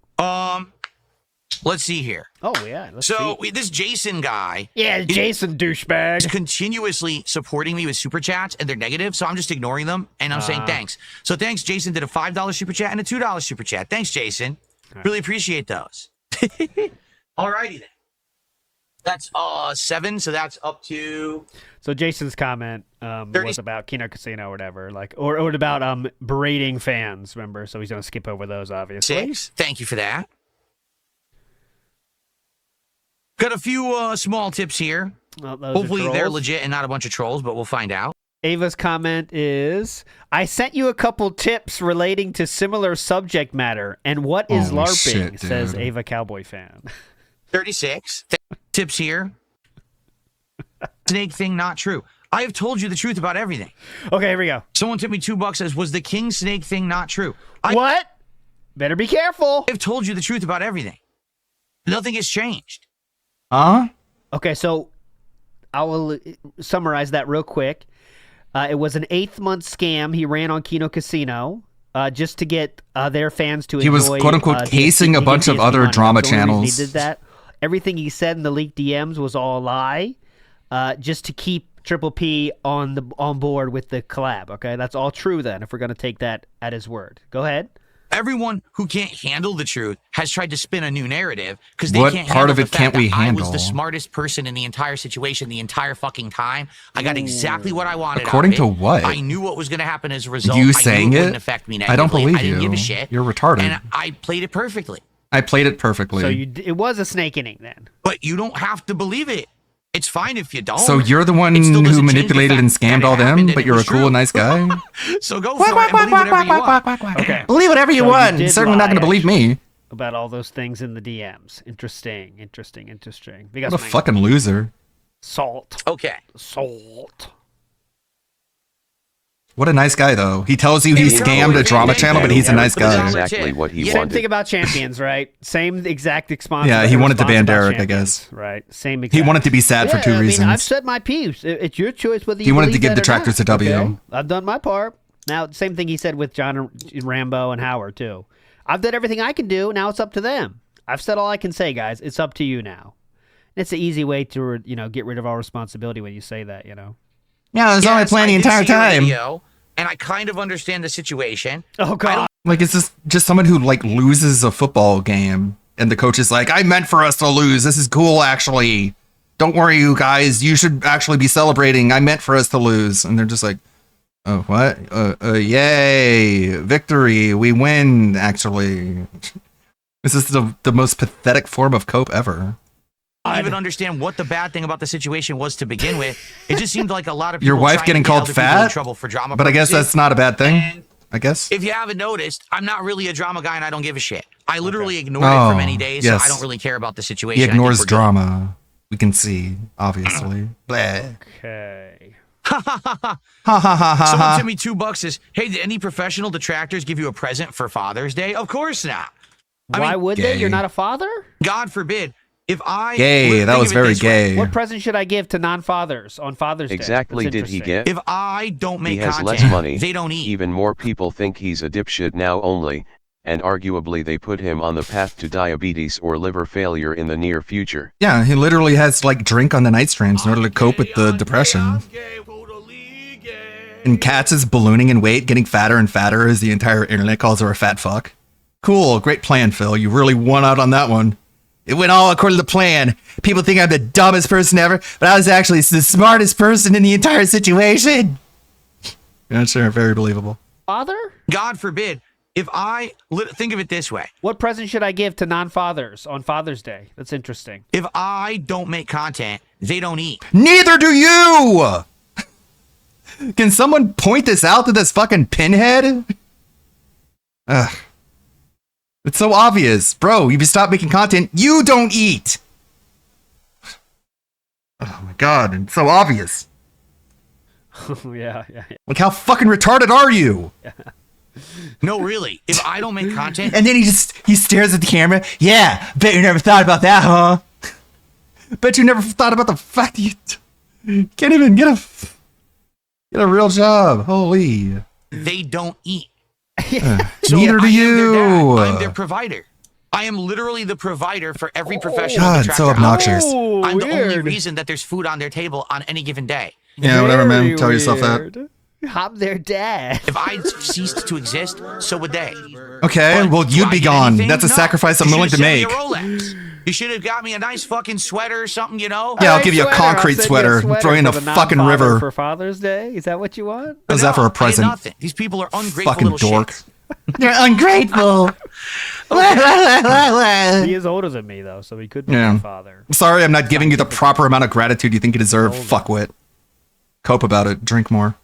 Let's see here. Oh yeah. Let's So see. this Jason guy, Yeah, Jason douchebag. is continuously supporting me with super chats, and they're negative. So I'm just ignoring them, and I'm saying thanks. So thanks, Jason did a $5 super chat and a $2 super chat. Thanks, Jason. Really appreciate those. Alrighty then. That's 7, so that's up to. So Jason's comment was about Kino Casino or whatever, like, or about berating fans. Remember, so he's gonna skip over those, obviously. 6. Thank you for that. Got a few small tips here. Well, those are Hopefully they're trolls. legit and not a bunch of trolls, but we'll find out. Ava's comment is, I sent you a couple tips relating to similar subject matter. And what is Holy LARPing, shit, says dude. Ava Cowboy fan. 36. Tips here. Snake thing, not true. I have told you the truth about everything. Okay, here we go. Someone tipped me $2 says, was the king snake thing not true? What? Better be careful. I've told you the truth about everything. Nothing has changed. Huh? Okay, so I will summarize that real quick. It was an 8th-month scam he ran on Kino Casino just to get their fans to enjoy. He was, quote-unquote, casing a bunch of other drama channels. He did that. Everything he said in the leaked DMs was all a lie, just to keep Triple P on board with the collab. Okay, that's all true then, if we're going to take that at his word. Go ahead. Everyone who can't handle the truth has tried to spin a new narrative because they What can't part handle of the it fact can't we that I was handle? the smartest person in the entire situation the entire fucking time. I got exactly what I wanted. According out of to it. what? I knew what was going to happen as a result. You I saying knew it it? wouldn't affect me negatively. I don't believe I didn't you. give a shit. You're retarded. And I played it perfectly. I played it perfectly. So it was a snake inning then. But you don't have to believe it. It's fine if you don't. So you're the one It still who doesn't change the manipulated fact and that scammed it all them, happened and but it you're a was cool true. and nice guy? So go for it and believe whatever you want. Okay. Believe whatever you So want. did Certainly not lie, going to believe me. about all those things in the DMs. Interesting. We got What a some fucking loser. salt. Okay. Salt. What a nice guy, though. He tells you he scammed a drama channel, but he's a nice guy. Exactly what he Same wanted. thing about Champions, right? Same exact response. Yeah, he wanted to ban response about Derek, I Champions, guess. Right. Same exact. He wanted to be sad for Yeah, two I reasons. mean, I've said my piece. It's your choice whether you He wanted to believe give that or detractors not, a W. okay? I've done my part. Now, same thing he said with John Rambo and Howard, too. I've done everything I can do. Now it's up to them. I've said all I can say, guys. It's up to you now. It's an easy way to, get rid of all responsibility when you say that, Yeah, it was only playing the entire time. And I kind of understand the situation. Oh, God. Like, it's just someone who, like, loses a football game, and the coach is like, I meant for us to lose. This is cool, actually. Don't worry, you guys. You should actually be celebrating. I meant for us to lose. And they're just like, oh, what? Yay. Victory. We win, actually. This is the most pathetic form of cope ever. I don't even understand what the bad thing about the situation was to begin with. It just seemed like a lot of people Your wife trying getting to get called other people in fat? trouble for drama But I guess purposes. that's not a bad thing. I guess. If you haven't noticed, I'm not really a drama guy and I don't give a shit. I literally ignored Oh, it for many days, yes. so I don't really care about the situation. He I think ignores we're good. drama. We can see, obviously. Bleh. Okay. Ha ha ha Someone ha. sent me $2 says, hey, did any professional detractors give you a present for Father's Day? Of course not. Why would they? Gay. You're not a father? God forbid. If I Gay, think that of was it very this way, gay. What present should I give to non-fathers on Father's Day? Exactly That's did he interesting. get? If I don't make He has content, less money. they don't eat. Even more people think he's a dipshit now only, and arguably they put him on the path to diabetes or liver failure in the near future. Yeah, he literally has to, like, drink on the night streams in order to cope with the depression. And Katz is ballooning in weight, getting fatter and fatter as the entire internet calls her a fat fuck. Cool, great plan, Phil. You really won out on that one. It went all according to plan. People think I'm the dumbest person ever, but I was actually the smartest person in the entire situation. Yeah, sure, very believable. Father? God forbid. If I think of it this way. What present should I give to non-fathers on Father's Day? That's interesting. If I don't make content, they don't eat. Neither do you! Can someone point this out to this fucking pinhead? Ugh. It's so obvious. Bro, if you stop making content, you don't eat! Oh my god, it's so obvious. yeah. Like, how fucking retarded are you? No, really. If I don't make content, And then he stares at the camera. Yeah, bet you never thought about that, huh? Bet you never thought about the fact that you can't even get a real job. Holy. they don't eat. So neither do you. I'm their provider. I am literally the provider for every professional God, detractor so out obnoxious. there. I'm the only weird. reason that there's food on their table on any given day. Yeah, whatever, man. Very Tell yourself that. weird. I'm their dad. If I ceased to exist, so would they. Okay, well, Do you'd I be get gone. anything? That's a No. sacrifice I'm You willing to should've make. sent me a Rolex. You should have got me a nice fucking sweater or something, you know? Yeah, I'll give you a concrete sweater. Throw you in a fucking river. For Father's Day? Is that what you want? How's that for a I had present? nothing. These people are ungrateful Fucking little dork. shits. You're ungrateful. He is older than me, though, so he could be Yeah. my father. Sorry, I'm not giving you the proper amount of gratitude you think you deserve, fuckwit. Cope about it. Drink more.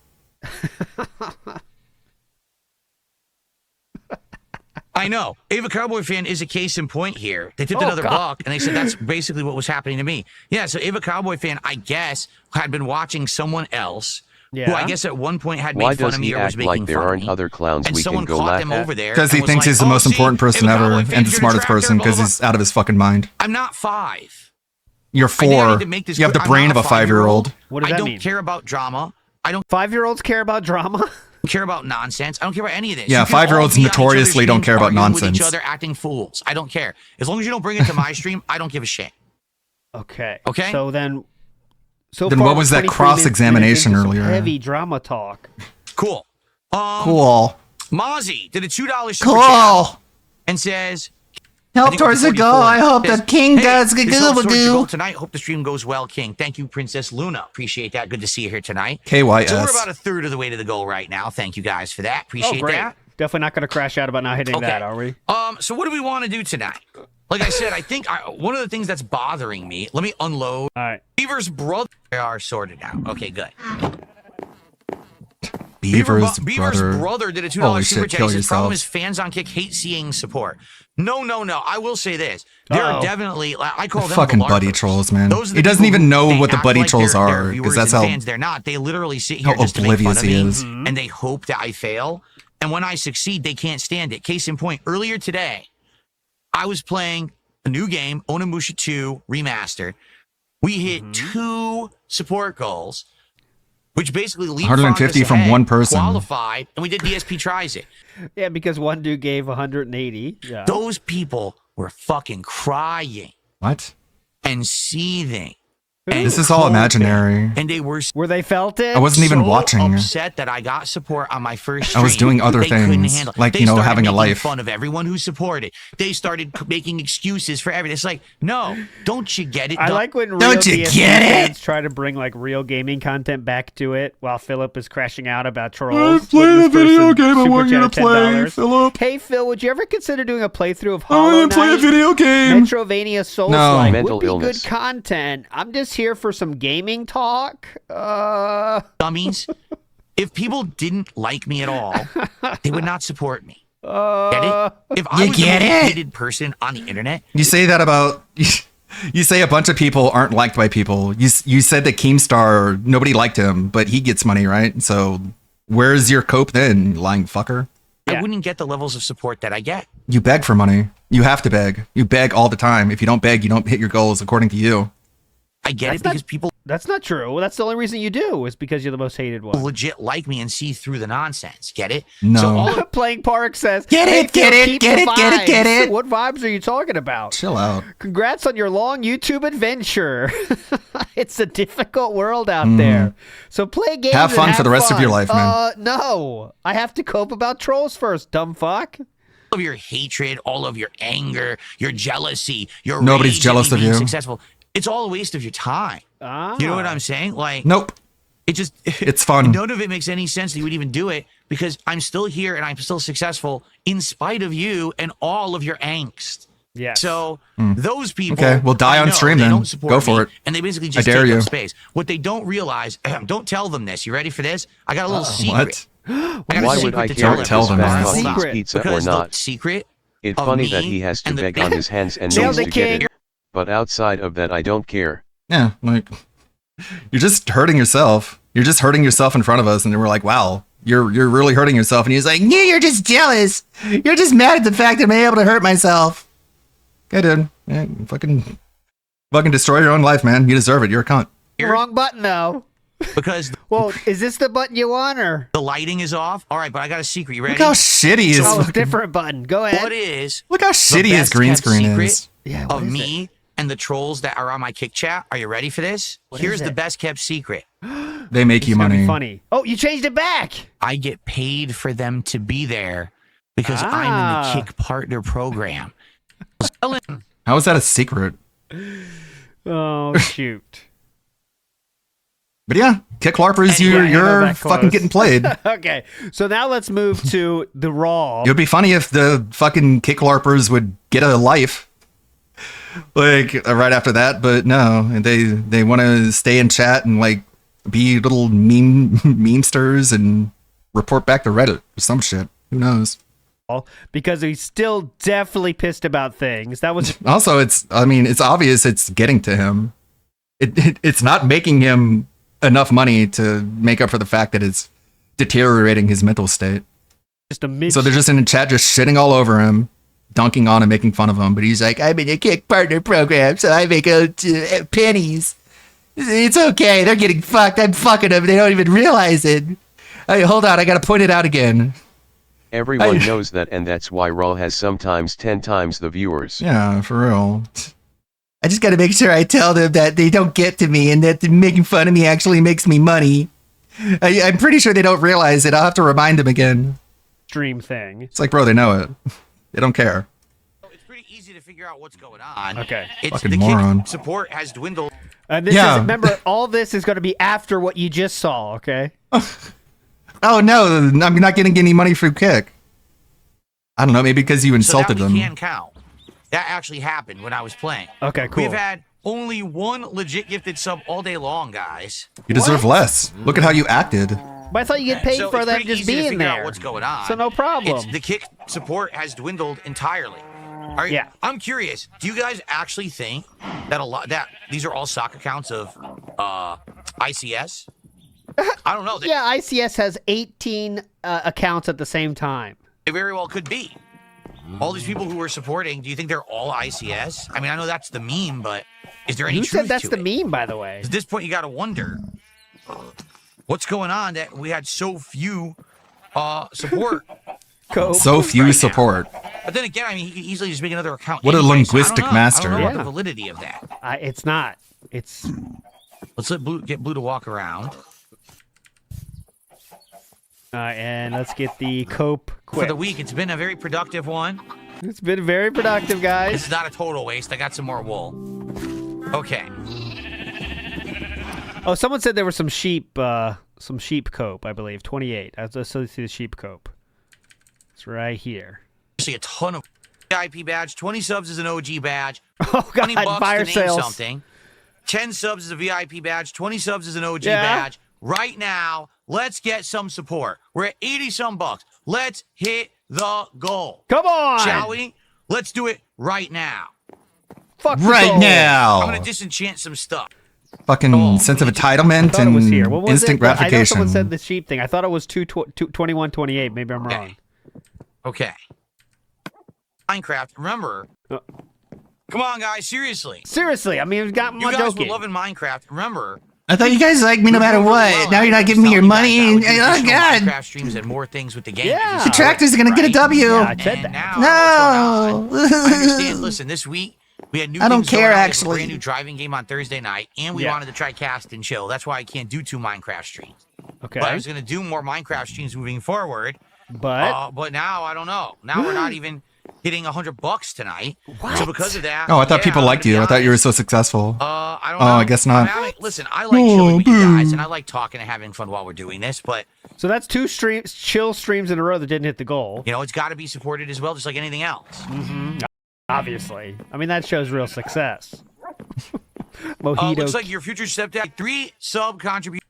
I know. Ava Cowboy Fan is a case in point here. They tipped another God. buck, and they said that's basically what was happening to me. Yeah, so Ava Cowboy Fan, I guess, had been watching someone else who I guess at one point had Why made fun does of me he or was act making like there fun of aren't me. other clowns And we someone can go caught laugh them at? over there. Because he and was thinks like, he's the "Oh, most see, important person Ava ever Cowboy Fan, and the you're an smartest attractor, person blah, because blah, he's out of his fucking mind. I'm not 5. You're I think I 4. need to make this You have the clear. I'm brain not of a 5-year-old. What does I that don't mean? care about drama. I don't 5-year-olds care about drama? care about nonsense. I don't care about any of this. Yeah, You can all 5-year-olds be on each other's notoriously don't stream care about arguing with each nonsense. other, acting fools. I don't care. As long as you don't bring it to my stream, I don't give a shit. Okay. Okay. So then. So Then far, what was that 23 cross-examination minutes into some earlier? Heavy drama talk. Cool. Cool. Mozzie did a $2 super Cool. chat and says, Help towards the goal. I hope that King does this helps towards your goal Gagoo. tonight. Hope the stream goes well, King. Thank you, Princess Luna. Appreciate that. Good to see you here tonight. KYS. So we're about a third of the way to the goal right now. Thank you guys for that. Appreciate great. that. Definitely not going to crash out about not hitting that, are we? So what do we want to do tonight? Like I said, I think one of the things that's bothering me. Let me unload. All right. Beaver's brother are sorted out. Okay, good. Beaver's Beaver's brother. brother did a $2 Holy super shit, chat. kill His problem yourself. is fans on Kick hate seeing support. No. I will say this. There are definitely, I call them Fucking the buddy larpers. trolls, man. Those are He the doesn't people even who know they what the act buddy like trolls they're are viewers because that's and how fans. They're not. They literally sit how here just to make fun oblivious of he me, is. and they hope that I fail. And when I succeed, they can't stand it. Case in point, earlier today, I was playing a new game, Onimusha 2 Remastered. We hit 2 support goals, which basically leapfrogged 150 us from ahead, one person. qualified, and we did DSP Tries It. Yeah, because one dude gave 180. Yeah. Those people were fucking crying What? and seething. This is all imaginary. And they were they felt it? I wasn't even so watching. upset that I got support on my first I was stream. doing other They couldn't things, handle it. like, They you know, started having a making life. fun of everyone who supported. They started making excuses for everything. It's like, no, don't you get it? I like when real Don't you DSP get it? fans try to bring like real gaming content back to it while Philip is crashing out about I trolls. played When a this video person game I super want you to chatted play, $10. Philip. Hey Phil, would you ever consider doing a playthrough of I Hollow want to play a Knight? video game. Metrovania Souls No. Like Mental would be illness. good content. I'm just here for some gaming talk. Dummies. If people didn't like me at all, they would not support me. Get it? If I You was the get most it? hated person on the internet, You say that about. You say a bunch of people aren't liked by people. You said that Keemstar, nobody liked him, but he gets money, right? So where's your cope then, you lying fucker? I wouldn't get the levels of support that I get. You beg for money. You have to beg. You beg all the time. If you don't beg, you don't hit your goals, according to you. I get it because people That's not true. That's the only reason you do is because you're the most hated one. legit like me and see through the nonsense. Get it? No. So all of Playing Park says, Get "Hey, it, get Phil, it, keep get the it, get it, get vibes." it. What vibes are you talking about? Chill out. Congrats on your long YouTube adventure. It's a difficult world out Mhm. there. So play games. Have and fun for the rest of fun. your life, man. No. I have to cope about trolls first, dumb fuck. of your hatred, all of your anger, your jealousy, your Nobody's rage at jealous me of being you. Successful. It's all a waste of your time. You know what I'm saying? Like, Nope. it just It's fun. None of it makes any sense that you would even do it because I'm still here and I'm still successful in spite of you and all of your angst. Yeah. So Hmm. those people. Okay, well, die I on know, stream they then. don't support Go for me, it. And they basically I just dare take you. up space. What they don't realize, don't tell them this. You ready for this? I got a little What? secret. I got a Why secret would I to care tell if Tell this them man that. costs Secret. pizza or because not? the secret It's of funny me that he has to and the beg on his hands and Nailed knees it, to get King. it. But outside of that, I don't care. Yeah, like you're just hurting yourself. You're just hurting yourself in front of us, and then we're like, "Wow, you're really hurting yourself." And he's like, "Yeah, you're just jealous. You're just mad at the fact that I'm able to hurt myself." Okay, dude, yeah, fucking destroy your own life, man. You deserve it. You're a cunt. Wrong button though. because Well, is this the button you want or? the lighting is off. All right, but I got a secret. You ready? Look how shitty his. Oh, it's a different button. Go ahead. What is Look how the shitty his best green kept screen secret is. Yeah, what of is me and the trolls that are on my kick chat? Are you ready for this? What Here's is the it? best kept secret. They make you It's gonna be money. funny. Oh, you changed it back. I get paid for them to be there because I'm in Ah. the Kick Partner program. How is that a secret? Oh shoot. But yeah, kick larpers, Anyway, I know you're that fucking close. getting played. Okay, so now let's move to the Raw. It would be funny if the fucking kick larpers would get a life, like right after that. But no, they want to stay in chat and like be little memesters and report back to Reddit or some shit. Who knows? because he's still definitely pissed about things. That was Also, it's obvious it's getting to him. It's not making him enough money to make up for the fact that it's deteriorating his mental state. just a So they're just in the chat, just shitting all over him, dunking on him, making fun of him. But he's like, I'm in a Kick partner program, so I make pennies. It's okay. They're getting fucked. I'm fucking them. They don't even realize it. Hey, hold on. I got to point it out again. Everyone knows that, and that's why Raw has sometimes 10 times the viewers. Yeah, for real. I just got to make sure I tell them that they don't get to me and that making fun of me actually makes me money. I'm pretty sure they don't realize it. I'll have to remind them again. Stream thing. It's like, bro, they know it. They don't care. It's pretty easy to figure out what's going on. Okay. It's Fucking the moron. Kick support has dwindled. This is, remember, all this is going to be after what you just saw, okay? Oh, no. I'm not getting any money from Kick. I don't know. Maybe because you insulted so that them. we can count. That actually happened when I was playing. Okay, cool. We've had only one legit gifted sub all day long, guys. You deserve less. Look at how you acted. But I thought you get paid So for it's them pretty just easy to being figure out there. what's going on. So no problem. The Kick support has dwindled entirely. Yeah. I'm curious. Do you guys actually think that these are all stock accounts of ICS? I don't know. Yeah, ICS has 18 accounts at the same time. It very well could be. All these people who are supporting, do you think they're all ICS? I mean, I know that's the meme, but is there any Who truth said that's to the it? meme, by the way? At this point, you got to wonder what's going on that we had so few support. So few support. But then again, I mean, he could easily just make another account. What a anyway, so I linguistic don't know. master. I don't know about Yeah. the validity of that. It's not. It's. Let's get Blue to walk around. And let's get the cope quick. For the week, it's been a very productive one. It's been very productive, guys. It's not a total waste. I got some more wool. Okay. Oh, someone said there was some sheep cope, I believe. 28. Let's see the sheep cope. It's right here. See a ton of VIP badge. 20 subs is an OG badge. Oh, God, 20 bucks fire to name sales. something. 10 subs is a VIP badge. 20 subs is an OG Yeah. badge. Right now, let's get some support. We're at 80 some bucks. Let's hit the goal. Come on. Shall we? Let's do it right now. Fuck Right now. I'm going to disenchant some stuff. Fucking sense of entitlement I thought it was and here. What was instant it? I know gratification. someone said the sheep thing. I thought it was 2128. Maybe I'm wrong. Okay. Minecraft. Remember. Come on, guys. Seriously. Seriously. I mean, I'm You not guys joking. were loving Minecraft. Remember. I thought you guys liked me no matter what. Now you're not giving me your money. Oh, God. Minecraft streams and more things with the game. Yeah. Detractors are going to get a W. Yeah, I said that. No. I understand. Listen, this week we had new I don't things going care, on. We had a actually. brand new driving game on Thursday night, and we Yeah. wanted to try cast and chill. That's why I can't do 2 Minecraft streams. Okay. But I was going to do more Minecraft streams moving forward. But now I don't know. Now we're not even hitting $100 tonight. So because of that, Oh, I thought yeah, people I'm liked gonna be you. I thought you were honest. so successful. I don't Oh, know. I guess not. I mean, listen, I like chilling with you boo. guys, and I like talking and having fun while we're doing this. But So that's 2 chill streams in a row that didn't hit the goal. you know, it's got to be supported as well, just like anything else. Mm-hmm. Obviously. I mean, that shows real success. Mojito. Looks like your future stepdad 3 sub contributions.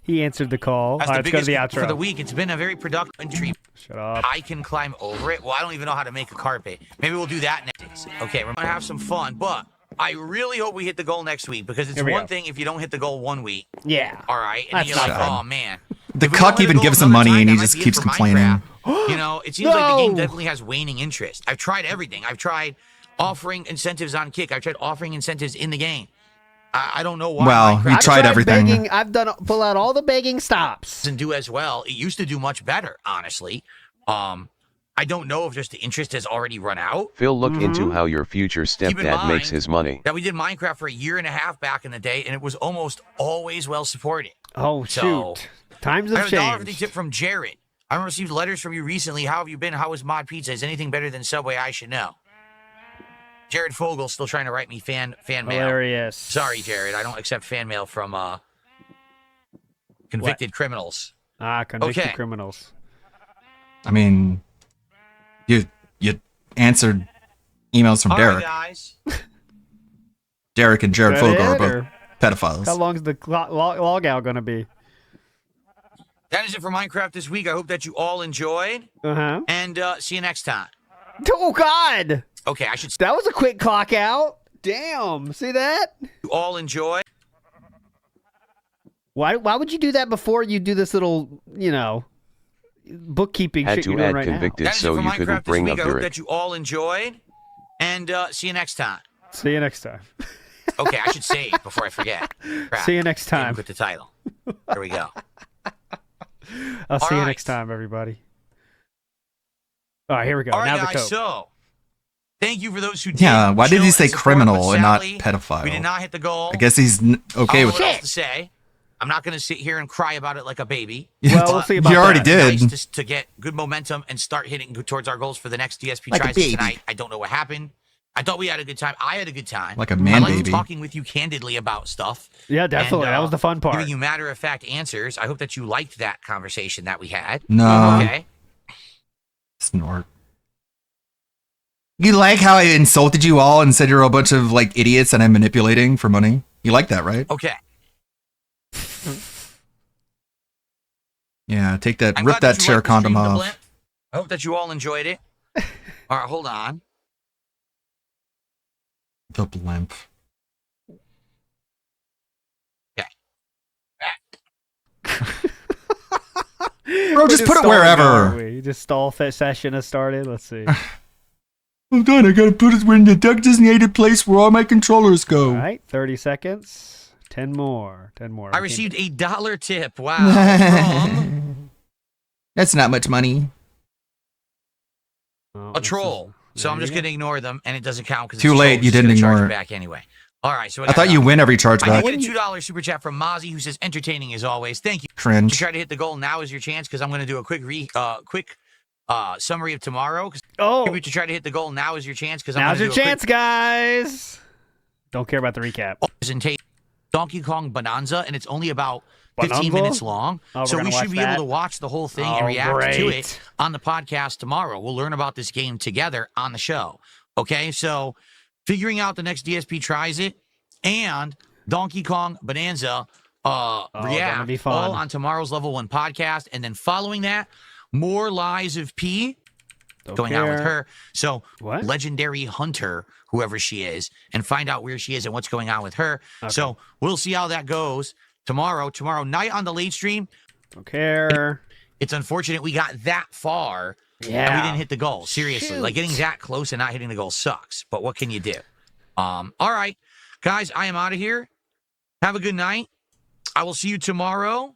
He answered the call. That's All right, the let's go to biggest the outro. for the week. It's been a very productive entry. Shut up. I can climb over it. Well, I don't even know how to make a carpet. Maybe we'll do that next. Okay, we're gonna have some fun, but I really hope we hit the goal next week because it's Here we one go. thing if you don't hit the goal one week. Yeah. All right, and That's then you're like, fine. oh man. The If we don't cuck hit a even goal gives him another money time, and that he might just be it keeps for complaining. Minecraft. You know, it seems like the game No. definitely has waning interest. I've tried everything. I've tried offering incentives on Kick. I've tried offering incentives in the game. I don't know why. Well, Minecraft we tried everything. Begging, I've pull out all the begging stops. doesn't do as well. It used to do much better, honestly. I don't know if just the interest has already run out. Phil, look Mm-hmm. into how your future Keep in stepdad makes mind his money. That we did Minecraft for 1.5 years back in the day, and it was almost always well supported. Oh, So- shoot. Times I have got a $1.50 changed. tip from Jared. I received letters from you recently. How have you been? How was Mod Pizza? Is anything better than Subway? I should know. Jared Fogel still trying to write me fan mail. Hilarious. Sorry, Jared. I don't accept fan mail from convicted criminals. Convicted Okay. criminals. I mean, you answered emails from All Derek. right, guys. Derek and Jared Is that Fogle are it, both or- pedophiles. How long's the log out going to be? That is it for Minecraft this week. I hope that you all enjoyed. Uh-huh. And see you next time. Oh, God. Okay, I should. That was a quick clock out. Damn. See that? You all enjoy. Why would you do that before you do this little, bookkeeping Had shit to you're doing add right convicted That is it so for you Minecraft couldn't this bring week. up I the hope Rick. that you all enjoyed. And see you next time. now? See you next time. Okay, I should save before I forget. Crap. See you next time. With the title. There we go. I'll see you right. next time, everybody. All right, here we go. All right, now guys. the code. So, thank you for those who did. Yeah, why did he chill say and support, criminal but and not sadly, pedophile? We did not hit the goal. I guess he's okay with what else it. to say. I'm not going to sit here and cry about it like a baby. Well, we'll see about You already that. did. Nice to get good momentum and start hitting towards our goals for the next DSP Like a tries baby. tonight. I don't know what happened. I thought we had a good time. I had a good time. Like a man I liked baby. talking with you candidly about stuff. Yeah, definitely. And, That was the fun part. Giving you matter-of-fact answers. I hope that you liked that conversation that we had. No. Okay. Snort. You like how I insulted you all and said you're a bunch of like idiots and I'm manipulating for money? You like that, right? Okay. Yeah, take that, I'm rip glad that you chair liked the condom stream, the off. blimp. I hope that you all enjoyed it. All right, hold on. The blimp. Bro, just put it wherever. We just stall session has started. Let's see. Hold on, I gotta put it in the designated place where all my controllers go. All right, 30 seconds. 10 more. 10 more. I received a $1 tip. Wow. From That's not much money. Oh, a troll. So I'm just going to ignore them, and it doesn't count because Too late, you didn't ignore it. back anyway. All right. So I thought you win every charge I back. did get a $2 super chat from Mozzie, who says entertaining as always. Thank you. Cringe. To try to hit the goal, now is your chance because I'm going to do a quick summary of tomorrow. Oh. To try to hit the goal, now is your chance because I'm Now's going your to do chance, guys. Don't care about the recap. presentation. Donkey Kong Bonanza, and it's only about 15 Bonanza? minutes long. Oh, we're so we gonna should watch be that? able to watch the whole thing Oh, and react to great. it on the podcast tomorrow. We'll learn about this game together on the show. Okay, so figuring out the next DSP tries it and Donkey Kong Bonanza gonna react be fun. all on tomorrow's Level 1 podcast. And then following that, more Lies of P going on with care. her. So What? Legendary Hunter, whoever she is, and find out where she is and what's going on with her. So we'll see how that goes tomorrow. Tomorrow night on the late stream. Don't care. It's unfortunate we got that far and we Yeah. didn't hit the goal. Seriously, like getting that close and not hitting the goal sucks. But what can you do? All right, guys, I am out of here. Have a good night. I will see you tomorrow,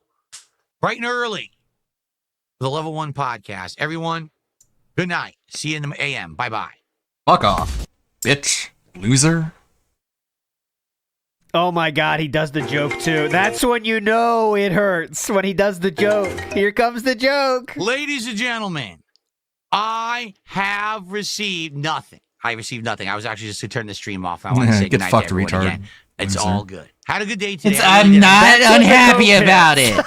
bright and early, for the Level 1 podcast. Everyone, good night. See you in the AM. Bye-bye. Fuck off, bitch. Loser. Oh my God, he does the joke too. That's when you know it hurts, when he does the joke. Here comes the joke. Ladies and gentlemen, I have received nothing. I received nothing. I was actually just to turn the stream off. I want to say Get goodnight fucked, to everyone retard. again. It's Loser. all good. Had a good day today. It's, I I'm really did. not That's what the unhappy coke about is. it.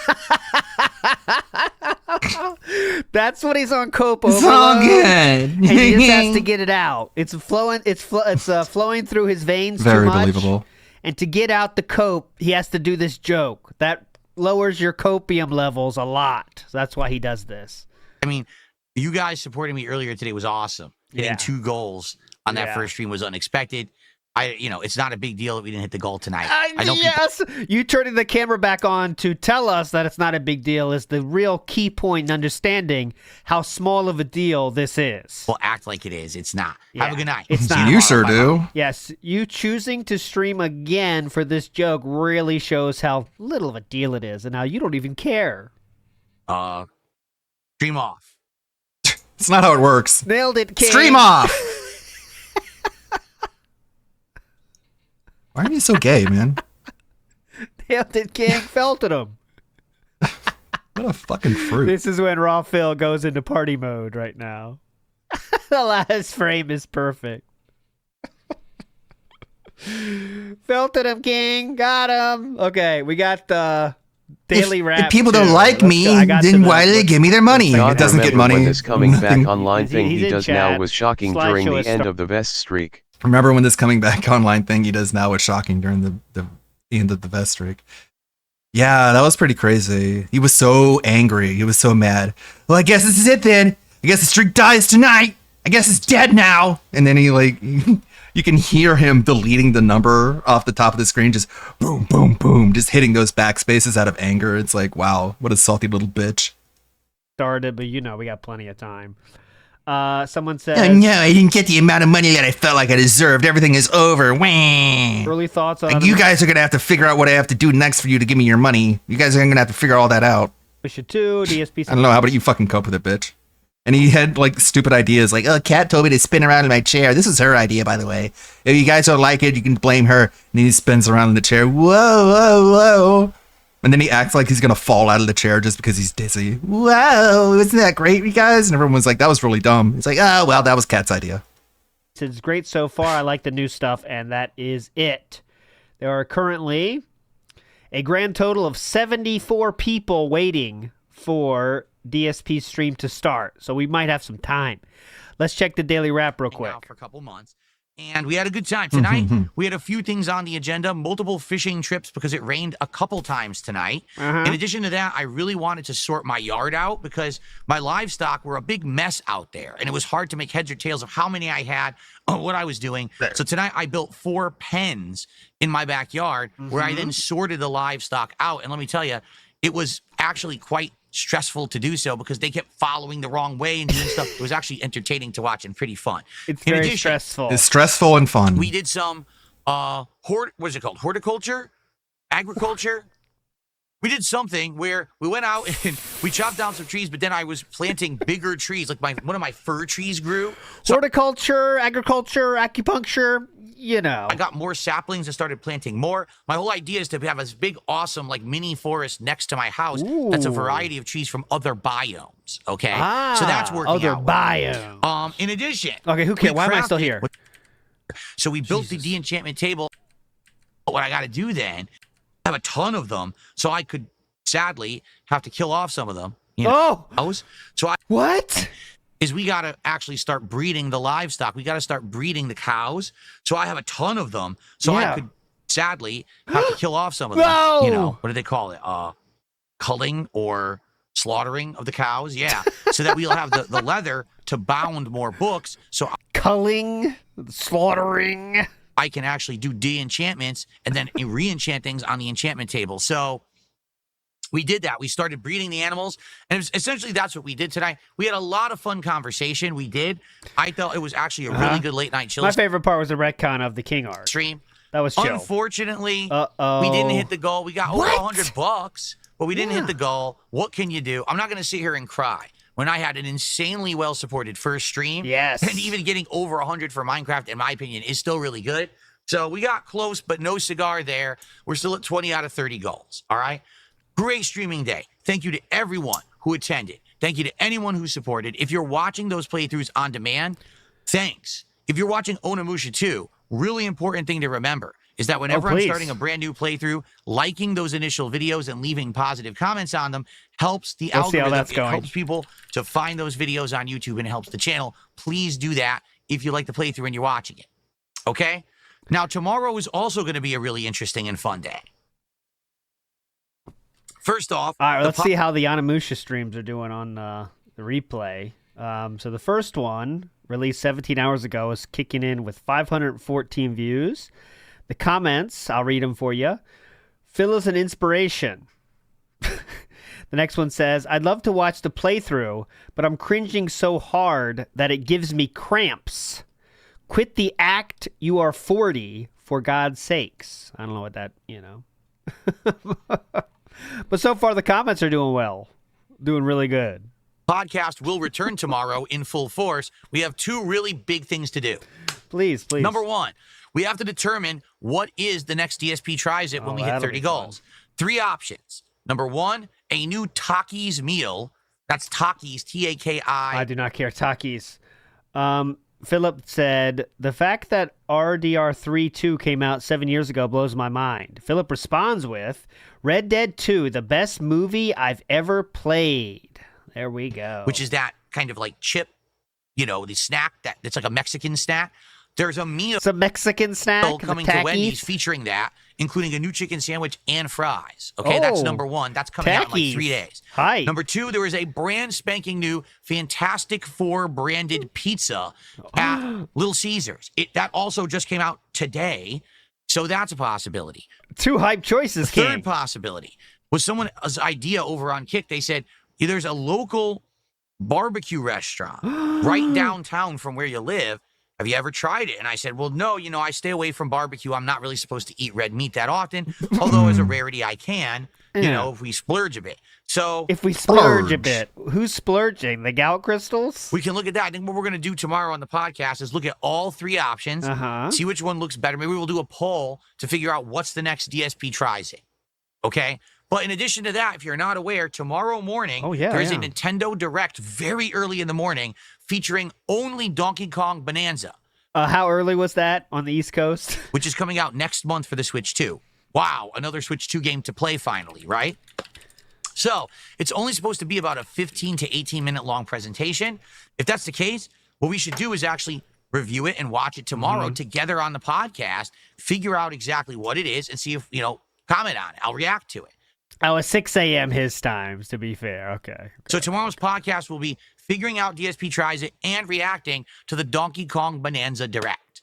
That's what he's on cope It's overload. all good. And he just has to get it out. It's flowing. It's flowing through his veins. Very too much. believable. And to get out the cope, he has to do this joke that lowers your copium levels a lot. So that's why he does this. I mean, you guys supporting me earlier today was awesome. Hitting Yeah. 2 goals on that Yeah. first stream was unexpected. It's not a big deal that we didn't hit the goal tonight. I know people Yes, you turning the camera back on to tell us that it's not a big deal is the real key point in understanding how small of a deal this is. will act like it is. It's not. Have a good night. It's See not. You tomorrow. sure Bye-bye. do. Yes, you choosing to stream again for this joke really shows how little of a deal it is and how you don't even care. Stream off. It's not how it works. Nailed it, King. Stream off. Why are you so gay, man? Nailed it, King. Felted him. What a fucking fruit. This is when Raw Phil goes into party mode right now. The last frame is perfect. Felted him, King. Got him. Okay, we got the daily wrap. If people don't too. like Let's me, go. I got then to the- why do they give me their money? God, It doesn't get remember money. when this coming back Nothing. online thing He's he in does now chat. was shocking Slideshow during the is end start- of the vest streak. Remember when this coming back online thing he does now was shocking during the end of the vest streak. Yeah, that was pretty crazy. He was so angry. He was so mad. Well, I guess this is it then. I guess the streak dies tonight. I guess it's dead now. And then he like, you can hear him deleting the number off the top of the screen, just boom, boom, boom, just hitting those backspaces out of anger. It's like, wow, what a salty little bitch. Started, but you know, we got plenty of time. Someone says, Oh, no, I didn't get the amount of money that I felt like I deserved. Everything is over. Wah. early thoughts on Like, you guys are going to have to figure out what I have to do next for you to give me your money. You guys are going to have to figure all that out. Mission 2, DSP. I don't know. How about you fucking cope with it, bitch? And he had like stupid ideas like, oh, Kat told me to spin around in my chair. This was her idea, by the way. If you guys don't like it, you can blame her. And he spins around in the chair. Whoa, whoa, whoa. And then he acts like he's going to fall out of the chair just because he's dizzy. Whoa, isn't that great, you guys? And everyone was like, that was really dumb. It's like, oh, well, that was Kat's idea. It's great so far. I like the new stuff, and that is it. There are currently a grand total of 74 people waiting for DSP stream to start, so we might have some time. Let's check the daily wrap real quick. For a couple months. And we had a good time. Tonight, we had a few things on the agenda, multiple fishing trips because it rained a couple times tonight. In addition to that, I really wanted to sort my yard out because my livestock were a big mess out there. And it was hard to make heads or tails of how many I had, what I was doing. So tonight, I built 4 pens in my backyard where I then sorted the livestock out. And let me tell you, it was actually quite stressful to do so because they kept following the wrong way and doing stuff. It was actually entertaining to watch and pretty fun. It's very stressful. It's stressful and fun. We did some what is it called? Horticulture? Agriculture? We did something where we went out and we chopped down some trees, but then I was planting bigger trees. Like one of my fir trees grew. So Horticulture, agriculture, acupuncture, you know. I got more saplings and started planting more. My whole idea is to have this big, awesome, like mini forest next to my house. That's a variety of trees from other biomes. Okay, so that's working other out. biomes. In addition, okay, who cares? we Why am I still crafted- here? So we built the de-enchantment table. What I got to do then, I have a ton of them, so I could sadly have to kill off some of them. You know, so what? Is we got to actually start breeding the livestock. We got to start breeding the cows. So I have a ton of them. So I could sadly have to kill off some of them. No! You know, what do they call it? Culling or slaughtering of the cows. Yeah. So that we'll have the leather to bound more books. So culling, slaughtering. I can actually do de-enchantments and then re-enchant things on the enchantment table. So we did that. We started breeding the animals, and it was, essentially that's what we did tonight. We had a lot of fun conversation. We did. I thought it was actually a really good late night chill. My favorite part was the retcon of the King art stream. That was chill. Unfortunately, we didn't hit the goal. We got over $100, but we didn't hit the goal. What can you do? I'm not going to sit here and cry when I had an insanely well-supported first stream. Yes. And even getting over 100 for Minecraft, in my opinion, is still really good. So we got close, but no cigar there. We're still at 20 out of 30 goals. All right. Great streaming day. Thank you to everyone who attended. Thank you to anyone who supported. If you're watching those playthroughs on demand, thanks. If you're watching Onimusha 2, really important thing to remember is that whenever I'm starting a brand new playthrough, liking those initial videos and leaving positive comments on them helps the algorithm. It helps people to find those videos on YouTube and it helps the channel. Please do that if you like the playthrough and you're watching it. Okay? Now, tomorrow is also going to be a really interesting and fun day. First off, all right, let's see how the Onimusha streams are doing on the replay. So the first one, released 17 hours ago, is kicking in with 514 views. The comments, I'll read them for you. Phil is an inspiration. The next one says, I'd love to watch the playthrough, but I'm cringing so hard that it gives me cramps. Quit the act, you are 40, for God's sakes. I don't know what that, you know. But so far, the comments are doing well. Doing really good. Podcast will return tomorrow in full force. We have 2 really big things to do. Please. Number 1, we have to determine what is the next DSP tries it when we hit 30 goals. 3 options. Number 1, a new Takis meal. That's Takis, T-A-K-I. I do not care. Takis. Philip said, the fact that RDR3 2 came out 7 years ago blows my mind. Philip responds with, Red Dead 2, the best movie I've ever played. There we go. Which is that kind of like chip, you know, the snack that's like a Mexican snack. There's a meal Some Mexican snack. coming the to Wendy's Takis. featuring that, including a new chicken sandwich and fries. Okay, that's Oh, number one. That's coming out in like 3 Takis. days. Hi. Number two, there is a brand spanking new Fantastic Four branded pizza at Little Caesars. That also just came out today, so that's a possibility. Two hype choices, The third King. possibility was someone's idea over on Kick. They said, there's a local barbecue restaurant right downtown from where you live. Have you ever tried it? And I said, well, no, I stay away from barbecue. I'm not really supposed to eat red meat that often, although as a rarity I can, if we splurge a bit. So If we splurge a bit, who's splurging? The gout crystals? we can look at that. I think what we're going to do tomorrow on the podcast is look at all three options, see which one looks better. Maybe we'll do a poll to figure out what's the next DSP tries it. Okay? But in addition to that, if you're not aware, tomorrow morning, there is a Nintendo Direct very early in the morning featuring only Donkey Kong Bonanza. How early was that on the East Coast? Which is coming out next month for the Switch 2. Wow, another Switch 2 game to play finally, right? So it's only supposed to be about a 15 to 18 minute long presentation. If that's the case, what we should do is actually review it and watch it tomorrow together on the podcast, figure out exactly what it is, and see if, comment on it. I'll react to it. Oh, it's 6 a.m. his times, to be fair. Okay. So tomorrow's podcast will be figuring out DSP Tries It and reacting to the Donkey Kong Bonanza Direct.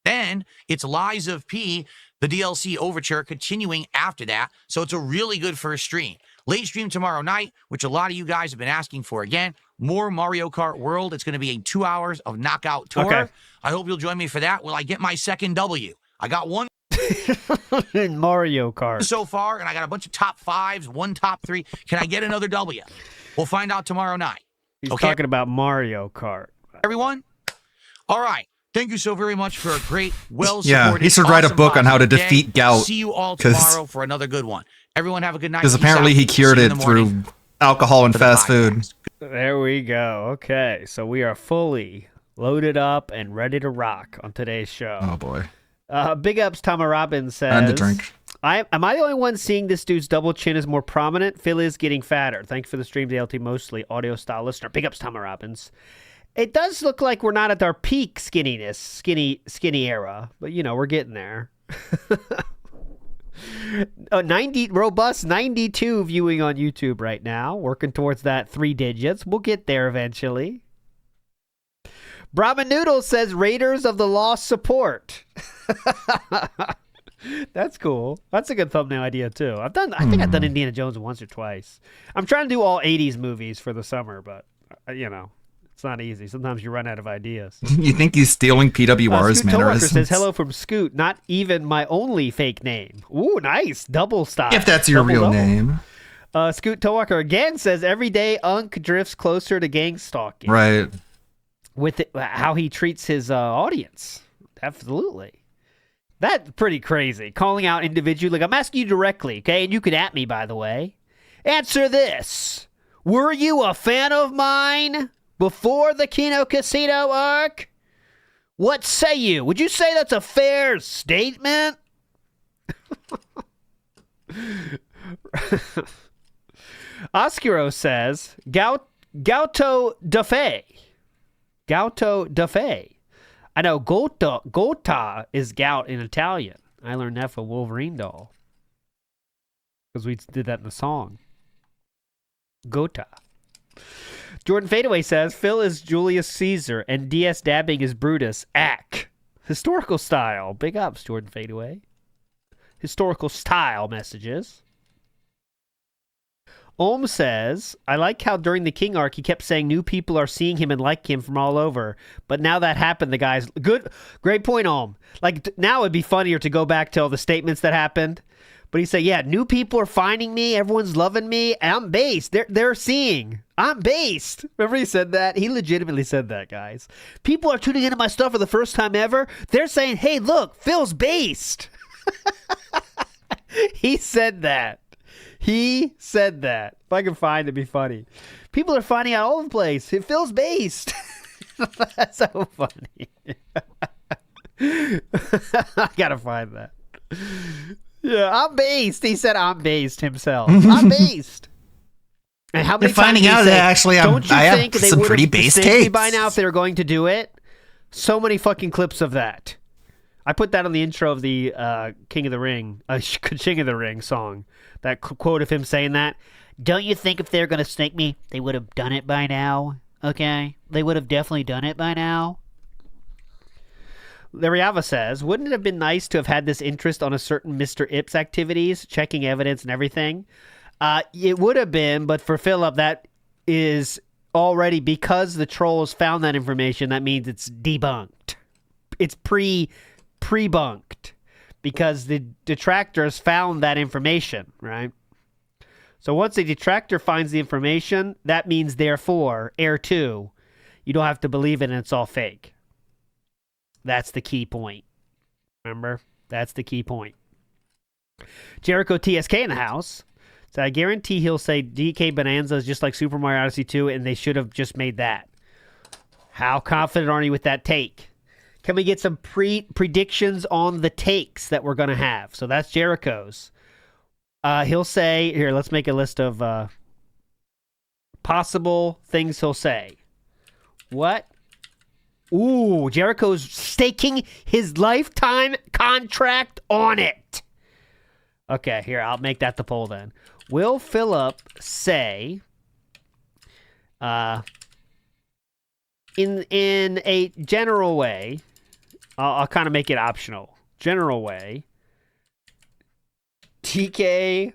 Then it's Lies of P, the DLC Overture, continuing after that. So it's a really good first stream. Late stream tomorrow night, which a lot of you guys have been asking for again. More Mario Kart World. It's going to be 2 hours of knockout tour. Okay. I hope you'll join me for that. Will I get my second W? I got one in Mario Kart so far, and I got a bunch of top fives, one top three. Can I get another W? We'll find out tomorrow night. He's talking about Mario Kart. Everyone? All right. Thank you so very much for a great, well-supported, Yeah, he should write a awesome book on how to positive defeat day. gout. See you all 'cause- tomorrow for another good one. Everyone have a good night. Because Peace apparently out. he cured See you in it the morning. through alcohol and fast food. There we go. Okay, so we are fully loaded up and ready to rock on today's show. Oh boy. Big ups, Tama Robbins says. And the drink. Am I the only one seeing this dude's double chin is more prominent? Phil is getting fatter. Thank you for the stream, DLT, mostly audio style listener. Big ups, Tama Robbins. It does look like we're not at our peak skinny era, but we're getting there. 92 viewing on YouTube right now, working towards that 3 digits. We'll get there eventually. Brahma Noodle says Raiders of the Lost support. That's cool. That's a good thumbnail idea too. I think I've done Indiana Jones once or twice. I'm trying to do all 80s movies for the summer, but it's not easy. Sometimes you run out of ideas. You think he's stealing PWR's Scoot Toewacker mannerisms? says hello from Scoot. Not even my only fake name. Ooh, nice double style. If that's your real Double. name. Scoot Toewacker again says every day Unk drifts closer to gang stalking. Right. With how he treats his audience. Absolutely. That's pretty crazy. Calling out individually. Like, I'm asking you directly, okay? And you can at me, by the way. Answer this. Were you a fan of mine before the Kino Casino arc? What say you? Would you say that's a fair statement? Oscuro says, Gauto da Fe. Gauto da Fe. I know Gota is gout in Italian. I learned that from Wolverine Doll. Because we did that in the song. Gota. Jordan Fadeaway says, Phil is Julius Caesar and DS dabbing is Brutus. Ack. Historical style. Big ups, Jordan Fadeaway. Historical style messages. Ohm says, I like how during the King arc he kept saying new people are seeing him and like him from all over. But now that happened, the guys... Great point, Ohm. Like, now it'd be funnier to go back to all the statements that happened. But he said, yeah, new people are finding me. Everyone's loving me. And I'm based. They're seeing. I'm based. Remember he said that? He legitimately said that, guys. People are tuning into my stuff for the first time ever. They're saying, hey, look, Phil's based. He said that. He said that. If I can find it, it'd be funny. People are finding out all over the place. It feels based. That's so funny. I gotta find that. Yeah, I'm based. He said I'm based himself. I'm based. And how many They're finding times out did he that say, actually don't you I think have they some would pretty have base saved me takes. by now if they were going to do it? So many fucking clips of that. I put that on the intro of the King of the Ring, King of the Ring song. That quote of him saying that. Don't you think if they're going to snake me, they would have done it by now? Okay? They would have definitely done it by now. Lariava says, wouldn't it have been nice to have had this interest on a certain Mr. Ips activities, checking evidence and everything? It would have been, but for Philip, that is already, because the trolls found that information, that means it's debunked. It's pre-bunked because the detractors found that information, right? So once a detractor finds the information, that means, therefore, Air 2, you don't have to believe it and it's all fake. That's the key point. Remember? That's the key point. Jericho TSK in the house. So I guarantee he'll say DK Bonanza is just like Super Mario Odyssey 2 and they should have just made that. How confident are you with that take? Can we get some predictions on the takes that we're going to have? So that's Jericho's. He'll say, here, let's make a list of possible things he'll say. What? Ooh, Jericho's staking his lifetime contract on it. Okay, here, I'll make that the poll then. Will Philip say, in a general way, I'll kind of make it optional. General way, TK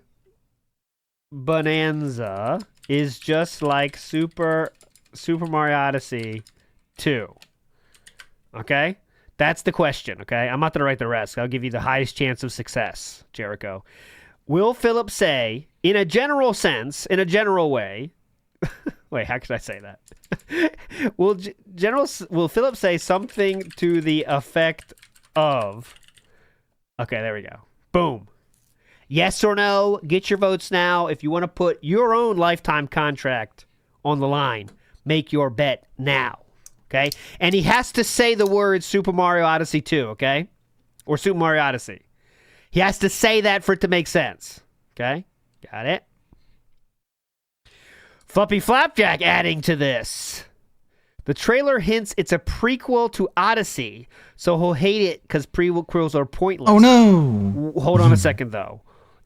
Bonanza is just like Super Mario Odyssey 2. Okay? That's the question, okay? I'm not going to write the rest. I'll give you the highest chance of success, Jericho. Will Philip say, in a general sense, in a general way... Wait, how could I say that? Will Philip say something to the effect of... Okay, there we go. Boom. Yes or no? Get your votes now. If you want to put your own lifetime contract on the line, make your bet now. Okay? And he has to say the word Super Mario Odyssey 2, okay? Or Super Mario Odyssey. He has to say that for it to make sense. Okay? Got it? Fluffy Flapjack adding to this. The trailer hints it's a prequel to Odyssey, so he'll hate it because prequels are pointless. Oh, no. Hold on a second, though.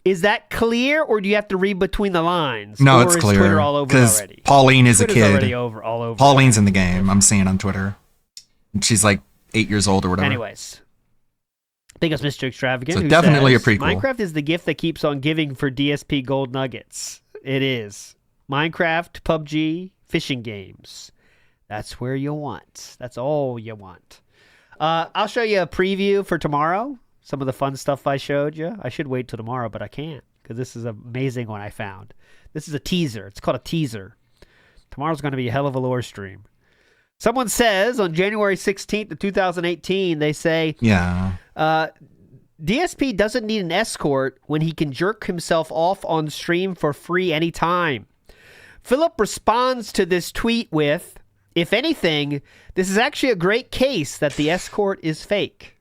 Is that clear, or do you have to read between the lines? No, or it's is clear. Twitter all over Because already? Pauline is Twitter's a kid. already all over. Pauline's in the game. I'm seeing on Twitter. She's like 8 years old or whatever. Anyways. Biggest Mr. Extravagant. So who definitely says, a prequel. Minecraft is the gift that keeps on giving for DSP gold nuggets. It is. Minecraft, PUBG, fishing games. That's where you want. That's all you want. I'll show you a preview for tomorrow. Some of the fun stuff I showed you. I should wait till tomorrow, but I can't because this is an amazing one I found. This is a teaser. It's called a teaser. Tomorrow's going to be a hell of a lore stream. Someone says on January 16th of 2018, they say, yeah, DSP doesn't need an escort when he can jerk himself off on stream for free anytime. Philip responds to this tweet with, if anything, this is actually a great case that the escort is fake.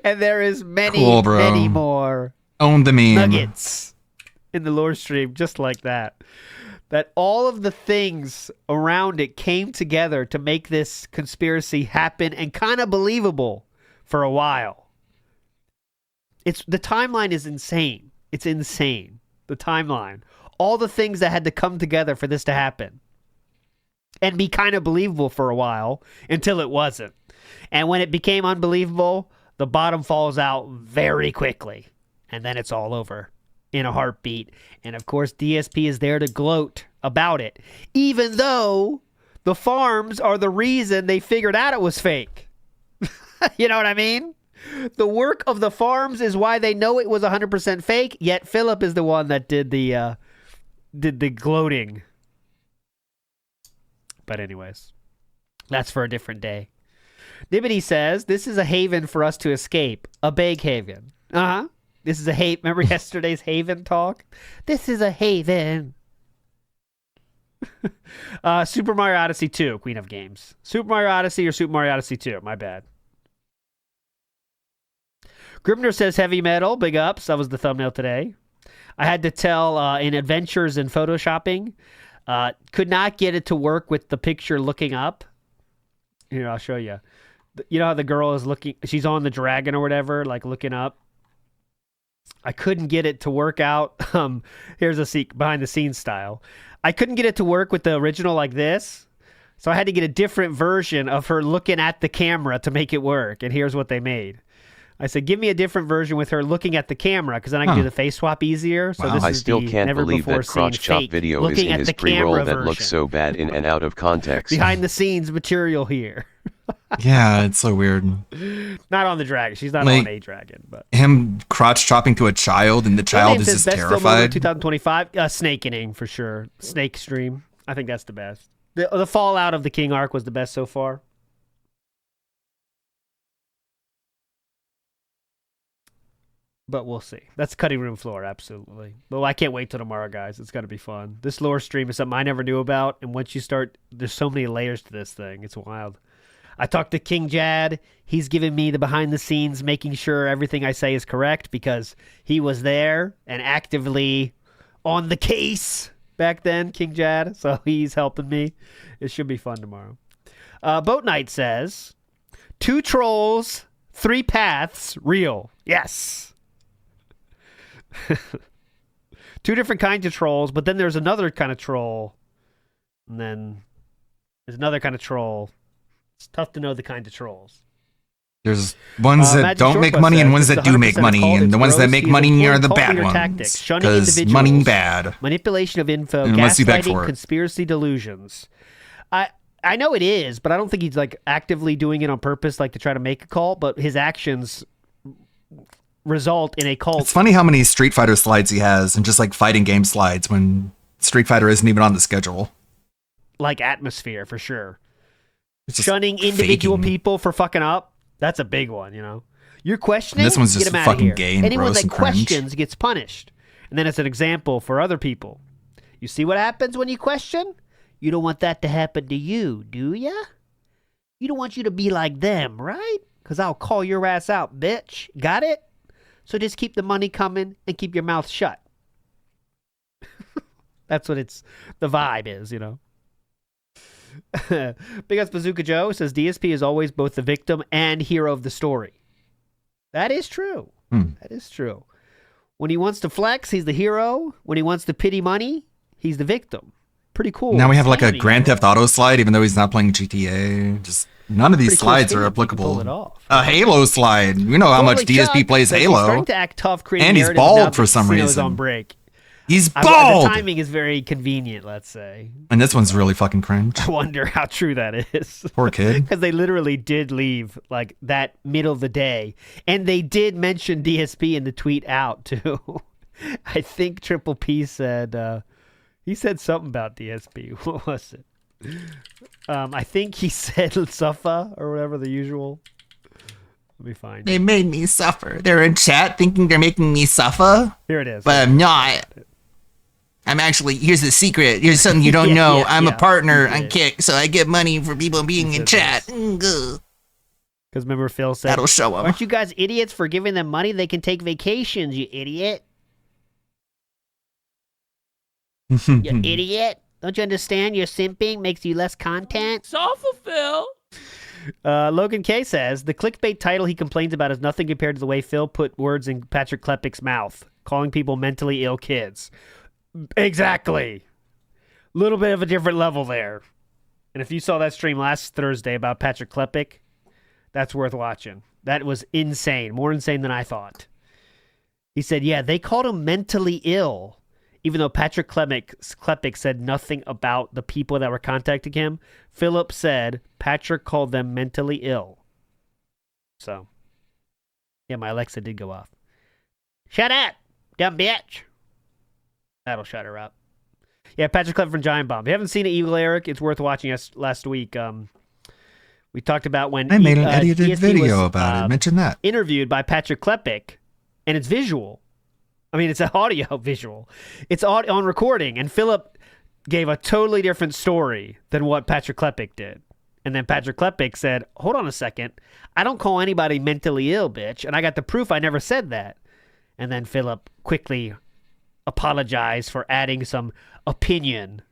And there is many, cool, bro. many more Own the meme. nuggets in the lore stream just like that. That all of the things around it came together to make this conspiracy happen and kind of believable for a while. The timeline is insane. It's insane. The timeline. All the things that had to come together for this to happen. And be kind of believable for a while until it wasn't. And when it became unbelievable, the bottom falls out very quickly. And then it's all over in a heartbeat. And of course, DSP is there to gloat about it. Even though the farms are the reason they figured out it was fake. You know what I mean? The work of the farms is why they know it was 100% fake, yet Philip is the one that did the gloating. But anyways, that's for a different day. Nibbity says, this is a haven for us to escape. A big haven. Uh-huh. This is a haven. Remember yesterday's haven talk? This is a haven. Super Mario Odyssey 2, Queen of Games. Super Mario Odyssey or Super Mario Odyssey 2? My bad. Grimner says heavy metal. Big ups. That was the thumbnail today. I had to tell in Adventures in Photoshopping, Could not get it to work with the picture looking up. Here, I'll show you. You know how the girl is looking, she's on the dragon or whatever, like looking up. I couldn't get it to work out. Here's a behind the scenes style. I couldn't get it to work with the original like this. So I had to get a different version of her looking at the camera to make it work. And here's what they made. I said, give me a different version with her looking at the camera, because then I can do the face swap easier. So this I is still the can't never believe before that crotch seen chop fake video is looking in at his the pre-roll camera that looks version. so bad in and out of context. Behind the scenes material here. Yeah, it's so weird. Not on the dragon. She's not Like, on a dragon, but Him crotch chopping to a child, and the child is just best film moment terrified. 2025. Snakening for sure. Snake stream. I think that's the best. The fallout of the King arc was the best so far. But we'll see. That's cutting room floor, absolutely. But I can't wait till tomorrow, guys. It's going to be fun. This lore stream is something I never knew about, and once you start, there's so many layers to this thing. It's wild. I talked to King Jad. He's giving me the behind the scenes, making sure everything I say is correct, because he was there and actively on the case back then, King Jad. So he's helping me. It should be fun tomorrow. Boat Knight says, 2 trolls, 3 paths, real. Yes. 2 different kinds of trolls, but then there's another kind of troll. And then there's another kind of troll. It's tough to know the kind of trolls. There's ones that Magic don't make Shortcut money and says, ones "This that is do make 100% money, called. and It's the ones that gross. make He's money are employing the cult bad leader ones. tactics, shunning Because individuals, money bad. Manipulation of info, Unless you beg gaslighting, for it. conspiracy delusions. I know it is, but I don't think he's like actively doing it on purpose, like to try to make a cult, but his actions result in a cult. It's funny how many Street Fighter slides he has, and just like fighting game slides when Street Fighter isn't even on the schedule. Like atmosphere, for sure. It's just Shunning individual faking. people for fucking up. That's a big one, you know. You're questioning, And this one's get just him outta fucking here. gay and Anyone gross that and cringe. questions gets punished. And then it's an example for other people. You see what happens when you question? You don't want that to happen to you, do ya? You don't want you to be like them, right? Because I'll call your ass out, bitch. Got it? So just keep the money coming and keep your mouth shut. That's what the vibe is, you know. Big Us Bazooka Joe says DSP is always both the victim and hero of the story. That is true. That is true. When he wants to flex, he's the hero. When he wants to pity money, he's the victim. Pretty cool. Now we have like a Sanity. Grand Theft Auto slide, even though he's not playing GTA. Just none of these Pretty cool slides scheme are if you can pull applicable. it off. A Halo slide. You know how much Totally DSP Chuck plays says he's Halo. starting to act tough, creating And he's narratives now bald that for some Casino's reason. on break. He's The bald! timing is very convenient, let's say. And this one's really fucking cringe. I wonder how true that is. Poor kid. Because they literally did leave like that middle of the day. And they did mention DSP in the tweet out too. I think Triple P said, he said something about DSP. What was it? I think he said Suffa or whatever, the usual. Let me find They made me suffer. They're in chat thinking they're making me suffer. Here it is. But I'm not. I'm actually, here's the secret. Here's something you don't know. I'm a partner on Kick, so I get money for people being in chat. Because remember Phil said, That'll show 'em. Aren't you guys idiots for giving them money? They can take vacations, you idiot. You idiot. Don't you understand? Your simping makes you less content. Sofa Phil. Logan K says, the clickbait title he complains about is nothing compared to the way Phil put words in Patrick Klepek's mouth, calling people mentally ill kids. Exactly. Little bit of a different level there. And if you saw that stream last Thursday about Patrick Klepek, that's worth watching. That was insane. More insane than I thought. He said, yeah, they called him mentally ill. Even though Patrick Klepek said nothing about the people that were contacting him, Philip said Patrick called them mentally ill. So, yeah, my Alexa did go off. Shut up, dumb bitch. That'll shut her up. Yeah, Patrick Klepek from Giant Bomb. If you haven't seen it, Eagle Eric, it's worth watching. Last week, we talked about when I made an edited DSP video was, about it. Mention that. Interviewed by Patrick Klepek, and it's visual. I mean, it's an audio visual. It's on recording, and Philip gave a totally different story than what Patrick Klepek did. And then Patrick Klepek said, hold on a second. I don't call anybody mentally ill, bitch. And I got the proof I never said that. And then Philip quickly apologized for adding some opinion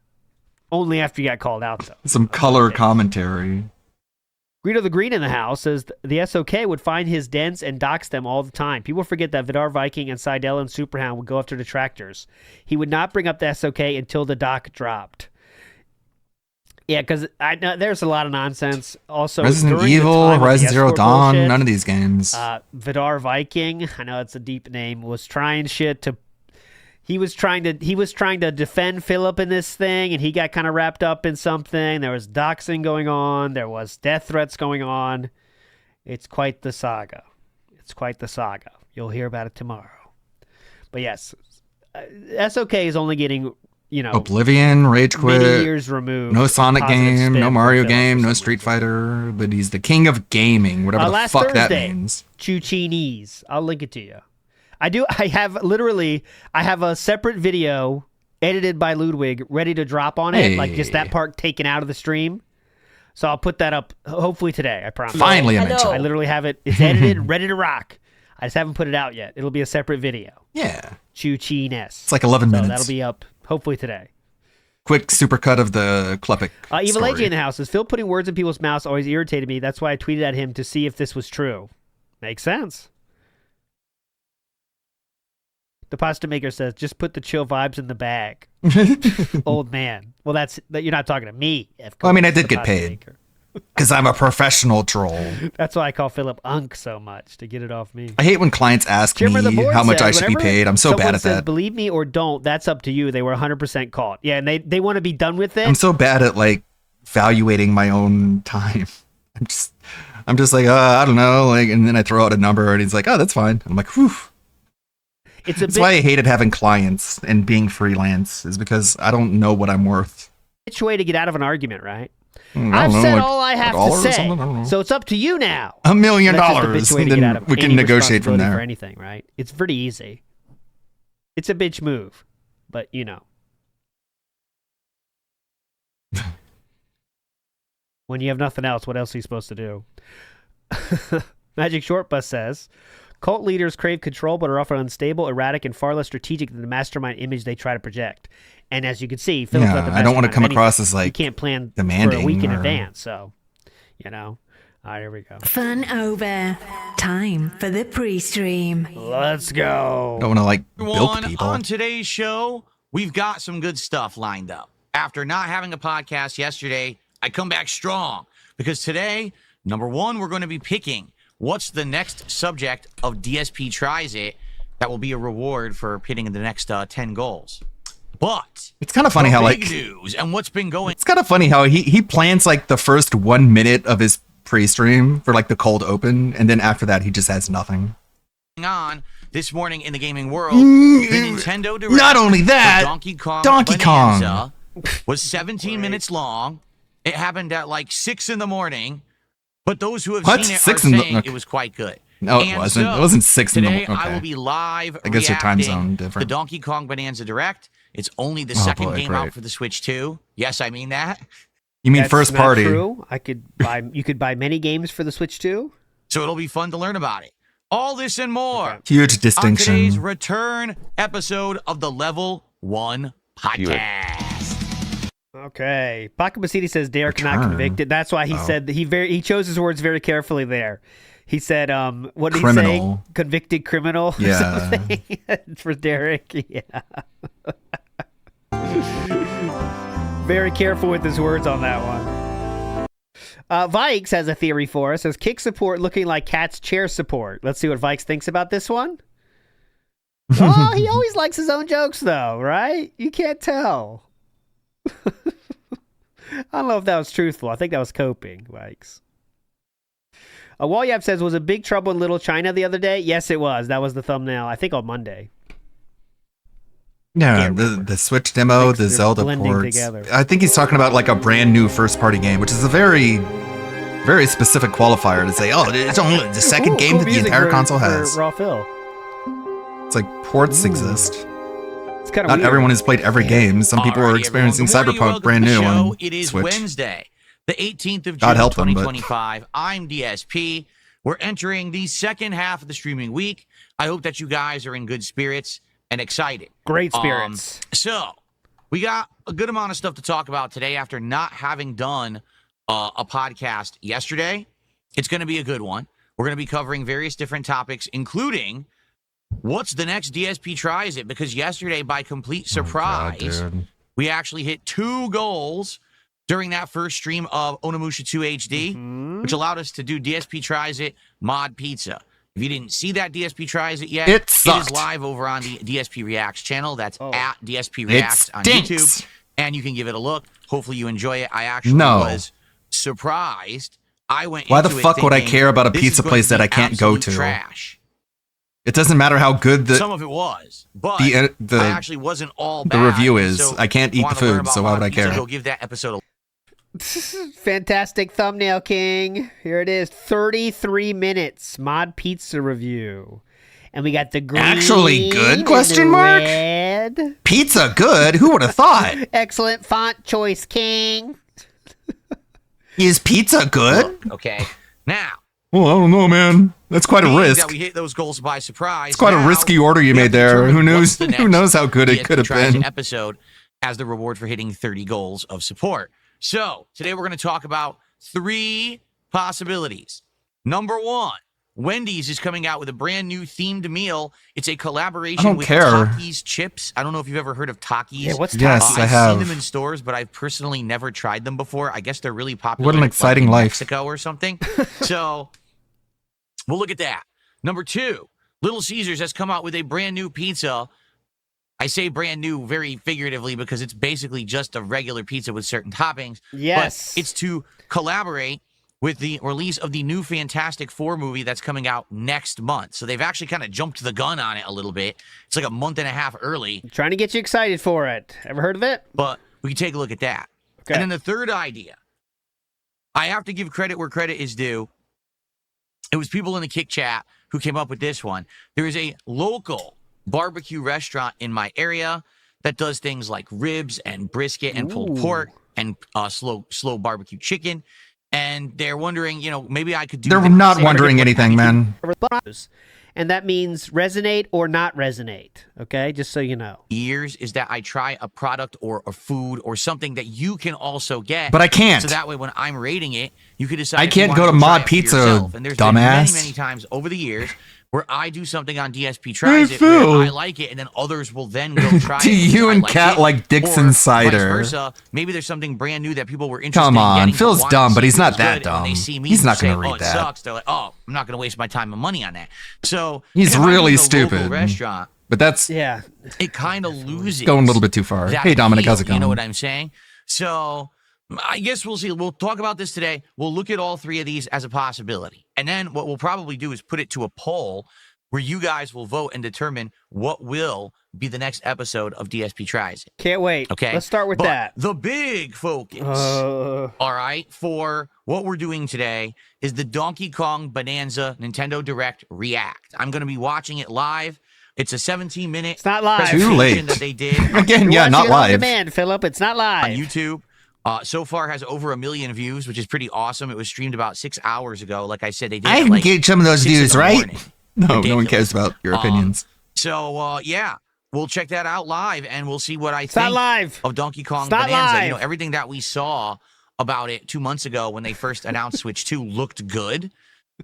Only after you got called out, though. Some color commentary. Greedo the Green in the house says the SOK would find his dents and dox them all the time. People forget that Vidar Viking and Seidel and Superhound would go after detractors. He would not bring up the SOK until the doc dropped. Yeah, because there's a lot of nonsense. Also, Resident during the Evil, time of the Horizon Zero escort Dawn, bullshit, none of these games. Vidar Viking, I know it's a deep name, was trying shit to. He was trying to defend Philip in this thing, and he got kind of wrapped up in something. There was doxing going on. There was death threats going on. It's quite the saga. You'll hear about it tomorrow. But yes, SOK is only getting, Oblivion, Rage Quit, many years removed. no Sonic Positive game, spin no from Mario Philip game, for no some Street reason. Fighter, but he's the king of gaming, whatever the Last fuck that Thursday, means. Chuchinese. I'll link it to you. I have a separate video edited by Ludwig ready to drop on it, like just that part taken out of the stream. So I'll put that up hopefully today, I promise. Finally a mention. I literally have it. It's edited, ready to rock. I just haven't put it out yet. It'll be a separate video. Yeah. Chuchiness. It's like 11 minutes. That'll be up hopefully today. Quick supercut of the Klepek Evil AJ story. in the house says, Phil putting words in people's mouths always irritated me. That's why I tweeted at him to see if this was true. Makes sense. The pasta maker says, just put the chill vibes in the bag. Old man. Well, you're not talking to me. Well, I mean, I did get paid because I'm a professional troll. That's why I call Philip Unk so much, to get it off me. I hate when clients ask Chairman of the me board how much says, I should be whenever paid. I'm so someone bad at says, that. Believe me or don't, that's up to you. They were 100% caught. Yeah, and they want to be done with it. I'm so bad at valuating my own time. I'm just like, I don't know, and then I throw out a number and he's like, oh, that's fine. I'm like, whew. That's why I hated having clients and being freelance, is because I don't know what I'm worth. Which way to get out of an argument, right? I I've don't know, said like all I have $1 to or say, something? I don't know. so it's up to you now. $1 million, That's just a bitch way and to get then out of we can any negotiate from responsibility there. for anything, right? It's pretty easy. It's a bitch move, but when you have nothing else, what else are you supposed to do? Magic Short Bus says, cult leaders crave control but are often unstable, erratic, and far less strategic than the mastermind image they try to project. And as you can see, Philip's not the I don't want to mastermind come of across anything. as You can't plan demanding for a week in or- advance, so All right, here we go. Fun over. Time for the pre-stream. Let's go. Don't want to bilk Everyone, people. on today's show, we've got some good stuff lined up. After not having a podcast yesterday, I come back strong because today, number one, we're going to be picking what's the next subject of DSP Tries It that will be a reward for pitting in the next 10 goals. But It's kind of funny the how big news and what's been going it's kind of funny how he plans the first 1 minute of his pre-stream for the cold open, and then after that he just has nothing. on this morning in the gaming world. The Nintendo Direct Not only that, for Donkey Kong Kong. was 17 minutes long. It happened at 6 in the morning, but those who have What? seen it 6 are in the- saying okay. it was quite good. No, it And wasn't. so, It wasn't 6 in the today morning. I will Okay. be live I guess your time reacting zone to different. the Donkey Kong Bonanza Direct. It's only the Oh, second boy, game great. out for the Switch 2. Yes, I mean that. You mean That's first not party? True. You could buy many games for the Switch too. So it'll be fun to learn about it. All this and more. Huge On distinction. today's return episode of the Level 1 podcast. Okay. Baka Basidi says Derek not Return. convicted. That's why he Oh. said he chose his words very carefully there. He said, what did Criminal. he say? Convicted criminal or Yeah. something for Derek. Yeah. Very careful with his words on that one. Vikes has a theory for us. Says kick support looking like Cat's chair support. Let's see what Vikes thinks about this one. Oh, he always likes his own jokes though, right? You can't tell. I don't know if that was truthful. I think that was coping, Vikes. Walyab says, was it Big Trouble in Little China the other day? Yes, it was. That was the thumbnail. I think on Monday. Yeah, the Switch demo, the they're Zelda blending ports. together. I think he's talking about a brand new first party game, which is a very, very specific qualifier to say, oh, it's only the second game that the music entire for- console for has. Raw Phil. It's ports exist. It's kind of Not weird. everyone has played every game. Some people are Alrighty, experiencing everyone. Good morning and Cyberpunk brand welcome new to the show. on It is Switch. Wednesday, the 18th of God June, help them, but- 2025. I'm DSP. We're entering the second half of the streaming week. I hope that you guys are in good spirits and excited. Great spirits. So, we got a good amount of stuff to talk about today after not having done a podcast yesterday. It's going to be a good one. We're going to be covering various different topics, including what's the next DSP Tries It, because yesterday, by complete surprise, we actually hit 2 goals during that first stream of Onimusha 2 HD, which allowed us to do DSP Tries It Mod Pizza. If you didn't see that DSP Tries It yet, it is live over on the DSP Reacts channel. That's at DSP Reacts on YouTube, and you can give it a look. Hopefully you enjoy it. I actually was surprised. I went Why the into it fuck would I thinking, care about a this pizza is going place to that be I can't go absolute to? Trash. It doesn't matter how good Some of it was, but I actually wasn't all bad. The review is. So I can't eat the food, so why would I care? Go give that episode a Fantastic thumbnail, King. Here it is. 33 minutes Mod Pizza review. And we got the green. Actually good? and Question the mark? red. Pizza good? Who would have thought? Excellent font choice, King. Is pizza good? Okay. Now. Well, I don't know, man. That's quite a being risk. That we hit those goals by surprise. It's quite a risky order you made there. Who knows? Who knows how good it could have been? Episode as the reward for hitting 30 goals of support. So today we're going to talk about 3 possibilities. Number 1, Wendy's is coming out with a brand new themed meal. It's a collaboration with Takis Chips. I don't know if you've ever heard of Takis. Yeah, what's Takis? Yes, I have. I've seen them in stores, but I've personally never tried them before. I guess they're really popular. What an exciting in life. Mexico or something. So we'll look at that. Number 2, Little Caesars has come out with a brand new pizza. I say brand new very figuratively because it's basically just a regular pizza with certain toppings. Yes. But it's to collaborate with the release of the new Fantastic Four movie that's coming out next month. So they've actually kind of jumped the gun on it a little bit. It's like a month and a half early. I'm trying to get you excited for it. Ever heard of it? But we can take a look at that. Okay. And then the third idea, I have to give credit where credit is due. It was people in the Kick Chat who came up with this one. There is a local barbecue restaurant in my area that does things like ribs and brisket and pulled pork and slow barbecue chicken. And they're wondering, maybe I could do. They're not wondering anything, man. And that means resonate or not resonate. Okay, just so you know. Years is that I try a product or a food or something that you can also get. But I can't. So that way, when I'm rating it, you can decide. I if you can't want go to try Mod it for Pizza, yourself. And there's dumbass. been many times over the years where I do something on DSP Tries It where I like it, and then others will then go try it. Do you and I Kat like Dixon or cider? Vice versa. Maybe there's something brand new that people were interested Come on, in getting, Phil's wanted dumb, to but see he's if not it was that good, and when dumb. they see me He's not say, gonna read it that. sucks, they're like, oh, I'm not going to waste my time and money on that. So He's if I'm really in a local stupid. restaurant, But that's it kind of loses. going a little bit too far. that Hey, Dominic, appeal, how's it going? You know what I'm saying? So I guess we'll see. We'll talk about this today. We'll look at all 3 of these as a possibility. And then what we'll probably do is put it to a poll where you guys will vote and determine what will be the next episode of DSP Tries It. Can't wait. Okay. Let's start with But that. The big focus, all right, for what we're doing today is the Donkey Kong Bonanza Nintendo Direct React. I'm going to be watching it live. It's a 17-minute It's not live. Too late. that they did. Again, yeah, not Watching it on live. demand, Philip. It's not live. On YouTube. So far has over 1 million views, which is pretty awesome. It was streamed about 6 hours ago. Like I said, they did I it can like get some of those 6 in views, the right? morning. No, no one Ridiculous. cares about your opinions. So, yeah, we'll check that out live, and we'll see what I not think live. of Donkey Kong It's not Bonanza. live. Everything that we saw about it 2 months ago when they first announced Switch 2 looked good.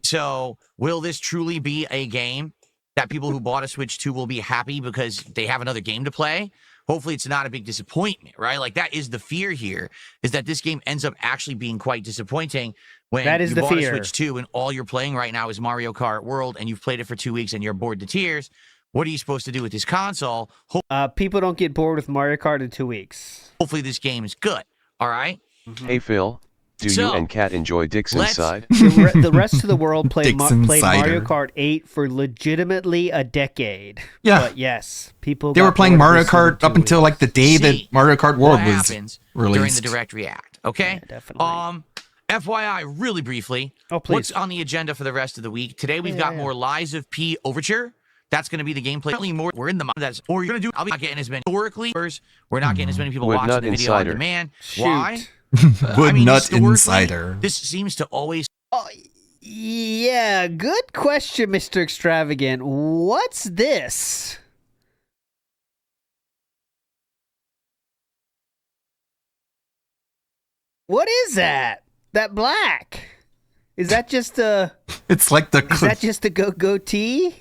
So, will this truly be a game that people who bought a Switch 2 will be happy because they have another game to play? Hopefully it's not a big disappointment, right? Like that is the fear here, is that this game ends up actually being quite disappointing when That is you the bought fear. a Switch 2 and all you're playing right now is Mario Kart World and you've played it for 2 weeks and you're bored to tears. What are you supposed to do with this console? People don't get bored with Mario Kart in 2 weeks. Hopefully this game is good, all right? Hey Phil, do So, you and Kat enjoy Dixon's side? The rest of the world played Dixon Mario cider. Kart 8 for legitimately a decade. Yeah. But yes, people They got were playing bored Mario of this in Kart up 2 until like the day See that Mario Kart World what was happens released. during the Direct React, okay? Yeah, definitely. FYI, really briefly, Oh, please. what's on the agenda for the rest of the week? Today we've got more Lies of P Overture. That's going to be the gameplay. Probably more. We're in the that's or you're going to do. I'll be not getting as many historically. We're not getting as many people Wood watching Nut the video on Insider. demand. Shoot. Why? Wood Nut historically, Insider. This seems to always. Yeah, good question, Mr. Extravagant. What's this? What is that? That black? Is that just a? It's like the. Is that just a goatee?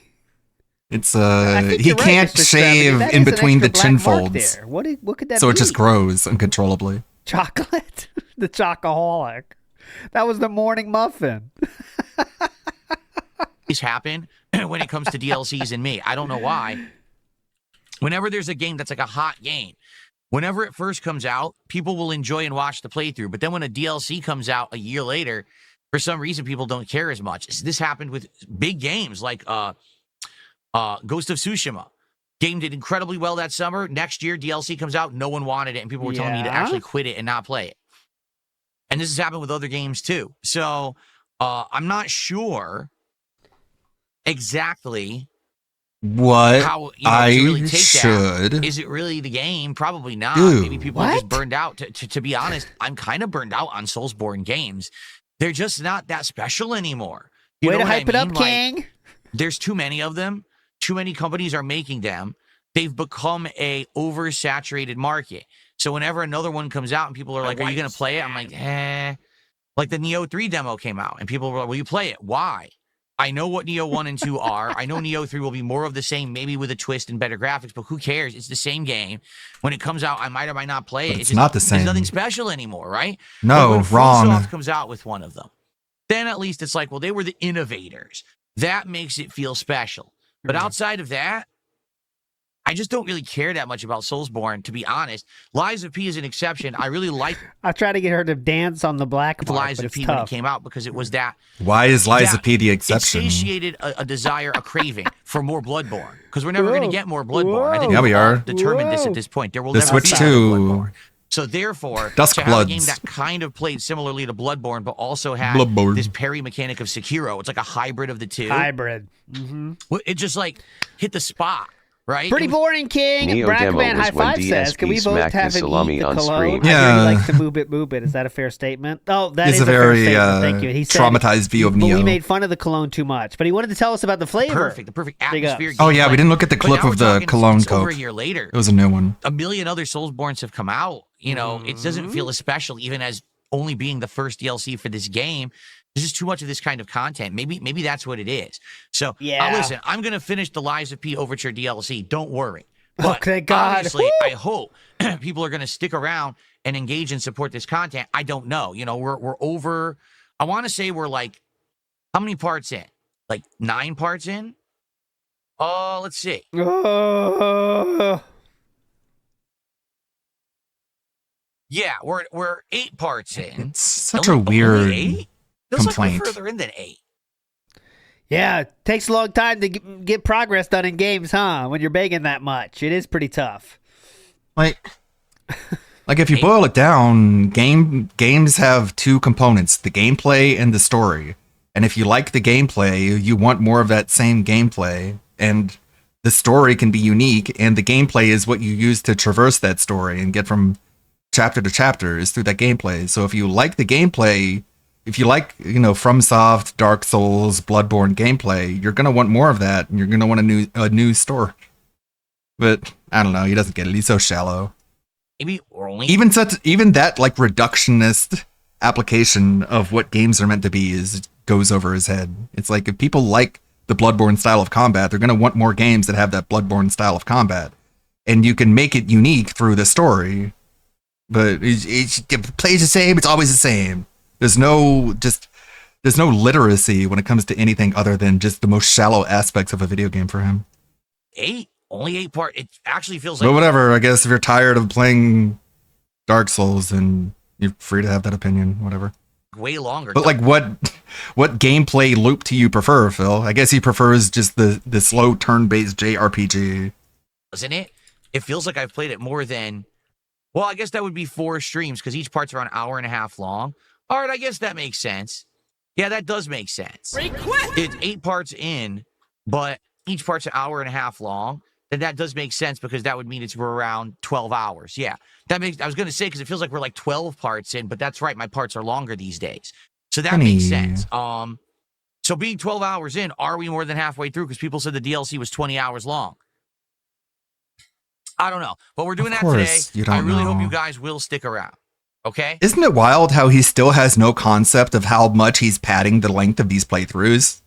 It's think he you're right, can't Mr. shave Sturman. That in is an between the extra chin black mark folds. there. What could that So be? it just grows uncontrollably. Chocolate? The chocoholic. That was the morning muffin. These happen when it comes to DLCs and me. I don't know why. Whenever there's a game that's like a hot game, whenever it first comes out, people will enjoy and watch the playthrough. But then when a DLC comes out a year later, for some reason, people don't care as much. This happened with big games like Ghost of Tsushima. Game did incredibly well that summer. Next year, DLC comes out, no one wanted it, and people were telling me to actually quit it and not play it. And this has happened with other games too. So I'm not sure exactly What how I to really take should. that. Is it really the game? Probably not. Dude, Maybe people are just burned out. To be honest, I'm kind of burned out on Soulsborne games. They're just not that special anymore. You Way know to what hype I it up, mean? Like, King. there's too many of them. Too many companies are making them. They've become a oversaturated market. So whenever another one comes out and people are like, are you going to play it? I'm like, eh. Like the Neo 3 demo came out and people were like, will you play it? Why? I know what Neo 1 and 2 are. I know Neo 3 will be more of the same, maybe with a twist and better graphics, but who cares? It's the same game. When it comes out, I might or might not play it. But it's not the same. There's nothing special anymore, right? No, But when wrong. FromSoft comes out with one of them, then at least it's like, well, they were the innovators. That makes it feel special. But outside of that, I just don't really care that much about Soulsborne, to be honest. Lies of P is an exception. I really liked I tried to get her to dance on the black mark, Lies but of it's P when it tough. came out because it was that. Why is Lies of P the It exception? satiated a desire, a craving for more Bloodborne. Because we're never going to get more Bloodborne. I think Yeah, we we've are. determined this at this point. There will The never Switch be 2. Bloodborne. So therefore, Dusk to have a game Bloods. that kind of played similarly to Bloodborne, but also had Bloodborne. this parry mechanic of Sekiro, it's like a hybrid of the two. Hybrid. Well, it just like hit the spot, right? Pretty It was- boring, King. Neo demo Brackman was High when Five says, can we DSP both smacked have the him salami eat the on cologne? screen. I hear Yeah. he likes to move it. Is that a fair statement? Oh, that It's is a a fair very, statement. Thank you. He said traumatized view of but we Neo. made fun of the cologne too much, but he wanted to tell us about the flavor. The perfect Big ups. atmosphere. Oh, yeah, we gameplay. didn't look at the But clip now we're of the talking, cologne it's over Coke. a year later. It was a new one. A million other Soulsborns have come out. You know, it doesn't feel as special, even as only being the first DLC for this game. There's just too much of this kind of content. Maybe that's what it is. So, Yeah. listen, I'm going to finish the Lies of P Overture DLC. Don't worry. But Oh, thank God. obviously, Woo! I hope people are going to stick around and engage and support this content. I don't know. You know, we're over. I want to say we're like, how many parts in? Like 9 parts in? Oh, let's see. Yeah, we're 8 parts in. It's such Only- a weird only 8? Feels complaint. like we're further in than 8. Yeah, it takes a long time to get progress done in games, huh? When you're begging that much. It is pretty tough. Like if you boil it down, games have two components, the gameplay and the story. And if you like the gameplay, you want more of that same gameplay. And the story can be unique, and the gameplay is what you use to traverse that story and get from chapter to chapter is through that gameplay. So if you like the gameplay, if you like, FromSoft, Dark Souls, Bloodborne gameplay, you're gonna want more of that, and you're gonna want a new story. But I don't know, he doesn't get it. He's so shallow. Maybe we're only Even that like reductionist application of what games are meant to be goes over his head. It's like if people like the Bloodborne style of combat, they're gonna want more games that have that Bloodborne style of combat, and you can make it unique through the story. But it plays the same. It's always the same. There's no literacy when it comes to anything other than just the most shallow aspects of a video game for him. 8, only 8 part. It actually feels like But whatever, I guess if you're tired of playing Dark Souls, then you're free to have that opinion, whatever. way longer. But like what gameplay loop do you prefer, Phil? I guess he prefers just the slow turn-based JRPG. Doesn't it? It feels like I've played it more than, well, I guess that would be 4 streams because each part's around an hour and a half long. All right, I guess that makes sense. Yeah, that does make sense. It's 8 parts in, but each part's an hour and a half long. Then that does make sense because that would mean it's around 12 hours. Yeah, that makes. I was going to say because it feels like we're like 12 parts in, but that's right. My parts are longer these days, so that makes sense. So being 12 hours in, are we more than halfway through? Because people said the DLC was 20 hours long. I don't know, but we're doing Of that today. course, you don't I really hope know. you guys will stick around. Okay? Isn't it wild how he still has no concept of how much he's padding the length of these playthroughs?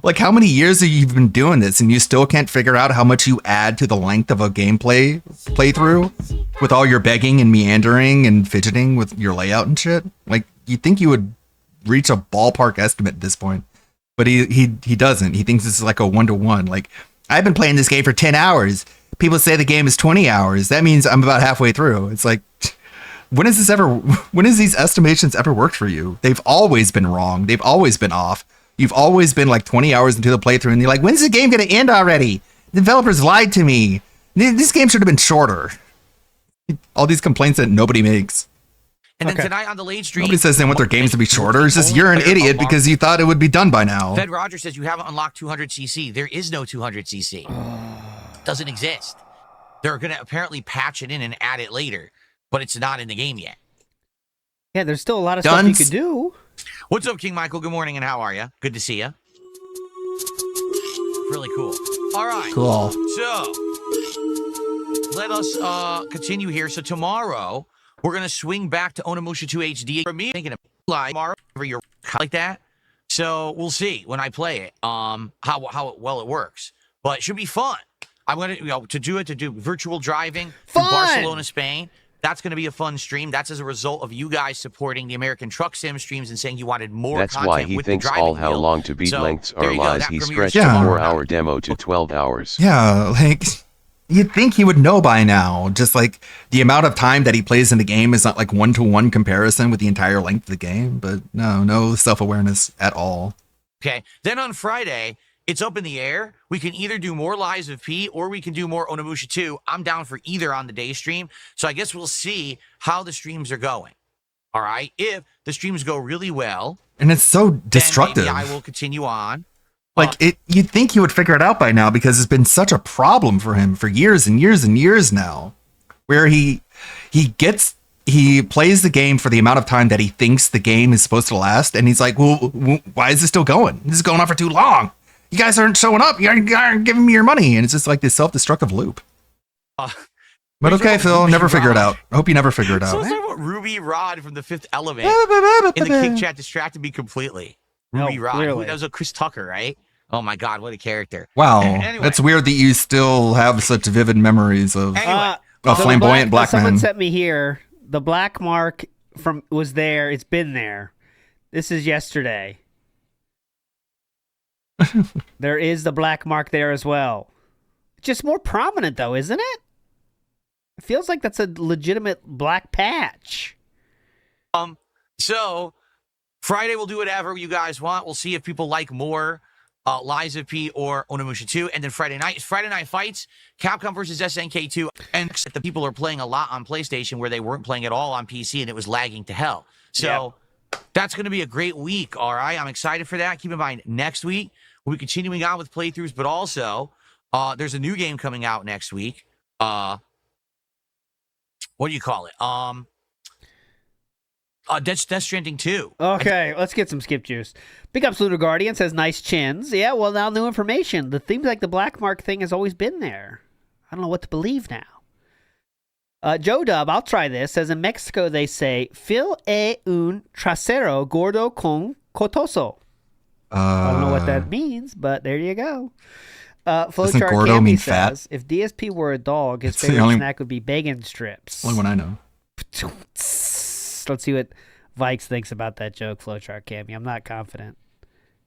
Like, how many years have you been doing this and you still can't figure out how much you add to the length of a gameplay playthrough with all your begging and meandering and fidgeting with your layout and shit? Like, you'd think you would reach a ballpark estimate at this point, but he doesn't. He thinks this is like a 1-to-1. Like, I've been playing this game for 10 hours. People say the game is 20 hours. That means I'm about halfway through. It's like, when has these estimations ever worked for you? They've always been wrong. They've always been off. You've always been like 20 hours into the playthrough and you're like, when's the game going to end already? The developers lied to me. This game should have been shorter. All these complaints that nobody makes. And then tonight on the late stream, Nobody says they want their games to be shorter. It's just you're an idiot because you thought it would be done by now. Fed Rogers says you haven't unlocked 200cc. There is no 200cc. Doesn't exist. They're going to apparently patch it in and add it later, but it's not in the game yet. Yeah, there's still a lot of stuff you could do. What's up, King Michael? Good morning, and how are you? Good to see you. Really cool. All right. Cool. So, let us continue here. So tomorrow, we're going to swing back to Onimusha 2 HD. For me, thinking of live tomorrow, you're like that. So, we'll see when I play it, how well it works. But it should be fun. I'm going to do virtual driving from Barcelona, Spain. That's going to be a fun stream. That's as a result of you guys supporting the American Truck Sim streams and saying you wanted more That's content why he with thinks the driving all how wheel. long to beat So, lengths there are you go. lies. That He premieres stretched a tomorrow. 4-hour demo to 12 hours. Yeah, like, you'd think he would know by now. Just like the amount of time that he plays in the game is not like 1-to-1 comparison with the entire length of the game. But no self-awareness at all. Okay. Then on Friday, it's up in the air. We can either do more Lies of P or we can do more Onimusha 2. I'm down for either on the day stream. So I guess we'll see how the streams are going. All right. If the streams go really well, And it's so destructive. then maybe I will continue on. Like, you'd think he would figure it out by now because it's been such a problem for him for years and years and years now, where he plays the game for the amount of time that he thinks the game is supposed to last. And he's like, well, why is this still going? This is going on for too long. You guys aren't showing up. You aren't giving me your money. And it's just like this self-destructive loop. But okay, Phil, never figure it out. I hope you never figure it So out. let's talk about Ruby Rod from the Fifth Element in the Kick Chat distracted me completely. Ruby Rod. clearly. That was a Chris Tucker, right? Oh my God, what a character. Wow. Anyway. That's weird that you still have such vivid memories of a So flamboyant black someone man. sent me here. The black mark was there. It's been there. This is yesterday. There is the black mark there as well. Just more prominent though, isn't it? It feels like that's a legitimate black patch. So Friday we'll do whatever you guys want. We'll see if people like more Lies of P or Onimusha 2. And then Friday night fights, Capcom versus SNK 2. And the people are playing a lot on PlayStation where they weren't playing at all on PC and it was lagging to hell. So that's going to be a great week. All right. I'm excited for that. Keep in mind, next week we'll be continuing on with playthroughs, but also there's a new game coming out next week. What do you call it? Death Stranding 2. Okay, let's get some skip juice. Big Ups Lunar Guardian says nice chins. Yeah, well, now new information. The things like the black mark thing has always been there. I don't know what to believe now. Joe Dub, I'll try this, says in Mexico they say, Phil un trasero gordo con cotoso. I don't know what that means, but there you go. Flowchart gordo Cammy mean says, fat? if DSP were a dog, his It's the favorite only- snack would be bacon strips. Only one I know. Let's see what Vikes thinks about that joke, Flowchart Cammy. I'm not confident.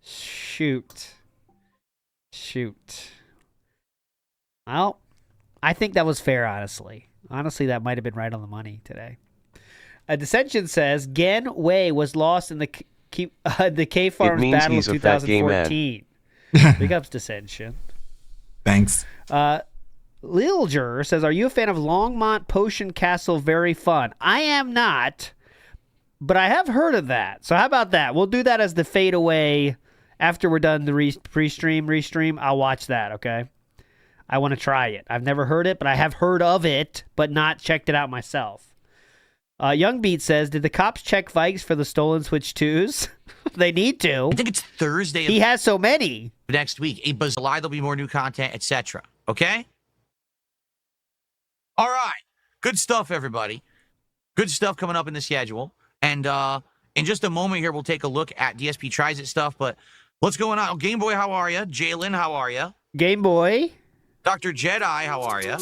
Shoot. Well, I think that was fair, honestly. Honestly, that might have been right on the money today. Dissension says, Gen Wei was lost in the K-Farms means Battle of he's a fat gay man. 2014. Big ups, Dissension. Thanks. Lilger says, are you a fan of Longmont Potion Castle? Very fun. I am not, but I have heard of that. So how about that? We'll do that as the fadeaway after we're done the restream. I'll watch that, okay? I want to try it. I've never heard it, but I have heard of it, but not checked it out myself. Young Beat says, did the cops check Vikes for the stolen Switch 2s? They need to. I think it's Thursday. He has so many. Next week. July, there'll be more new content, etc. Okay? All right. Good stuff, everybody. Good stuff coming up in the schedule. And in just a moment here, we'll take a look at DSP Tries It stuff. But what's going on? Game Boy, how are you? Jalen, how are you? Game Boy. Dr. Jedi, how are you?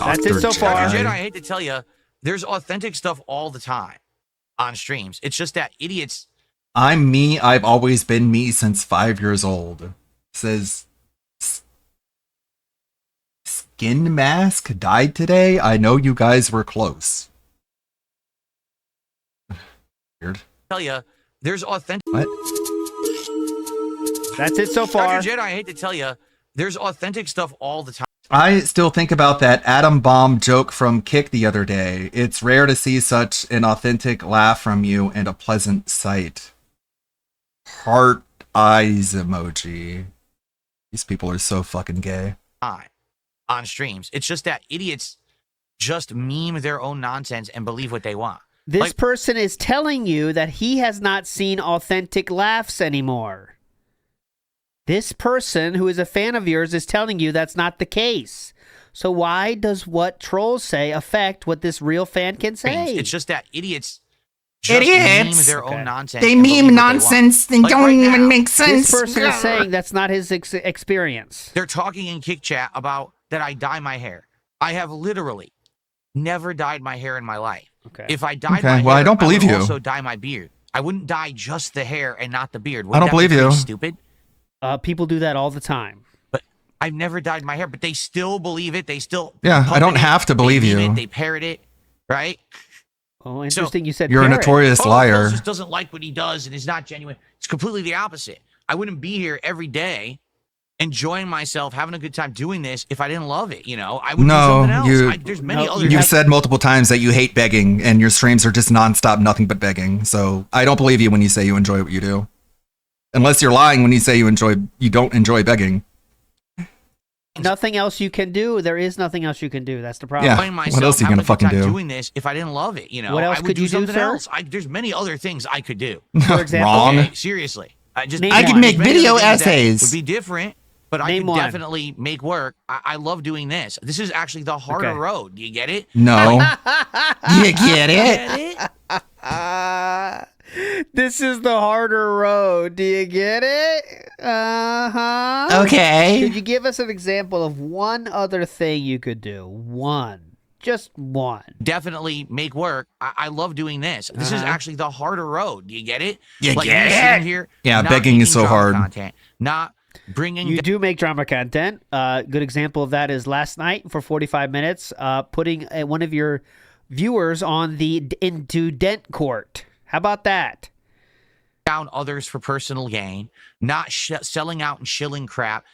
That's it so far. Dr. Jedi, I hate to tell you, there's authentic stuff all the time on streams. It's just that idiots. I'm me. I've always been me since 5 years old. Says Skin Mask died today. I know you guys were close. Weird. Tell you, there's authentic. What? That's it so far. Dr. Jedi, I hate to tell you, there's authentic stuff all the time. I still think about that atom bomb joke from Kick the other day. It's rare to see such an authentic laugh from you and a pleasant sight. Heart eyes emoji. These people are so fucking gay. On streams. It's just that idiots just meme their own nonsense and believe what they want. This person is telling you that he has not seen authentic laughs anymore. This person who is a fan of yours is telling you that's not the case. So why does what trolls say affect what this real fan can say? It's just that idiots just meme their own nonsense. They meme nonsense. They don't even make sense. This person is saying that's not his experience. They're talking in Kick Chat about that I dye my hair. I have literally never dyed my hair in my life. Okay. If I dyed my hair, I don't believe would you. also dye my beard. I wouldn't dye just the hair and not the beard. I don't believe you. Stupid. People do that all the time. But I've never dyed my hair, but they still believe it. They still I don't have to believe you. They parrot it, right? Oh, interesting. You said you're parrot. a notorious liar. Just doesn't like what he does and is not genuine. It's completely the opposite. I wouldn't be here every day enjoying myself, having a good time doing this if I didn't love it. I would do something else. There's many other. You've said multiple times that you hate begging, and your streams are just nonstop, nothing but begging. So I don't believe you when you say you enjoy what you do, unless you're lying when you say you don't enjoy begging. Nothing else you can do. There is nothing else you can do. That's the problem. Yeah. What else are you gonna fucking do? Doing this if I didn't love it, What else I would could do you do, something sir? else. There's many other things I could do. For example, Wrong. Okay, seriously. I could make video essays. Would be different. But I Name could one. definitely make work. I love doing this. This is actually the harder road. Do you get it? No. You get it? This is the harder road. Do you get it? Uh-huh. Okay. Could you give us an example of one other thing you could do? One. Just one. Definitely make work. I love doing this. This is actually the harder road. Do you get it? You like get me it? sitting here, Yeah, not begging is making so drama hard. Content, not bringing. You do make drama content. Good example of that is last night for 45 minutes, putting one of your viewers on into dent court. How about that? Down others for personal gain, not selling out and shilling crap,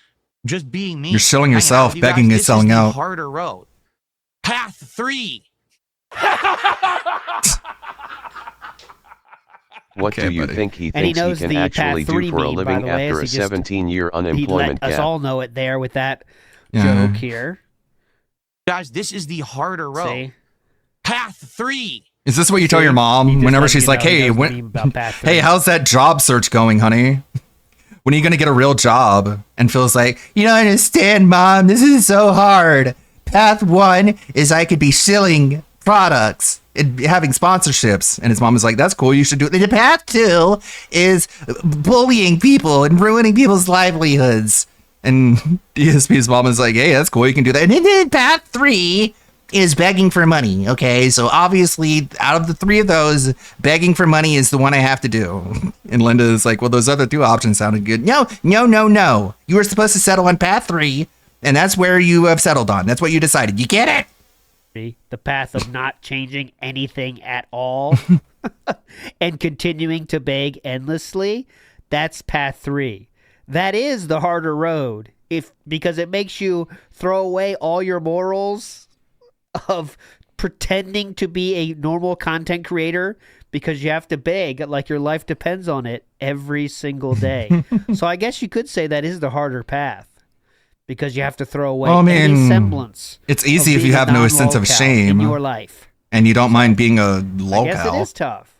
just being me. You're shilling Hanging out yourself. with you Begging guys. is selling This is the out. harder road. Path 3. What do you buddy. think he And he thinks he knows can the actually Path 3 do for a meme, by living the way, after a as he just- 17-year He unemployment let us gap? all know it there with that Yeah. joke here. Guys, this is the harder road. See? Path 3. Is this what you tell your He mom just whenever let she's you like, know he "Hey, knows the meme about Path 3. hey, how's that job search going, honey? When are you gonna get a real job?" And Phil's like, "You don't understand, Mom. This is so hard. Path 1 is I could be shilling products and having sponsorships." And his mom is like, "That's cool. You should do it." The path 2 is bullying people and ruining people's livelihoods. And DSP's mom is like, "Hey, that's cool. You can do that." And then path 3 is begging for money. Okay, so obviously out of the 3 of those, begging for money is the one I have to do. And Linda is like, "Well, those other 2 options sounded good." No. You were supposed to settle on path 3, and that's where you have settled on. That's what you decided. You get it? The path of not changing anything at all and continuing to beg endlessly. That's path 3. That is the harder road, because it makes you throw away all your morals of pretending to be a normal content creator because you have to beg like your life depends on it every single day. So I guess you could say that is the harder path, because you have to throw away any semblance. It's easy of if you being have a no sense of non-lolcow shame in your life. and you don't mind being a I guess it lolcow. is tough.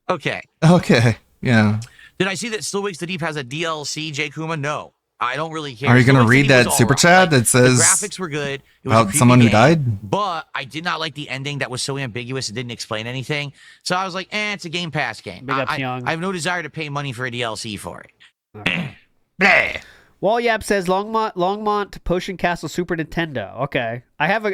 Okay. Okay, yeah. Did I see that Still Wakes the Deep has a DLC, J. Kuma? No. I don't really care. Are you going to Story read City was that all super right. chat that The says graphics were good. It was a about creepy someone who game, died? But I did not like the ending that was so ambiguous and didn't explain anything. So I was like, it's a Game Pass game. Big ups, I Young. have no desire to pay money for a DLC for it. Bleh. Wallyap says Longmont Potion Castle Super Nintendo. Okay, I have one.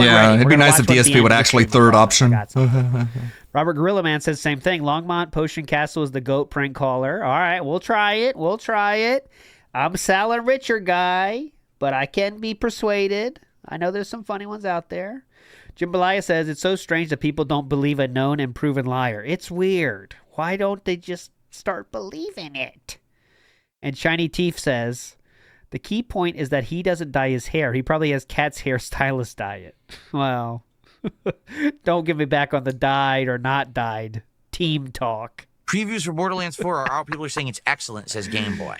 Yeah, ready. it'd We're be gonna nice if watch what the DSP end would of the actually stream third was on. option. Robert Gorilla Man says same thing. Longmont Potion Castle is the GOAT prank caller. All right, we'll try it. We'll try it. I'm Sal and Richard guy, but I can be persuaded. I know there's some funny ones out there. Jambalaya says it's so strange that people don't believe a known and proven liar. It's weird. Why don't they just start believing it? And Shiny Teeth says the key point is that he doesn't dye his hair. He probably has Cat's hairstylist dye it. Well, don't get me back on the dyed or not dyed team talk. Previews for Borderlands 4 are out. People are saying it's excellent, says Game Boy.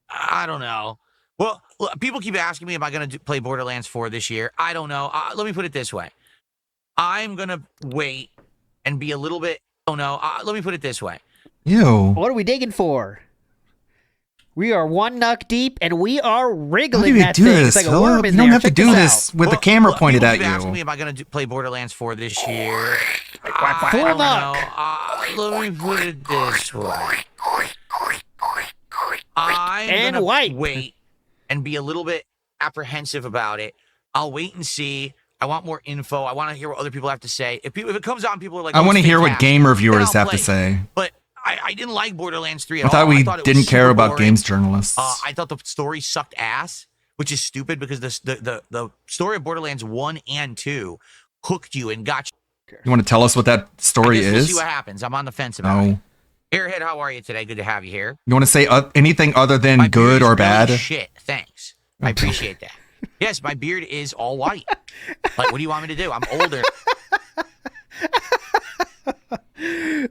I don't know. Well, people keep asking me, am I going to play Borderlands 4 this year? I don't know. Let me put it this way. I'm going to wait and be a little bit... Oh, no. Let me put it this way. Ew. What are we digging for? We are one nuck deep, and we are How wriggling do you that do thing. this, It's like a Philip? worm in You don't there. have to Check do this this out. with the camera pointed people at keep asking you. me, am I going to play Borderlands 4 this year? Full I don't know. Let me put it this way. I'm going to wait and be a little bit apprehensive about it. I'll wait and see. I want more info. I want to hear what other people have to say. If it comes out and people are like, I oh, want to it's hear what fantastic, game then reviewers I'll have play to it. say. But I didn't like Borderlands 3 at I all. thought we it was didn't care super about boring. games journalists. I thought the story sucked ass, which is stupid because the story of Borderlands 1 and 2 hooked you and got you. You want to tell us what that story I guess we'll is? see what happens. I'm on the fence about it. No. Airhead, how are you today? Good to have you here. You want to say anything other than good or bad? Shit, thanks. I appreciate that. Yes, my beard is all white. Like, what do you want me to do? I'm older.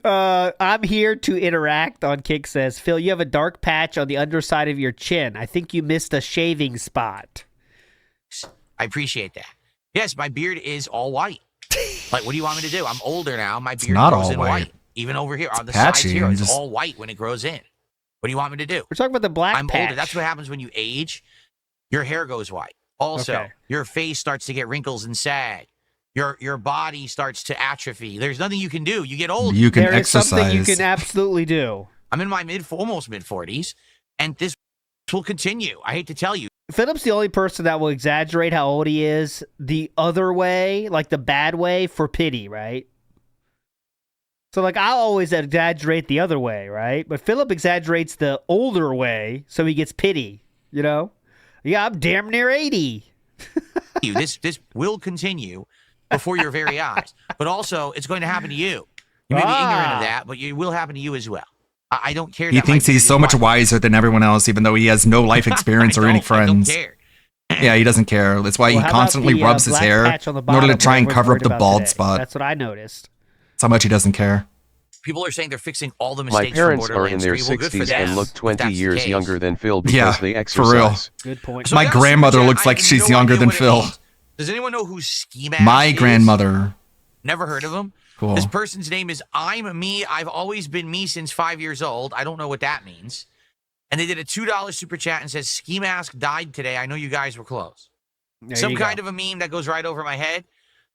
I'm here to interact on Kick Says. Phil, you have a dark patch on the underside of your chin. I think you missed a shaving spot. I appreciate that. Yes, my beard is all white. Like, what do you want me to do? I'm older now. My beard not grows all in white. white. Even over here on the sides patchy, here, I'm it's just- all white when it grows in. What do you want me to do? We're talking about the black I'm patch. older. That's what happens when you age. Your hair goes white. Also, Okay. your face starts to get wrinkles and sag. Your body starts to atrophy. There's nothing you can do. You get older. You can There is something you exercise. can absolutely do. I'm in my almost mid 40s, and this will continue. I hate to tell you. Philip's the only person that will exaggerate how old he is the other way, like the bad way, for pity, right? So, like, I'll always exaggerate the other way, right? But Philip exaggerates the older way so he gets pity, you know? Yeah, I'm damn near 80. This will continue before your very eyes. But also, it's going to happen to you. You may be ignorant of that, but it will happen to you as well. I don't care. He that my thinks beard he's is so much white. wiser than everyone else, even though he has no life experience or any I friends. don't care. Yeah, he doesn't care. That's why Well, how he about constantly the, rubs his black hair patch on the in order to bottom try and that cover up everyone's the worried bald about today? spot. That's what I noticed. That's how much he doesn't care. People are saying they're fixing all the My mistakes parents from are in Borderlands their 3. Well, good for 60s them, and look if 20 that's the years case. younger than Phil because Yeah, they for real. exercise. Good point. So My that's super grandmother chat. looks I like have she's no younger idea than what it Phil. means. Does anyone know who Ski Mask My is? grandmother. Never heard of him. Cool. This person's name is I'm Me. I've always been me since 5 years old. I don't know what that means. And they did a $2 super chat and says, Ski Mask died today. I know you guys were close. There Some you kind go. of a meme that goes right over my head.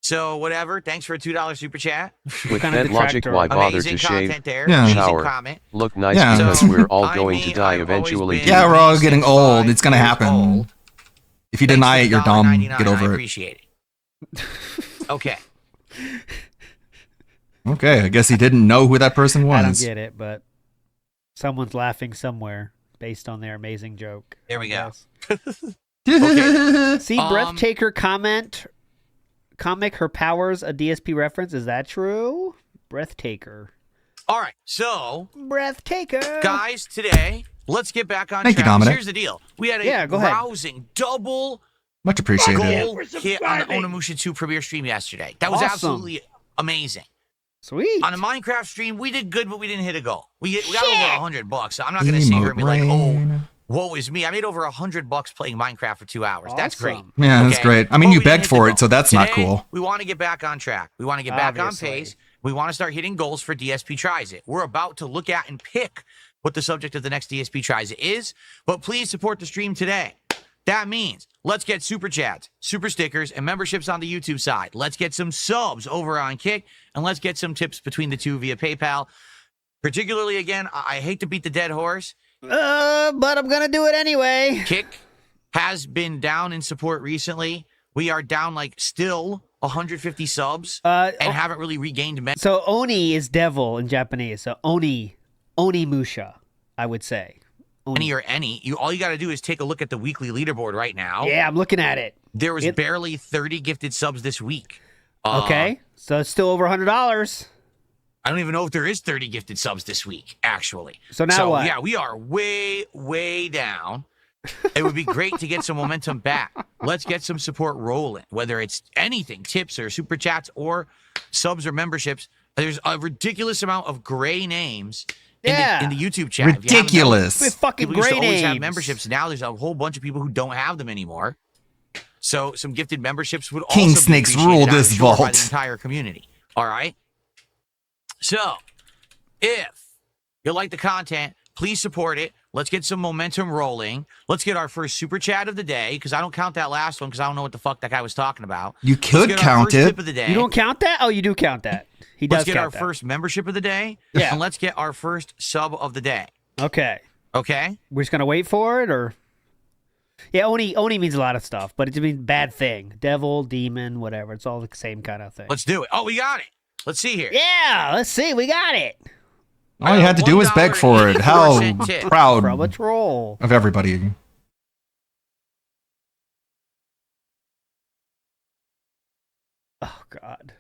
So whatever. Thanks for a $2 super chat. With kind of that logic, detractor. why bother Amazing to content shave, there. Yeah. Amazing shower, comment. look nice Yeah. because So, we're all I'm going me, to die I've always eventually. been Yeah, we're all getting since old. 5 It's gonna years happen. old. If you Thanks deny for it, you're the dumb. $1.99. Get I over it. appreciate it. Okay. Okay, I guess he didn't know who that person I don't was. get it, but someone's laughing somewhere based on their amazing joke. There we go. See, Um, Breathtaker comic her powers a DSP reference. Is that true? Breathtaker. All right. So, Breathtaker. guys, today, let's get back on Thank you, track. Dominic. Here's the deal. We had a Yeah, go ahead. rousing double Much appreciated. goal hit on the Onimusha 2 premiere stream yesterday. That was Awesome. absolutely amazing. Sweet. On a Minecraft stream, we did good, but we didn't hit a goal. We got over $100. I'm not going to sit here and be like, oh, woe is me. I made over $100 playing Minecraft for 2 hours. That's great. Awesome. Yeah, that's Okay? great. I mean, But you we didn't begged hit for the it, so goal. that's not Today, cool. We want to get back on track. We want to get back Obviously. on pace. We want to start hitting goals for DSP Tries It. We're about to look at and pick what the subject of the next DSP Tries is, but please support the stream today. That means let's get super chats, super stickers, and memberships on the YouTube side. Let's get some subs over on Kick, and let's get some tips between the two via PayPal. Particularly, again, I hate to beat the dead horse. But I'm gonna do it anyway. Kick has been down in support recently. We are down like still 150 subs and haven't really regained many. So Oni is devil in Japanese. So Oni Musha, I would say. Any or any. All you got to do is take a look at the weekly leaderboard right now. Yeah, I'm looking at it. There was barely 30 gifted subs this week. Okay, so it's still over $100. I don't even know if there is 30 gifted subs this week, actually. So now what? Yeah, we are way, way down. It would be great to get some momentum back. Let's get some support rolling, whether it's anything, tips or super chats or subs or memberships. There's a ridiculous amount of gray names in the YouTube chat. Ridiculous. With fucking people used to gray always have names. memberships. Now there's a whole bunch of people who don't have them anymore. So some gifted memberships would King also Snakes be appreciated, rule I'm this sure, by vault. the entire community. All right. So if you like the content, please support it. Let's get some momentum rolling. Let's get our first super chat of the day, because I don't count that last one because I don't know what the fuck that guy was talking about. You Let's could get our count first it. tip of the day. You don't count that? Oh, you do count that. He does Let's get our count that. first membership of the day. Yeah. And let's get our first sub of the day. Okay. Okay? We're just gonna wait for it, or yeah, Oni means a lot of stuff, but it means bad thing, devil, demon, whatever. It's all the same kind of thing. Let's do it. Oh, we got it. Let's see here. Yeah, let's see. We got it. All you had to do was beg for it. How tip proud from a troll of everybody. Oh God.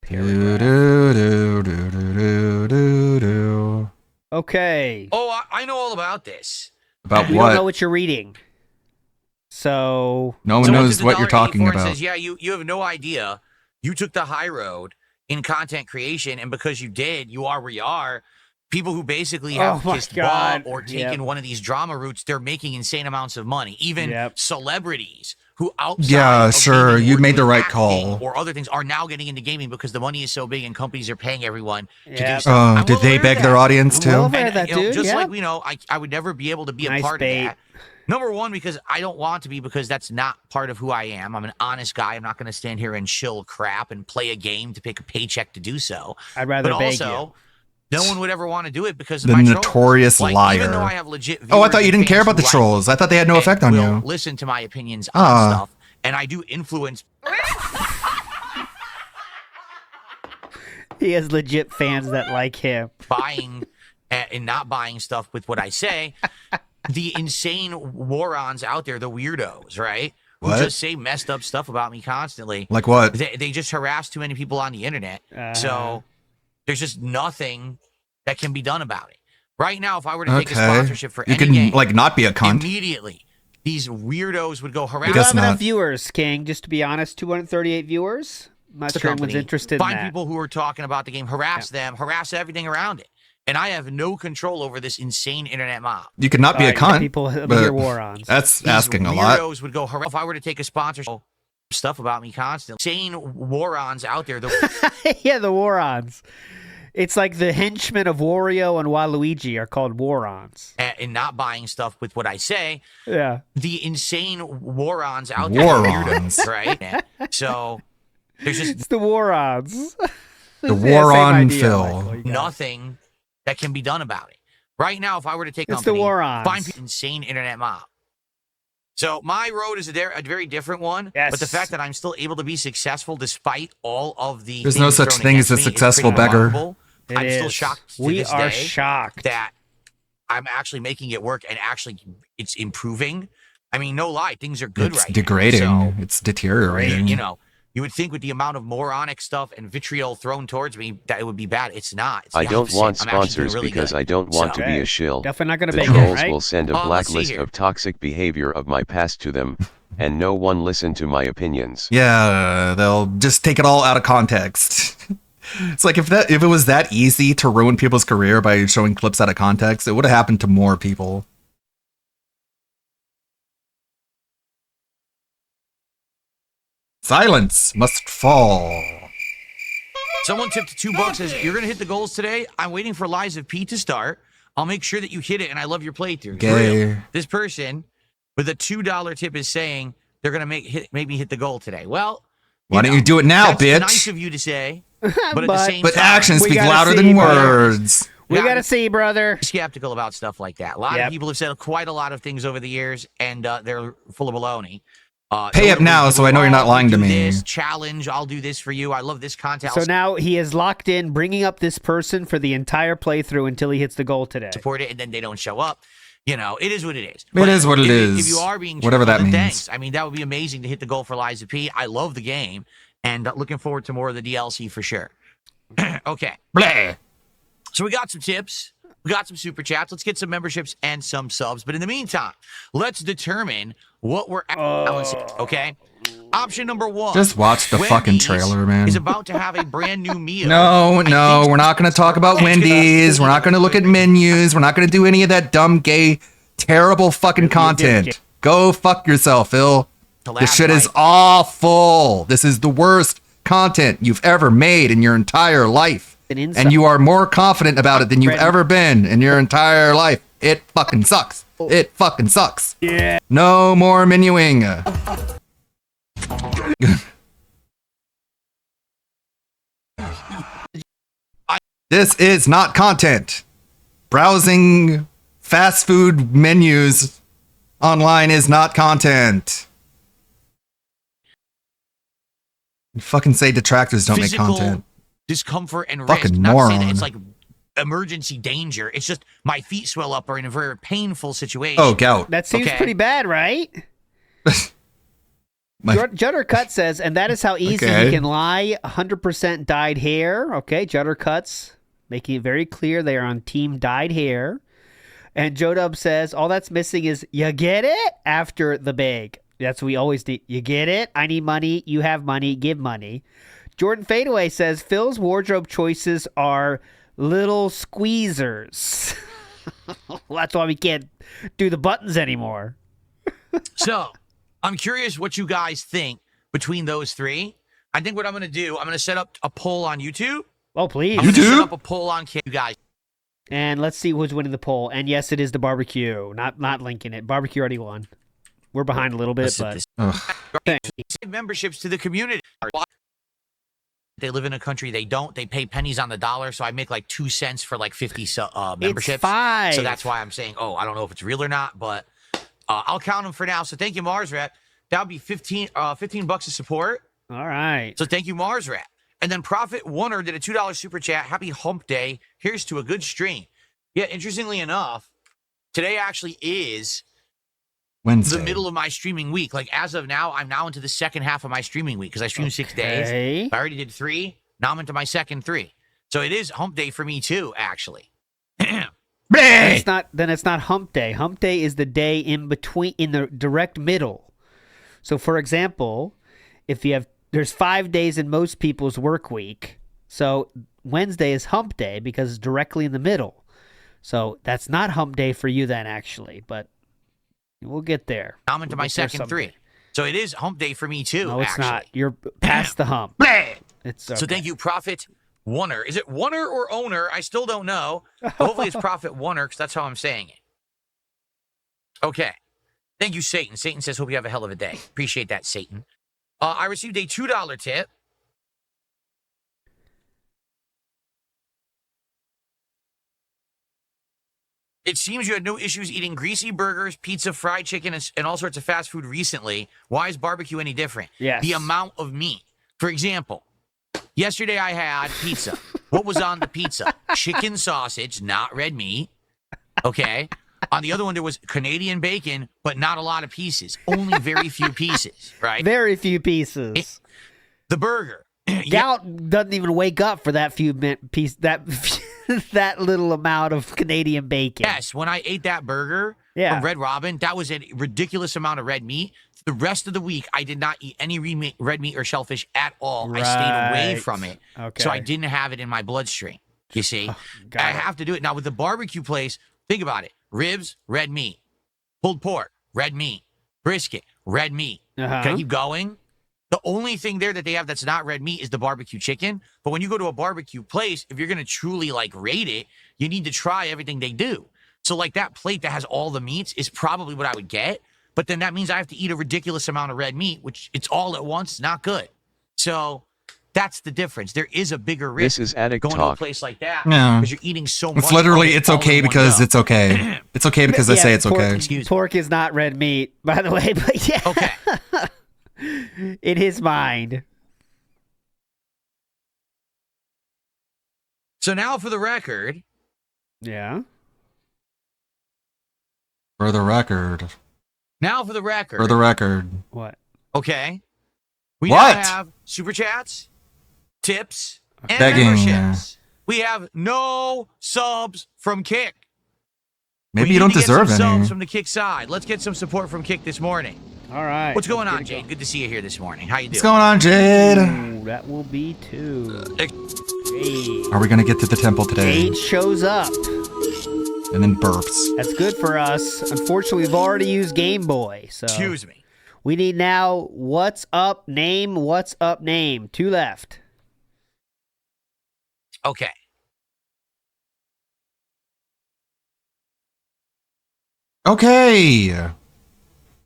Do, do, do, do, do, do, do. Okay. Oh, I know all about this. About We what? don't know what you're reading. So No one Someone knows took the what you're talking $1.84 and about. Says, yeah, you have no idea. You took the high road in content creation, and because you did, you are where you are. People who basically have Oh my kissed God. Bob or taken one of these drama routes, they're making insane amounts of money. Even celebrities who outside Yeah, of sure. gaming You or made the doing right acting call. or other things are now getting into gaming because the money is so big and companies are paying everyone to do Yep. stuff. Oh, I'm did well they aware of beg their that. audience too? well aware of that, You know, dude. just Yeah. like, I would never be able to be a Nice part bait. of that. Number one, because I don't want to be, because that's not part of who I am. I'm an honest guy. I'm not going to stand here and shill crap and play a game to pick a paycheck to do so. I'd rather But beg also, no one would ever want to do it because of The my trolls. notorious Like, even though liar. I have legit Oh, I viewers thought you and didn't care fans about the who like trolls. I thought they had no and effect on will you. listen to my opinions on Ah. stuff, and I do influence. He has legit fans that like him. Buying and not buying stuff with what I say. The insane morons out there, the weirdos, right? Who What? just say messed up stuff about me constantly. Like what? They just harass too many people on the internet. So there's just nothing that can be done about it. Right now, if I were to take a sponsorship for You any can game, like not be a cunt. immediately these weirdos would go harass. We don't have enough not. viewers, King. Just to be honest, 238 viewers. I'm not the sure anyone's company. interested Find in that. people who are talking about the game, harass them, harass everything around it. And I have no control over this insane internet mob. You could not be a cunt. People be but your war-ons. That's These asking a lot. Weirdos would go harass. If I were to take a sponsorship, stuff about me constantly. Insane morons out there. Yeah, the Warons. It's like the henchmen of Wario and Waluigi are called Warons. And not buying stuff with what I say. Yeah. The insane morons out there. Warons. Weirdos, right? So there's just It's the Warons. The Same war on idea, Phil. Michael. You got it. nothing that can be done about it. Right now, if I were to take It's the company, Warons. find people insane internet mob. So my road is a very different one. Yes. But the fact that I'm still able to be successful despite all of the There's no things such thrown thing as against a me is successful pretty beggar. remarkable. It I'm still is. shocked to We this are day shocked. that I'm actually making it work and actually it's improving. I mean, no lie, things are good It's right degrading. now. So, It's deteriorating. you know, you would think with the amount of moronic stuff and vitriol thrown towards me that it would be bad. It's not. It's I the don't opposite. want I'm actually doing sponsors really because good. I don't want So- to be a shill. Definitely not gonna The beg it, trolls right? will send a Let's see blacklist here. of toxic behavior of my past to them, and no one listened to my opinions. Yeah, they'll just take it all out of context. It's like if it was that easy to ruin people's career by showing clips out of context, it would have happened to more people. Silence must fall. Someone tipped $2 says, you're going to hit the goals today. I'm waiting for Lies of P to start. I'll make sure that you hit it, and I love your playthrough. Gay. This person with a $2 tip is saying they're going to make me hit the goal today. Well, why don't you do it now, that's bitch? nice of you to say, but at the same But time, actions speak louder than words. We got to see, brother. Skeptical about stuff like that. A lot of people have said quite a lot of things over the years, and they're full of baloney. Pay up now so I know you're not lying to me. This challenge, I'll do this for you. I love this content. So now he is locked in, bringing up this person for the entire playthrough until he hits the goal today. Support it, and then they don't show up. You know, it is what it is. It is what it If is. you are being Whatever that truthful, then means. thanks. I mean, that would be amazing to hit the goal for Liza P. I love the game, and looking forward to more of the DLC for sure. Okay. Blah. So we got some tips. We got some super chats. Let's get some memberships and some subs. But in the meantime, let's determine what we're balancing, okay? Option number 1. Just watch the fucking trailer, man. Is about to have a brand new meal. No, we're not going to talk about Wendy's. We're not going to look at menus. We're not going to do any of that dumb, gay, terrible fucking content. Go fuck yourself, Phil. This shit is awful. This is the worst content you've ever made in your entire life. And you are more confident about it than you've ever been in your entire life. It fucking sucks. It fucking sucks. Yeah. No more menuing. This is not content. Browsing fast food menus online is not content. You fucking say detractors don't make Physical content. discomfort and Fucking risk. Not saying that moron. it's like emergency danger. It's just my feet swell up or in a very painful situation. Oh, gout. That seems pretty bad, right? Juddercut says, and that is how easy Okay. he can lie. 100% dyed hair. Okay, Juddercuts making it very clear they are on team dyed hair. And Joe Dub says, all that's missing is you get it after the big. That's what we always do. You get it? I need money. You have money. Give money. Jordan Fadeaway says, Phil's wardrobe choices are little squeezers. Well, that's why we can't do the buttons anymore. So, I'm curious what you guys think between those three. I think what I'm going to do, I'm going to set up a poll on YouTube. Oh, please. I'm going to set up a poll on you guys. And let's see who's winning the poll. And yes, it is the barbecue. Not linking it. Barbecue already won. We're behind a little bit, but Memberships to the community. They live in a country they don't. They pay pennies on the dollar, so I make like 2 cents for like 50 memberships. $5. So that's why I'm saying, I don't know if it's real or not, but I'll count them for now. So thank you, Mars Rep. That would be $15 of support. All right. So thank you, Mars Rep. And then Prophet Warner did a $2 super chat. Happy hump day. Here's to a good stream. Yeah, interestingly enough, today actually is Wednesday. the middle of my streaming week. Like as of now, I'm now into the second half of my streaming week because I streamed 6 days. I already did 3. Now I'm into my second 3. So it is hump day for me too, actually. It's not hump day. Hump day is the day in between, in the direct middle. So for example, if you have, there's 5 days in most people's work week. So Wednesday is hump day because it's directly in the middle. So that's not hump day for you then, actually, but we'll get there. Now I'm into my second 3. So it is hump day for me too. No, it's actually. not. You're past the hump. It's okay. So thank you, Prophet Warner. Is it Warner or Owner? I still don't know. Hopefully it's Prophet Warner because that's how I'm saying it. Okay. Thank you, Satan. Satan says, hope you have a hell of a day. Appreciate that, Satan. I received a $2 tip. It seems you had no issues eating greasy burgers, pizza, fried chicken, and all sorts of fast food recently. Why is barbecue any different? Yes. The amount of meat. For example, yesterday I had pizza. What was on the pizza? Chicken sausage, not red meat. Okay. On the other one, there was Canadian bacon, but not a lot of pieces. Only very few pieces, right? Very few pieces. The burger. Gout doesn't even wake up for that that little amount of Canadian bacon. Yes, when I ate that burger Yeah. from Red Robin, that was a ridiculous amount of red meat. The rest of the week, I did not eat any red meat or shellfish at all. I stayed away Right. from it. Okay. So I didn't have it in my bloodstream. You see? I have to do it. Now, with the barbecue place, think about it. Ribs, red meat. Pulled pork, red meat. Brisket, red meat. Uh-huh. Can I keep going? The only thing there that they have that's not red meat is the barbecue chicken. But when you go to a barbecue place, if you're going to truly like rate it, you need to try everything they do. So like that plate that has all the meats is probably what I would get. But then that means I have to eat a ridiculous amount of red meat, which it's all at once, not good. So that's the difference. There is a bigger risk This is Addict going Talk. to a place like that Yeah. because you're eating so much. It's literally, of it it's all okay in one because go. it's okay. It's okay because I say it's pork, okay. Pork is not red meat, by the way, but yeah. Okay. In his mind. So now for the record. Yeah. For the record. Now for the record. For the record. What? Okay. We What? now have super chats, tips, and Begging. memberships. We have no subs from Kick. Maybe We you need don't to get deserve some any. subs from the Kick side. Let's get some support from Kick this morning. All right. What's going on, Jade? Good to see you here this morning. How you doing? What's going on, Jade? Ooh, that will be 2. Jade. Are we going to get to the temple today? Jade shows up. And then burps. That's good for us. Unfortunately, we've already used Game Boy. So Excuse me. we need now what's up name, what's up name. 2 left. Okay. Okay.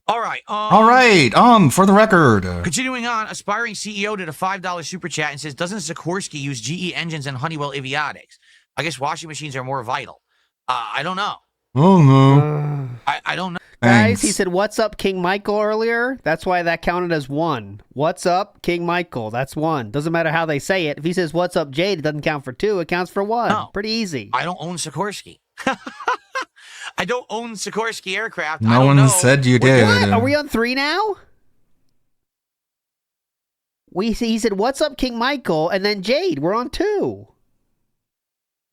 All right. All right. For the record. Continuing on, aspiring CEO did a $5 super chat and says, doesn't Sikorsky use GE engines and Honeywell avionics? I guess washing machines are more vital. I don't know. Oh, no. I don't know. Guys, he said, what's up, King Michael earlier? That's why that counted as 1. What's up, King Michael? That's 1. Doesn't matter how they say it. If he says, what's up, Jade, it doesn't count for 2. It counts for 1. No. Pretty easy. I don't own Sikorsky. I don't own Sikorsky aircraft. I No don't one know. said you What? did. Are we on 3 now? He said, what's up, King Michael? And then Jade, we're on 2.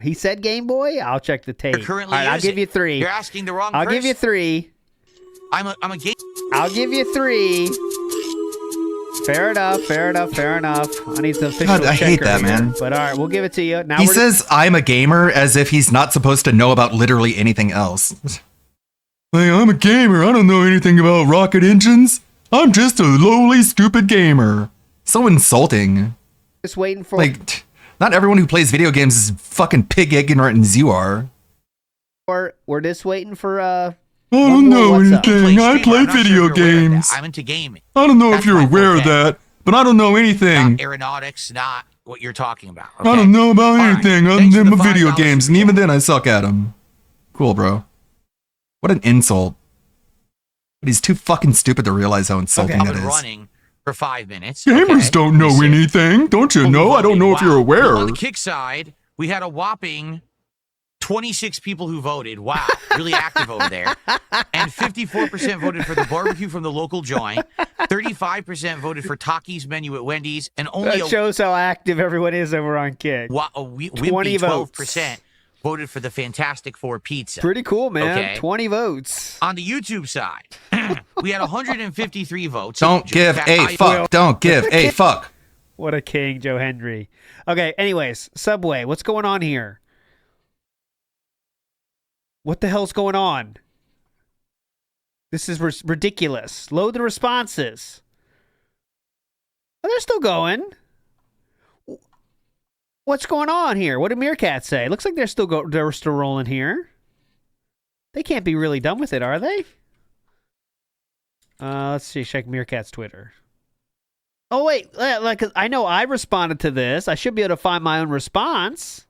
He said Game Boy? I'll check the tape. You're currently All right, I'll using. give you 3. You're asking the wrong I'll person. give you 3. I'm a game. I'll give you 3. Fair enough, fair enough, fair enough. I need some official God, I hate checker that, here. man. But all right, we'll give it to you. Now He we're says I'm a gamer as if he's not supposed to know about literally anything else. Like, I'm a gamer. I don't know anything about rocket engines. I'm just a lowly, stupid gamer. So insulting. just waiting for Like, not everyone who plays video games is fucking pig ignorant as you are. we're just waiting for I don't know what's up? anything. I I'm play not sure if video you're aware of that. games. I'm into gaming. I don't know That's if you're my aware of forte. that, but I don't know anything. Not aeronautics, not what you're talking about. I okay? don't know about All right. anything other Thanks for than the my video $5 games, and even then I suck at them. Cool, bro. What an insult. But he's too fucking stupid to realize how insulting I've that been is. running for 5 minutes. Gamers okay? don't know anything. Don't you know? I don't know if you're aware. On the Kick side, we had a whopping 26 people who voted. Wow, really active over there. And 54% voted for the barbecue from the local joint. 35% voted for Taki's menu at Wendy's, and only that shows how active everyone is over on Kick. 20 20 votes. 12% voted for the Fantastic Four pizza. Pretty cool, man. Okay. 20 votes. On the YouTube side, we had 153 votes. Don't give a fuck. Don't give a fuck. What a king, Joe Hendry. Okay, anyways, Subway, what's going on here? What the hell's going on? This is ridiculous. Load the responses. Oh, they're still going. What's going on here? What did Meerkat say? Looks like they're still rolling here. They can't be really done with it, are they? Let's see. Check Meerkat's Twitter. Oh wait, like I know I responded to this. I should be able to find my own response.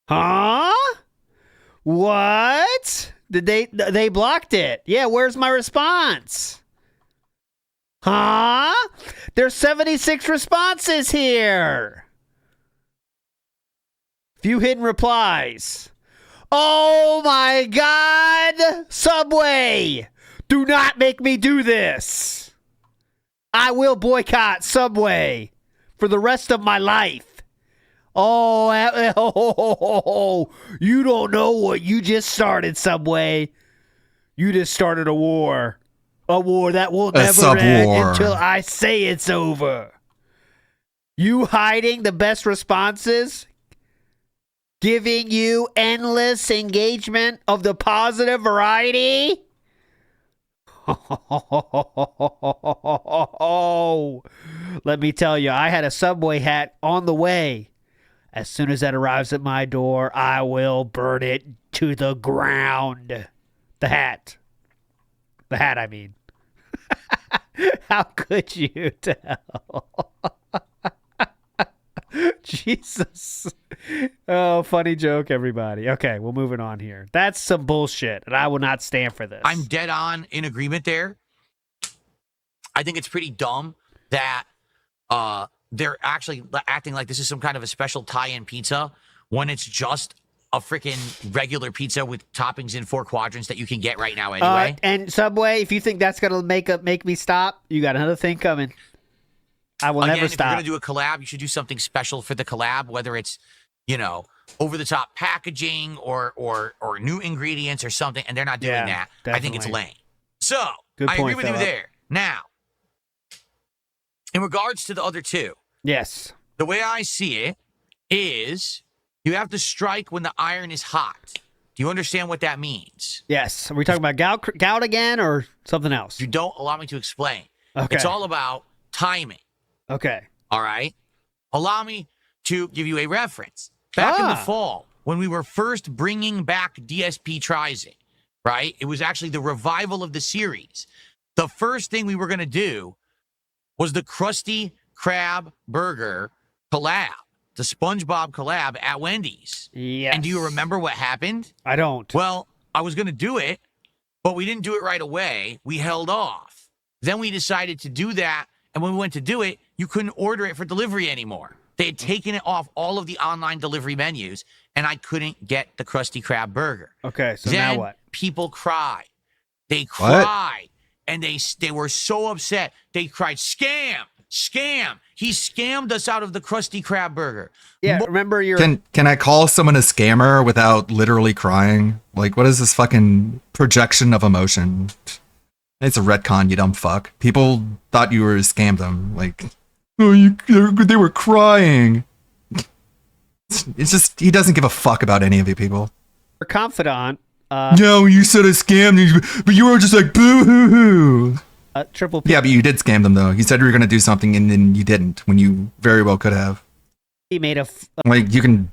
Huh? What? Did they blocked it? Yeah, where's my response? Huh? There's 76 responses here. Few hidden replies. Oh my God! Subway! Do not make me do this. I will boycott Subway for the rest of my life. Oh, you don't know what you just started, Subway. You just started a war. A war that will never end until I say it's over. You hiding the best responses? Giving you endless engagement of the positive variety? Oh, let me tell you, I had a Subway hat on the way. As soon as that arrives at my door, I will burn it to the ground. The hat. The hat, I mean. How could you tell? Jesus. Oh, funny joke, everybody. Okay, we're moving on here. That's some bullshit, and I will not stand for this. I'm dead on in agreement there. I think it's pretty dumb that they're actually acting like this is some kind of a special tie-in pizza when it's just a freaking regular pizza with toppings in 4 quadrants that you can get right now anyway. And Subway, if you think that's gonna make me stop, you got another thing coming. I will never If stop. you're gonna do a collab, you should do something special for the collab, whether it's, you know, over the top packaging or new ingredients or something, and they're not doing that. I think it's definitely. lame. So Good I agree point, with you Philip. there. Now, in regards to the other two, yes, the way I see it is you have to strike when the iron is hot. Do you understand what that means? Yes. Are we talking about gout again or something else? You don't allow me to explain. Okay. It's all about timing. Okay. All right. Allow me to give you a reference. Back in the fall, when we were first bringing back DSP Trizing, right? It was actually the revival of the series. The first thing we were going to do was the Krusty Krab Burger collab, the SpongeBob collab at Wendy's. Yes. And do you remember what happened? I don't. Well, I was going to do it, but we didn't do it right away. We held off. Then we decided to do that. And when we went to do it, you couldn't order it for delivery anymore. They had taken it off all of the online delivery menus, and I couldn't get the Krusty Krab Burger. Okay, so Then now what? people cried. They cried, and they were so upset. They cried, "Scam! Scam! He scammed us out of the Krusty Krab Burger." Yeah, remember your... Can I call someone a scammer without literally crying? Like, what is this fucking projection of emotion? It's a retcon, you dumb fuck. People thought you were scammed them. Like, oh, they were crying. It's just, he doesn't give a fuck about any of you people. Your confidant... No, you said I scammed you, but you were just like, boo-hoo-hoo. Triple P. Yeah, but you did scam them, though. You said you were going to do something, and then you didn't, when you very well could have. He made a... Like, you can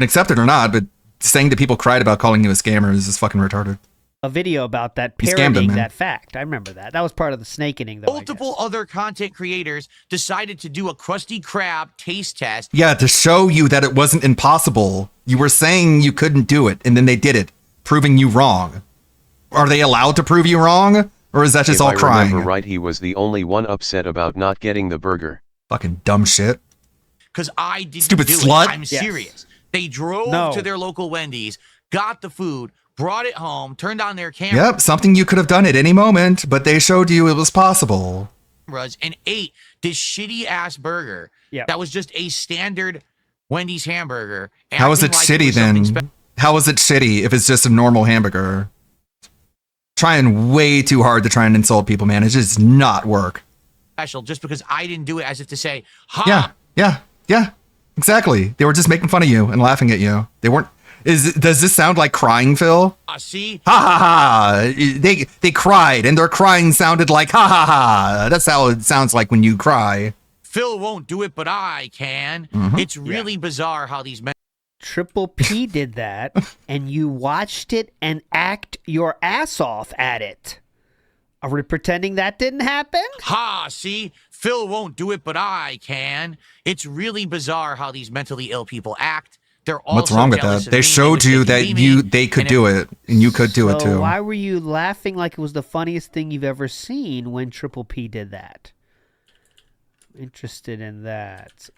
accept it or not, but saying that people cried about calling you a scammer is just fucking retarded. A video about that, You scammed them, parodying man. that fact. I remember that. That was part of the snakening, though. Multiple other content creators decided to do a Krusty Krab taste test. Yeah, to show you that it wasn't impossible. You were saying you couldn't do it, and then they did it, proving you wrong. Are they allowed to prove you wrong? Or is that just If all I crying? remember right, he was the only one upset about not getting the burger. Fucking dumb shit. Because I didn't Stupid do slut. it. I'm Yes. serious. They drove No. to their local Wendy's, got the food, brought it home, turned on their cameras, Yep, something you could have done at any moment, but they showed you it was possible. and ate this shitty ass burger that was just a standard Wendy's hamburger. How is it acting like shitty was something then? How is it shitty if it's just a normal hamburger? Trying way too hard to try and insult people, man. It just not work. special just because I didn't do it, as if to say, ha, Yeah, exactly. They were just making fun of you and laughing at you. They weren't. Does this sound like crying, Phil? See? Ha ha ha! They cried, and their crying sounded like ha ha ha. That's how it sounds like when you cry. Phil won't do it, but I can. Mhm. It's really bizarre how these men. Triple P did that, and you watched it and act your ass off at it. Are we pretending that didn't happen? Ha, see? Phil won't do it, but I can. It's really bizarre how these mentally ill people act. They're all What's wrong with that? They showed you that they could do it, and you could do it So too. why were you laughing like it was the funniest thing you've ever seen when Triple P did that? Interested in that.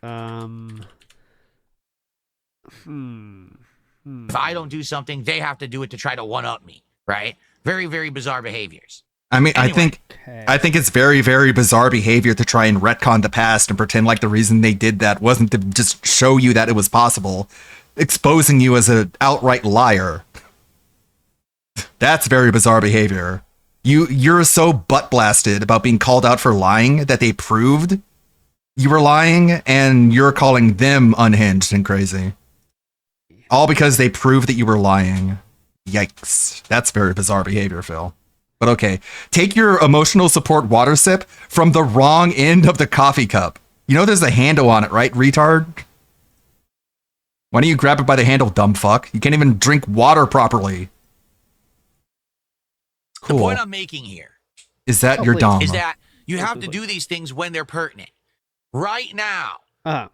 If I don't do something, they have to do it to try to one-up me, right? Very, very bizarre behaviors. I mean, Anyway. I think it's very, very bizarre behavior to try and retcon the past and pretend like the reason they did that wasn't to just show you that it was possible, exposing you as an outright liar. That's very bizarre behavior. You're so butt blasted about being called out for lying that they proved you were lying, and you're calling them unhinged and crazy. All because they proved that you were lying. Yikes. That's very bizarre behavior, Phil. But okay, take your emotional support water sip from the wrong end of the coffee cup. You know there's a handle on it, right, retard? Why don't you grab it by the handle, dumb fuck? You can't even drink water properly. Cool. The point I'm making here Is that you're dumb? is that you have to do these things when they're pertinent. Right now,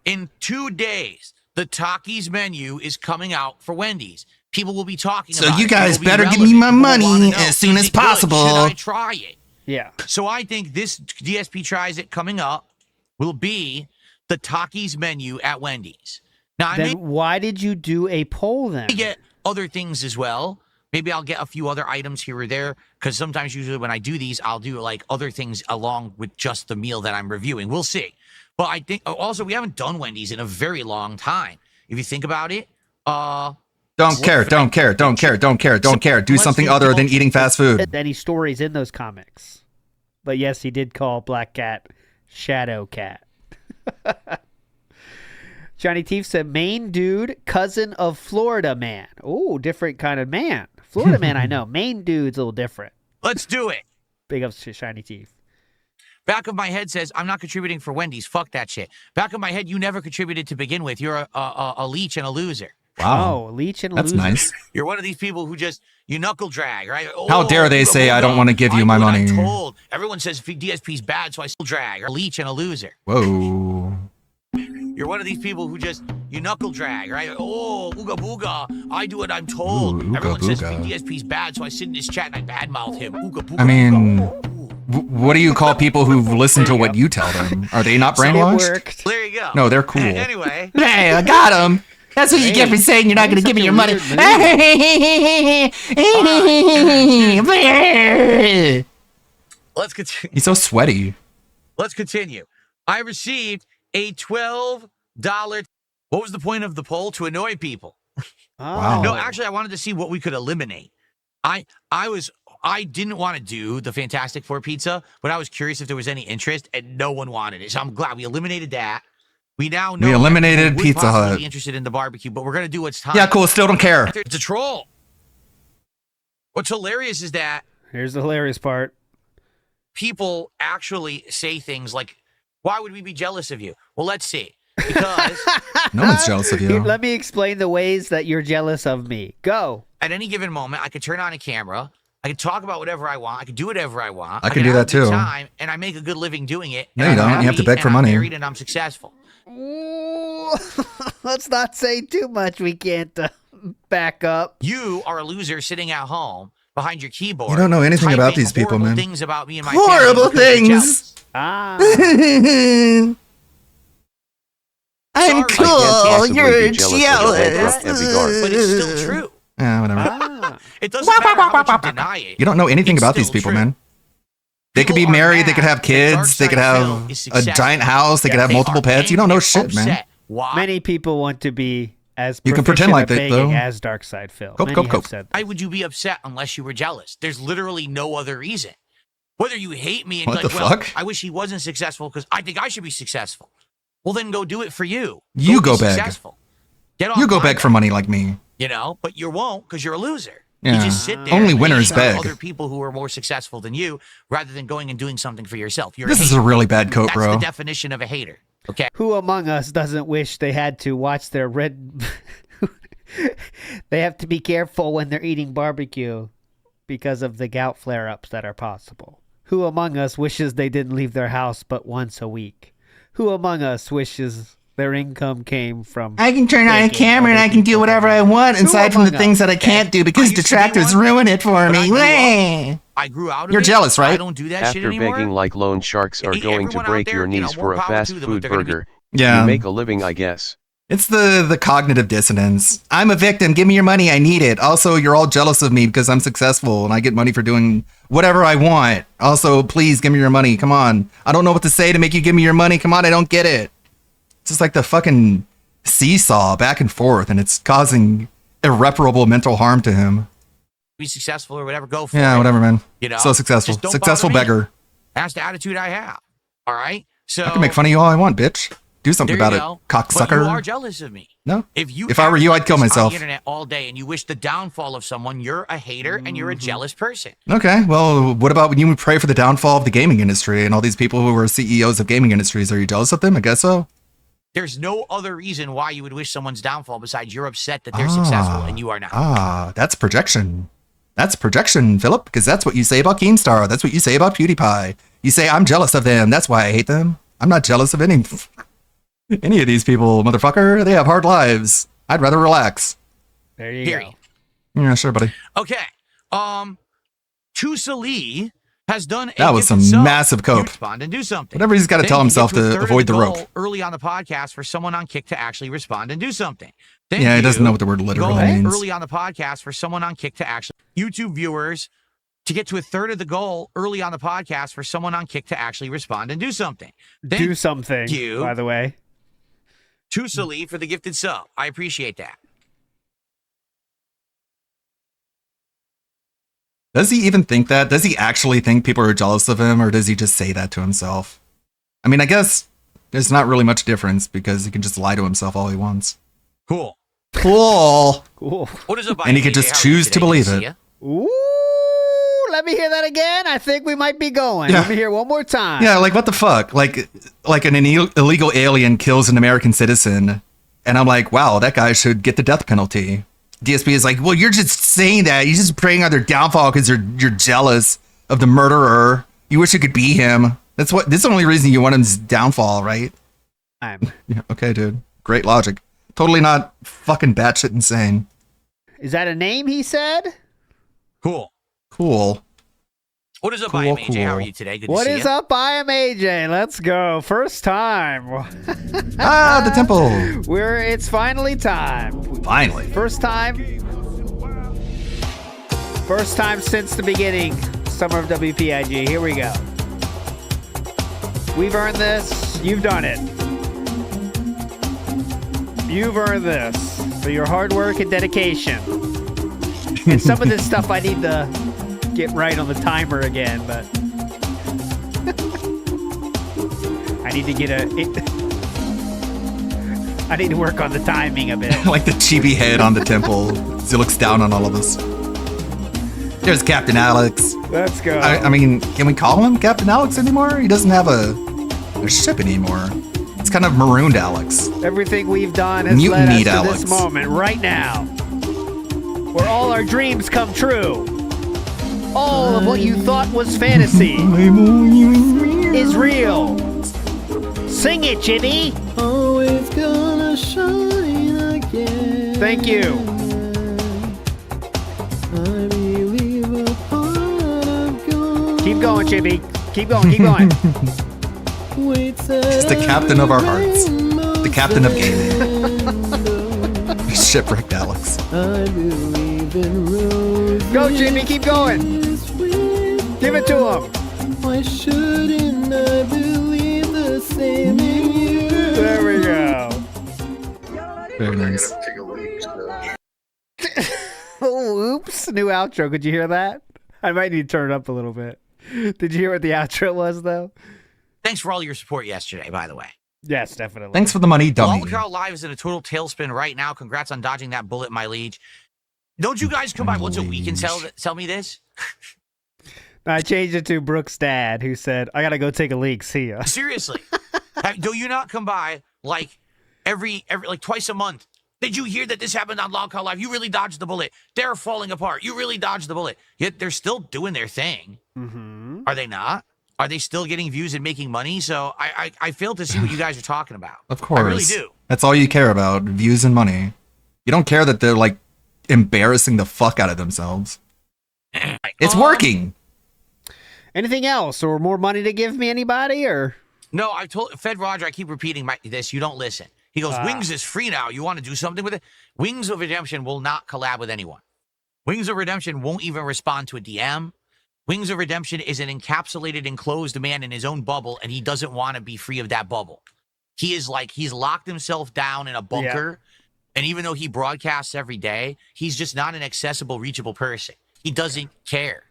in 2 days, the Takis menu is coming out for Wendy's. People will be talking about it. So you It guys will be better give relevant. me my People will wanna money know, as soon is as it good? possible. Should I try it? Yeah. So I think this DSP Tries It coming up will be the Takis menu at Wendy's. Now, I may Why did you do a poll then? get other things as well. Maybe I'll get a few other items here or there, because sometimes usually when I do these, I'll do like other things along with just the meal that I'm reviewing. We'll see. But I think also we haven't done Wendy's in a very long time. If you think about it, Don't care. Do something other than eating fast food. Any stories in those comics? But yes, he did call Black Cat Shadow Cat. Johnny Teef said, Maine dude, cousin of Florida man. Oh, different kind of man. Florida man, I know. Maine dude's a little different. let's do it. Big ups to Shiny Teeth. Back of my head says, I'm not contributing for Wendy's. Fuck that shit. Back of my head, you never contributed to begin with. You're a leech and a loser. Wow. Oh, leech and a That's loser. nice. You're one of these people who just, you knuckle drag, right? How dare they say I don't want to give you my money? I'm told. Everyone says DSP's bad, so I still drag. A leech and a loser. Whoa. You're one of these people who just, you knuckle drag, right? Oh, ooga booga. I do what I'm told. Ooh, ooga Everyone says booga. DSP's bad, so I sit in this chat and I badmouth him. Ooga booga. I mean, what do you call people who listen to what you tell them? Are they not brainwashed? There you go. No, they're cool. Anyway. Hey, I got him. That's what you get for saying you're not going to give me your money. Let's continue. He's so sweaty. Let's continue. I received a $12. What was the point of the poll? To annoy people. Wow. No, actually, I wanted to see what we could eliminate. I didn't want to do the Fantastic Four pizza, but I was curious if there was any interest, and no one wanted it. So I'm glad we eliminated that. We now know We eliminated everyone would Pizza possibly Hut. be interested in the barbecue, but we're gonna do what's time. Yeah, cool. Still don't care. It's a troll. What's hilarious is that Here's the hilarious part. people actually say things like, "Why would we be jealous of you?" Well, let's see. Because No one's jealous of Here, you. let me explain the ways that you're jealous of me. Go. at any given moment, I could turn on a camera. I could talk about whatever I want. I could do whatever I want. I can could do have that a good too. Time, and I make a good living doing it. No, and you I'm don't. You have to happy, beg for and I'm money. married and I'm successful. Let's not say too much. We can't back up. You are a loser sitting at home behind your keyboard. You don't know anything about typing these people, horrible man. Things about me and my Horrible family because you're things. jealous. Ah. I'm Sorry. cool. possibly You're be jealous of jealous. the heavy guard. But it's still true. Yeah, whatever. Ah. It doesn't matter how much you deny it. You don't know anything It's about these still people, true. man. They could be People are married. They mad could have that kids. They could Dark Side have Phil is a successful. giant house. They could have They multiple are pets. You don't know angry, shit, man. upset. Why? Many people want to be as You can pretend proficient like at that, begging though. as Darkside Phil. Cope, Many cope, have cope. said Why would you be upset unless you were jealous? There's literally no other reason. Whether you hate me and What like, the well, fuck? I wish he wasn't successful because I think I should be successful. Well, then go do it for you. You be go beg. Successful. Get off You go my beg back, for money like me. You know, but you won't because you're a loser. Yeah. You just sit there. Only and winners hate on beg. Other people who are more successful than you, rather than going and doing something for yourself. You're This is hater. a really bad coat, That's bro. the definition of a hater. Okay. Who among us doesn't wish they had to watch their red? They have to be careful when they're eating barbecue because of the gout flare-ups that are possible. Who among us wishes they didn't leave their house but once a week? Who among us wishes their income came from? I can turn on a begging camera and other I can do people whatever for I want money? aside Who from the among things us? that I can't do because I used to be detractors one, ruin it for but I me. grew up. Wah. I grew out of You're it. jealous, right? I don't do that shit After anymore. begging like loan sharks are Hey, going to everyone out break there, your you know, knees more for a power fast to them if food they're gonna be- burger. Yeah. You make a living, I guess. It's the cognitive dissonance. I'm a victim. Give me your money. I need it. Also, you're all jealous of me because I'm successful and I get money for doing whatever I want. Also, please give me your money. Come on. I don't know what to say to make you give me your money. Come on. I don't get it. It's just like the fucking seesaw back and forth, and it's causing irreparable mental harm to him. Be successful or whatever. Go for Yeah, it. whatever, man. You know, So successful. just don't Successful bother me. beggar. That's the attitude I have. All right. So I can make fun of you all I want, bitch. Do something There about you it, go. cocksucker. But you are jealous of me. No. If I were you, I'd kill on myself. the internet all day and you wish the downfall of someone, you're a hater and you're a jealous person. Okay, well, what about when you pray for the downfall of the gaming industry and all these people who are CEOs of gaming industries? Are you jealous of them? I guess so. There's no other reason why you would wish someone's downfall besides you're upset that they're successful and you are not. That's projection. That's projection, Philip, because that's what you say about Keemstar. That's what you say about PewDiePie. You say, I'm jealous of them. That's why I hate them. I'm not jealous of any of these people, motherfucker. They have hard lives. I'd rather relax. There you Period. go. Yeah, sure, buddy. Okay. Chusa Lee has done a That was some gifted sub. massive You cope. respond and do something. Whatever he's got to Then tell you himself get to a to third of avoid the goal rope. early on the podcast for someone on Kick to actually respond and do something. Then Yeah, he you doesn't know what the word literally go means. early on the podcast for someone on Kick to actually YouTube viewers to get to a third of the goal early on the podcast for someone on Kick to actually respond and do something. Then Do something, you, by the way. Chusa Lee for the gifted sub. I appreciate that. Does he even think that? Does he actually think people are jealous of him, or does he just say that to himself? I mean, I guess there's not really much difference because he can just lie to himself all he wants. Cool. Cool. Cool. What is up, And he could just choose to believe it. Ooh, let me hear that again. I think we might be going. Yeah. Let me hear one more time. Yeah, like what the fuck? Like an illegal alien kills an American citizen, and I'm like, wow, that guy should get the death penalty. DSP is like, well, you're just saying that. You're just praying on their downfall because you're jealous of the murderer. You wish it could be him. This is the only reason you want his downfall, right? Yeah, okay, dude. Great logic. Totally not fucking batshit insane. Is that a name he said? Cool. Cool. What is up, Cool, I am AJ? How are cool. you today? Good What to see is you. up? I am AJ. Let's go. First time. The temple. It's finally time. Finally. First time. First time since the beginning. Summer of WPIG. Here we go. We've earned this. You've done it. You've earned this for your hard work and dedication. And some of this stuff I need to get right on the timer again, but I need to get I need to work on the timing a bit. Like the chibi head on the temple as he looks down on all of us. There's Captain Alex. Let's go. I mean, can we call him Captain Alex anymore? He doesn't have a ship anymore. It's kind of marooned Alex. Everything we've done has Mutant led us Meat to Alex. this moment right now, where all our dreams come true. All of what you thought was fantasy is real. Sing it, Jimmy. Always gonna shine again. Thank you. I believe a part of gold. Keep going, Jimmy. Keep going. Keep going. He's the captain of our hearts. The captain of gaming. Shipwrecked Alex. I believe in roses. Go, Jimmy. Keep going. Give it to him. Why shouldn't I believe the same in you? There we go. Very nice. Oh, oops. New outro. Could you hear that? I might need to turn it up a little bit. Did you hear what the outro was, though? Thanks for all your support yesterday, by the way. Yes, definitely. Thanks for the money, dummy. Longcarl Live is in a total tailspin right now. Congrats on dodging that bullet, my liege. Don't you guys come by once a week and tell me this? I changed it to Brooke's dad, who said, I gotta go take a leak. See ya. Seriously. Do you not come by like every like twice a month? Did you hear that this happened on Longcarl Live? You really dodged the bullet. They're falling apart. You really dodged the bullet. Yet they're still doing their thing. Mm-hmm. Are they not? Are they still getting views and making money? So I fail to see what you guys are talking about. Of course. I really do. That's all you care about, views and money. You don't care that they're like embarrassing the fuck out of themselves. It's working. Anything else or more money to give me, anybody? Or No, I told Fed Roger, I keep repeating this. You don't listen. He goes, Wings is free now. You want to do something with it? Wings of Redemption will not collab with anyone. Wings of Redemption won't even respond to a DM. Wings of Redemption is an encapsulated, enclosed man in his own bubble, and he doesn't want to be free of that bubble. He is like, he's locked himself down in a bunker, and even though he broadcasts every day, he's just not an accessible, reachable person. He doesn't care.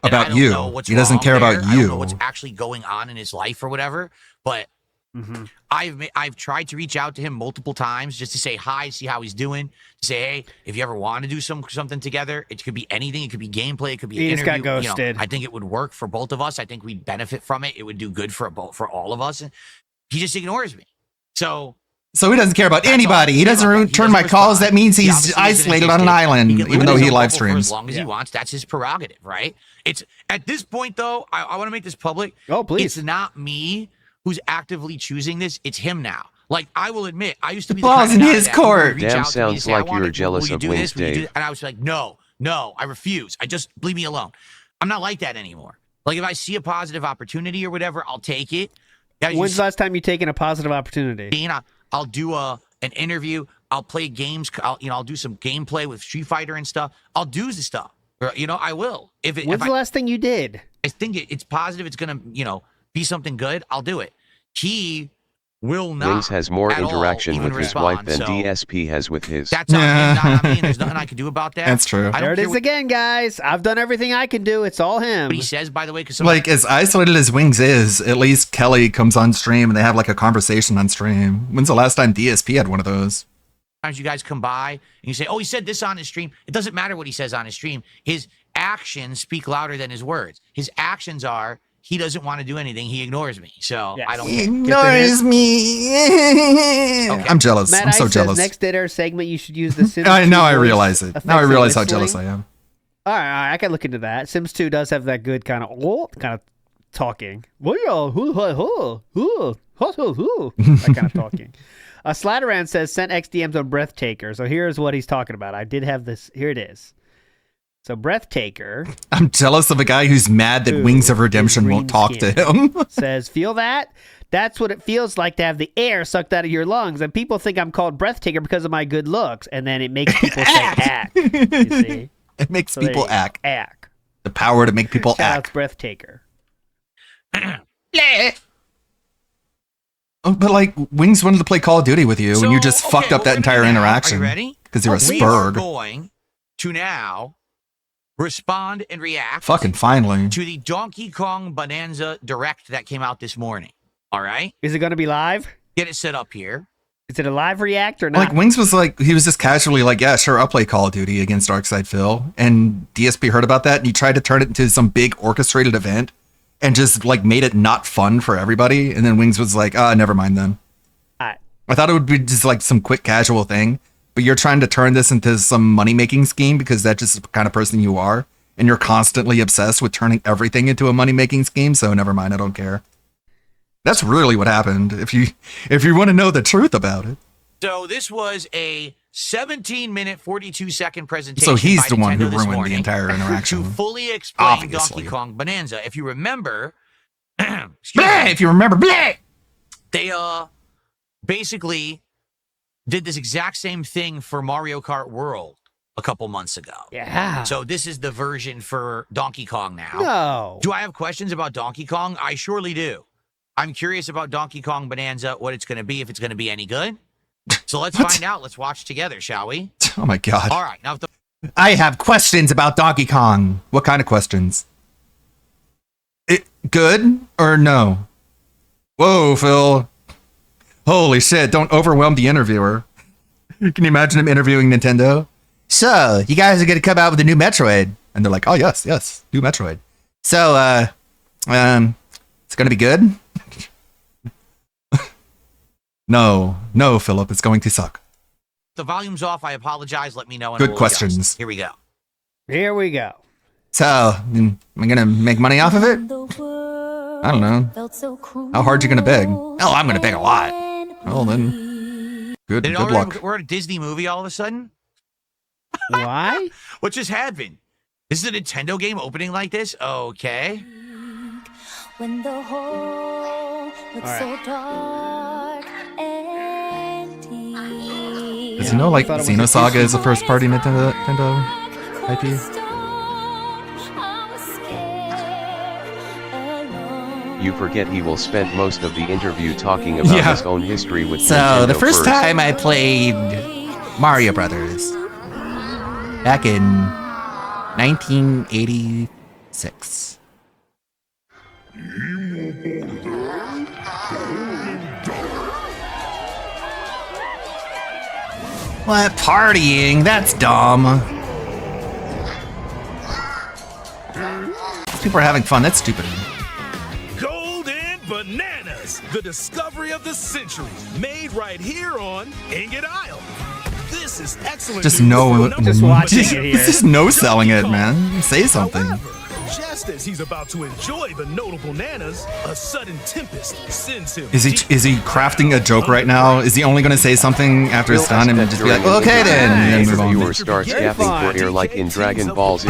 And About I don't you. know what's He doesn't wrong care there. about I don't know you. what's actually going on in his life or whatever, but I've tried to reach out to him multiple times just to say hi, see how he's doing. To say, hey, if you ever want to do something together, it could be anything. It could be gameplay. It could be He an just got interview. ghosted. I think it would work for both of us. I think we'd benefit from it. It would do good for all of us. And he just ignores me. So he doesn't care about anybody. He doesn't return my calls. That means he's isolated on an island, even though he live for streams. as long as he wants. That's his prerogative, right? It's at this point, though. I want to make this public. Oh, please. It's not me who's actively choosing this. It's him now. Like, I will admit, I used to be The ball's kind in of guy his that would court. reach Damn, out to me and sounds say, I like want you're to- jealous will you of do Wings, this? Will you do Dave. that? And I was like, no, I refuse. I just leave me alone. I'm not like that anymore. Like, if I see a positive opportunity or whatever, I'll take it. As you When's the last time you taken a positive opportunity? seen, I'll do an interview. I'll play games. I'll do some gameplay with Street Fighter and stuff. I'll do the stuff. I will. When's the last thing you did? I think it's positive. It's gonna, be something good. I'll do it. He will not. Wings has more at all interaction even with his wife respond, than so DSP has with his. That's on him, not on me. And there's nothing I can do about that. That's true. I There don't it care is again, guys. I've done everything I can do. It's all him. what he says, by the way, because Like, as isolated as Wings is, at least Kelly comes on stream and they have like a conversation on stream. When's the last time DSP had one of those? sometimes you guys come by and you say, oh, he said this on his stream. It doesn't matter what he says on his stream. His actions speak louder than his words. His actions are, he doesn't want to do anything. He ignores me. So I don't He care. ignores me. Okay. I'm jealous. Matt I'm so Ice jealous. says next dinner segment, you should use the Sims I 2 now I voice realize it. effects Now I and realize how whistling. jealous I am. All right, I can look into that. Sims 2 does have that good kind of talking. That kind of talking. Slatteran says sent XDMs on Breathtaker. So here's what he's talking about. I did have this. Here it is. So Breathtaker I'm jealous of a guy who's mad that Wings of Redemption won't talk to him. says, feel that? That's what it feels like to have the air sucked out of your lungs. And people think I'm called Breathtaker because of my good looks. And then it makes people say act. You see? It makes So there people you go. act. Act. The power to make people Shout out act. to Breathtaker. Oh, but like Wings wanted to play Call of Duty with you, and you just okay, fucked up what that we're entire gonna do now- interaction. Are you ready? Because you were We are spurred. going to now respond and react Fucking finally. to the Donkey Kong Bonanza Direct that came out this morning. All right? Is it going to be live? Get it set up here. Is it a live react or not? Like Wings was like, he was just casually like, yeah, sure, I'll play Call of Duty against Darkside Phil. And DSP heard about that, and he tried to turn it into some big orchestrated event, and just like made it not fun for everybody. And then Wings was like, never mind then. I thought it would be just like some quick casual thing, but you're trying to turn this into some money making scheme because that's just the kind of person you are, and you're constantly obsessed with turning everything into a money making scheme. So never mind, I don't care. That's really what happened. If you want to know the truth about it. So this was a 17-minute, 42-second presentation. So he's by the one who Nintendo this ruined the morning entire interaction. to fully explain Obviously. Donkey Kong Bonanza. If you remember, If you remember, they basically did this exact same thing for Mario Kart World a couple months ago. Yeah. So this is the version for Donkey Kong now. No. Do I have questions about Donkey Kong? I surely do. I'm curious about Donkey Kong Bonanza, what it's going to be, if it's going to be any good. So let's find out. Let's watch together, shall we? Oh my God. All right. Now, if the I have questions about Donkey Kong. What kind of questions? Good or no? Whoa, Phil. Holy shit, don't overwhelm the interviewer. Can you imagine him interviewing Nintendo? So, you guys are going to come out with a new Metroid. And they're like, oh, yes, new Metroid. So, it's going to be good? No, Philip, it's going to suck. the volume's off, I apologize. Let me know. And Good we'll questions. adjust. Here we go. Here we go. So, am I going to make money off of it? I don't know. How hard you going to beg? Oh, I'm going to beg a lot. Well, then, good Did it already- luck. We're at a Disney movie all of a sudden? Why? What just happened? This is a Nintendo game opening like this? Okay. When the hole looks so dark and deep. Does he know, like, Xenosaga is a first-party Nintendo IP? You forget he will spend most of the interview talking about Yeah. his own history with So, Nintendo the first first. time I played Mario Brothers, back in 1986. What? Partying? That's dumb. People are having fun. That's stupid. Golden Bananas, the discovery of the century, made right here on Ingot Isle. This is excellent. Just news no, for number one. just no selling it, man. Say something. Just as he's about to enjoy the notable bananas, a sudden tempest sends him. Is he crafting a joke right now? Is he only going to say something after it's done and just be like, okay then, and The move on? viewer starts gasping for air like in Dragon Ball Z.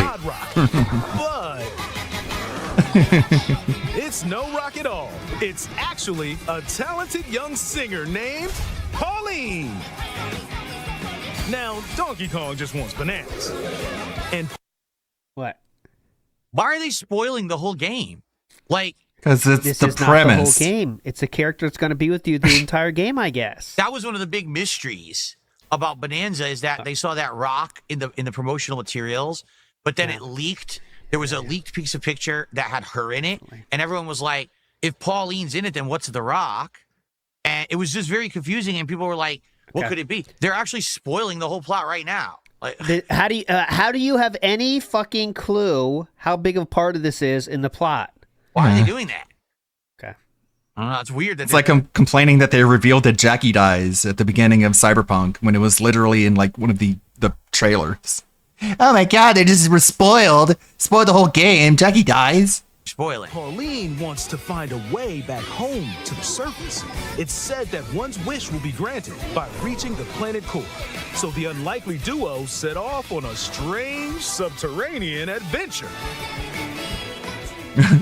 It's no rock at all. It's actually a talented young singer named Pauline. Now, Donkey Kong just wants bananas. And what? Why are they spoiling the whole game? Like, because it's this the is premise. Not the whole game. It's a character that's going to be with you the entire game, I guess. That was one of the big mysteries about Bonanza is that they saw that rock in the promotional materials, but then it leaked. There was a leaked piece of picture that had her in it, and everyone was like, if Pauline's in it, then what's the rock? And it was just very confusing, and people were like, what could it be? They're actually spoiling the whole plot right now. Like, how do you have any fucking clue how big of a part of this is in the plot? Why are they doing that? Okay. I don't know. It's weird. It's like I'm complaining that they revealed that Jackie dies at the beginning of Cyberpunk when it was literally in like one of the trailers. Oh my god, they just were spoiled the whole game. Jackie dies. Spoiling. Pauline wants to find a way back home to the surface. It's said that one's wish will be granted by reaching the planet core. So the unlikely duo set off on a strange subterranean adventure.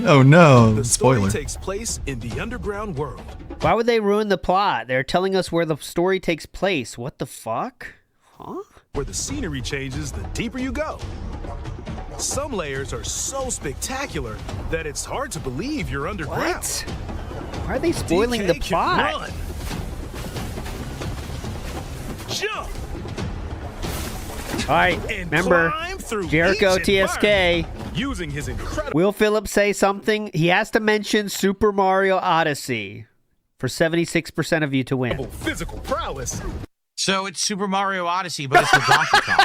Oh no, The story spoiler. takes place in the underground world. Why would they ruin the plot? They're telling us where the story takes place. What the fuck? Huh? Where the scenery changes the deeper you go. Some layers are so spectacular that it's hard to believe you're underground. What? Why are they spoiling DK the can plot? run, jump, All right, and remember, climb through Jericho each TSK. environment using his incredible. Will Phillips say something? He has to mention Super Mario Odyssey for 76% of you to win. Physical prowess. So it's Super Mario Odyssey, but it's with Donkey Kong.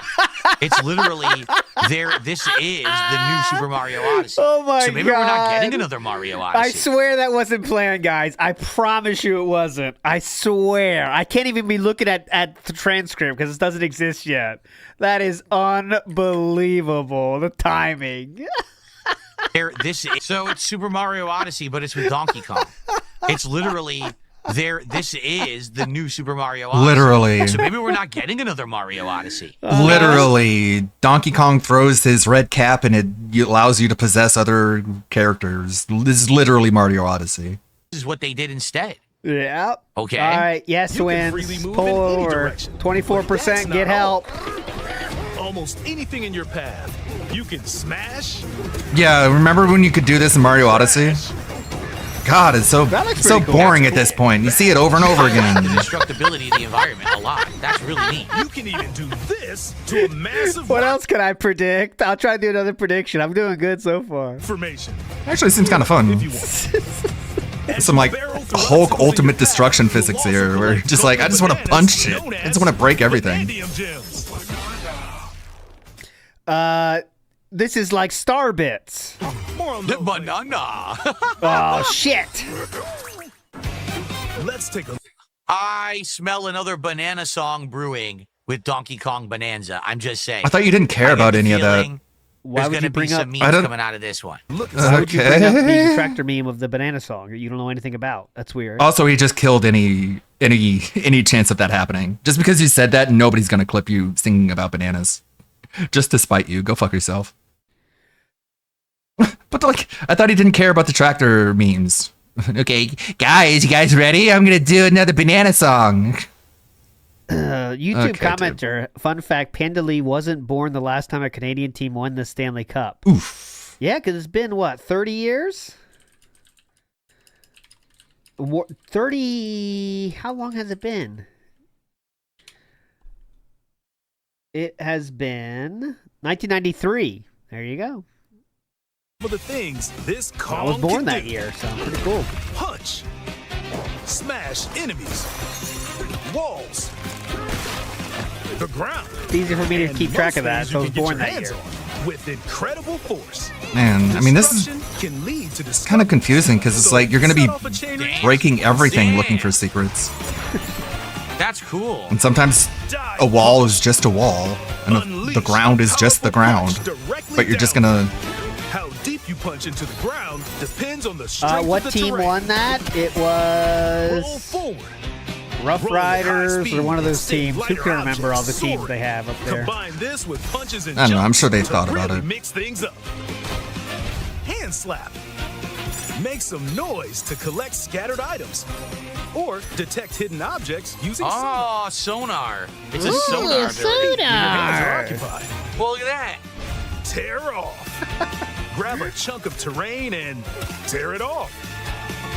It's literally there. This is the new Super Mario Odyssey. Oh my god! So maybe we're not getting another Mario Odyssey. I swear that wasn't planned, guys. I promise you it wasn't. I swear. I can't even be looking at the transcript because it doesn't exist yet. That is unbelievable. The timing. So it's Super Mario Odyssey, but it's with Donkey Kong. It's literally there. This is the new Super Mario Odyssey. Literally. So maybe we're not getting another Mario Odyssey. Literally, Donkey Kong throws his red cap and it allows you to possess other characters. This is literally Mario Odyssey. This is what they did instead. Yeah. Okay. All right. Yes wins. Pull over. 24%. Get help. Almost anything in your path, you can smash. Yeah, remember when you could do this in Mario Odyssey? God, it's so boring at this point. You see it over and over again. The destructibility of the environment a lot. That's really neat. You can even do this to a massive. What else can I predict? I'll try to do another prediction. I'm doing good so far. Formation. Actually, it seems kind of fun. Some like Hulk ultimate destruction physics here, where you're just like, I just want to punch shit. I just want to break everything. This is like Star Bits. Banana. Oh shit. Let's take a. I smell another banana song brewing with Donkey Kong Bonanza. I'm just saying. I thought you didn't care about any of that. Why There's would going you to be bring some up? memes coming out of this one. Why would you bring up the tractor meme of the banana song that you don't know anything about? That's weird. Also, he just killed any chance of that happening. Just because you said that, nobody's gonna clip you singing about bananas. Just to spite you. Go fuck yourself. But like, I thought he didn't care about the tractor memes. Okay, guys, you guys ready? I'm gonna do another banana song. YouTube Okay, commenter, fun fact, Panda Lee wasn't born the last time a Canadian team won the Stanley Cup. Oof. Yeah, because it's been, what, 30 years? 30... How long has it been? It has been 1993. There you go. For the things this Kong I was born can that do. year, so pretty cool. Punch, smash enemies, walls, the ground. It's easy for me to and keep track of that, most so I was things you born can that get year. your hands on with incredible force. Man, I mean, this is Can lead to kind of confusing because it's like you're going to be set off a chain reaction. breaking everything looking for secrets. That's cool. And sometimes a wall is just a wall, and the ground is just the ground. But you're just going to... How deep you punch into the ground depends on the strength What of the team terrain. won that? It Roll was forward. Rough Roll at high Riders speed or one of those and save teams. Who lighter can remember all the objects teams soaring. they have up there? Combine this with punches and I don't know, I'm jumps sure they to thought about really it. Mix things up. Hand slap. Make some noise to collect scattered items. Or detect hidden objects using Oh, sonar. It's a Ooh, sonar ability. sonar. Your hands are occupied. Well, look at that. Tear off. Grab a chunk of terrain and tear it off.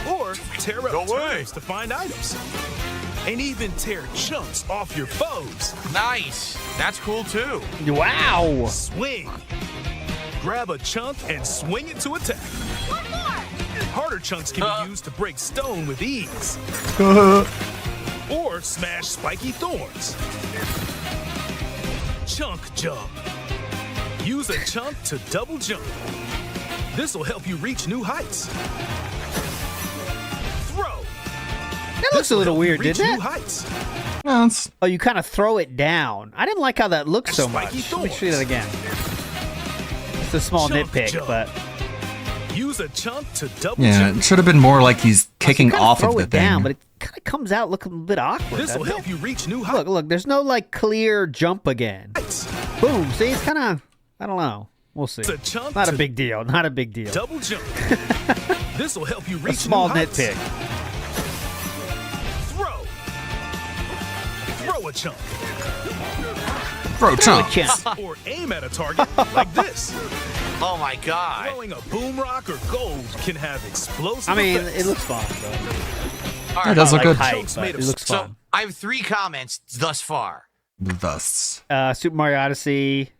Or tear up turns to find items. And even tear chunks off your foes. Nice. That's cool too. Wow. Swing. Grab a chunk and swing it to attack. Harder chunks can be used to break stone with ease. Or smash spiky thorns. Chunk jump. Use a chunk to double jump. This will help you reach new heights. Throw. That looks a little weird, Reach didn't new it? heights. Oh, you kind of throw it down. I didn't like how that looked so much. Let me show you that again. It's a small Chunk nitpick, jump. but Use a chunk to double Yeah, jump. it should have been more like he's kicking kinda off throw of the it down, thing. but it kind of comes out looking a bit awkward. This will doesn't help it? you reach new heights. Look, there's no like clear jump again. Boom. See, it's kind of, I don't know. We'll see. It's a chunk Not a to big deal. Not a big deal. double jump. This will help you A reach small new heights. nitpick. Throw. Throw a chunk. Throw chunk. Or aim at a target like this. Oh my god. Throwing a boom rock or gold can have explosive I mean, effects. it looks fun. But... All It does look good. Hype, but it looks So fun. I have 3 comments thus far. Thus. Super Mario Odyssey.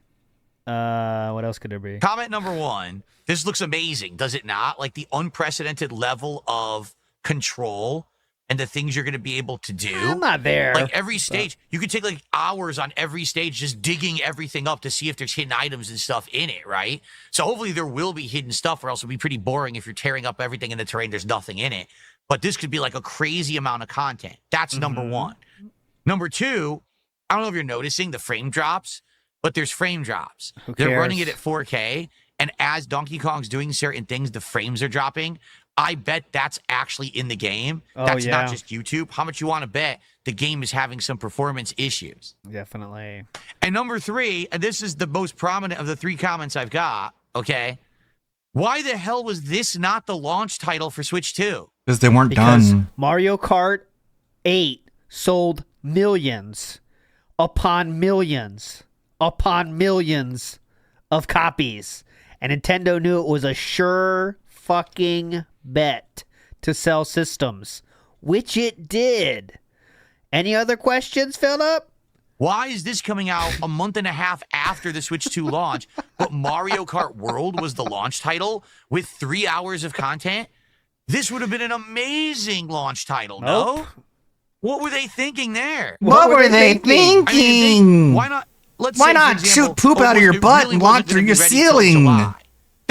What else could there be? Comment number 1. This looks amazing, does it not? Like the unprecedented level of control and the things you're going to be able to do. I'm not there. Like every stage, you could take like hours on every stage just digging everything up to see if there's hidden items and stuff in it, right? So hopefully there will be hidden stuff, or else it'll be pretty boring if you're tearing up everything in the terrain. There's nothing in it. But this could be like a crazy amount of content. That's number 1. Number 2, I don't know if you're noticing the frame drops, but there's frame drops. They're running it cares? at 4K, and as Donkey Kong's doing certain things, the frames are dropping. I bet that's actually in the game. Oh, That's yeah. not just YouTube. How much you want to bet the game is having some performance issues? Definitely. And number 3, and this is the most prominent of the 3 comments I've got, okay? Why the hell was this not the launch title for Switch 2? Because they weren't Because done. Mario Kart 8 sold millions upon millions upon millions of copies. And Nintendo knew it was a sure fucking bet to sell systems, which it did. Any other questions, Philip? Why is this coming out a month and a half after the Switch 2 launch, but Mario Kart World was the launch title with 3 hours of content? This would have been an amazing launch title, no? Nope. What were they thinking there? What were they thinking? I mean, why not? Let's Why say, for not example, shoot poop out of your it butt really and wasn't walk through gonna your be ready till ceiling? July. Then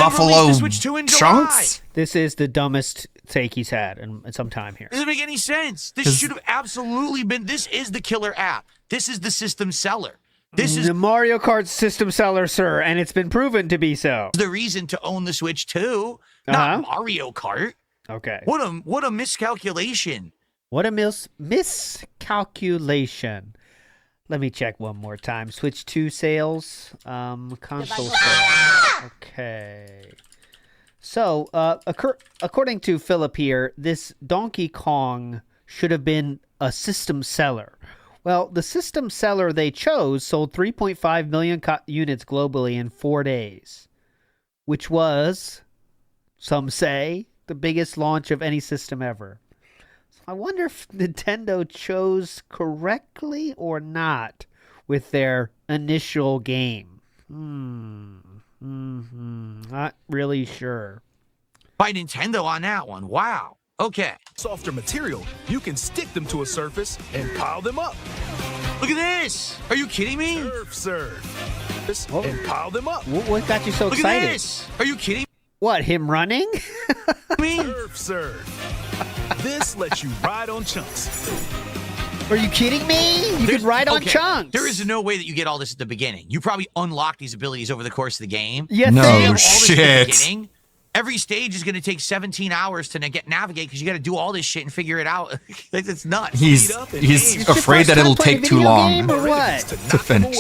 release Buffalo the Switch 2 in chunks? This is the dumbest take he's had in some time here. Doesn't make any sense. This should have absolutely been. This is the killer app. This is the system seller. This is the Mario Kart system seller, sir, and it's been proven to be so. the reason to own the Switch 2, not Mario Kart. Okay. What a miscalculation. What a miscalculation. Let me check one more time. Switch 2 sales, console sales. Okay. So, according to Philip here, this Donkey Kong should have been a system seller. Well, the system seller they chose sold 3.5 million units globally in 4 days, which was, some say, the biggest launch of any system ever. So I wonder if Nintendo chose correctly or not with their initial game. Not really sure. By Nintendo on that one. Wow. Okay. Softer material, you can stick them to a surface and pile them up. Look at this. Are you kidding me? Serve. And pile them up. What got you so Look excited? at this. Are you kidding What, him running? me? Serve. This lets you ride on chunks. Are you kidding me? You could ride on Okay, chunks. There is no way that you get all this at the beginning. You probably unlock these abilities over the course of the game. Yes, No You have all this at the shit. beginning. Every stage is going to take 17 hours to navigate because you got to do all this shit and figure it out. It's nuts. He's afraid that it'll take too long to finish.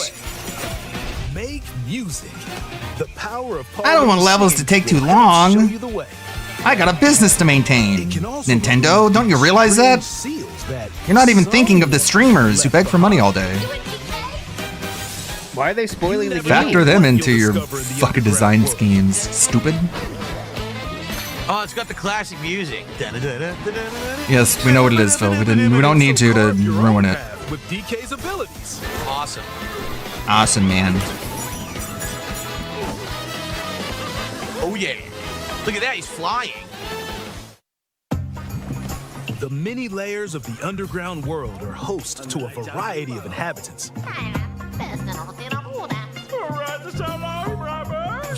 Make music. The power of I don't want levels to take too long. Show you the way. I got a business to maintain. Nintendo, don't you realize that? You're not even thinking of the streamers who beg for money all day. Why are they spoiling the game? Factor them into your fucking design schemes, stupid. Oh, it's got the classic music. Yes, we know what it is, Phil. We don't need you to ruin it. With DK's abilities. Awesome. Awesome, man. Oh, yeah. Look at that. He's flying. The many layers of the underground world are host to a variety of inhabitants.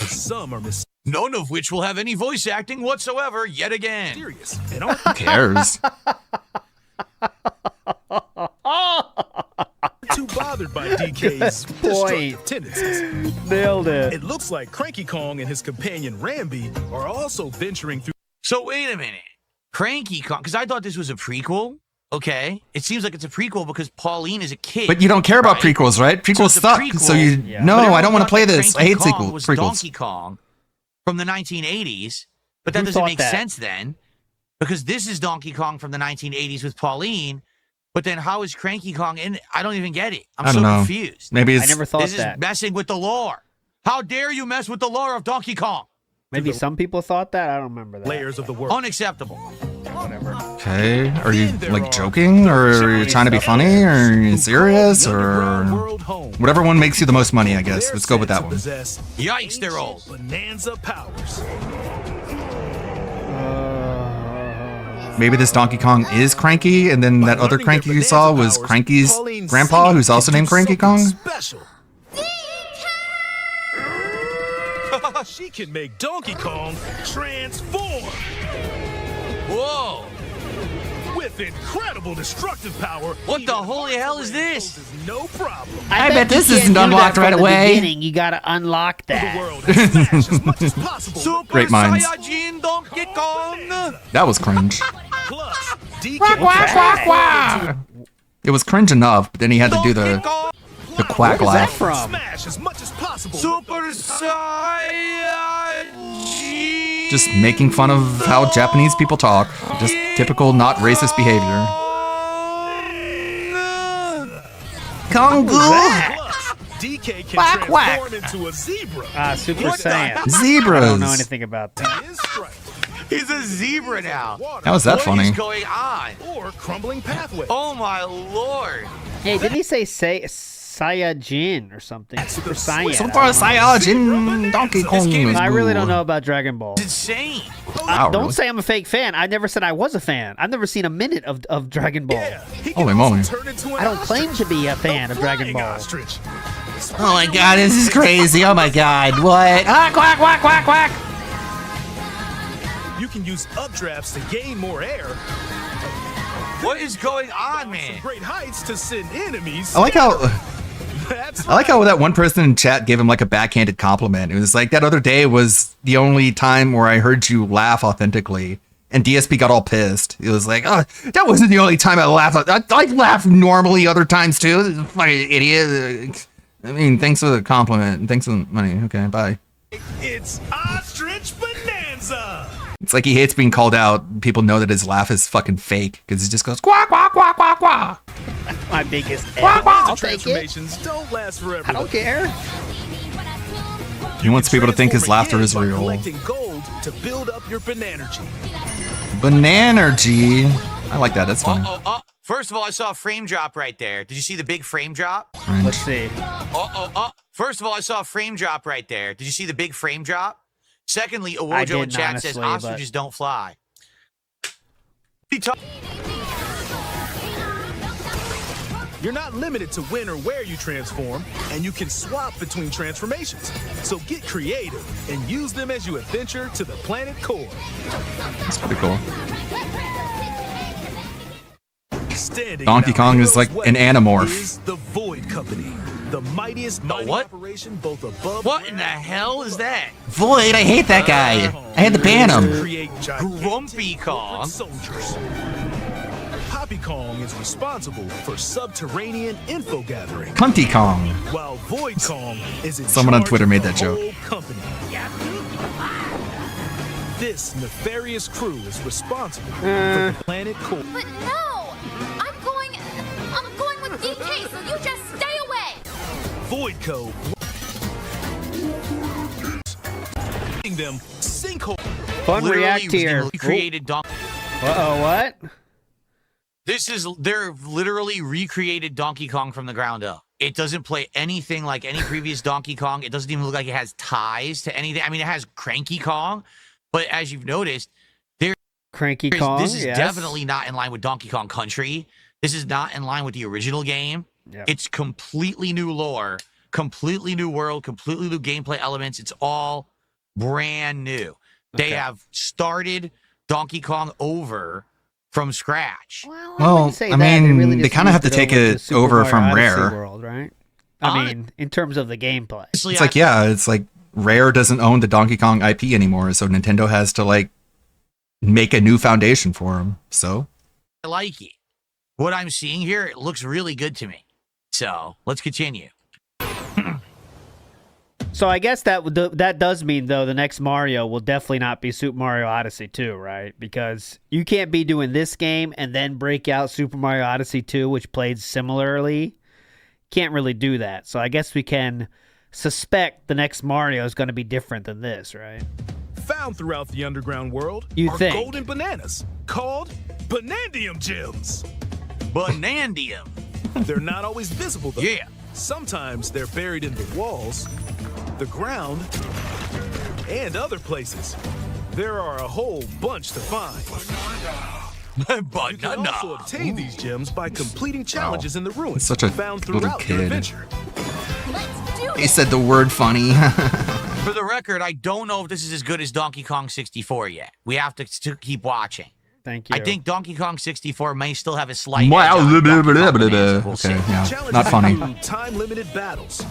Some are None of which will have any voice acting whatsoever yet again. mysterious. Who cares? Too bothered by DK's destructive tendencies. Nailed it. It looks like Cranky Kong and his companion Rambi are also venturing through. So wait a minute. Cranky Kong, because I thought this was a prequel. Okay. It seems like it's a prequel because Pauline is a kid. But you don't care about right? prequels, right? Prequels So it's a suck. prequel, So you no, but I don't want to everyone play thought that this. I Cranky hate Kong was prequels. Donkey Kong from the 1980s, but that Who doesn't thought make that? sense then because this is Donkey Kong from the 1980s with Pauline. But then how is Cranky Kong in it? I don't even get it. I'm I so don't know. confused. Maybe it's I never thought This is that. messing with the lore. How dare you mess with the lore of Donkey Kong? Maybe some people thought that. I don't remember that. Layers of the world. Unacceptable. okay. Are you like joking, or are you trying to be funny, or are you serious, or whatever one makes you the most money? I guess. Let's go with that one. Yikes, they're old. Bonanza powers. Maybe this Donkey Kong is Cranky, and then that other Cranky you saw was Cranky's grandpa, who's also named Cranky Kong. Special. She can make Donkey Kong transform. Whoa. With incredible destructive power. What the holy hell is this? No problem. I bet this you can't isn't do that unlocked from right the away. beginning. You gotta unlock that. Super Great minds. Saiyajin Donkey Kong. That was cringe. Plus, DK Quack, quack, quack, quack. It was cringe enough, but then he had to do the quack Where's that laugh. from? smash as much as possible. Super Saiyajin. Just making fun of how Japanese people talk. Just typical not racist behavior. Kongu! DK can Quack, quack. transform into a zebra. Super What the Saiyan. hell? Zebras. I don't know anything about that. Is strike He's a zebra now. How is that What funny? is going on? or crumbling pathway. Oh my lord. Hey, didn't he say Saiyajin or something? Super Saiyan. Super Saiyajin Donkey Kong. is I really don't cool. know about Dragon Ball. It's insane. Wow, Don't really? say I'm a fake fan. I never said I was a fan. I've never seen a minute of Dragon Ball. Holy moly. I don't claim to be a fan of Dragon Ball. Oh my god, this is crazy. Oh my god, what? Ah, quack, quack, quack, quack. You can use updrafts to gain more air. What is going on, man? Great heights to send enemies. I like how That's I like how that one person in chat gave him like a backhanded compliment. It was like that other day was the only time where I heard you laugh authentically. And DSP got all pissed. It was like, oh, that wasn't the only time I laughed. I laugh normally other times too. This is a fucking idiot. I mean, thanks for the compliment. And thanks for the money. Okay, bye. It's Ostrich Bonanza. It's like he hates being called out. People know that his laugh is fucking fake because he just goes quack, quack, quack, quack, quack. My biggest Quack, quack. I'll take it. Transformations don't last forever. I don't care. He wants people to think his Transform laughter is again by real. collecting gold to build up your Bananergy. Bananergy. I like that. That's funny. First of all, I saw a frame drop right there. Did you see the big frame drop? Let's see. First of all, I saw a frame drop right there. Did you see the big frame drop? Secondly, I Awojo in didn't, chat says honestly, ostriches don't fly. He talk- You're not limited to when or where you transform, and you can swap between transformations. So get creative and use them as you adventure to the planet core. That's pretty cool. Standing Donkey at Kong our is like hero's an weapon animorph. is the Void Company, the mightiest mining what? operation both above. What in the hell is that? Void, I hate that guy. I had to ban him. Create Grumpy Kong. soldiers. Poppy Kong is responsible for subterranean info gathering, Cunty Kong. while Void Kong is in Someone on charge Twitter of made the that joke. whole company. This nefarious crew is responsible for the planet core. But no! I'm going with DK, so you just stay away! Void Code. Them sinkhole. Fun Literally react here. recreated Donkey. Uh-oh, what? They're literally recreated Donkey Kong from the ground up. It doesn't play anything like any previous Donkey Kong. It doesn't even look like it has ties to anything. I mean, it has Cranky Kong, but as you've noticed, Cranky Kong, this is yes. definitely not in line with Donkey Kong Country. This is not in line with the original game. Yep. It's completely new lore, completely new world, completely new gameplay elements. It's all brand new. They have started Donkey Kong over from scratch. Well, I mean, they kind of have to take it over from Rare. World, right? I mean, in terms of the gameplay. It's like, yeah, it's like Rare doesn't own the Donkey Kong IP anymore, so Nintendo has to like make a new foundation for them. So I like it. What I'm seeing here, it looks really good to me. So let's continue. So I guess that does mean, though, the next Mario will definitely not be Super Mario Odyssey 2, right? Because you can't be doing this game and then break out Super Mario Odyssey 2, which played similarly. Can't really do that. So I guess we can suspect the next Mario is going to be different than this, right? Found throughout the underground world You are think. golden bananas called Banandium Gems. Banandium. They're not always visible, though. Yeah. Sometimes they're buried in the walls, the ground, and other places. There are a whole bunch to find. You can also obtain these gems by completing challenges in the ruins He's such a found little throughout your kid. adventure. He said the word funny. For the record, I don't know if this is as good as Donkey Kong 64 yet. We have to keep watching. Thank you. I think Donkey Kong 64 may still have a slight Wow, edge on Donkey Kong Bonanza. We'll okay, see. yeah, Challenges not funny. include time-limited battles.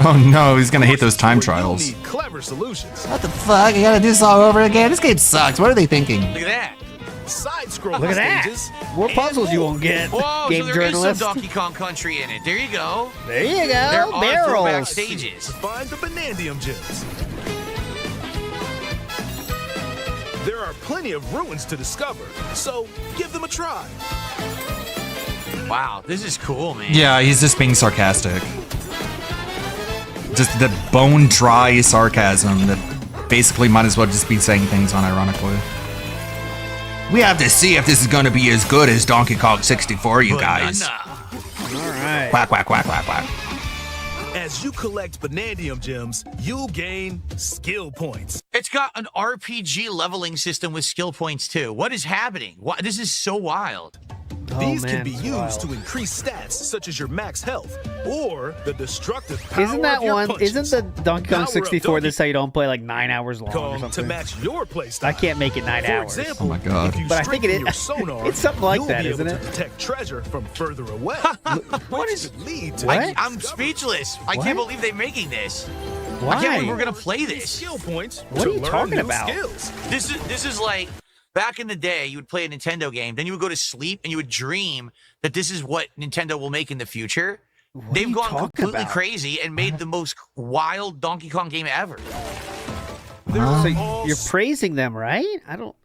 Oh no, he's gonna hate those time trials. Need clever solutions. What the fuck? I gotta do this all over again? This game sucks. What are they thinking? Look at that. Side-scrolling Look at that. stages. More puzzles you won't get, Whoa, game so there is some journalist. Donkey Kong Country in it. There you go. There you go. There are throwback Barrels. stages. Find the Banandium Gems. There are plenty of ruins to discover, so give them a try. Wow, this is cool, man. Yeah, he's just being sarcastic. Just the bone dry sarcasm that basically might as well just be saying things unironically. We have to see if this is gonna be as good as Donkey Kong 64, you guys. All right. Quack, quack, quack, quack, quack. As you collect Banandium Gems, you'll gain skill points. It's got an RPG leveling system with skill points too. What is happening? What? This is so wild. These man, can be it's used wild. to increase stats such as your max health or the destructive power Isn't that of your one? punches. Isn't the Donkey Kong Power up 64 this Donkey how you don't play like 9 hours long or Kong to something? match your playstyle. I can't make it 9 For hours. example, Oh my God. if you But I think it strengthen is- your sonar, it's something like you'll that, be isn't able it? to detect treasure from further away. What is could lead to What? I'm speechless. I What? can't believe they're making this. Why? I can't believe we're gonna play this. skill points What to are you learn talking new about? skills. This is like back in the day, you would play a Nintendo game, then you would go to sleep and you would dream that this is what Nintendo will make in the future. What are They've you gone talking completely about? crazy and made the most wild Donkey Kong game ever. So you're praising them, right? I don't.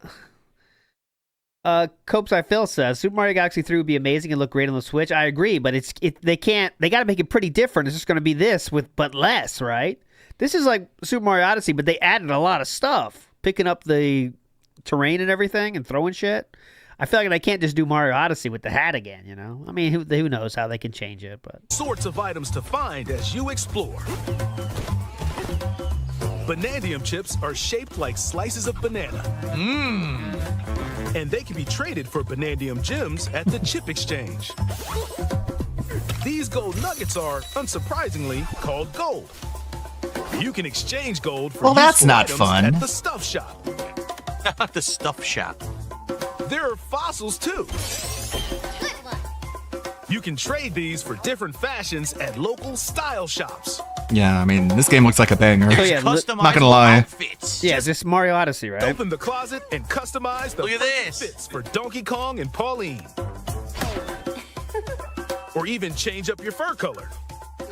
Copes I Phil says Super Mario Galaxy 3 would be amazing and look great on the Switch. I agree, but they got to make it pretty different. It's just going to be this but less, right? This is like Super Mario Odyssey, but they added a lot of stuff, picking up the terrain and everything and throwing shit. I feel like I can't just do Mario Odyssey with the hat again, you know? I mean, who knows how they can change it, but Sorts of items to find as you explore. Banandium chips are shaped like slices of banana. And they can be traded for Banandium gems at the Chip Exchange. These gold nuggets are, unsurprisingly, called gold. You can exchange gold for Well, that's useful not items fun. at the Stuff Shop. The Stuff Shop. There are fossils too. You can trade these for different fashions at local style shops. Yeah, I mean, this game looks like a banger. Oh, yeah, Not gonna lie. Yeah, this Mario Odyssey, right? Open the closet and customize the Look at perfect this. fits for Donkey Kong and Pauline. Or even change up your fur color.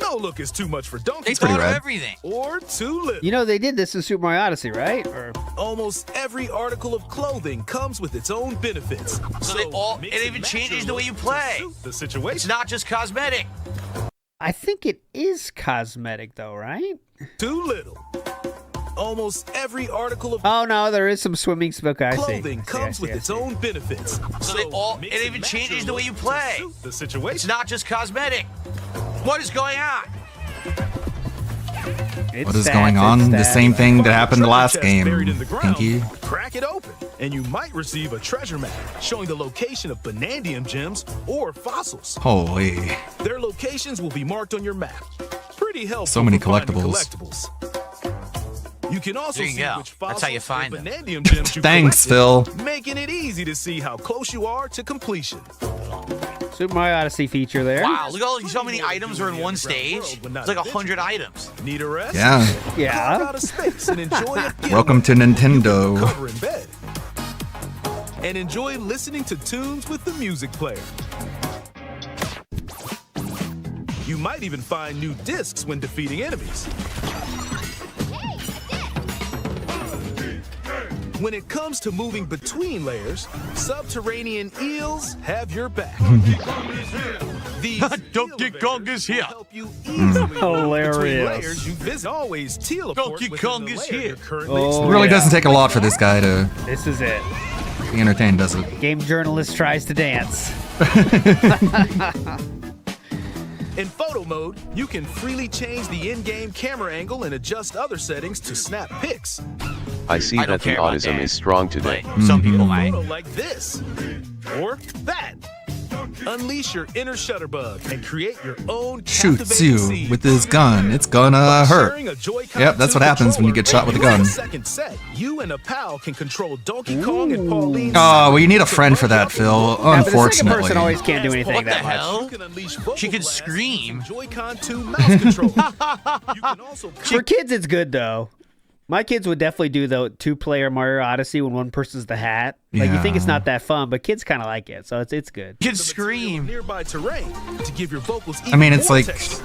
No look is too much for Donkey They Kong. thought of everything. Or too little. You know, they did this in Super Mario Odyssey, right? Or Almost every article of clothing comes with its own benefits. So they all, mix it and even match changes your the way look you to play. suit the situation. It's not just cosmetic. I think it is cosmetic, though, right? Too little. Almost every article of Oh no, there is some swimming smoke. I see. clothing comes with its own benefits. So they all, mix it and even match changes your the way look you to play. suit the situation. It's not just cosmetic. What is going on? What is going on? The same thing that happened the last game, Pinky. Crack it open, and you might receive a treasure map showing the location of Banandium gems or fossils. Holy. Their locations will be marked on your map. Pretty helpful. So many for finding collectibles. You can also There you see go. which That's fossils how you find and them. Banandium gems you Thanks, collected, Phil. making it easy to see how close you are to completion. Super Mario Odyssey feature there. Wow, look at all so many items are in one stage. It's like 100 items. Need a rest? Yeah. Carve out a space and enjoy a game Welcome to Nintendo. cover in bed. And enjoy listening to tunes with the music player. You might even find new discs when defeating enemies. When it comes to moving between layers, subterranean eels have your back. These Donkey Kong is here. help you easily move Hilarious. between layers. You visit always teleport Donkey within Kong the is layer here. you're currently Oh, It really yeah. doesn't take a lot for this guy to This is it. be entertained, does it? Game journalist tries to dance. In photo mode, you can freely change the in-game camera angle and adjust other settings to snap pics. I see I don't that the care about autism that. is strong today. Some people might. Photo like this or that. Unleash your inner shutterbug and create your own Shoots captivating you scene. with his gun. It's gonna hurt. Sharing a Joy-Con Yep, that's 2 what happens when you get shot with a controller, gun. in second set, you and a pal can control Donkey Kong and Pauline. Oh, well, you need a friend for that, Phil. Yeah, but the second Unfortunately. person always can't do anything What the that much. hell? You can unleash vocal She can blasts scream. using Joy-Con 2 mouse control. You can also For kids, it's good though. My kids would definitely do the 2-player Mario Odyssey when one person's the hat. Like you think it's Yeah. not that fun, but kids kind of like it, so it's good. Kids scream. nearby terrain to give your vocals I mean, it's more like texture.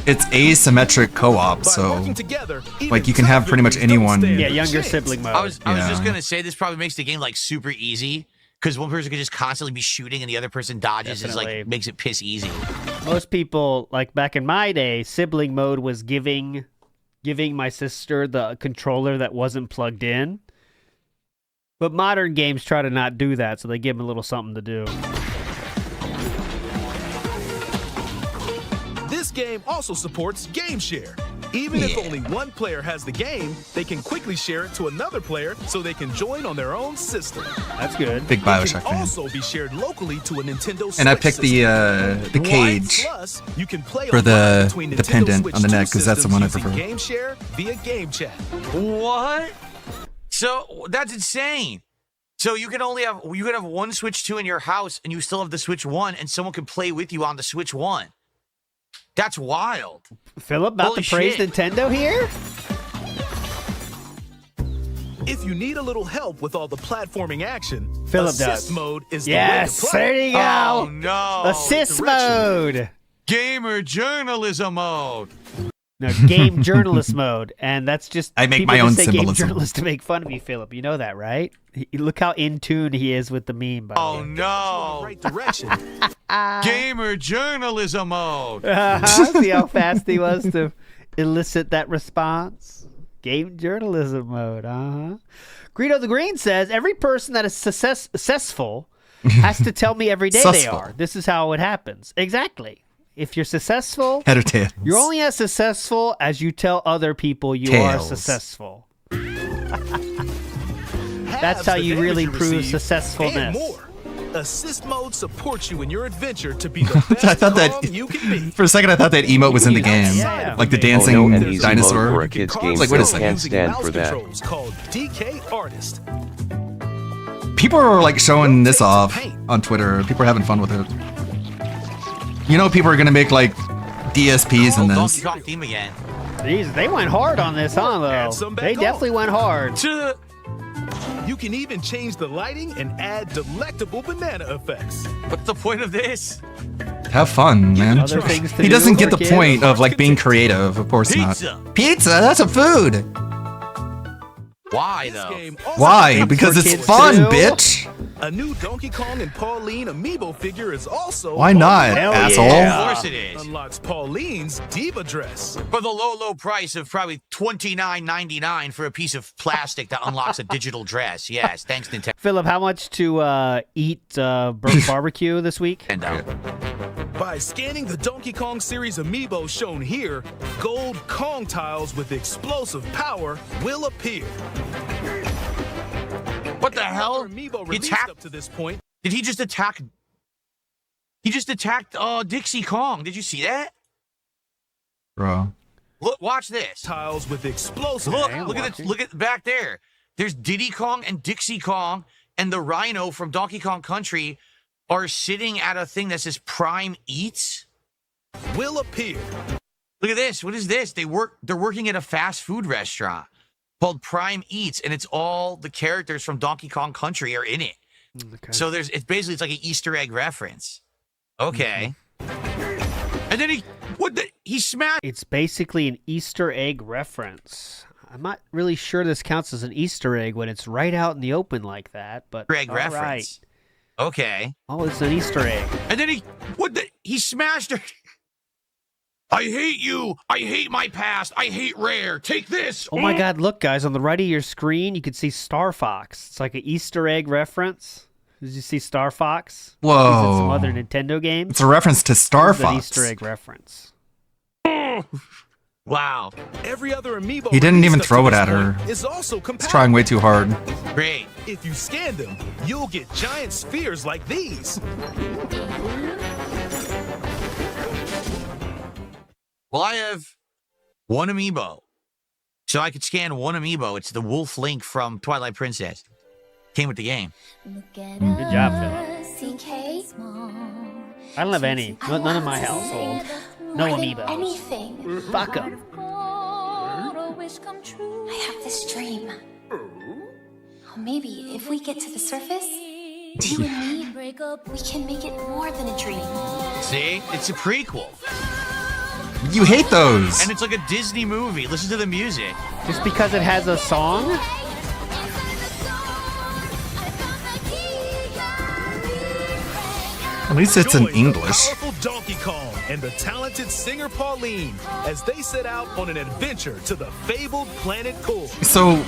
it's asymmetric co-op, By so working together, like even you can have pretty much tough victories don't anyone. stand Yeah, a younger chance. sibling mode. I was just Yeah. gonna say this probably makes the game like super easy because one person could just constantly be shooting and the other person dodges. Is Definitely. like makes it piss easy. Most people, like back in my day, sibling mode was giving my sister the controller that wasn't plugged in. But modern games try to not do that, so they give them a little something to do. This game also supports Game Share. Even if only one player has the game, they can quickly share it to another player so they can join on their own system. That's good. Big It Bioshock can fan. also be shared locally to a Nintendo Switch And I picked the cage Plus, you can play for online the between Nintendo pendant Switch on the 2 neck because that's the one I systems using prefer. Game Share via Game Chat. What? So that's insane. So you can have one Switch 2 in your house and you still have the Switch 1 and someone can play with you on the Switch 1. That's wild. Philip, about Holy to praise shit. Nintendo here? If you need a little help with all the platforming action, Philip assist does. mode is Yes, the way to play. there you go. Oh no. Assist mode. Gamer journalism mode. No, game journalist mode, and that's just I make people my just own say game symbolism. journalist to make fun of you, Philip. You know that, right? Look how in tune he is with the meme. By the Oh way. no. Right direction. Gamer journalism mode. See how fast he was to elicit that response? Game journalism mode, Greedo the Green says, every person that is successful has to tell me every day they Successful. are. This is how it happens. Exactly. if you're successful, Head or tails? you're only as successful as you tell other people you are Tails. successful. That's how you really prove And successfulness. more. Assist mode supports you in your adventure to be the best I thought Kong that you can be. for a second I thought that emote was in the game, Yeah. like the Oh, dancing no, an easy mode dinosaur. for a kid's game It's like, wait a still second. can't stand for Mouse that. controls called DK Artist. People are like showing this off on Twitter. People are having fun with it. You know, people are gonna make like DSPs in Donkey this. Kong theme again. Jeez, they went hard on this, huh, Add though? some back They on. definitely went hard. You can even change the lighting and add delectable banana effects. What's the point of this? Have fun, man. Other things to He do doesn't for get the kids. point of like being creative. Of course Pizza. not. Pizza. That's a food. Why though? Why? Because it's kids fun, too. bitch. A new Donkey Kong and Pauline amiibo figure is also Why not, Hell asshole? yeah. Of course it is. Unlocks Pauline's diva dress. For the low price of probably $29.99 for a piece of plastic that unlocks a digital dress. Yes, thanks Nintendo. Philip, how much to eat barbecue this week? By scanning the Donkey Kong series amiibo shown here, gold Kong tiles with explosive power will appear. What the hell? Amiibo He released attacked- up to this point. Did he just attack? He just attacked Dixie Kong. Did you see that? Bro. Look, watch this. Tiles with explosive. Look at it. Look at back there. There's Diddy Kong and Dixie Kong, and the Rhino from Donkey Kong Country are sitting at a thing that says Prime Eats. Will appear. Look at this. What is this? They're working at a fast food restaurant called Prime Eats, and it's all the characters from Donkey Kong Country are in it. Okay. So it's like an Easter egg reference. Okay. And then he smashed. It's basically an Easter egg reference. I'm not really sure this counts as an Easter egg when it's right out in the open like that, but Easter egg all reference. right. Okay. Oh, it's an Easter egg. And then he smashed her. I hate you. I hate my past. I hate Rare. Take this. Oh my God! Look, guys, on the right of your screen, you can see Star Fox. It's like an Easter egg reference. Did you see Star Fox? He's in some Whoa. other Nintendo games. It's a reference to Star This is an Fox. Easter egg reference. Wow. Every other amiibo He didn't even released up throw to it this at her. point is also He's compatible. trying way too hard. Great. If you scan them, you'll get giant spheres like these. Well, I have one amiibo. So I could scan one amiibo. It's the Wolf Link from Twilight Princess. Came with the game. Good job, Philip. I don't have any. None in my household. No amiibos. Anything. Fuck 'em. I have this dream. Oh, maybe if we get to the surface, you and me, we can make it more than a dream. See? It's a prequel. You hate those. And it's like a Disney movie. Listen to the music. Just because it has a song? At least it's in Join the English. powerful Donkey Kong and the talented singer Pauline as they set out on an adventure to the fabled planet Core. So,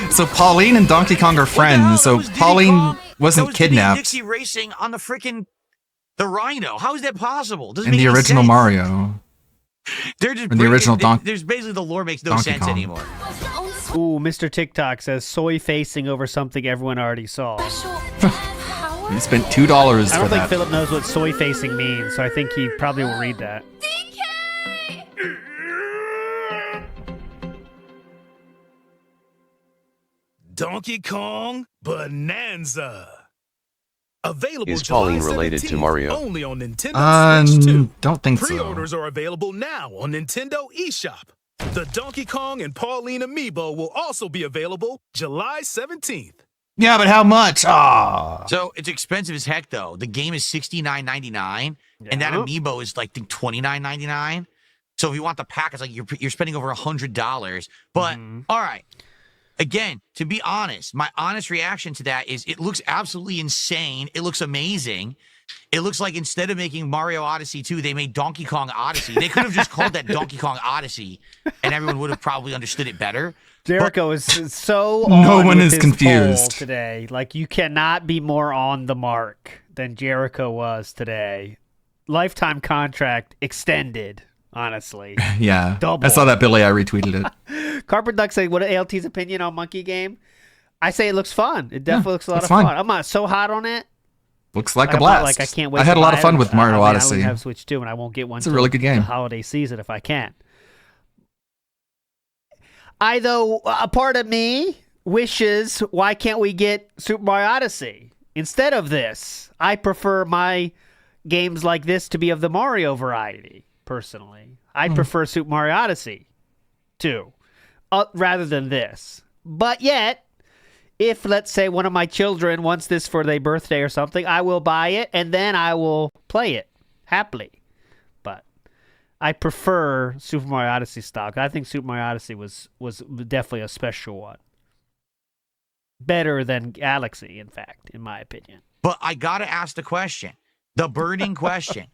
so Pauline and Donkey Kong are friends. So Pauline wasn't That was Diddy and kidnapped Dixie racing on the Rhino. How is that possible? Doesn't in make the any original sense. Mario. They're just in the original There's basically the lore makes no Donkey sense Kong. anymore. Ooh, Mr. TikTok says soy facing over something everyone already saw. You spent $2 I for don't think that. Philip knows what soy facing means, so I think he probably will read that. Donkey Kong Bonanza. Available Is July Pauline related to 17th, Mario? Only on Nintendo Switch 2. Don't think so. Pre-orders are available now on Nintendo eShop. The Donkey Kong and Pauline amiibo will also be available July 17th. Yeah, but how much? Ah. So it's expensive as heck, though. The game is $69.99, and that amiibo is like $29.99. So if you want the pack, it's like you're spending over $100. But all right, again, to be honest, my honest reaction to that is it looks absolutely insane. It looks amazing. It looks like instead of making Mario Odyssey 2, they made Donkey Kong Odyssey. They could have just called that Donkey Kong Odyssey, and everyone would have probably understood it better. Jericho is so No on one with is his confused. poll today. Like, you cannot be more on the mark than Jericho was today. lifetime contract extended. Honestly, Yeah. Double. I saw that, Billy. I retweeted it. Carpet Duck said, "What ALT's opinion on Monkey Game?" I say it looks fun. It definitely looks a lot it's of fun. fun. I'm not so hot on it. Looks like I'm a not blast. Like I can't wait. I had to a lot buy of fun it. with Mario I mean, Odyssey. I don't have Switch 2, and I won't get one. It's a till really good game. The holiday season if I can. A part of me wishes, why can't we get Super Mario Odyssey instead of this? I prefer my games like this to be of the Mario variety. Personally, I prefer Super Mario Odyssey too, rather than this. But yet, if let's say one of my children wants this for their birthday or something, I will buy it and then I will play it happily. But I prefer Super Mario Odyssey stock. I think Super Mario Odyssey was definitely a special one. Better than Galaxy, in fact, in my opinion. But I gotta ask the question, the burning question: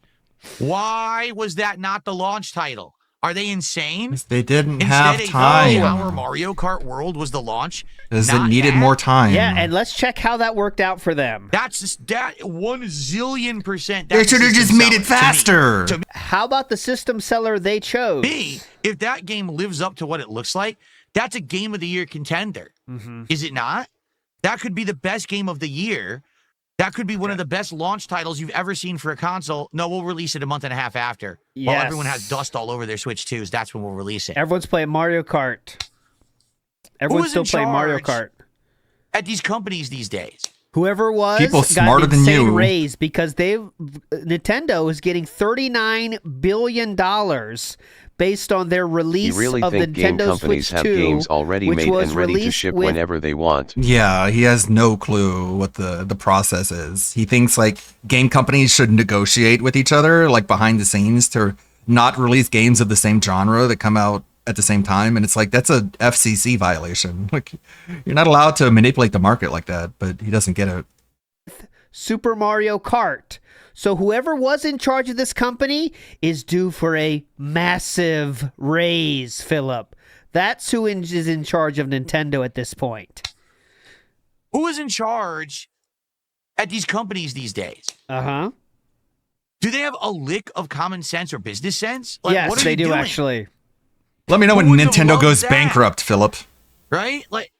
why was that not the launch title? Are they insane? They didn't Instead, have a time. Our Mario Kart World was the launch. Because it not needed that. more time. Yeah, and let's check how that worked out for them. That's just, that 1,000,000%. They should have just made it faster. To me, How about the system seller they chose? if that game lives up to what it looks like, that's a Game of the Year contender. Is it not? That could be the best game of the year. That could be one of the best launch titles you've ever seen for a console. No, we'll release it a month and a half after. While Yes. everyone has dust all over their Switch 2s, that's when we'll release it. Everyone's playing Mario Kart. Everyone's still playing Mario Kart. At these companies these days. Whoever was People got smarter an than insane you. raise because Nintendo is getting $39 billion based on their You release really of the think game Nintendo companies Switch have 2, games already which made was and ready to released ship with whenever they want? Yeah, he has no clue what the process is. He thinks like game companies should negotiate with each other, like behind the scenes, to not release games of the same genre that come out at the same time. And it's like, that's a FCC violation. Like, you're not allowed to manipulate the market like that, but he doesn't get it. Super Mario Kart. So whoever was in charge of this company is due for a massive raise, Philip. That's who is in charge of Nintendo at this point. Who is in charge at these companies these days? Uh-huh. Do they have a lick of common sense or business sense? Like, Yes, what are they you do doing? actually. Let me know when Who wouldn't have Nintendo loved goes that? bankrupt, Philip. Right? Like,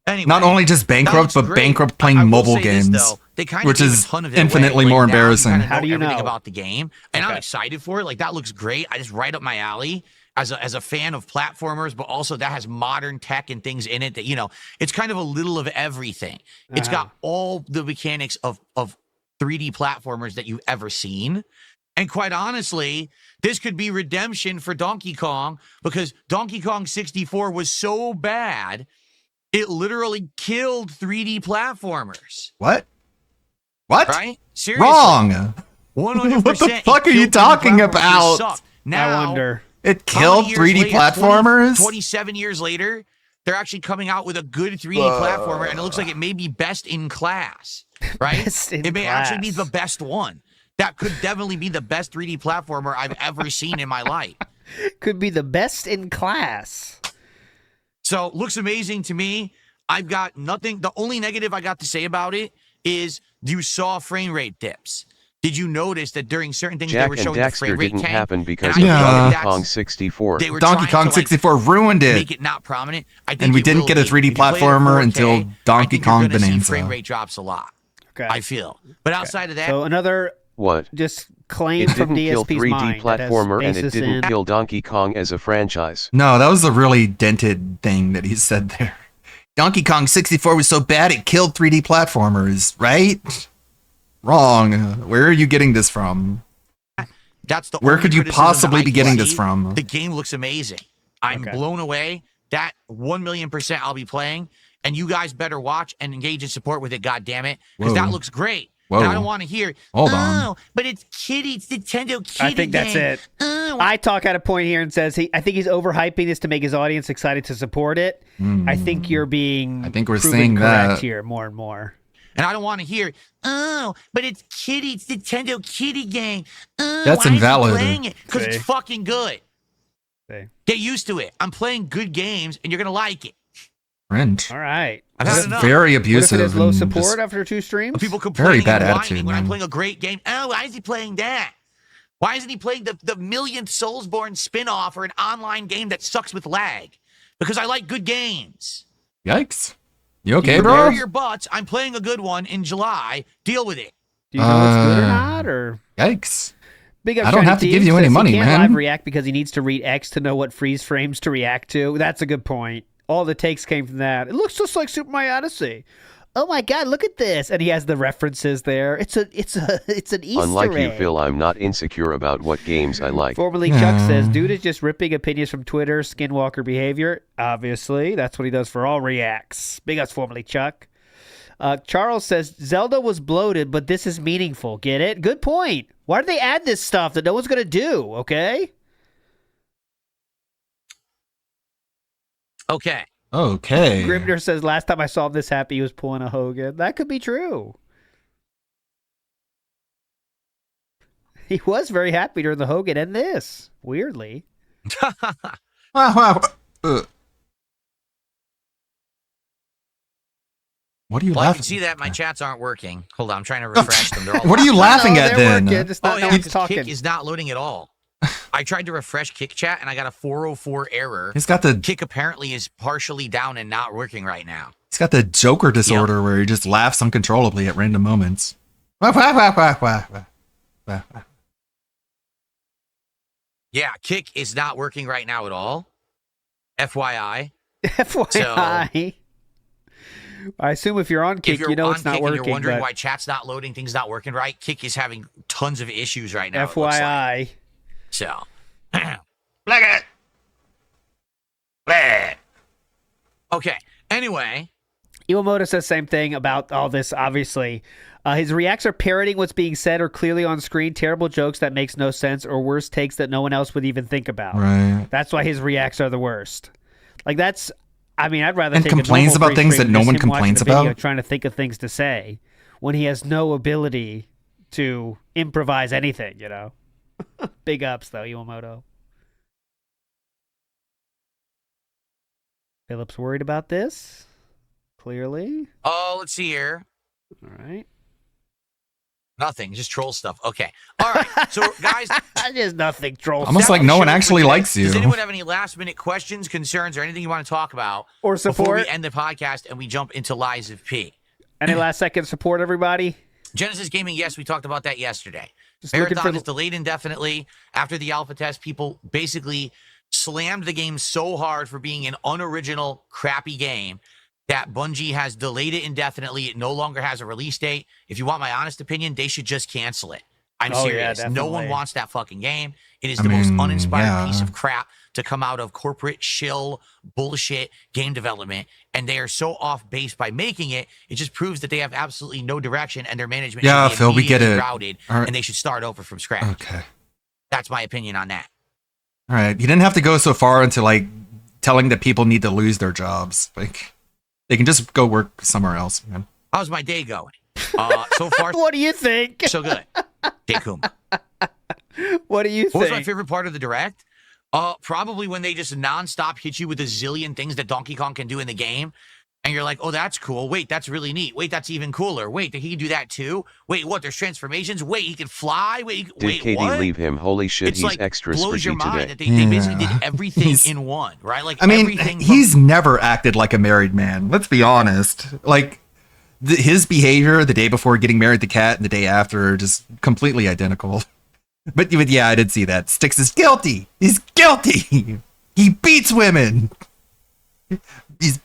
anyway, Not only just that bankrupt, looks but great. bankrupt I playing will mobile say this, games, though. They kind of which gave is a ton of it infinitely away. more Like, now you embarrassing. kinda How do you everything know? about the game, and I'm excited for it. Like, that looks great. I just right up my alley as a fan of platformers, but also that has modern tech and things in it that, you know, it's kind of a little of everything. It's got all the mechanics of 3D platformers that you've ever seen. And quite honestly, this could be redemption for Donkey Kong, because Donkey Kong 64 was so bad, it literally killed 3D platformers. What? What? Right? Seriously. Wrong. 100%. What the fuck are you It killed 3D talking platformers. They about? suck. Now, I wonder. It how killed many years 3D later, platformers? 27 years later, they're actually coming out with a good 3D platformer, and it looks like it may be best in class, right? Best in it may actually be class. the best one. That could definitely be the best 3D platformer I've ever seen in my life. Could be the best in class. So, looks amazing to me. I've got nothing. The only negative I got to say about it is you saw frame rate dips. Did you notice that during certain things they Jack were and showing the Daxter frame rate didn't tank? happen because And of I think Donkey that's- Kong 64. They were Donkey trying Kong to, like, 64 ruined it. make it not prominent. I think And we it didn't will get a be. 3D If you play it at platformer 4K, until I Donkey think you're Kong gonna see Bonanza. frame rate drops a lot. Okay. I feel. But outside of that, So another What? just claim It from didn't kill DSP's 3D mind. that has platformer and it basis didn't in- kill Donkey Kong as a franchise. No, that was a really dented thing that he said there. Donkey Kong 64 was so bad it killed 3D platformers, right? Wrong. Where are you getting this from? that's the Where only could you criticism that possibly I be can getting see. this from? The game looks amazing. I'm Okay. blown away. That 1,000,000% I'll be playing, and you guys better watch and engage in support with it. God damn it, because Whoa. that looks great. Whoa. And I don't want to hear. Hold oh, on. but it's kitty. It's Nintendo kitty. I think that's game. it. I talk at a point here and says I think he's overhyping this to make his audience excited to support it. I think you're being I think we're proven seeing correct that. here more and more. And I don't want to hear, oh, but it's kitty. It's Nintendo kitty game. That's why invalid. Is he playing it? Because it's See? fucking good. See? Get used to it. I'm playing good games, and you're gonna like it. Friend. All right. I've had enough. Very What if abusive. it has low and support just- after 2 streams? People complaining bad and whining attitude, when I'm man. playing a great game. Oh, why is he playing that? Why isn't he playing the millionth Soulsborne spin-off or an online game that sucks with lag? Because I like good games. Yikes. You okay, You bro? prepare your butts. I'm playing a good one in July. Deal with it. Do you know it's good or not? Or Yikes. Big up I don't Shiny have to Team give you any says money, he can't man. live react because he needs to read X to know what freeze frames to react to. That's a good point. All the takes came from that. It looks just like Super Mario Odyssey. Oh my God, look at this! And he has the references there. It's an Easter Unlike you, egg. Phil, I'm not insecure about what games I like. Formerly Chuck says, dude is just ripping opinions from Twitter, skinwalker behavior. Obviously, that's what he does for all reacts. Big ups, formerly Chuck. Charles says, Zelda was bloated, but this is meaningful. Get it? Good point. Why did they add this stuff that no one's going to do, okay? Okay. Okay. Grimner says, last time I saw him this happy, he was pulling a Hogan. That could be true. He was very happy during the Hogan and this, weirdly. What are you Well, I laughing can see that my chats aren't working. Hold on, I'm trying to refresh them. They're all What are you laughing No, at they're then? working, just not Oh, no yeah, one's because talking. Kick is not loading at all. I tried to refresh Kick chat and I got a 404 error. He's got the Kick apparently is partially down and not working right now. he's got the Joker disorder where he just laughs uncontrollably at random moments. Yeah, Kick is not working right now at all. FYI. FYI. I assume if you're on Kick, If you're you know on it's not Kick and working. you're wondering but why chat's not loading, things not working right, Kick is having tons of issues right now. it looks like. FYI. So, look at it. Okay. Anyway, Iwamoto says same thing about all this, obviously. His reacts are parroting what's being said or clearly on screen, terrible jokes that makes no sense, or worse takes that no one else would even think about. Right. That's why his reacts are the worst. Like, that's... I mean, I'd rather And take complains a normal about things free that no stream one than just him watching complains a video about? trying to think of things to say when he has no ability to improvise anything, you know? Big ups, though, Iwamoto. Philip's worried about this, clearly. oh, let's see here. All right. Nothing, just troll stuff. Okay. All right. So, guys, There's nothing troll. Almost that like was no the one show for actually today. likes you. Does anyone have any last-minute questions, concerns, or anything you want to talk about Or before support? we end the podcast and we jump into Lies of P? Any last second support, everybody? Genesis Gaming, yes, we talked about that yesterday. Just looking Marathon for- is delayed indefinitely. After the alpha test, people basically slammed the game so hard for being an unoriginal, crappy game that Bungie has delayed it indefinitely. It no longer has a release date. If you want my honest opinion, they should just cancel it. I'm Oh, yeah, serious. No one definitely. wants that fucking game. It is I the most mean, uninspired yeah. piece of crap to come out of corporate shill bullshit game development. And they are so off base by making it. It just proves that they have absolutely no direction and their management Yeah, should be Phil, we get immediately it. routed All right. and they should start over from scratch. Okay. That's my opinion on that. All right. You didn't have to go so far into like telling that people need to lose their jobs. Like they can just go work somewhere else, man. How's my day going? So far, What do you think? so good. Dakum. What do you What was my think? favorite part of the direct? Probably when they just nonstop hit you with a zillion things that Donkey Kong can do in the game. And you're like, oh, that's cool. Wait, that's really neat. Wait, that's even cooler. Wait, he can do that too? Wait, what? There's transformations? Wait, he can fly? Did Wait, Katie what? leave him? Holy shit, It's he's like extra blows your squishy mind today. that they basically Yeah. did everything He's- in one, right? Like I mean, everything. he's never acted like a married man. Let's be honest. Like his behavior the day before getting married to Kat and the day after are just completely identical. But yeah, I did see that. Styx is guilty. He's guilty. He beats women.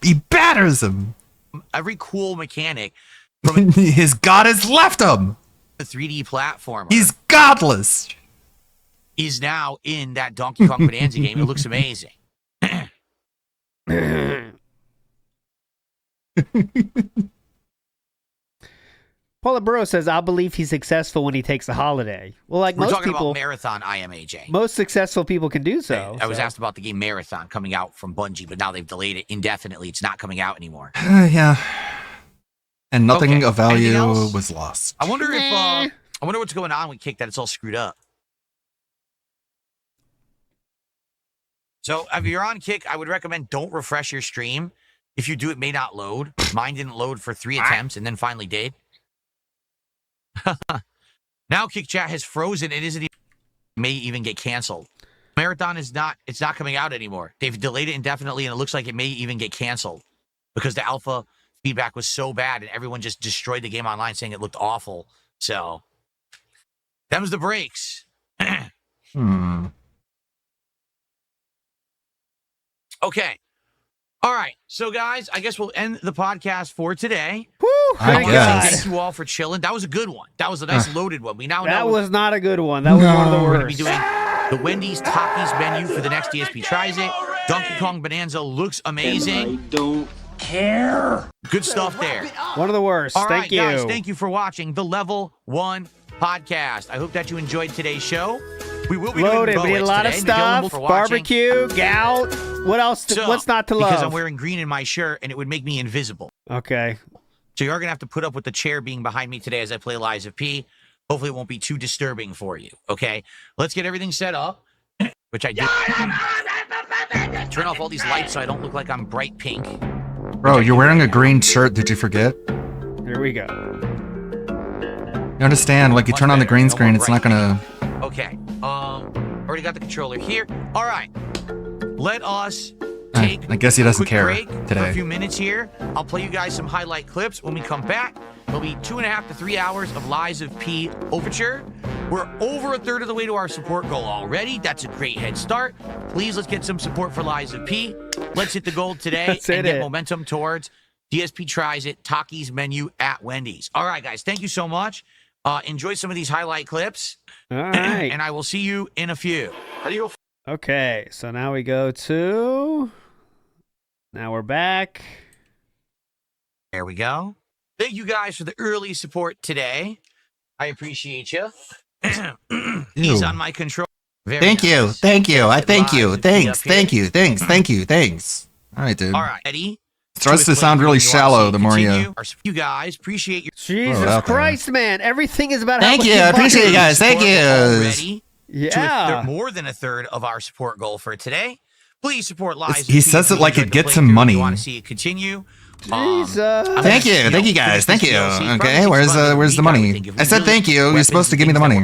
He batters them. every cool mechanic His god has left him. the 3D platformer. He's godless. Is now in that Donkey Kong Bonanza game. It looks amazing. Paula Burrow says, I'll believe he's successful when he takes a holiday. Well, like We're most talking people, about Marathon IMAJ. most successful people can do so. I was so. asked about the game Marathon coming out from Bungie, but now they've delayed it indefinitely. It's not coming out anymore. Yeah. And nothing Okay, of anything value else? was lost. I wonder if I wonder what's going on with Kick that it's all screwed up. So if you're on Kick, I would recommend don't refresh your stream if you do, it may not load. Mine didn't load for 3 attempts and then finally did. Now Kick Chat has frozen. It may even get canceled. Marathon is not, it's not coming out anymore. They've delayed it indefinitely, and it looks like it may even get canceled because the alpha feedback was so bad and everyone just destroyed the game online saying it looked awful. So, them's the breaks. Okay. All right. So, guys, I guess we'll end the podcast for today. Woo! I want to guess. say thank you all for chilling. That was a good one. That was a nice loaded one. We now That know was not a good one. That was one of the we're going to be worst. doing the Wendy's Takis menu for the next DSP Tries It. Donkey Kong Bonanza looks amazing. I don't care. Good stuff there. One of the worst. All right, Thank you. guys. Thank you for watching the Level 1 podcast. I hope that you enjoyed today's show. We will be Loaded. doing We did a lot of today. Miguel, stuff. for watching. Barbecue, gout. What else? So, What's not to love? Because I'm wearing green in my shirt, and it would make me invisible. Okay. So you're going to have to put up with the chair being behind me today as I play Lies of P. Hopefully it won't be too disturbing for you, okay? Let's get everything set up, which I did. Turn off all these lights so I don't look like I'm bright pink. Bro, you're wearing a green shirt. Did you forget? Here we go. You understand? Like, you turn on the green screen, it's not gonna... Okay. Already got the controller here. All right. Let us take I guess he doesn't quick care break for a today. few minutes here. I'll play you guys some highlight clips. When we come back, it'll be 2.5 to 3 hours of Lies of P Overture. We're over a third of the way to our support goal already. That's a great head start. Please, let's get some support for Lies of P. Let's hit the goal today Let's and hit get it. momentum towards DSP Tries It, Takis menu at Wendy's. All right, guys. Thank you so much. Enjoy some of these highlight clips. All right. And I will see you in a few. How do you go? Okay. So now we go to. Now we're back. There we go. Thank you guys for the early support today. I appreciate you. He's on my control. Very Thank you. nice. Thank you. I thank you. Lies of P Thanks. up here. Thank you. Thanks. Thank you. Thanks. All right, dude. All right, Eddie. It starts to sound really shallow the more you... You guys appreciate your Jesus Throw it out there. Christ, man. Everything is about Thank how you. much I appreciate you buy. guys. Thank you. already Yeah. to more than a third of our support goal for today. Please support Lies. He says it like it gets him money. You want to see it continue? Jesus. Thank you. Thank you, guys. Thank you. Okay, where's the money? I said thank you. You're supposed to give me the money.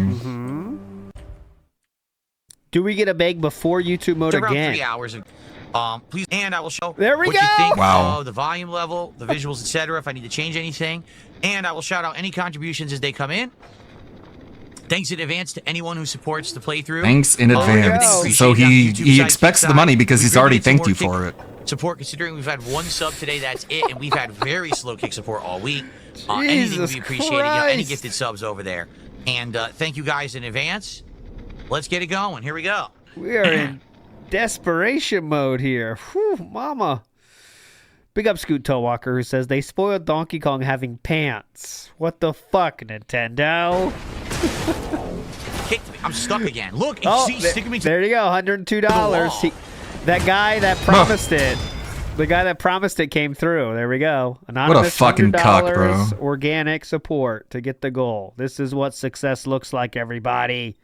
Do we get a beg before YouTube mode It's around again? 3 hours. Please, and I will show There we what you go. think Wow. of the volume level, the visuals, etc. If I need to change anything, and I will shout out any contributions as they come in. Thanks in advance to anyone who supports the playthrough. Thanks in Everything advance. appreciated So on the he YouTube he side, expects Kick the side. money because We he's already appreciate thanked you some more for it. support, considering we've had one sub today, that's it, and we've had very slow kick support all week. Anything would Jesus be appreciated. You know, any Christ. gifted subs over there. And thank you guys in advance. Let's get it going. Here we go. We are in desperation mode here. Whew, mama. Big up Scoot Toewalker who says they spoiled Donkey Kong having pants. What the fuck, Nintendo? Kicked me. I'm stuck again. Look, Oh, he's sticking me to there you go, $102. That guy that promised it. The guy that promised it came through. There we go. Anonymous fucking cuck, $100 bro. Organic support to get the goal. This is what success looks like, everybody.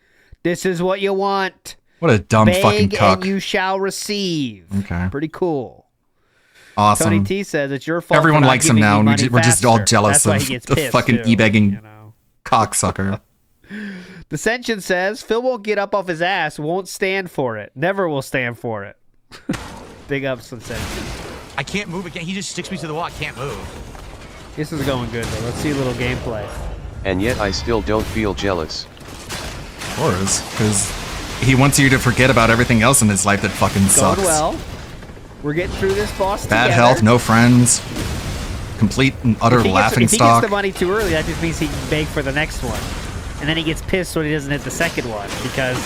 This is what you want. What a dumb Beg fucking and cuck. you shall receive. Okay. Pretty cool. Awesome. Tony T says it's your fault. Everyone for not likes him giving now, me and money we're just all faster. jealous That's why of he gets the pissed, fucking too. e-begging cocksucker. Dissension says Phil won't get up off his ass, won't stand for it. Never will stand for it. Big ups to Dissension. I can't move again. He just sticks me to the wall. I can't move. This is going good, though. Let's see a little gameplay. And yet I still don't feel jealous. Of course, because he wants you to forget about everything else in his life that fucking sucks. Going well. We're getting through this boss Bad together. health, no friends, complete and utter If he laughing gets stock. the money too early, that just means he can beg for the next one. And then he gets pissed when he doesn't hit the second one because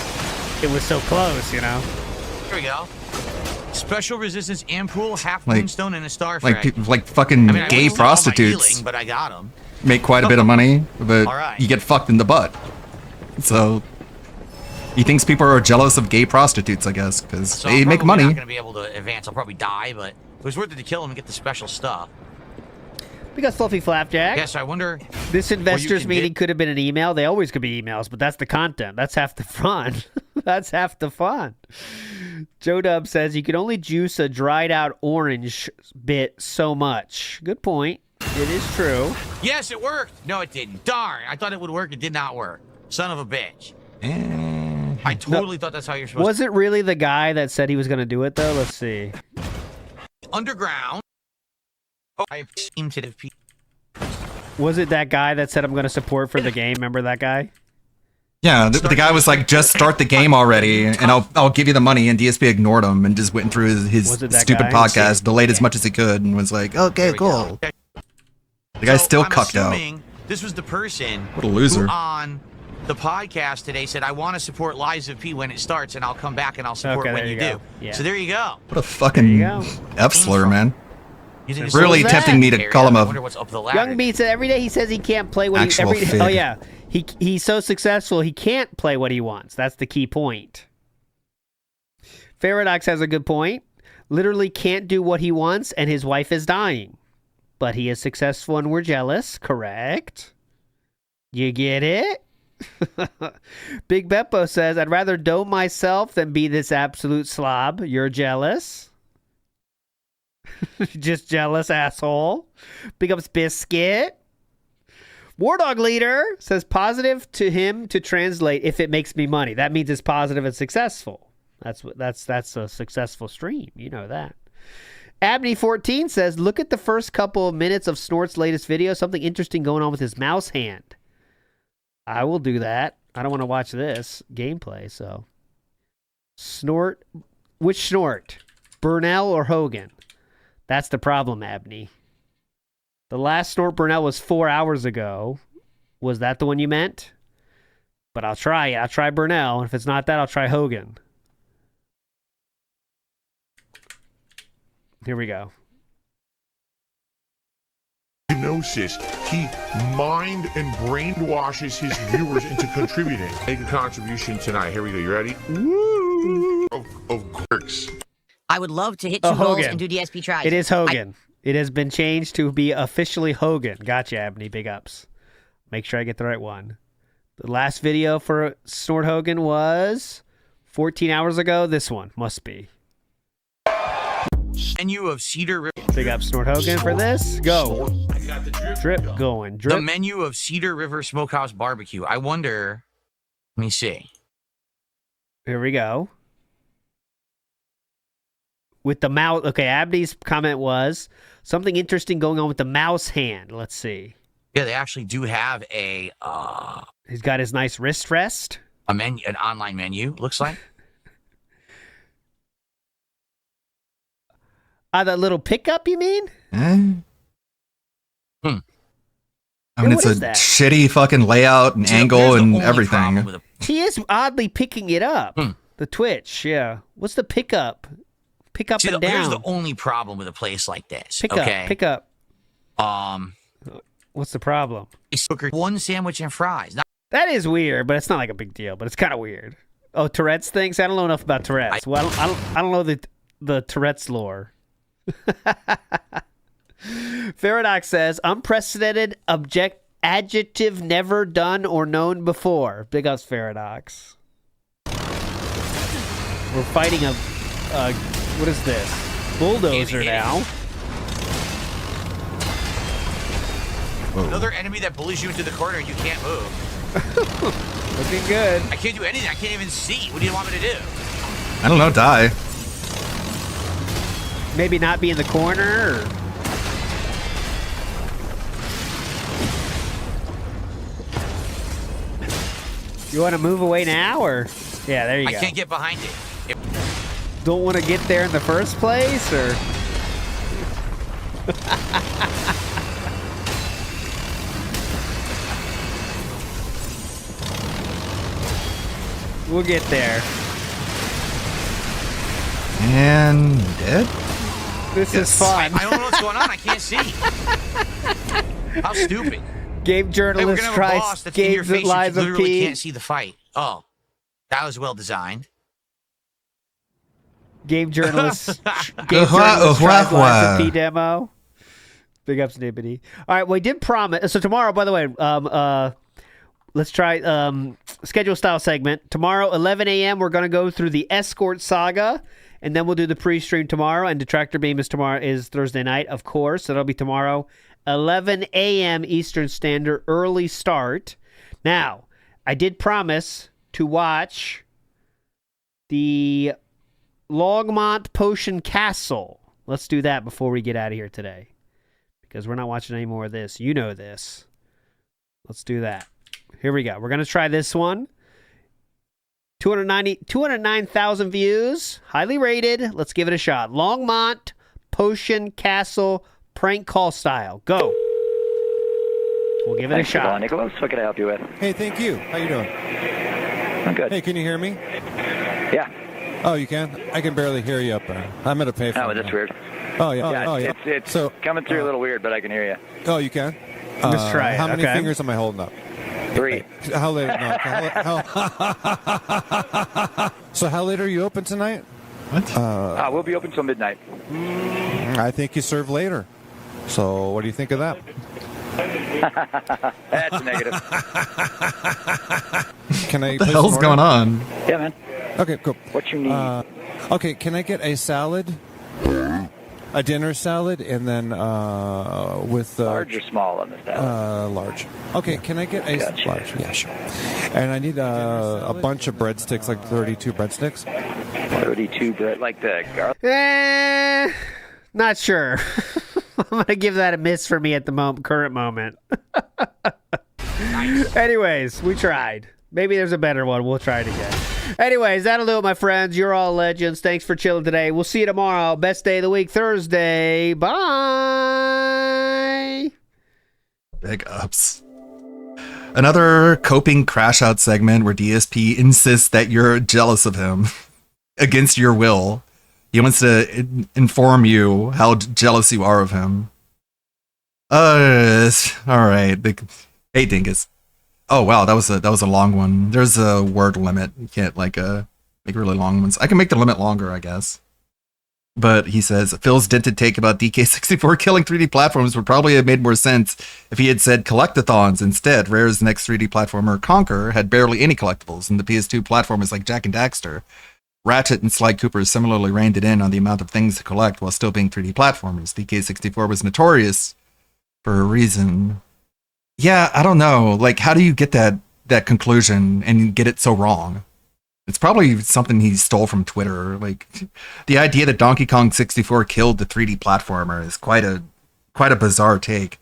it was so close, you know? Here we go. Special resistance ampoule, half Like- moonstone, and a star like frag. like fucking I mean, I gay wasted all my prostitutes healing, but I got him. make quite a bit of money, but All right. you get fucked in the butt. So he thinks people are jealous of gay prostitutes, I guess, because So they I'm make probably money. not going to be able to advance. I'll probably die, but it was worth it to kill him and get the special stuff. We got Fluffy Flapjack. Yeah, so I wonder. This investors can meeting get- could have been an email. They always could be emails, but that's the content. That's half the fun. That's half the fun. Joe Dub says you can only juice a dried out orange bit so much. Good point. It is true. Yes, it worked. No, it didn't. Darn. I thought it would work. It did not work. Son of a bitch. I totally thought that's how you're supposed to. Was it really the guy that said he was going to do it, though? Let's see. Underground. Oh, I seem to have. Was it that guy that said I'm going to support for the game? Remember that guy? Yeah, the guy was like, just start the game already, and I'll give you the money. And DSP ignored him and just went through his stupid podcast, delayed as much as he could, and was like, okay, cool. The guy's still cucked out. This was the person What a loser. who on the podcast today said, I want to support Lies of P when it starts, and I'll come back and I'll support Okay, when there you you do. go. Yeah. So there you go. What a fucking F-slur, man. You think it's Really so tempting me to bad? call him I a... wonder what's up the ladder. Young Beat said every day he says he can't play what Actual he... fig. Oh, yeah. He's so successful, he can't play what he wants. That's the key point. Faradox has a good point. Literally can't do what he wants, and his wife is dying. But he is successful, and we're jealous. Correct. You get it? Big Beppo says, I'd rather dome myself than be this absolute slob. You're jealous? Just jealous, asshole. Big ups Biscuit. Wardog Leader says positive to him to translate if it makes me money. That means it's positive and successful. That's a successful stream. You know that. Abney14 says, look at the first couple of minutes of Snort's latest video. Something interesting going on with his mouse hand. I will do that. I don't want to watch this gameplay, so. Snort. Which Snort? Burnell or Hogan? That's the problem, Abney. The last Snort Burnell was 4 hours ago. Was that the one you meant? But I'll try it. I'll try Burnell. And if it's not that, I'll try Hogan. Here we go. Hypnosis. He mind and brainwashes his viewers into contributing. Make a contribution tonight. Here we go. You ready? Woo! Of course. I would love to hit 2 goals Hogan. and do DSP tries. It is Hogan. It has been changed to be officially Hogan. Gotcha, Abney. Big ups. Make sure I get the right one. The last video for Snort Hogan was 14 hours ago. This one must be. Menu of Cedar River. Big up Snort Hogan for this. Go. I got the Drip going. Drip. The menu of Cedar River Smokehouse Barbecue. I wonder. Let me see. Here we go. With the mouse. Okay, Abney's comment was something interesting going on with the mouse hand. Let's see. Yeah, they actually do have a He's got his nice wrist rest. a menu, an online menu. Looks like. That little pickup, you mean? I mean, What it's a is that? shitty fucking layout and angle and everything. He is oddly picking it up. The Twitch, yeah. What's the pickup? Pick up See, and here's down. the only problem with a place like this. Pick okay. up. Pick up. What's the problem? One sandwich and fries. Not That is weird, but it's not like a big deal. But it's kind of weird. Oh, Tourette's things. I don't know enough about Tourette's. Well, I don't know the Tourette's lore. Faradox says unprecedented adjective never done or known before. Big ups, Faradox. We're fighting a what is this? Bulldozer now. another enemy that bullies you into the corner and you can't move. Looking good. I can't do anything. I can't even see. What do you want me to do? I don't know, die. Maybe not be in the corner. Or... You want to move away now, or yeah, there you I go. can't get behind it. Don't want to get there in the first place, or we'll get there. And dead? This is fun. I don't know what's going on. I can't see. How stupid. Game Hey, we're journalist gonna have a boss tries that's in your games that face. You lies of literally P. can't see the fight. Oh, that was well designed. Game journalist. Game journalist tries lies of P demo. Big ups, Nibbity. All right, well, we did promise. So tomorrow, by the way, let's try. schedule style segment. Tomorrow, 11 a.m., we're going to go through the Escort Saga, and then we'll do the pre-stream tomorrow, and Detractor Beam is Thursday night, of course. So that'll be tomorrow, 11 a.m. Eastern Standard, early start. Now, I did promise to watch the Longmont Potion Castle. Let's do that before we get out of here today, because we're not watching any more of this. You know this. Let's do that. Here we go. We're going to try this one. 209,000 views. Highly rated. Let's give it a shot. Longmont Potion Castle prank call style. Go. We'll give it a shot. Nicholas, what can I help you with? Hey, thank you. How you doing? I'm good. Hey, can you hear me? Yeah. Oh, you can? I can barely hear you up there. I'm at a payphone. Oh, that's weird. Oh, yeah. Oh, yeah. It's coming through a little weird, but I can hear you. Oh, you can? Let's try it. How many fingers am I holding up? 3. How late? No, so how late are you open tonight? What? We'll be open till midnight. I think you serve later. So what do you think of that? That's a negative. Can I? What the hell's going on? Yeah, man. Okay, cool. What you need? Okay, can I get a salad? A dinner salad, and then with large or small on the salad? Large. Okay, can I get a large? Yeah, sure. And I need a bunch of breadsticks, like 32 breadsticks. 32 bread, like the garlic. Not sure. I'm gonna give that a miss for me at the current moment. Anyways, we tried. Maybe there's a better one. We'll try it again. Anyways, that'll do it, my friends. You're all legends. Thanks for chilling today. We'll see you tomorrow. Best day of the week, Thursday. Bye. Big ups. Another coping crash out segment where DSP insists that you're jealous of him against your will. He wants to inform you how jealous you are of him. All right. Hey, Dingus. Oh wow, that was a long one. There's a word limit. You can't make really long ones. I can make the limit longer, I guess. But he says Phil's dented take about DK64 killing 3D platforms would probably have made more sense if he had said collectathons instead. Rare's next 3D platformer, Conquer, had barely any collectibles, and the PS2 platformers like Jak and Daxter. Ratchet and Sly Cooper similarly reined it in on the amount of things to collect while still being 3D platformers. DK64 was notorious for a reason. Yeah, I don't know. Like, how do you get that conclusion and get it so wrong? It's probably something he stole from Twitter. Like, the idea that Donkey Kong 64 killed the 3D platformer is quite a bizarre take.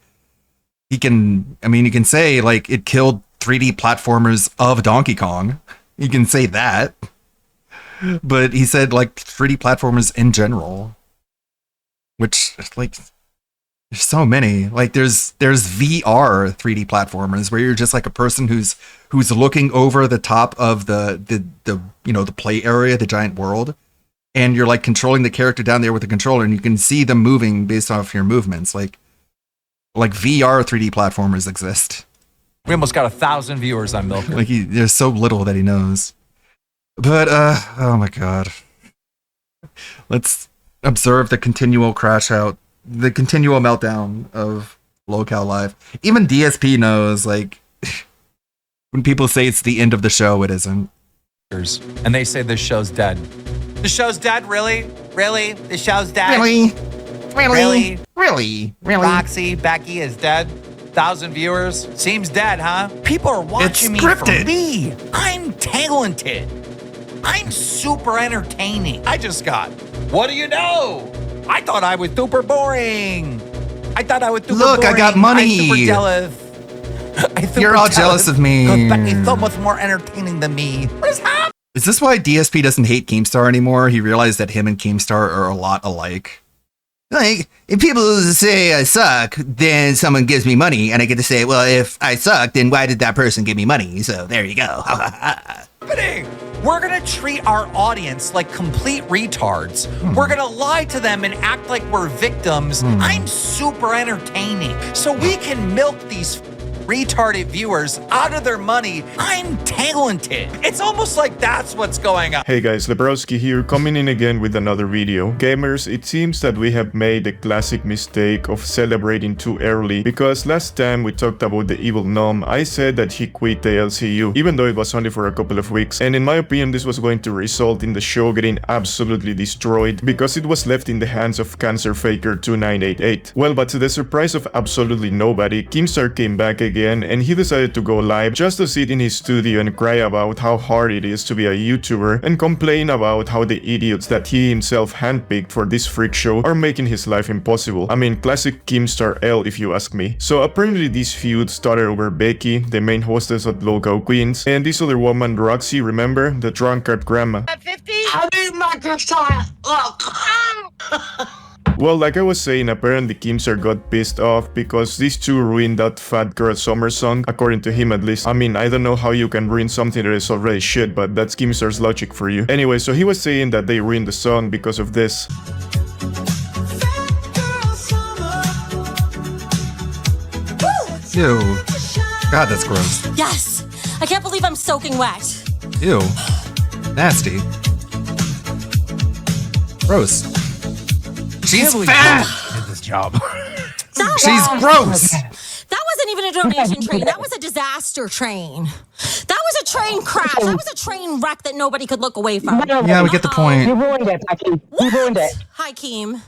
You can say like it killed 3D platformers of Donkey Kong. You can say that, but he said like 3D platformers in general, which like. There's so many. Like there's VR 3D platformers where you're just like a person who's looking over the top of the play area, the giant world, and you're like controlling the character down there with the controller, and you can see them moving based off your movements. Like VR 3D platformers exist. We almost got 1,000 viewers on Milk. Like there's so little that he knows. But oh my god. Let's observe the continual crash out. The continual meltdown of Locale Live. Even DSP knows, like, when people say it's the end of the show, it isn't. And they say this show's dead. The show's dead? Really? Really? The show's dead? Really? Roxy, Becky is dead? 1,000 viewers? Seems dead, huh? People are watching me for me. I'm talented. I'm super entertaining. What do you know? I thought I was super boring. Look, I got money. I'm super jealous. You're all jealous of me. Becky's so much more entertaining than me. What is happening? Is this why DSP doesn't hate Keemstar anymore? He realized that him and Keemstar are a lot alike. Like, if people say I suck, then someone gives me money, and I get to say, well, if I suck, then why did that person give me money? So there you go. We're going to treat our audience like complete retards. We're going to lie to them and act like we're victims. I'm super entertaining. So we can milk these retarded viewers out of their money. I'm talented. It's almost like that's what's going on. Hey guys, Lebrowski here, coming in again with another video. Gamers, it seems that we have made the classic mistake of celebrating too early, because last time we talked about the evil gnome, I said that he quit the LCU, even though it was only for a couple of weeks, and in my opinion this was going to result in the show getting absolutely destroyed, because it was left in the hands of Cancer Faker 2988. Well, but to the surprise of absolutely nobody, Keemstar came back again, and he decided to go live just to sit in his studio and cry about how hard it is to be a YouTuber, and complain about how the idiots that he himself handpicked for this freak show are making his life impossible. I mean, classic Keemstar L if you ask me. So apparently this feud started over Becky, the main hostess at Local Queens, and this other woman, Roxy, remember? The drunkard grandma. I need my guitar. Look. Well, like I was saying, apparently Keemstar got pissed off because these two ruined that Fat Girl Summer song, according to him at least. I mean, I don't know how you can ruin something that is already shit, but that's Keemstar's logic for you. Anyway, so he was saying that they ruined the song because of this. Ew. God, that's gross. Yes! I can't believe I'm soaking wet. Ew. Nasty. Gross. She's fat! Did this job. She's gross! That wasn't even a donation train. That was a disaster train. That was a train crash. That was a train wreck that nobody could look away from. Yeah, we get the point. You ruined it, Becky. You ruined it. Hi, Keem.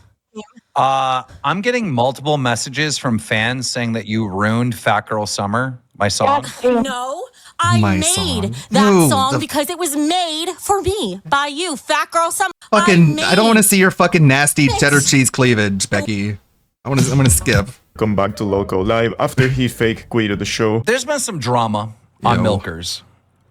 I'm getting multiple messages from fans saying that you ruined Fat Girl Summer, my song. No, I My made song. that Ew, song the- because it was made for me by you, Fat Girl Summer. I don't want to see your fucking nasty cheddar cheese cleavage, Becky. I'm gonna skip. Come back to Loco Live after he fake quitted the show. There's been some drama on Milkers.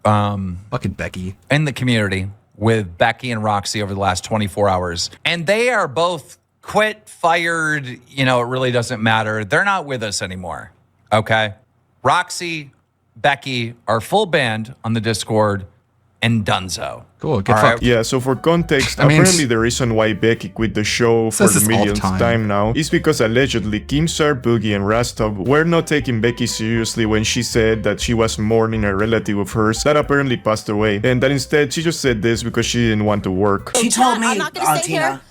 Fucking Becky. In the community with Becky and Roxy over the last 24 hours. And they are both quit, fired, you know, it really doesn't matter. They're not with us anymore. Okay? Roxy, Becky are full band on the Discord and Dunzo. Cool, get All fucked. Yeah, so for context, I mean, apparently the reason why Becky quit the show for says the this all the millionth time. time now is because allegedly Keemstar, Boogie, and Rastov were not taking Becky seriously when she said that she was mourning a relative of hers that apparently passed away, and that instead she just said this because she didn't want to work. She told me, I'm not gonna stay here.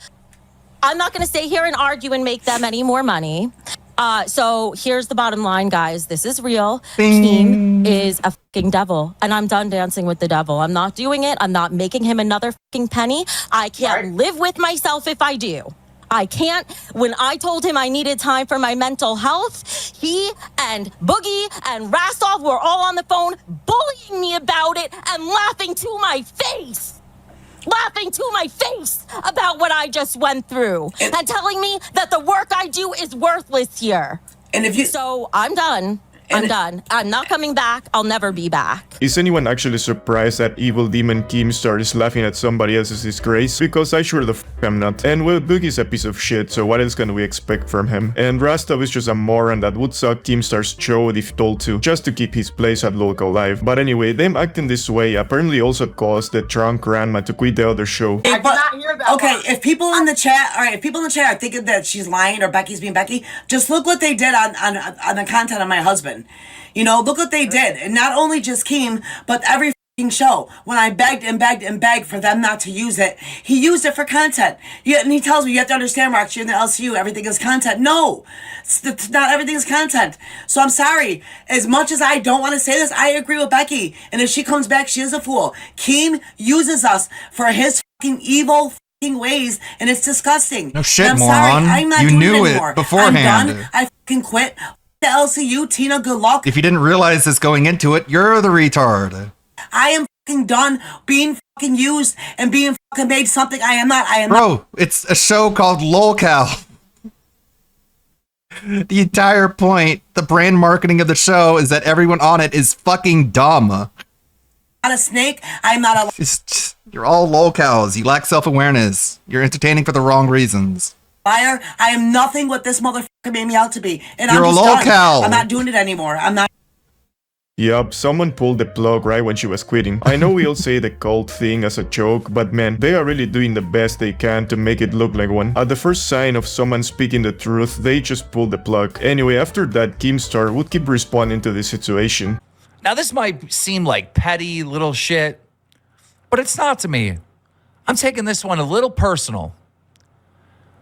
I'm not going to stay here and argue and make them any more money. So here's the bottom line, guys. This is real. Keem is a fucking devil, and I'm done dancing with the devil. I'm not doing it. I'm not making him another fucking penny. I can't live with myself if I do. I can't. When I told him I needed time for my mental health, he and Boogie and Rastov were all on the phone bullying me about it and laughing to my face. Laughing to my face about what I just went through and telling me that the work I do is worthless here. And if you So I'm done. I'm done. I'm not coming back. I'll never be back. Is anyone actually surprised that evil demon Keemstar is laughing at somebody else's disgrace? Because I sure the f am not. And well, Boogie's a piece of shit, so what else can we expect from him? And Rastov is just a moron that would suck Keemstar's show if told to, just to keep his place at Local Live. But anyway, them acting this way apparently also caused the drunk grandma to quit the other show. Okay, if people in the chat, all right, if people in the chat are thinking that she's lying or Becky's being Becky, just look what they did on the content of my husband. You know, look what they did. And not only just Keem, but every f***ing show. When I begged and begged and begged for them not to use it, he used it for content. And he tells me, you have to understand, Rox, you're in the LCU, everything is content. No, not everything is content. So I'm sorry. As much as I don't want to say this, I agree with Becky. And if she comes back, she is a fool. Keem uses us for his f***ing evil ways, and it's disgusting. No shit, And I'm moron. sorry. I'm not You doing knew it anymore. beforehand. I'm done. I fucking quit. The LCU, Tina, good luck. If you didn't realize this going into it, you're the retard. I am fucking done being fucking used and being fucking made something I am not. I am not. Bro, it's a show called LOLCal. The entire point, the brand marketing of the show is that everyone on it is fucking dumb. Not a snake. I'm not a You're all LOLCals. You lack self-awareness. You're entertaining for the wrong reasons. liar. I am nothing what this motherfucker made me out to be. And You're I'm a just done. LOLCal. I'm not doing it anymore. I'm not. Yup, someone pulled the plug right when she was quitting. I know we all say the cult thing as a joke, but man, they are really doing the best they can to make it look like one. At the first sign of someone speaking the truth, they just pull the plug. Anyway, after that, Keemstar would keep responding to this situation. Now, this might seem like petty little shit, but it's not to me. I'm taking this one a little personal.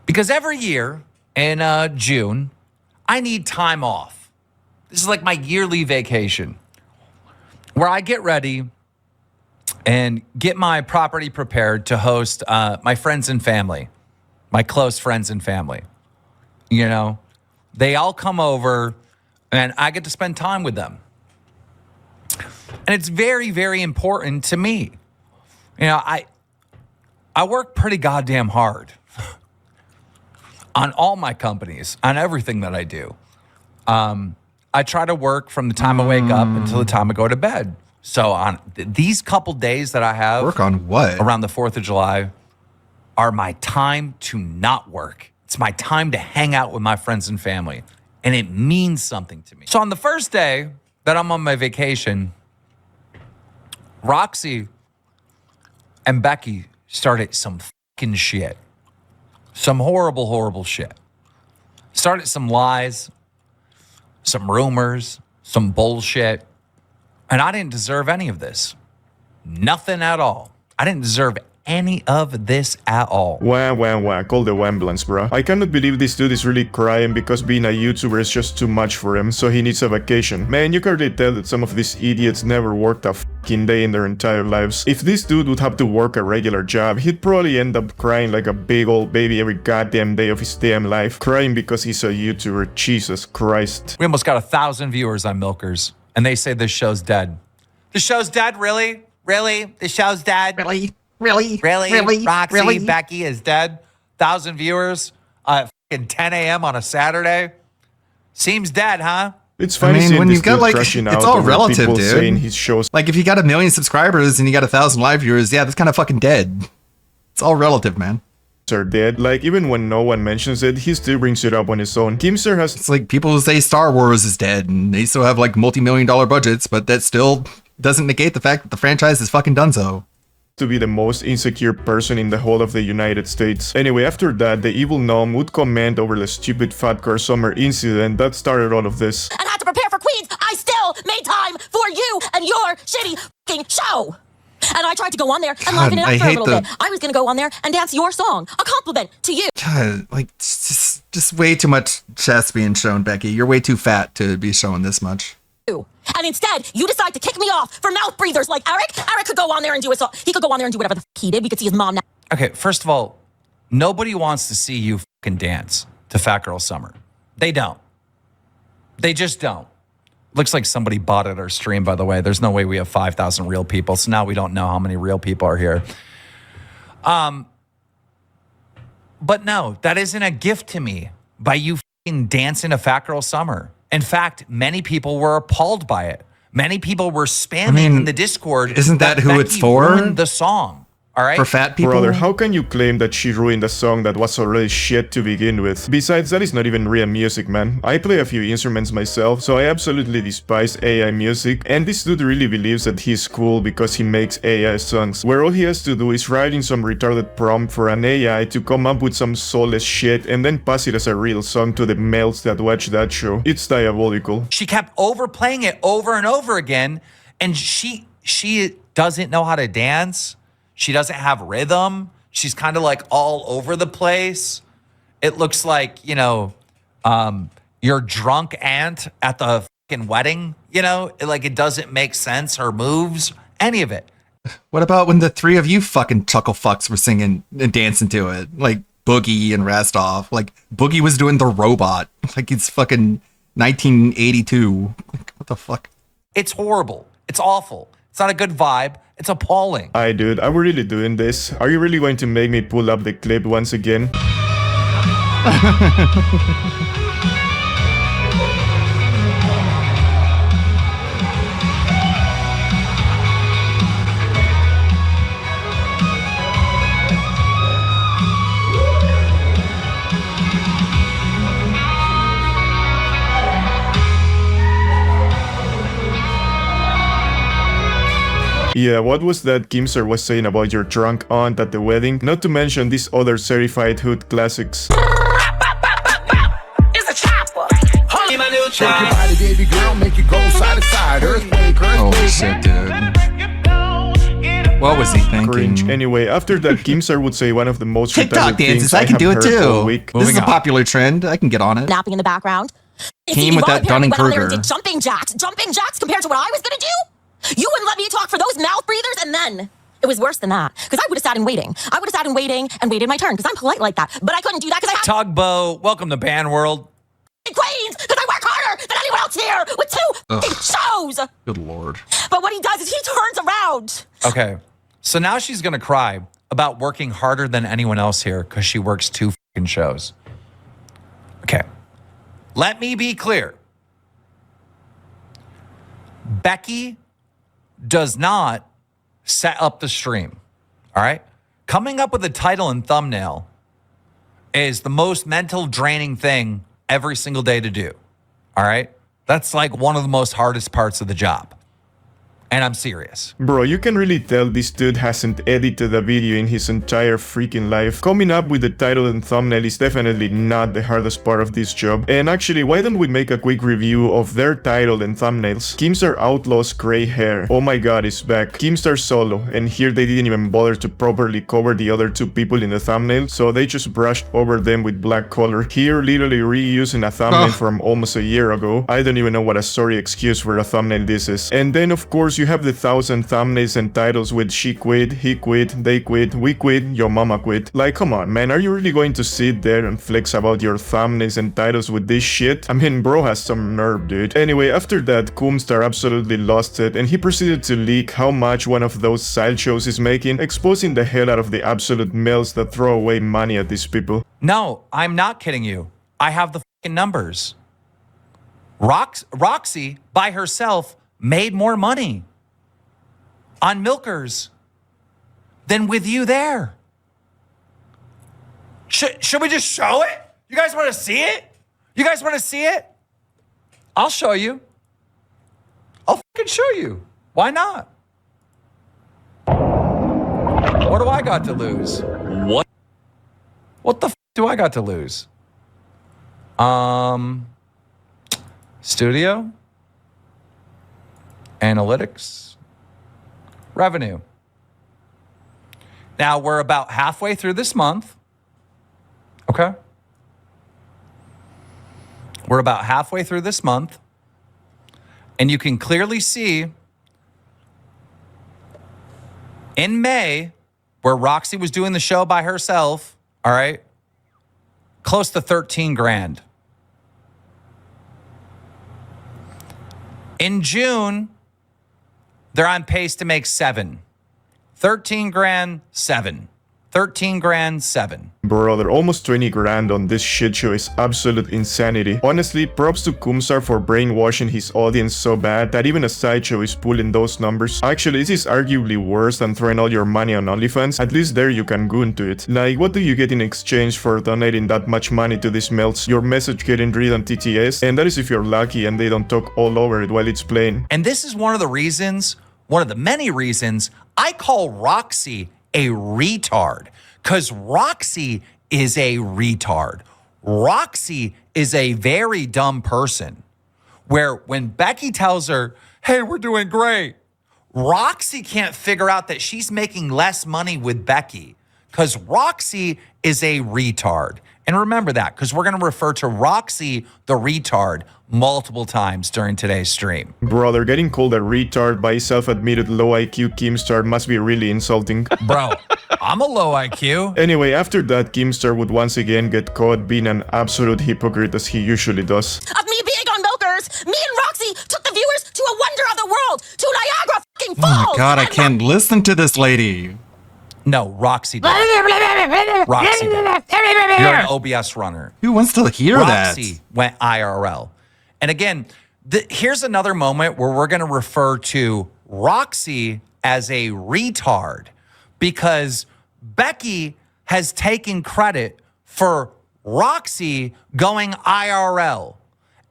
Because every year in June, I need time off. This is like my yearly vacation, where I get ready and get my property prepared to host my friends and family, my close friends and family. You know, they all come over and I get to spend time with them. And it's very, very important to me. You know, I work pretty goddamn hard on all my companies, on everything that I do. I try to work from the time I wake up until the time I go to bed. So on these couple days that I have Work on what? around the 4th of July are my time to not work. It's my time to hang out with my friends and family. And it means something to me. So on the first day that I'm on my vacation, Roxy and Becky started some fucking shit. Some horrible, horrible shit. Started some lies, some rumors, some bullshit. And I didn't deserve any of this. Nothing at all. I didn't deserve any of this at all. Wah, call the ambulance, bruh. I cannot believe this dude is really crying because being a YouTuber is just too much for him, so he needs a vacation. Man, you can really tell that some of these idiots never worked a fucking day in their entire lives. If this dude would have to work a regular job, he'd probably end up crying like a big old baby every goddamn day of his damn life. Crying because he's a YouTuber. Jesus Christ. We almost got 1,000 viewers on Milkers, and they say this show's dead. The show's dead? Really? Really? The show's dead? Really? Roxy, Becky is dead. 1,000 viewers at 10 a.m. on a Saturday. Seems dead, huh? It's funny seeing when this you've got dude like, crashing it's out all over relative, people saying dude. his shows. Like if you got 1 million subscribers and you got 1,000 live viewers, yeah, that's kind of fucking dead. It's all relative, man. Are dead. Like even when no one mentions it, he still brings it up on his own. Keemstar has. It's like people who say Star Wars is dead and they still have like multi-million-dollar budgets, but that still doesn't negate the fact that the franchise is fucking donezo. To be the most insecure person in the whole of the United States. Anyway, after that, the evil gnome would comment over the stupid Fat Car Summer incident that started all of this. And had to prepare for Queens, I still made time for you and your shitty fucking show. And I tried to go on there and liven it up for a little bit. I was going to go on there and dance your song. A compliment to you. God, like just way too much chest being shown, Becky. You're way too fat to be showing this much. And instead, you decide to kick me off for mouth breathers like Eric. Eric could go on there and do a song. He could go on there and do whatever the fuck he did. We could see his mom now. Okay, first of all, nobody wants to see you fucking dance to Fat Girl Summer. They don't. They just don't. Looks like somebody bought at our stream, by the way. There's no way we have 5,000 real people, so now we don't know how many real people are here. But no, that isn't a gift to me by you fucking dancing to Fat Girl Summer. In fact, many people were appalled by it. Many people were spamming in the Discord. Isn't that who Becky it's for? ruined the song. All right. For fat people? Brother, how can you claim that she ruined a song that was already shit to begin with? Besides, that is not even real music, man. I play a few instruments myself, so I absolutely despise AI music, and this dude really believes that he's cool because he makes AI songs, where all he has to do is write in some retarded prompt for an AI to come up with some soulless shit and then pass it as a real song to the males that watch that show. It's diabolical. She kept overplaying it over and over again, and she doesn't know how to dance. She doesn't have rhythm. She's kind of like all over the place. It looks like, you know, your drunk aunt at the fucking wedding, you know? Like, it doesn't make sense, her moves, any of it. What about when the three of you fucking chuckle fucks were singing and dancing to it? Like Boogie and Rastov. Like Boogie was doing the robot. Like it's fucking 1982. Like, what the fuck? It's horrible. It's awful. It's not a good vibe. It's appalling. Aye, dude, are we really doing this? Are you really going to make me pull up the clip once again? Yeah, what was that Keemstar was saying about your drunk aunt at the wedding? Not to mention these other certified hood classics. Shake your body, baby girl, make it go side to side. Earthquake, Oh shit, dude. What was he thinking? Cringe. Anyway, after that, Keemstar would say one of the most TikTok retarded dances, things I can do have it heard all too. week. This is a popular trend. I can get on it. Napping in the background. Came with that Dunning-Kruger. Went on there and did jumping jacks compared to what I was gonna do. You wouldn't let me talk for those mouth breathers, and then it was worse than that because I would have sat in waiting. I would have sat in waiting and waited my turn because I'm polite like that. But I couldn't do that because I had Tugboat, welcome to Band World. queens because I work harder than anyone else here with 2 shows. Good lord. But what he does is he turns around. Okay, so now she's gonna cry about working harder than anyone else here because she works 2 fucking shows. Okay, let me be clear. Becky does not set up the stream, all right? Coming up with a title and thumbnail is the most mental draining thing every single day to do, all right? That's like one of the most hardest parts of the job. And I'm serious. Bro, you can really tell this dude hasn't edited a video in his entire freaking life. Coming up with the title and thumbnail is definitely not the hardest part of this job. And actually, why don't we make a quick review of their title and thumbnails? Keemstar Outlaws Grey Hair. Oh my god, it's back. Keemstar Solo. And here they didn't even bother to properly cover the other 2 people in the thumbnail, so they just brushed over them with black color. Here, literally reusing a thumbnail from almost a year ago. I don't even know what a sorry excuse for a thumbnail this is. And then, of course, you have the 1,000 thumbnails and titles with she quit, he quit, they quit, we quit, your mama quit. Like, come on, man, are you really going to sit there and flex about your thumbnails and titles with this shit? I mean, bro has some nerve, dude. Anyway, after that, Keemstar absolutely lost it, and he proceeded to leak how much one of those sideshows is making, exposing the hell out of the absolute males that throw away money at these people. No, I'm not kidding you. I have the fucking numbers. Roxy, by herself, made more money on milkers than with you there. Should we just show it? You guys want to see it? You guys want to see it? I'll show you. I'll fucking show you. Why not? What do I got to lose? What the do I got to lose? Studio, analytics, revenue. Now we're about halfway through this month. Okay. We're about halfway through this month. And you can clearly see in May, where Roxy was doing the show by herself, all right, close to 13 grand. In June, they're on pace to make 7. 13 grand, 7. 13 grand, 7. Brother, almost 20 grand on this shit show is absolute insanity. Honestly, props to Keemstar for brainwashing his audience so bad that even a sideshow is pulling those numbers. Actually, this is arguably worse than throwing all your money on OnlyFans. At least there you can goon to it. Like, what do you get in exchange for donating that much money to these melts? Your message getting read on TTS, and that is if you're lucky and they don't talk all over it while it's playing. And this is one of the reasons, one of the many reasons, I call Roxy a retard, because Roxy is a retard. Roxy is a very dumb person, where when Becky tells her, hey, we're doing great, Roxy can't figure out that she's making less money with Becky, because Roxy is a retard. And remember that, because we're going to refer to Roxy the retard multiple times during today's stream. Brother, getting called a retard by self-admitted low IQ Keemstar must be really insulting. Bro, I'm a low IQ. Anyway, after that, Keemstar would once again get caught being an absolute hypocrite as he usually does. Of me being on Milkers, me and Roxy took the viewers to a wonder of the world, to Niagara fucking Falls. Oh my god, I can't listen to this lady. No, Roxy did. Roxy did. You're an OBS runner. Who wants to hear that? Roxy went IRL. And again, here's another moment where we're going to refer to Roxy as a retard, because Becky has taken credit for Roxy going IRL.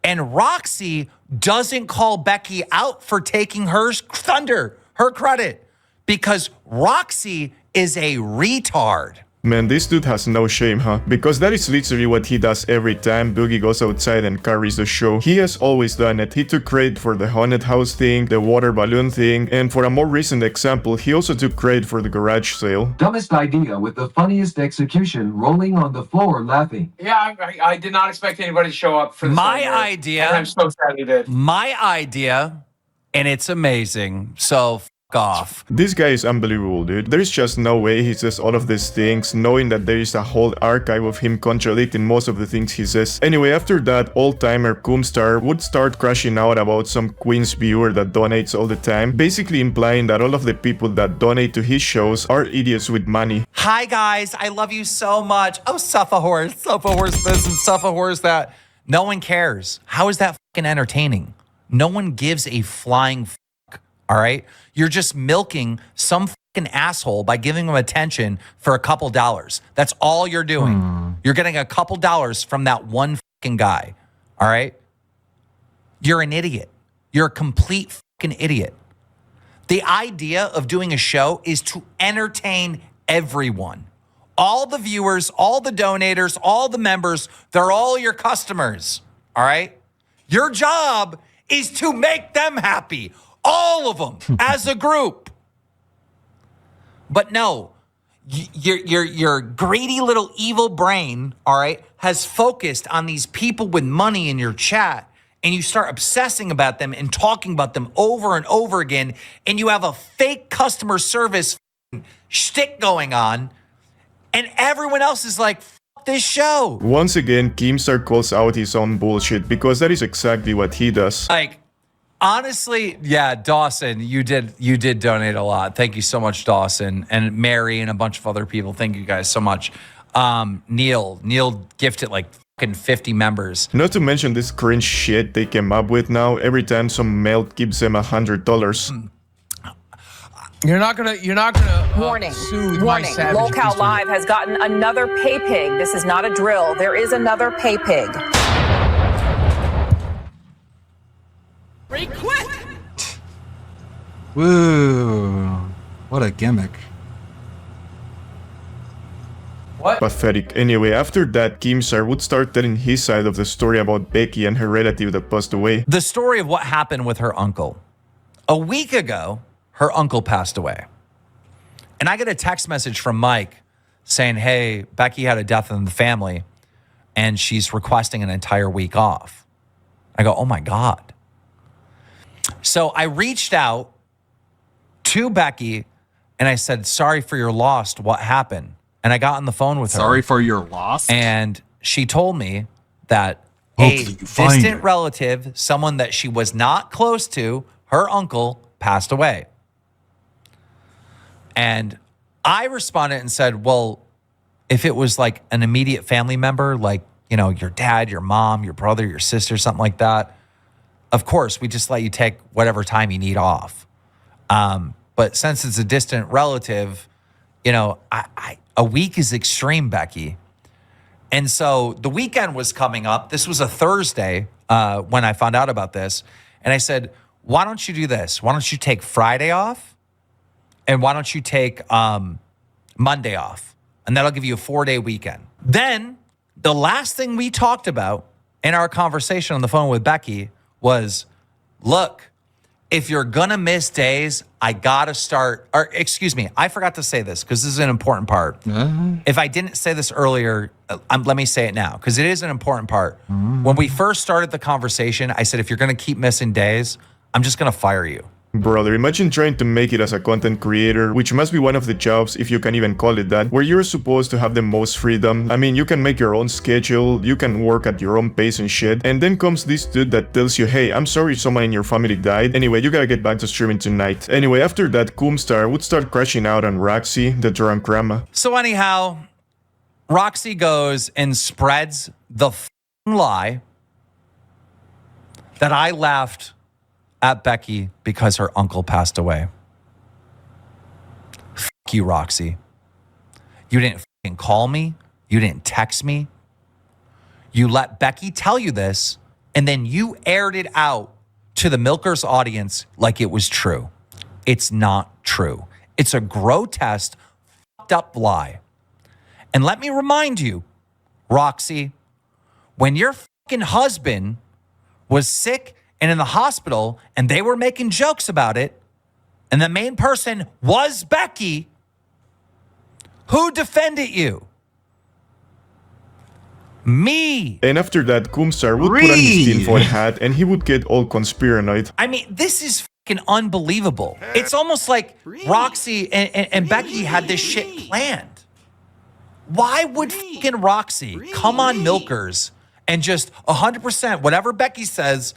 And Roxy doesn't call Becky out for taking her thunder, her credit. because Roxy is a retard. Man, this dude has no shame, huh? Because that is literally what he does every time Boogie goes outside and carries the show. He has always done it. He took credit for the haunted house thing, the water balloon thing, and for a more recent example, he also took credit for the garage sale. Dumbest idea with the funniest execution, rolling on the floor laughing. Yeah, I did not expect anybody to show up for this. My idea. And I'm so sad he did. My idea, and it's amazing. So off. This guy is unbelievable, dude. There's just no way he says all of these things, knowing that there is a whole archive of him contradicting most of the things he says. Anyway, after that, old-timer Coomstar would start crashing out about some Queens viewer that donates all the time, basically implying that all of the people that donate to his shows are idiots with money. Hi guys, I love you so much. Oh, suffer horse this and suffer horse that. No one cares. How is that fucking entertaining? No one gives a flying fuck, all right? You're just milking some fucking asshole by giving him attention for a couple dollars. That's all you're doing. You're getting a couple dollars from that one fucking guy, all right? You're an idiot. You're a complete fucking idiot. The idea of doing a show is to entertain everyone. All the viewers, all the donators, all the members, they're all your customers, all right? Your job is to make them happy. All of them as a group. But no, your greedy little evil brain, all right, has focused on these people with money in your chat, and you start obsessing about them and talking about them over and over again, and you have a fake customer service shtick going on, and everyone else is like, fuck this show. Once again, Keemstar calls out his own bullshit, because that is exactly what he does. Like, honestly, yeah, Dawson, you did donate a lot. Thank you so much, Dawson, and Mary and a bunch of other people. Thank you guys so much. Neil gifted like fucking 50 members. Not to mention this cringe shit they came up with now. Every time some male gives them $100. You're not gonna Warning. soothe my Warning. savage Lolcow beast. Live has gotten another pay pig. This is not a drill. There is another pay pig. Woo. What a gimmick. What? Pathetic. Anyway, after that, Keemstar would start telling his side of the story about Becky and her relative that passed away. The story of what happened with her uncle. A week ago, her uncle passed away. And I get a text message from Mike saying, hey, Becky had a death in the family and she's requesting an entire week off. I go, oh my God. So I reached out to Becky and I said, sorry for your loss. What happened? And I got on the phone with her. Sorry for your loss? And she told me that a distant relative, someone that she was not close to, her uncle, passed away. And I responded and said, well, if it was like an immediate family member, like, you know, your dad, your mom, your brother, your sister, something like that, of course, we just let you take whatever time you need off. But since it's a distant relative, you know, a week is extreme, Becky. And so the weekend was coming up. This was a Thursday when I found out about this. And I said, why don't you do this? Why don't you take Friday off? And why don't you take Monday off? And that'll give you a 4-day weekend. Then the last thing we talked about in our conversation on the phone with Becky was, look, if you're going to miss days, I got to start, or excuse me, I forgot to say this because this is an important part. If I didn't say this earlier, let me say it now because it is an important part. When we first started the conversation, I said, if you're going to keep missing days, I'm just going to fire you. Brother, imagine trying to make it as a content creator, which must be one of the jobs, if you can even call it that, where you're supposed to have the most freedom. I mean, you can make your own schedule, you can work at your own pace and shit, and then comes this dude that tells you, hey, I'm sorry someone in your family died. Anyway, you gotta get back to streaming tonight. Anyway, after that, Coomstar would start crashing out on Roxy, the drunk grandma. So anyhow, Roxy goes and spreads the lie that I left at Becky because her uncle passed away. Fuck you, Roxy. You didn't fucking call me. You didn't text me. You let Becky tell you this, and then you aired it out to the Milkers audience like it was true. It's not true. It's a grotesque, fucked up lie. And let me remind you, Roxy, when your fucking husband was sick and in the hospital and they were making jokes about it, and the main person was Becky, who defended you? Me. And after that, Keemstar would put on his tinfoil hat and he would get all conspiranoid. I mean, this is fucking unbelievable. It's almost like Roxy and Becky had this shit planned. Why would fucking Roxy come on Milkers and just 100%, whatever Becky says,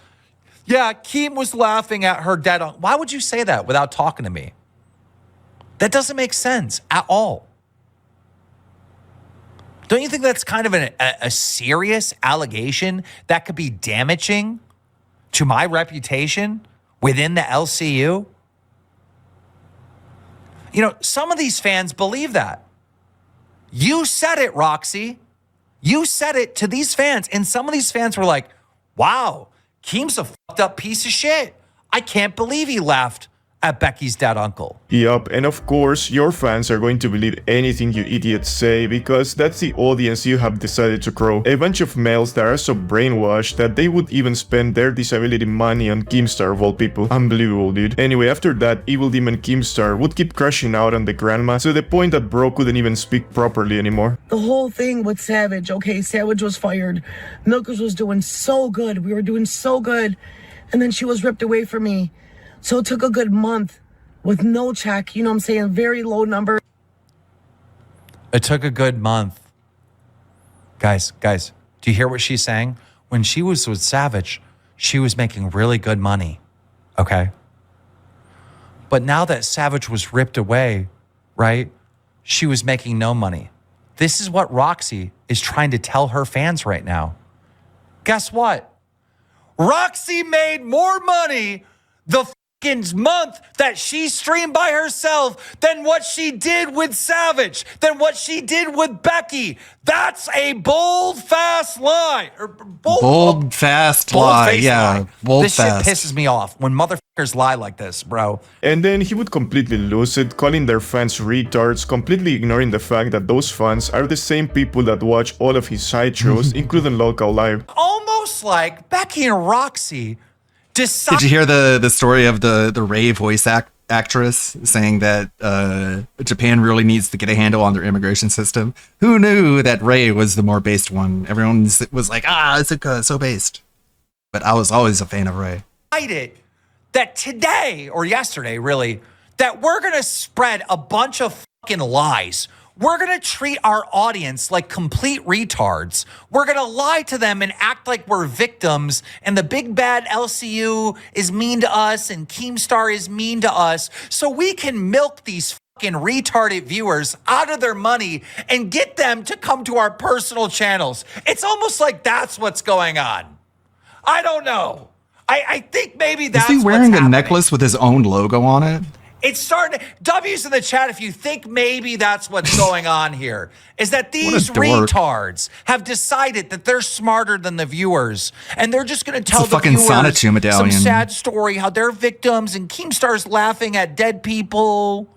yeah, Keem was laughing at her dead uncle. Why would you say that without talking to me? That doesn't make sense at all. Don't you think that's kind of a serious allegation that could be damaging to my reputation within the LCU? You know, some of these fans believe that. You said it, Roxy. You said it to these fans. And some of these fans were like, wow, Keem's a fucked up piece of shit. I can't believe he laughed at Becky's dead uncle. Yup, and of course, your fans are going to believe anything you idiots say because that's the audience you have decided to grow. A bunch of males that are so brainwashed that they would even spend their disability money on Keemstar of all people. Unbelievable, dude. Anyway, after that, evil demon Keemstar would keep crashing out on the grandma to the point that Bro couldn't even speak properly anymore. The whole thing with Savage, okay, Savage was fired. Milkers was doing so good. We were doing so good. And then she was ripped away from me. So it took a good month with no check, you know what I'm saying? Very low number. It took a good month. Guys, do you hear what she's saying? When she was with Savage, she was making really good money, okay? But now that Savage was ripped away, right, she was making no money. This is what Roxy is trying to tell her fans right now. Guess what? Roxy made more money the month that she streamed by herself than what she did with Savage, than what she did with Becky. That's a bold, fast lie. Bold, fast lie. Yeah, bold, this fast. This shit pisses me off when motherfuckers lie like this, bro. And then he would completely lose it, calling their fans retards, completely ignoring the fact that those fans are the same people that watch all of his side shows, including Local Live. Almost like Becky and Roxy. Did you hear the story of the Ray voice actress saying that Japan really needs to get a handle on their immigration system? Who knew that Ray was the more based one? Everyone was like, it's so based. But I was always a fan of Ray. That today, or yesterday really, that we're going to spread a bunch of fucking lies. We're going to treat our audience like complete retards. We're going to lie to them and act like we're victims and the big bad LCU is mean to us and Keemstar is mean to us so we can milk these fucking retarded viewers out of their money and get them to come to our personal channels. It's almost like that's what's going on. I don't know. I think maybe that's Is he wearing a necklace with his own logo on it? It's starting to, W's in the chat if you think maybe that's what's going on here, is that these retards have decided that they're smarter than the viewers, and they're just going to tell the viewers some sad story, how they're victims, and Keemstar's laughing at dead people,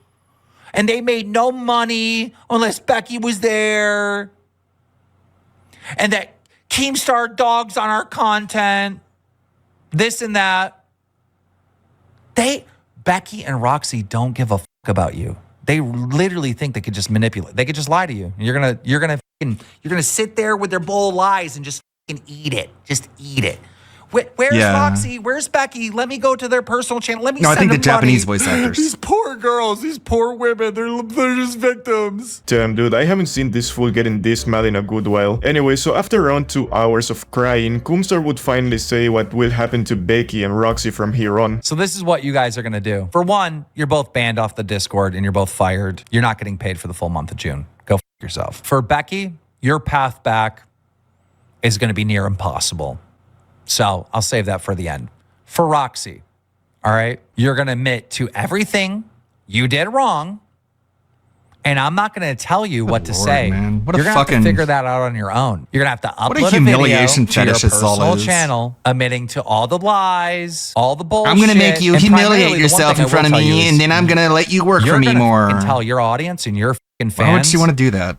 and they made no money unless Becky was there, and that Keemstar dogs on our content, this and that. Becky and Roxy don't give a fuck about you. They literally think they could just manipulate. They could just lie to you. You're gonna sit there with their bowl of lies and just fucking eat it. Just eat it. Where's Roxy? Where's Becky? Let me go to their personal channel. Let me. No, I think the money. Japanese voice actors. These poor girls, these poor women, they're just victims. Damn, dude, I haven't seen this fool getting this mad in a good while. Anyway, so after around 2 hours of crying, Keemstar would finally say what will happen to Becky and Roxy from here on. So this is what you guys are gonna do. For one, you're both banned off the Discord and you're both fired. You're not getting paid for the full month of June. Go f yourself. For Becky, your path back is gonna be near impossible. So I'll save that for the end. For Roxy, all right, you're going to admit to everything you did wrong. And I'm not going to tell you what to Lord, say. man. What a You're going to have fucking- to figure that out on your own. You're going to have to What a upload a video humiliation to your fetish this all personal is. channel, admitting to all the lies, all the bullshit. I'm gonna make you and humiliate primarily the one yourself thing in I front of will tell you me, is and then I'm gonna let you work you're for me gonna more. fucking tell your audience and your fucking fans Why would you want to do that?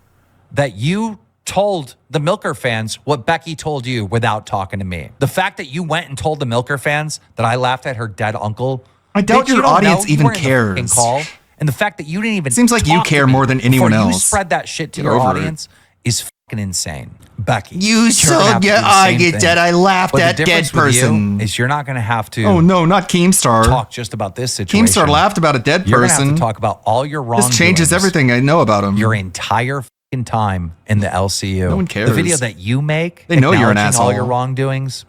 that you told the Milker fans what Becky told you without talking to me. The fact that you went and told the Milker fans that I laughed at her dead uncle. I doubt bitch, you your don't audience know. You even weren't in the fucking cares. Call, and the fact that you didn't even Seems like you talk to care me more than anyone before you else. spread that shit to Get your over it. audience is fucking insane. Becky, You you're gonna told have to your do the same audience thing. that I laughed But at the dead difference with you person. is you're not going to have to Oh no, not Keemstar. talk just about this situation. Keemstar laughed about a dead You're gonna have person. to talk about all your wrongdoings. This changes everything I know about him. Your entire fucking time in the LCU. No one cares. The video that you make, They know you're an acknowledging all asshole. your wrongdoings,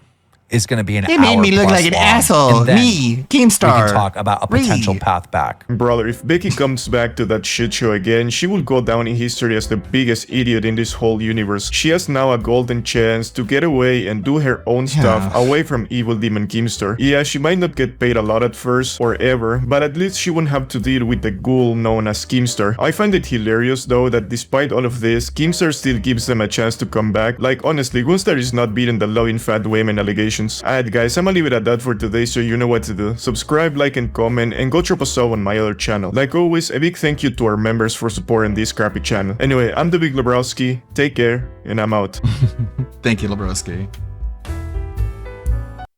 is going to be an They made hour me look plus like an long. asshole. And then Me, we Keemstar. can talk about a potential path back. Brother, if Becky comes back to that shit show again, she will go down in history as the biggest idiot in this whole universe. She has now a golden chance to get away and do her own stuff away from evil demon Keemstar. Yeah, she might not get paid a lot at first or ever, but at least she won't have to deal with the ghoul known as Keemstar. I find it hilarious though that despite all of this, Keemstar still gives them a chance to come back. Like honestly, Gunstar is not beating the loving fat women allegations. Alright guys, I'm gonna leave it at that for today, so you know what to do. Subscribe, like, and comment, and go drop a sub on my other channel. Like always, a big thank you to our members for supporting this crappy channel. Anyway, I'm the Big Lebrowski, take care, and I'm out. Thank you, Lebrowski.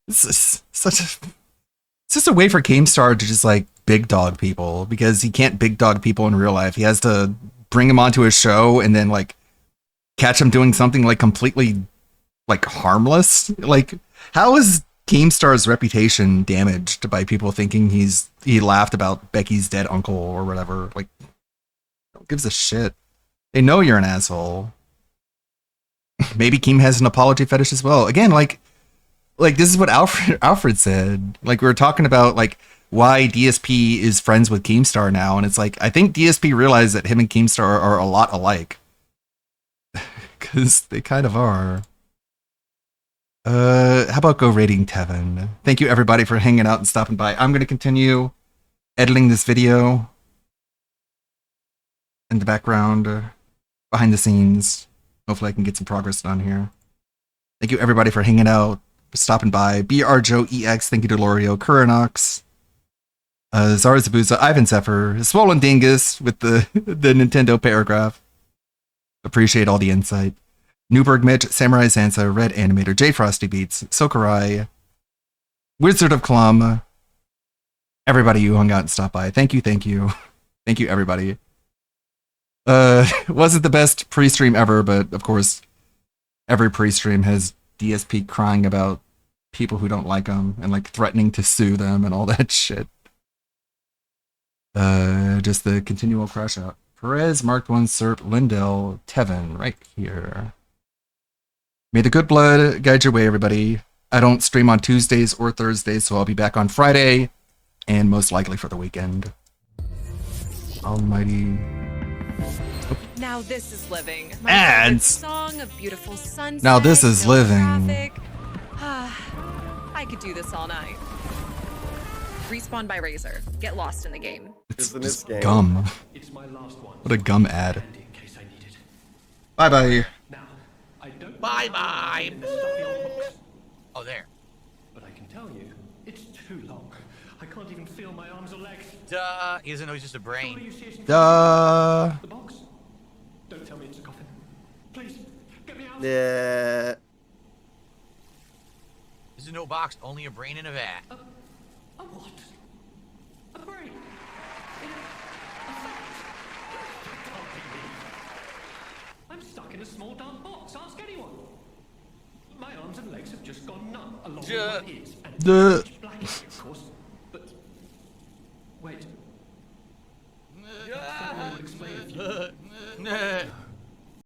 This is such a... It's just a way for Keemstar to just, like, big dog people, because he can't big dog people in real life. He has to bring them onto his show and then, like, catch him doing something, like, completely, like, harmless. Like, how is Keemstar's reputation damaged by people thinking he laughed about Becky's dead uncle or whatever? Like, who gives a shit? They know you're an asshole. Maybe Keem has an apology fetish as well. Again, like this is what Alfred said. Like, we were talking about, like, why DSP is friends with Keemstar now, and it's like, I think DSP realized that him and Keemstar are a lot alike. Because they kind of are. How about go rating Tevin? Thank you everybody for hanging out and stopping by. I'm going to continue editing this video in the background, behind the scenes. Hopefully I can get some progress done here. Thank you everybody for hanging out, stopping by. BR Joe EX, thank you to Lorio, Kuranox, Zara Zabuza, Ivan Zephyr, Swollen Dingus with the Nintendo paragraph. Appreciate all the insight. Newberg Mitch, Samurai Sansa, Red Animator, J Frosty Beats, Sokurai, Wizard of Clum, everybody who hung out and stopped by. Thank you, thank you. Thank you, everybody. Wasn't the best pre-stream ever, but of course, every pre-stream has DSP crying about people who don't like them and, like, threatening to sue them and all that shit. Just the continual crash out. Perez, Marked One, Serp, Lindell, Tevin, right here. May the good blood guide your way, everybody. I don't stream on Tuesdays or Thursdays, so I'll be back on Friday, and most likely for the weekend. Almighty. Now this is living. My Ads. song, a beautiful sunset. Now this is no living. traffic. I could do this all night. Respawn by Razer. Get lost in the game. It's just gum. What a gum ad. Bye-bye. Bye-bye. Oh, there. But I can tell you, it's too long. I can't even feel my arms or legs. Duh. He doesn't know he's just a brain. Duh. The box? Don't tell me it's a coffin. Please, get me out. Yeah. This is no box, only a brain in a vat. A what? A brain? I'm stuck in a small dark box. Ask anyone. My arms and legs have just gone numb along with my ears. And Duh.